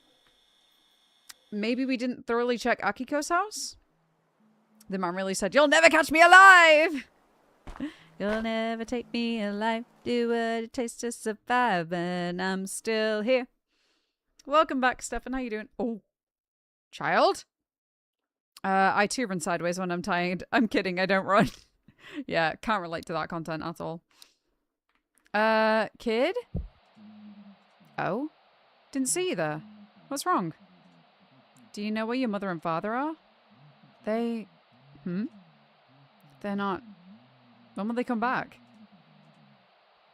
maybe we didn't thoroughly check Akiko's house? The man really said, "You'll never catch me alive! You'll never take me alive. Do what it takes to survive, and I'm still here." Welcome back, Stefan. How you doing? Oh, child? I too run sideways when I'm tired. I'm kidding, I don't run. Yeah, can't relate to that content at all. Kid? Oh? Didn't see you there. What's wrong? Do you know where your mother and father are? They're not... When will they come back?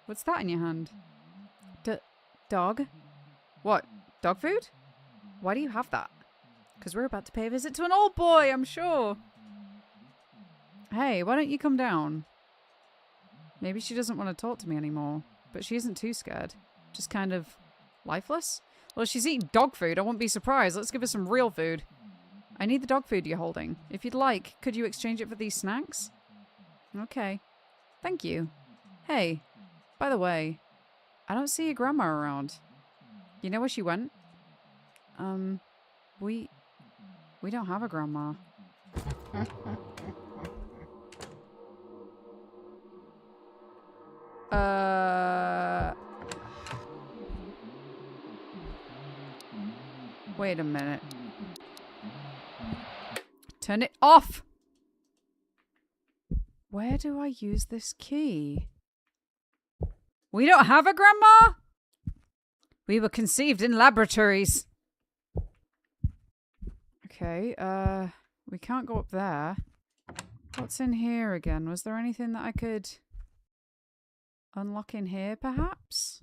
What's that in your hand? Dog? What? Dog food? Why do you have that? Because we're about to pay a visit to an old boy, I'm sure. Hey, why don't you come down? Maybe she doesn't want to talk to me anymore, but she isn't too scared. Just kind of lifeless? Well, she's eating dog food. I won't be surprised. Let's give her some real food. I need the dog food you're holding. If you'd like, could you exchange it for these snacks? Okay. Thank you. Hey, by the way, I don't see your grandma around. You know where she went? We don't have a grandma. Wait a minute. Turn it off! Where do I use this key? We don't have a grandma? We were conceived in laboratories. Okay, we can't go up there. What's in here again? Was there anything that I could unlock in here, perhaps?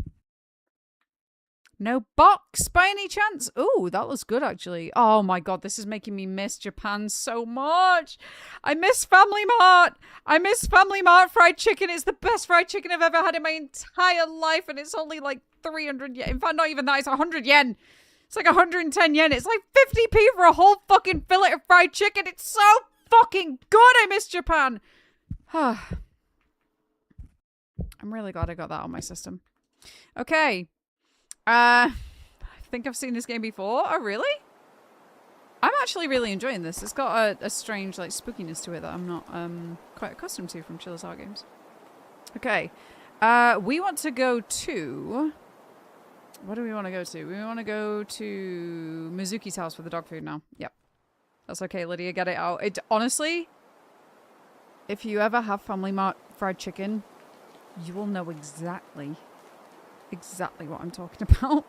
No box by any chance? Ooh, that looks good, actually. Oh my god, this is making me miss Japan so much. I miss Family Mart. I miss Family Mart fried chicken. It's the best fried chicken I've ever had in my entire life, and it's only like 300 yen. In fact, not even that. It's 100 yen. It's like 110 yen. It's like 50p for a whole fucking fillet of fried chicken. It's so fucking good. I miss Japan. I'm really glad I got that on my system. Okay. I think I've seen this game before. Oh, really? I'm actually really enjoying this. It's got a strange, like, spookiness to it that I'm not quite accustomed to from CHILLA'S games. Okay. We want to go to... What do we want to go to? We want to go to Mizuki's house for the dog food now. Yep. That's okay, Lydia. Get it out. Honestly, if you ever have Family Mart fried chicken, you will know exactly what I'm talking about.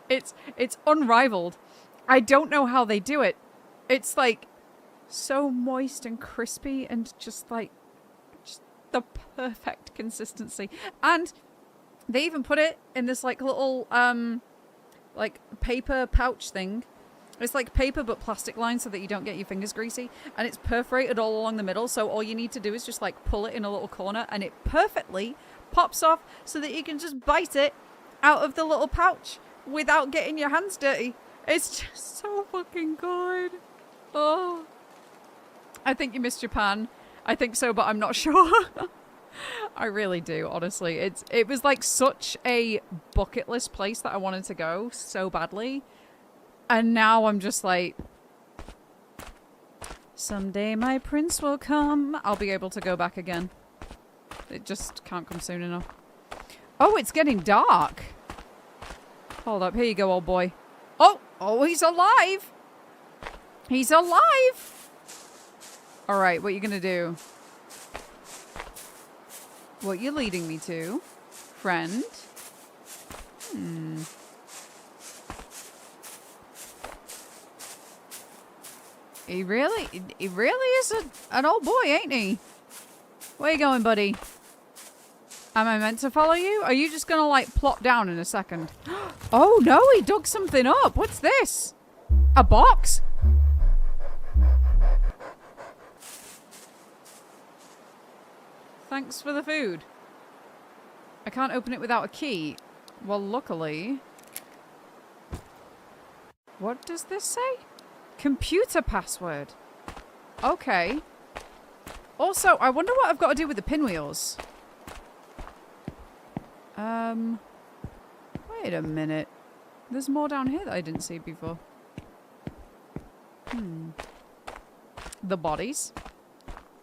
It's unrivaled. I don't know how they do it. It's like so moist and crispy and just the perfect consistency. And they even put it in this like little like paper pouch thing. It's like paper but plastic lined so that you don't get your fingers greasy, and it's perforated all along the middle, so all you need to do is just like pull it in a little corner and it perfectly pops off so that you can just bite it out of the little pouch without getting your hands dirty. It's just so fucking good. Oh, I think you missed Japan. I think so, but I'm not sure. I really do, honestly. It was like such a bucket list place that I wanted to go so badly. And now I'm just like, someday my prince will come. I'll be able to go back again. It just can't come soon enough. Oh, it's getting dark. Hold up. Here you go, old boy. Oh, he's alive. He's alive. All right, what are you going to do? What you leading me to, friend? He really is an old boy, ain't he? Where you going, buddy? Am I meant to follow you? Are you just gonna like plop down in a second? Oh no, he dug something up. What's this? A box? Thanks for the food. I can't open it without a key. Well, luckily... What does this say? Computer password. Okay. Also, I wonder what I've got to do with the pinwheels. Wait a minute. There's more down here that I didn't see before. the bodies.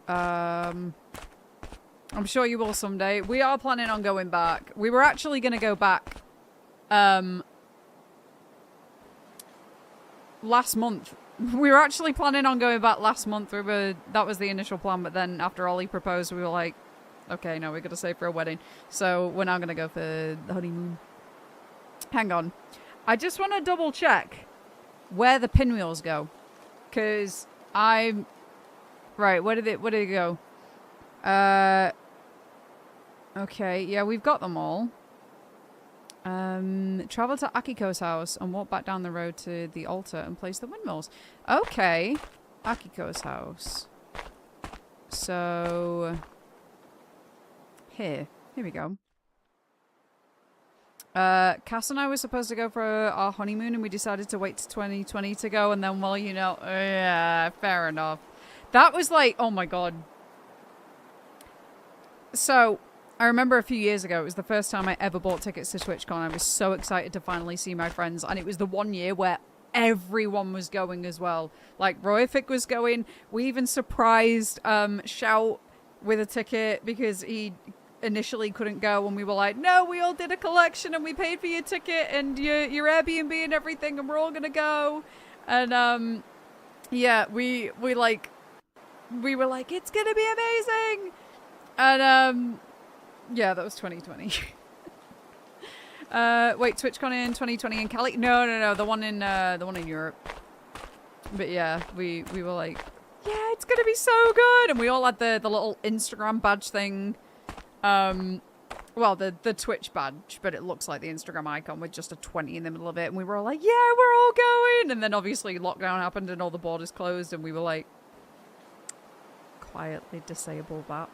I'm sure you will someday. We are planning on going back. We were actually going to go back last month. We were actually planning on going back last month. That was the initial plan, but then after Ollie proposed, we were like, okay, no, we got to save for a wedding. So we're now going to go for the honeymoon. Hang on. I just want to double check where the pinwheels go. Because I'm... Right, where did it go? Okay, yeah, we've got them all. Travel to Akiko's house and walk back down the road to the altar and place the windmills. Okay. Akiko's house. So... Here we go. Cass and I were supposed to go for our honeymoon and we decided to wait to 2020 to go, and then, well, you know, yeah, fair enough. That was like, oh my god. So, I remember a few years ago, it was the first time I ever bought tickets to TwitchCon. I was so excited to finally see my friends, and it was the one year where everyone was going as well. Like, Royfic was going. We even surprised Shout with a ticket because he initially couldn't go, and we were like, no, we all did a collection and we paid for your ticket and your Airbnb and everything, and we're all gonna go. And yeah, we were like, it's gonna be amazing. And yeah, that was 2020. Wait, TwitchCon in 2020 in Cali? No, the one in Europe. But yeah, we were like, yeah, it's gonna be so good, and we all had the little Instagram badge thing. Well, the Twitch badge, but it looks like the Instagram icon with just a 20 in the middle of it, and we were all like, yeah, we're all going. And then obviously lockdown happened and all the borders closed, and we were like, quietly disable that.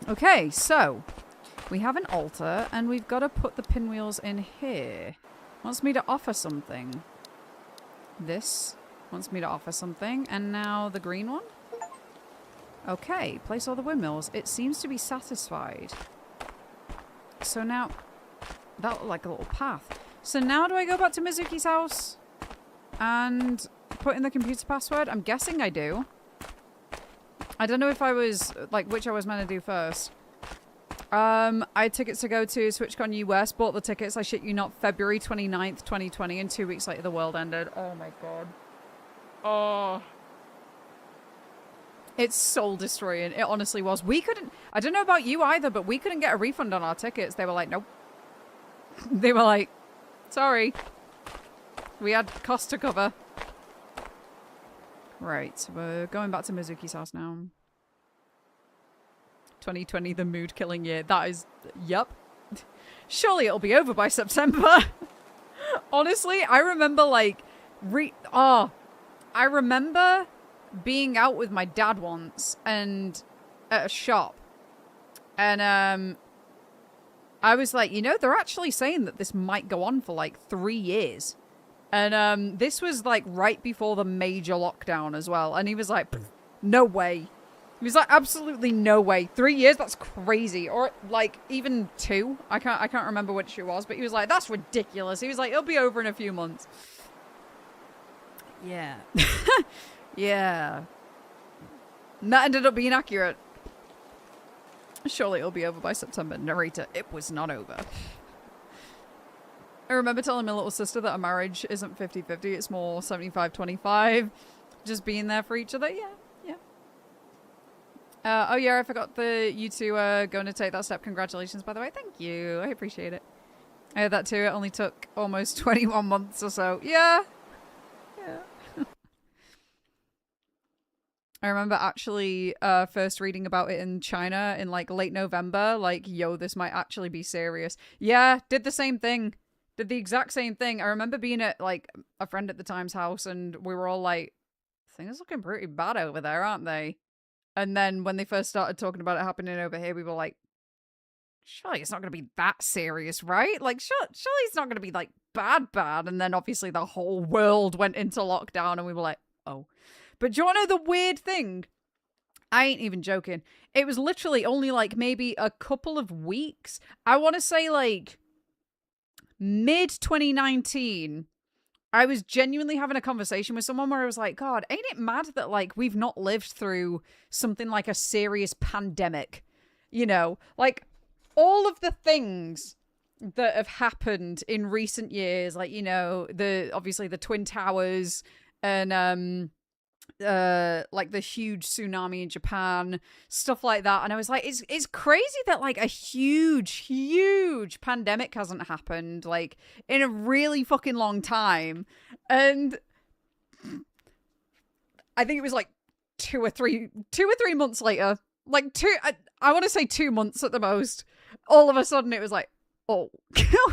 Okay, so we have an altar and we've got to put the pinwheels in here. Wants me to offer something. This wants me to offer something, and now the green one. Okay, place all the windmills. It seems to be satisfied. So now, that looked like a little path. So now do I go back to Mizuki's house and put in the computer password? I'm guessing I do. I don't know if I was, like, which I was meant to do first. I had tickets to go to TwitchCon US, bought the tickets, I shit you not, February 29th, 2020, and 2 weeks later the world ended. Oh my god. Oh. It's soul destroying. It honestly was. We couldn't, I don't know about you either, but we couldn't get a refund on our tickets. They were like, nope. They were like, sorry. We had cost to cover. Right, we're going back to Mizuki's house now. 2020, the mood killing year. That is, yup. Surely it'll be over by September. Honestly, I remember like, I remember being out with my dad once and at a shop. And I was like, you know, they're actually saying that this might go on for like 3 years. And this was like right before the major lockdown as well. And he was like, no way. He was like, absolutely no way. 3 years? That's crazy. Or like even 2. I can't remember which it was, but he was like, that's ridiculous. He was like, it'll be over in a few months. Yeah. Yeah. And that ended up being accurate. Surely it'll be over by September. Narrator, it was not over. I remember telling my little sister that a marriage isn't 50-50, it's more 75-25. Just being there for each other. Yeah, yeah. Oh yeah, I forgot you two are going to take that step. Congratulations, by the way. Thank you. I appreciate it. I heard that too. It only took almost 21 months or so. Yeah. Yeah. I remember actually first reading about it in China in like late November. Like, yo, this might actually be serious. Yeah, did the same thing. Did the exact same thing. I remember being at like a friend at the time's house and we were all like, things looking pretty bad over there, aren't they? And then when they first started talking about it happening over here, we were like, surely it's not going to be that serious, right? Like, surely it's not going to be like bad. And then obviously the whole world went into lockdown and we were like, oh. But do you want to know the weird thing? I ain't even joking. It was literally only like maybe a couple of weeks. I want to say like mid 2019. I was genuinely having a conversation with someone where I was like, God, ain't it mad that, like, we've not lived through something like a serious pandemic? You know, like, all of the things that have happened in recent years, like, you know, obviously the Twin Towers and, like the huge tsunami in Japan, stuff like that. And I was like, it's crazy that like a huge pandemic hasn't happened like in a really fucking long time. And I think it was like two or three months later, like I want to say 2 months at the most, all of a sudden it was like, oh,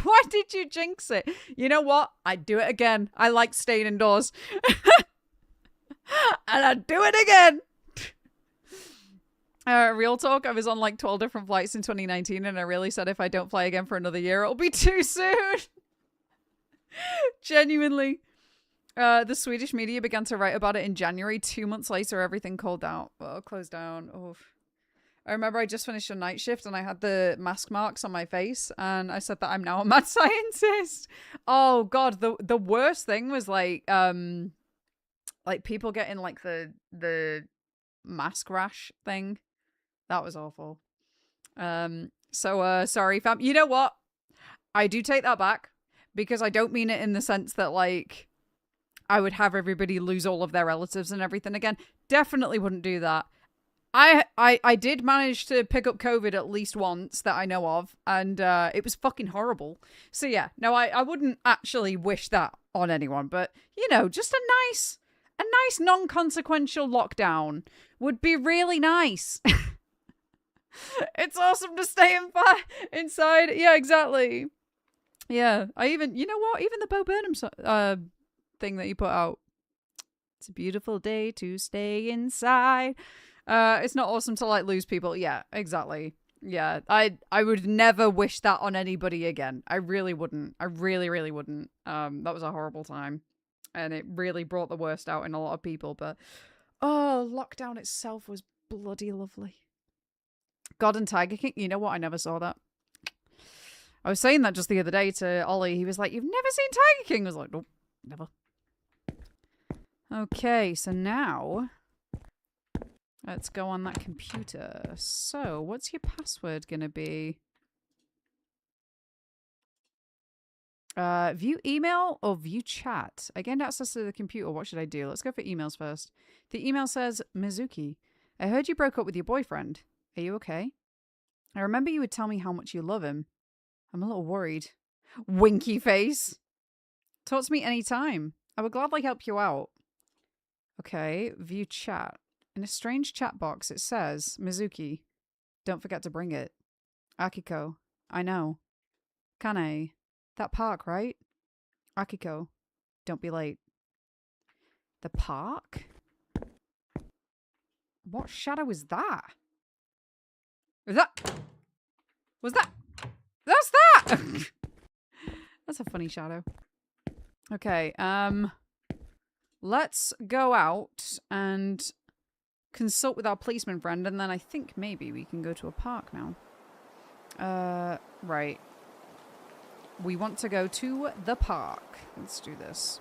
why did you jinx it? You know what? I'd do it again. I like staying indoors. And I'd do it again. Real talk, I was on like 12 different flights in 2019 and I really said if I don't fly again for another year, it'll be too soon. Genuinely. The Swedish media began to write about it in January. 2 months later, everything closed down. Oh. I remember I just finished a night shift and I had the mask marks on my face and I said that I'm now a mad scientist. Oh God, the worst thing was like people getting like the mask rash thing. That was awful. Sorry fam. You know what? I do take that back because I don't mean it in the sense that like I would have everybody lose all of their relatives and everything again. Definitely wouldn't do that. I did manage to pick up COVID at least once that I know of, and it was fucking horrible. So yeah, no, I wouldn't actually wish that on anyone, but you know, just a nice non-consequential lockdown would be really nice. It's awesome to stay inside. Yeah, exactly. Yeah, you know what? Even the Bo Burnham thing that you put out. It's a beautiful day to stay inside. It's not awesome to like lose people. Yeah, exactly. Yeah, I would never wish that on anybody again. I really wouldn't. I really wouldn't. That was a horrible time. And it really brought the worst out in a lot of people. But, lockdown itself was bloody lovely. God and Tiger King. You know what? I never saw that. I was saying that just the other day to Ollie. He was like, you've never seen Tiger King? I was like, nope, never. Okay, so now let's go on that computer. So, what's your password going to be? View email or view chat? I gained access to the computer. What should I do? Let's go for emails first. The email says, Mizuki, I heard you broke up with your boyfriend. Are you okay? I remember you would tell me how much you love him. I'm a little worried. Winky face. Talk to me anytime. I would gladly help you out. Okay, view chat. In a strange chat box, it says, Mizuki, don't forget to bring it. Akiko, I know. Kane, that park, right? Akiko, don't be late. The park? What shadow is that? Was that? That's that! That's a funny shadow. Okay, let's go out and consult with our policeman friend, and then I think maybe we can go to a park now. Right. We want to go to the park. Let's do this.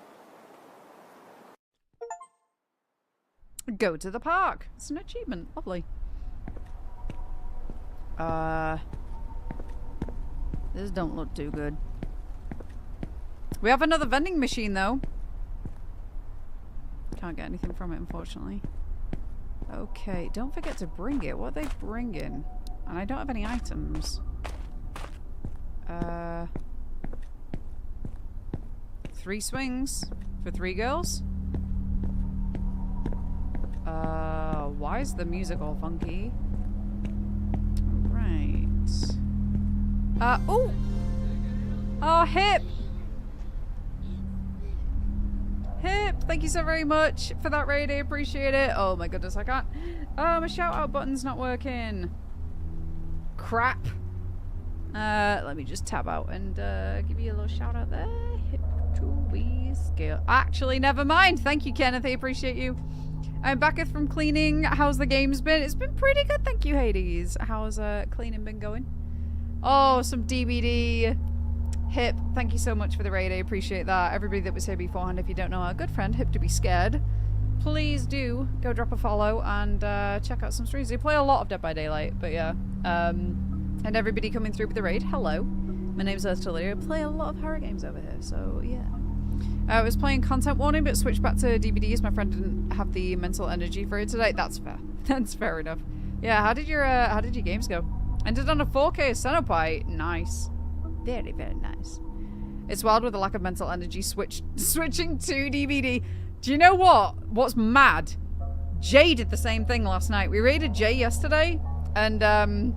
Go to the park. It's an achievement. Lovely. This don't look too good. We have another vending machine, though. Can't get anything from it, unfortunately. Okay, don't forget to bring it. What are they bringing? And I don't have any items. 3 swings for 3 girls? Why is the music all funky? Right. Oh, Hip! Hip, thank you so very much for that raid. I appreciate it. Oh my goodness, I can't. My shout out button's not working. Crap. Let me just tab out and give you a little shout out there. Hip to we scale. Actually, never mind. Thank you, Kenneth. I appreciate you. I'm back from cleaning. How's the games been? It's been pretty good, thank you, Hades. How's cleaning been going? Oh, some DBD Hip, thank you so much for the raid. I appreciate that. Everybody that was here beforehand, if you don't know our good friend, Hip to be scared, please do go drop a follow and check out some streams. We play a lot of Dead by Daylight, but yeah. And everybody coming through with the raid, hello. My name's EarthToLydia. I play a lot of horror games over here, so yeah. I was playing Content Warning, but switched back to DVDs. My friend didn't have the mental energy for it today. That's fair. That's fair enough. Yeah, how did your games go? Ended on a 4K Cenopie. Nice. Very, very nice. It's wild with a lack of mental energy switching to DVD. Do you know what? What's mad? Jay did the same thing last night. We raided Jay yesterday, and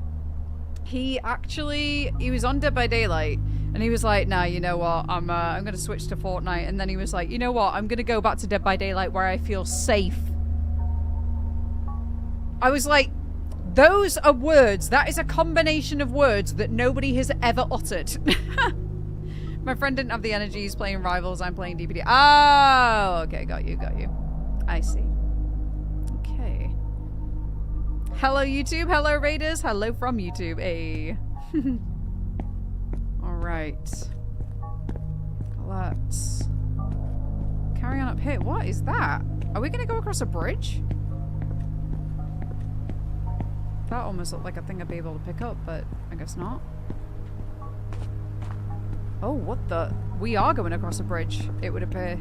he was on Dead by Daylight, and he was like, nah, you know what? I'm gonna switch to Fortnite. And then he was like, you know what? I'm gonna go back to Dead by Daylight where I feel safe. I was like, those are words. That is a combination of words that nobody has ever uttered. My friend didn't have the energy. He's playing Rivals. I'm playing DPD. Oh, okay. Got you. I see. Okay. Hello, YouTube. Hello, Raiders. Hello from YouTube. Hey. Alright. Let's carry on up here. What is that? Are we going to go across a bridge? That almost looked like a thing I'd be able to pick up, but I guess not. Oh, what the? We are going across a bridge, it would appear.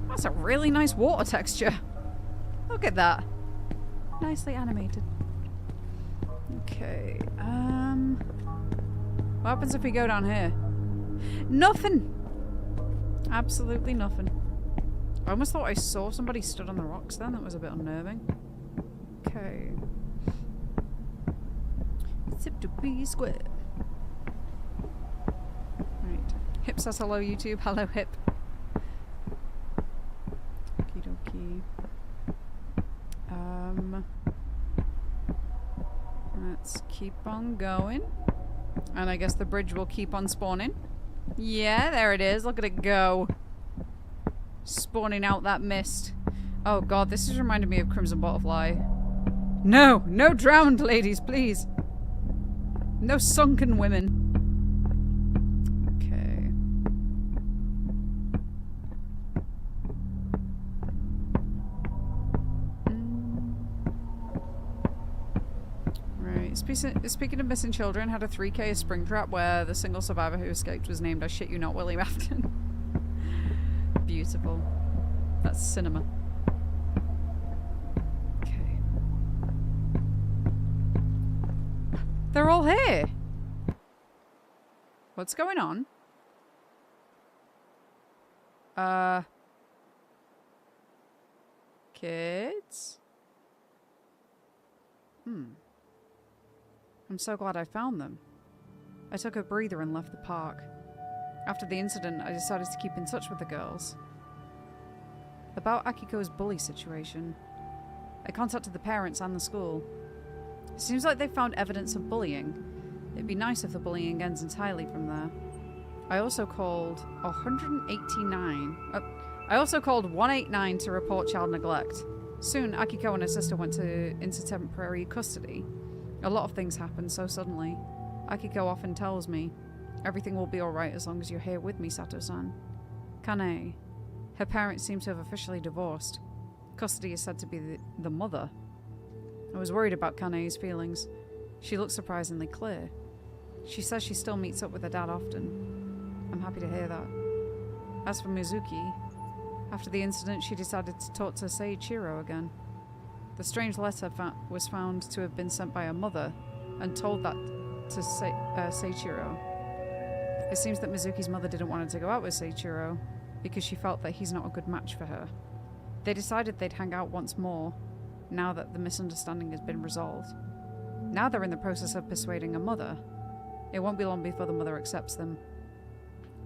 That's a really nice water texture. Look at that. Nicely animated. Okay, what happens if we go down here? Nothing! Absolutely nothing. I almost thought I saw somebody stood on the rocks then. That was a bit unnerving. Okay. Zip to be square. Right. Hip says hello, YouTube. Hello, Hip. Okie dokie. Let's keep on going. And I guess the bridge will keep on spawning. Yeah, there it is. Look at it go. Spawning out that mist. Oh god, this is reminding me of Crimson Butterfly. No! No drowned ladies, please! No sunken women. Okay. Right. Speaking of missing children, had a 3K Springtrap where the single survivor who escaped was named, I shit you not, William Afton. Beautiful. That's cinema. Okay. They're all here. What's going on? Kids? I'm so glad I found them. I took a breather and left the park. After the incident, I decided to keep in touch with the girls. About Akiko's bully situation, I contacted the parents and the school. It seems like they found evidence of bullying. It'd be nice if the bullying ends entirely from there. I also called 189 to report child neglect. Soon, Akiko and her sister went into temporary custody. A lot of things happened so suddenly. Akiko often tells me, everything will be alright as long as you're here with me, Sato-san. Kane. Her parents seem to have officially divorced. Custody is said to be the mother. I was worried about Kane's feelings. She looks surprisingly clear. She says she still meets up with her dad often. I'm happy to hear that. As for Mizuki, after the incident she decided to talk to Seiichiro again. The strange letter was found to have been sent by her mother and told that to Seiichiro. It seems that Mizuki's mother didn't want her to go out with Seiichiro because she felt that he's not a good match for her. They decided they'd hang out once more, now that the misunderstanding has been resolved. Now they're in the process of persuading her mother. It won't be long before the mother accepts them.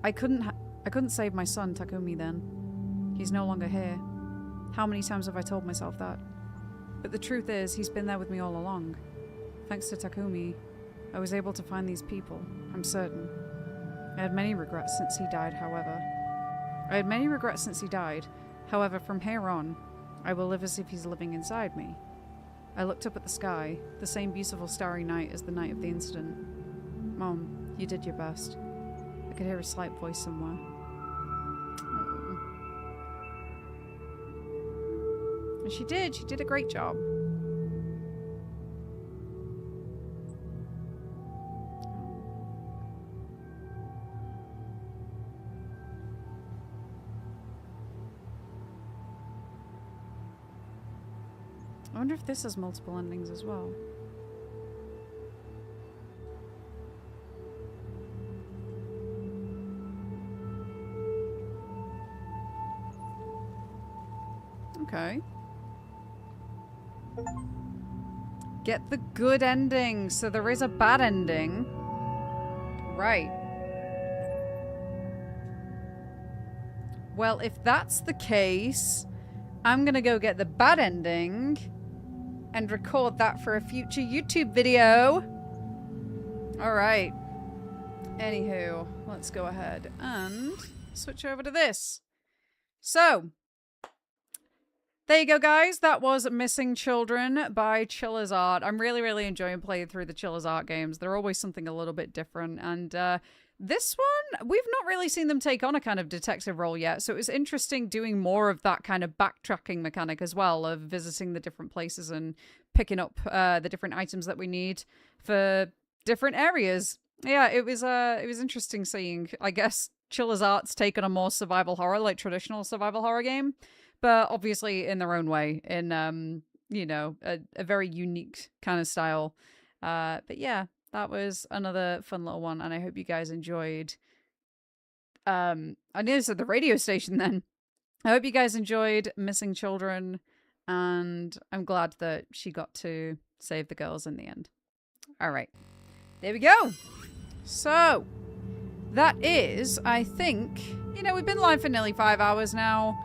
I couldn't save my son, Takumi, then. He's no longer here. How many times have I told myself that? But the truth is, he's been there with me all along. Thanks to Takumi, I was able to find these people, I'm certain. I had many regrets since he died, however. However, from here on, I will live as if he's living inside me. I looked up at the sky, the same beautiful starry night as the night of the incident. Mom, you did your best. I could hear a slight voice somewhere. Oh. And she did. She did a great job. I wonder if this has multiple endings as well. Okay. Get the good ending. So there is a bad ending. Right. Well, if that's the case, I'm gonna go get the bad ending and record that for a future YouTube video. Alright. Anywho, let's go ahead and switch over to this. So, there you go, guys. That was Missing Children by CHILLA'S. I'm really, really enjoying playing through the CHILLA'S games. They're always something a little bit different. And this one, we've not really seen them take on a kind of detective role yet. So it was interesting doing more of that kind of backtracking mechanic as well, of visiting the different places and picking up the different items that we need for different areas. Yeah, it was interesting seeing, I guess, CHILLA'S take on a more survival horror, like traditional survival horror game. But obviously in their own way, in, you know, a very unique kind of style. But yeah, that was another fun little one, and I hope you guys enjoyed. I nearly said the radio station then. I hope you guys enjoyed Missing Children, and I'm glad that she got to save the girls in the end. All right, there we go. So, that is, I think, you know, we've been live for nearly 5 hours now.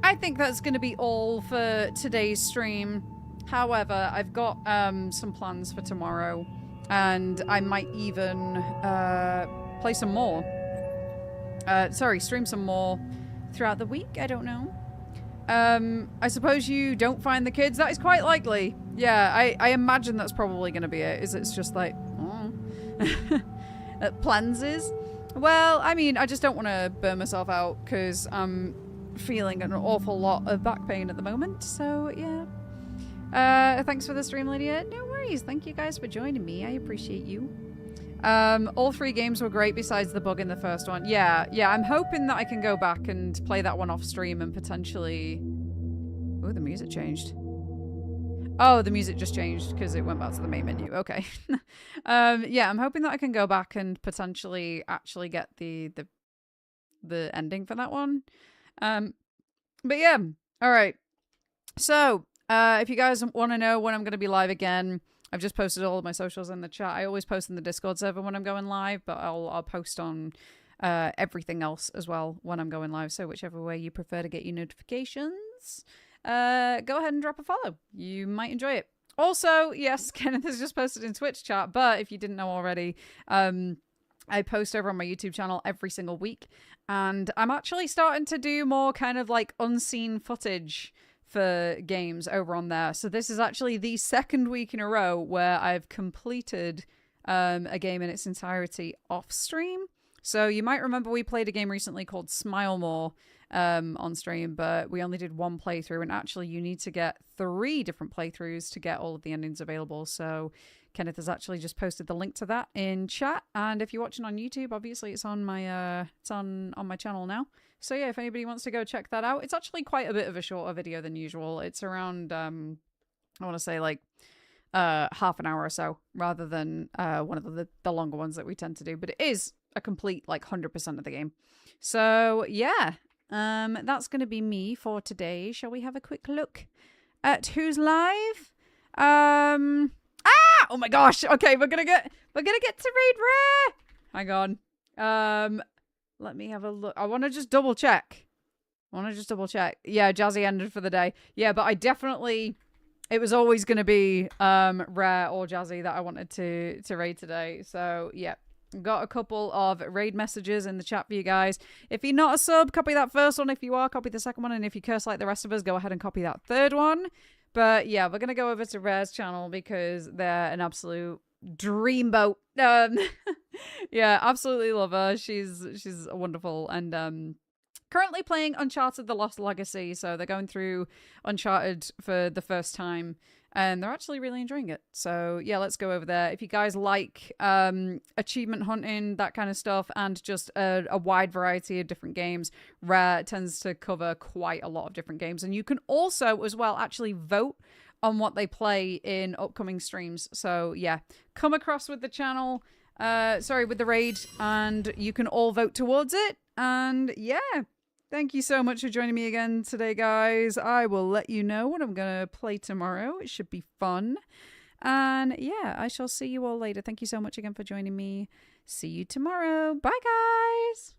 I think that's going to be all for today's stream. However, I've got some plans for tomorrow, and I might even play some more. Stream some more throughout the week. I don't know. I suppose you don't find the kids. That is quite likely. Yeah, I imagine that's probably going to be it. It's just like, plans is. Well, I mean, I just don't want to burn myself out because I'm feeling an awful lot of back pain at the moment, so yeah. Thanks for the stream, Lydia. No worries. Thank you guys for joining me. I appreciate you. All 3 games were great besides the bug in the first one. Yeah, I'm hoping that I can go back and play that one off stream and potentially... Oh, the music changed. Oh, the music just changed because it went back to the main menu. Okay. Yeah, I'm hoping that I can go back and potentially actually get the ending for that one. But yeah, all right. So, if you guys want to know when I'm going to be live again, I've just posted all of my socials in the chat. I always post in the Discord server when I'm going live, but I'll post on everything else as well when I'm going live. So whichever way you prefer to get your notifications, go ahead and drop a follow. You might enjoy it. Also, yes, Kenneth has just posted in Twitch chat, but if you didn't know already, I post over on my YouTube channel every single week, and I'm actually starting to do more kind of like unseen footage for games over on there. So this is actually the 2nd week in a row where I've completed a game in its entirety off stream. So you might remember we played a game recently called Smile More on stream, but we only did 1 playthrough, and actually you need to get 3 different playthroughs to get all of the endings available. So Kenneth has actually just posted the link to that in chat, and if you're watching on YouTube, obviously it's on my my channel now. So yeah, if anybody wants to go check that out, it's actually quite a bit of a shorter video than usual. It's around I want to say like half an hour or so, rather than one of the longer ones that we tend to do. But it is a complete like 100% of the game. So yeah, that's gonna be me for today. Shall we have a quick look at who's live? Oh my gosh. Okay, we're gonna get to read Rare. Hang on. Let me have a look. I want to just double check. Yeah, Jazzy ended for the day. Yeah, but I definitely, it was always gonna be Rare or Jazzy that I wanted to raid today. So yeah, got a couple of raid messages in the chat for you guys. If you're not a sub, copy that first one. If you are, copy the second one. And if you curse like the rest of us, go ahead and copy that 3rd one. But yeah, we're going to go over to Rare's channel because they're an absolute dreamboat. Yeah, absolutely love her. She's wonderful, and currently playing Uncharted: The Lost Legacy. So they're going through Uncharted for the first time, and they're actually really enjoying it. So yeah, let's go over there. If you guys like achievement hunting, that kind of stuff, and just a wide variety of different games, Rare tends to cover quite a lot of different games. And you can also, as well, actually vote on what they play in upcoming streams. So yeah, come across with the channel, with the raid, and you can all vote towards it. And yeah, thank you so much for joining me again today, guys. I will let you know what I'm going to play tomorrow. It should be fun. And yeah, I shall see you all later. Thank you so much again for joining me. See you tomorrow. Bye, guys.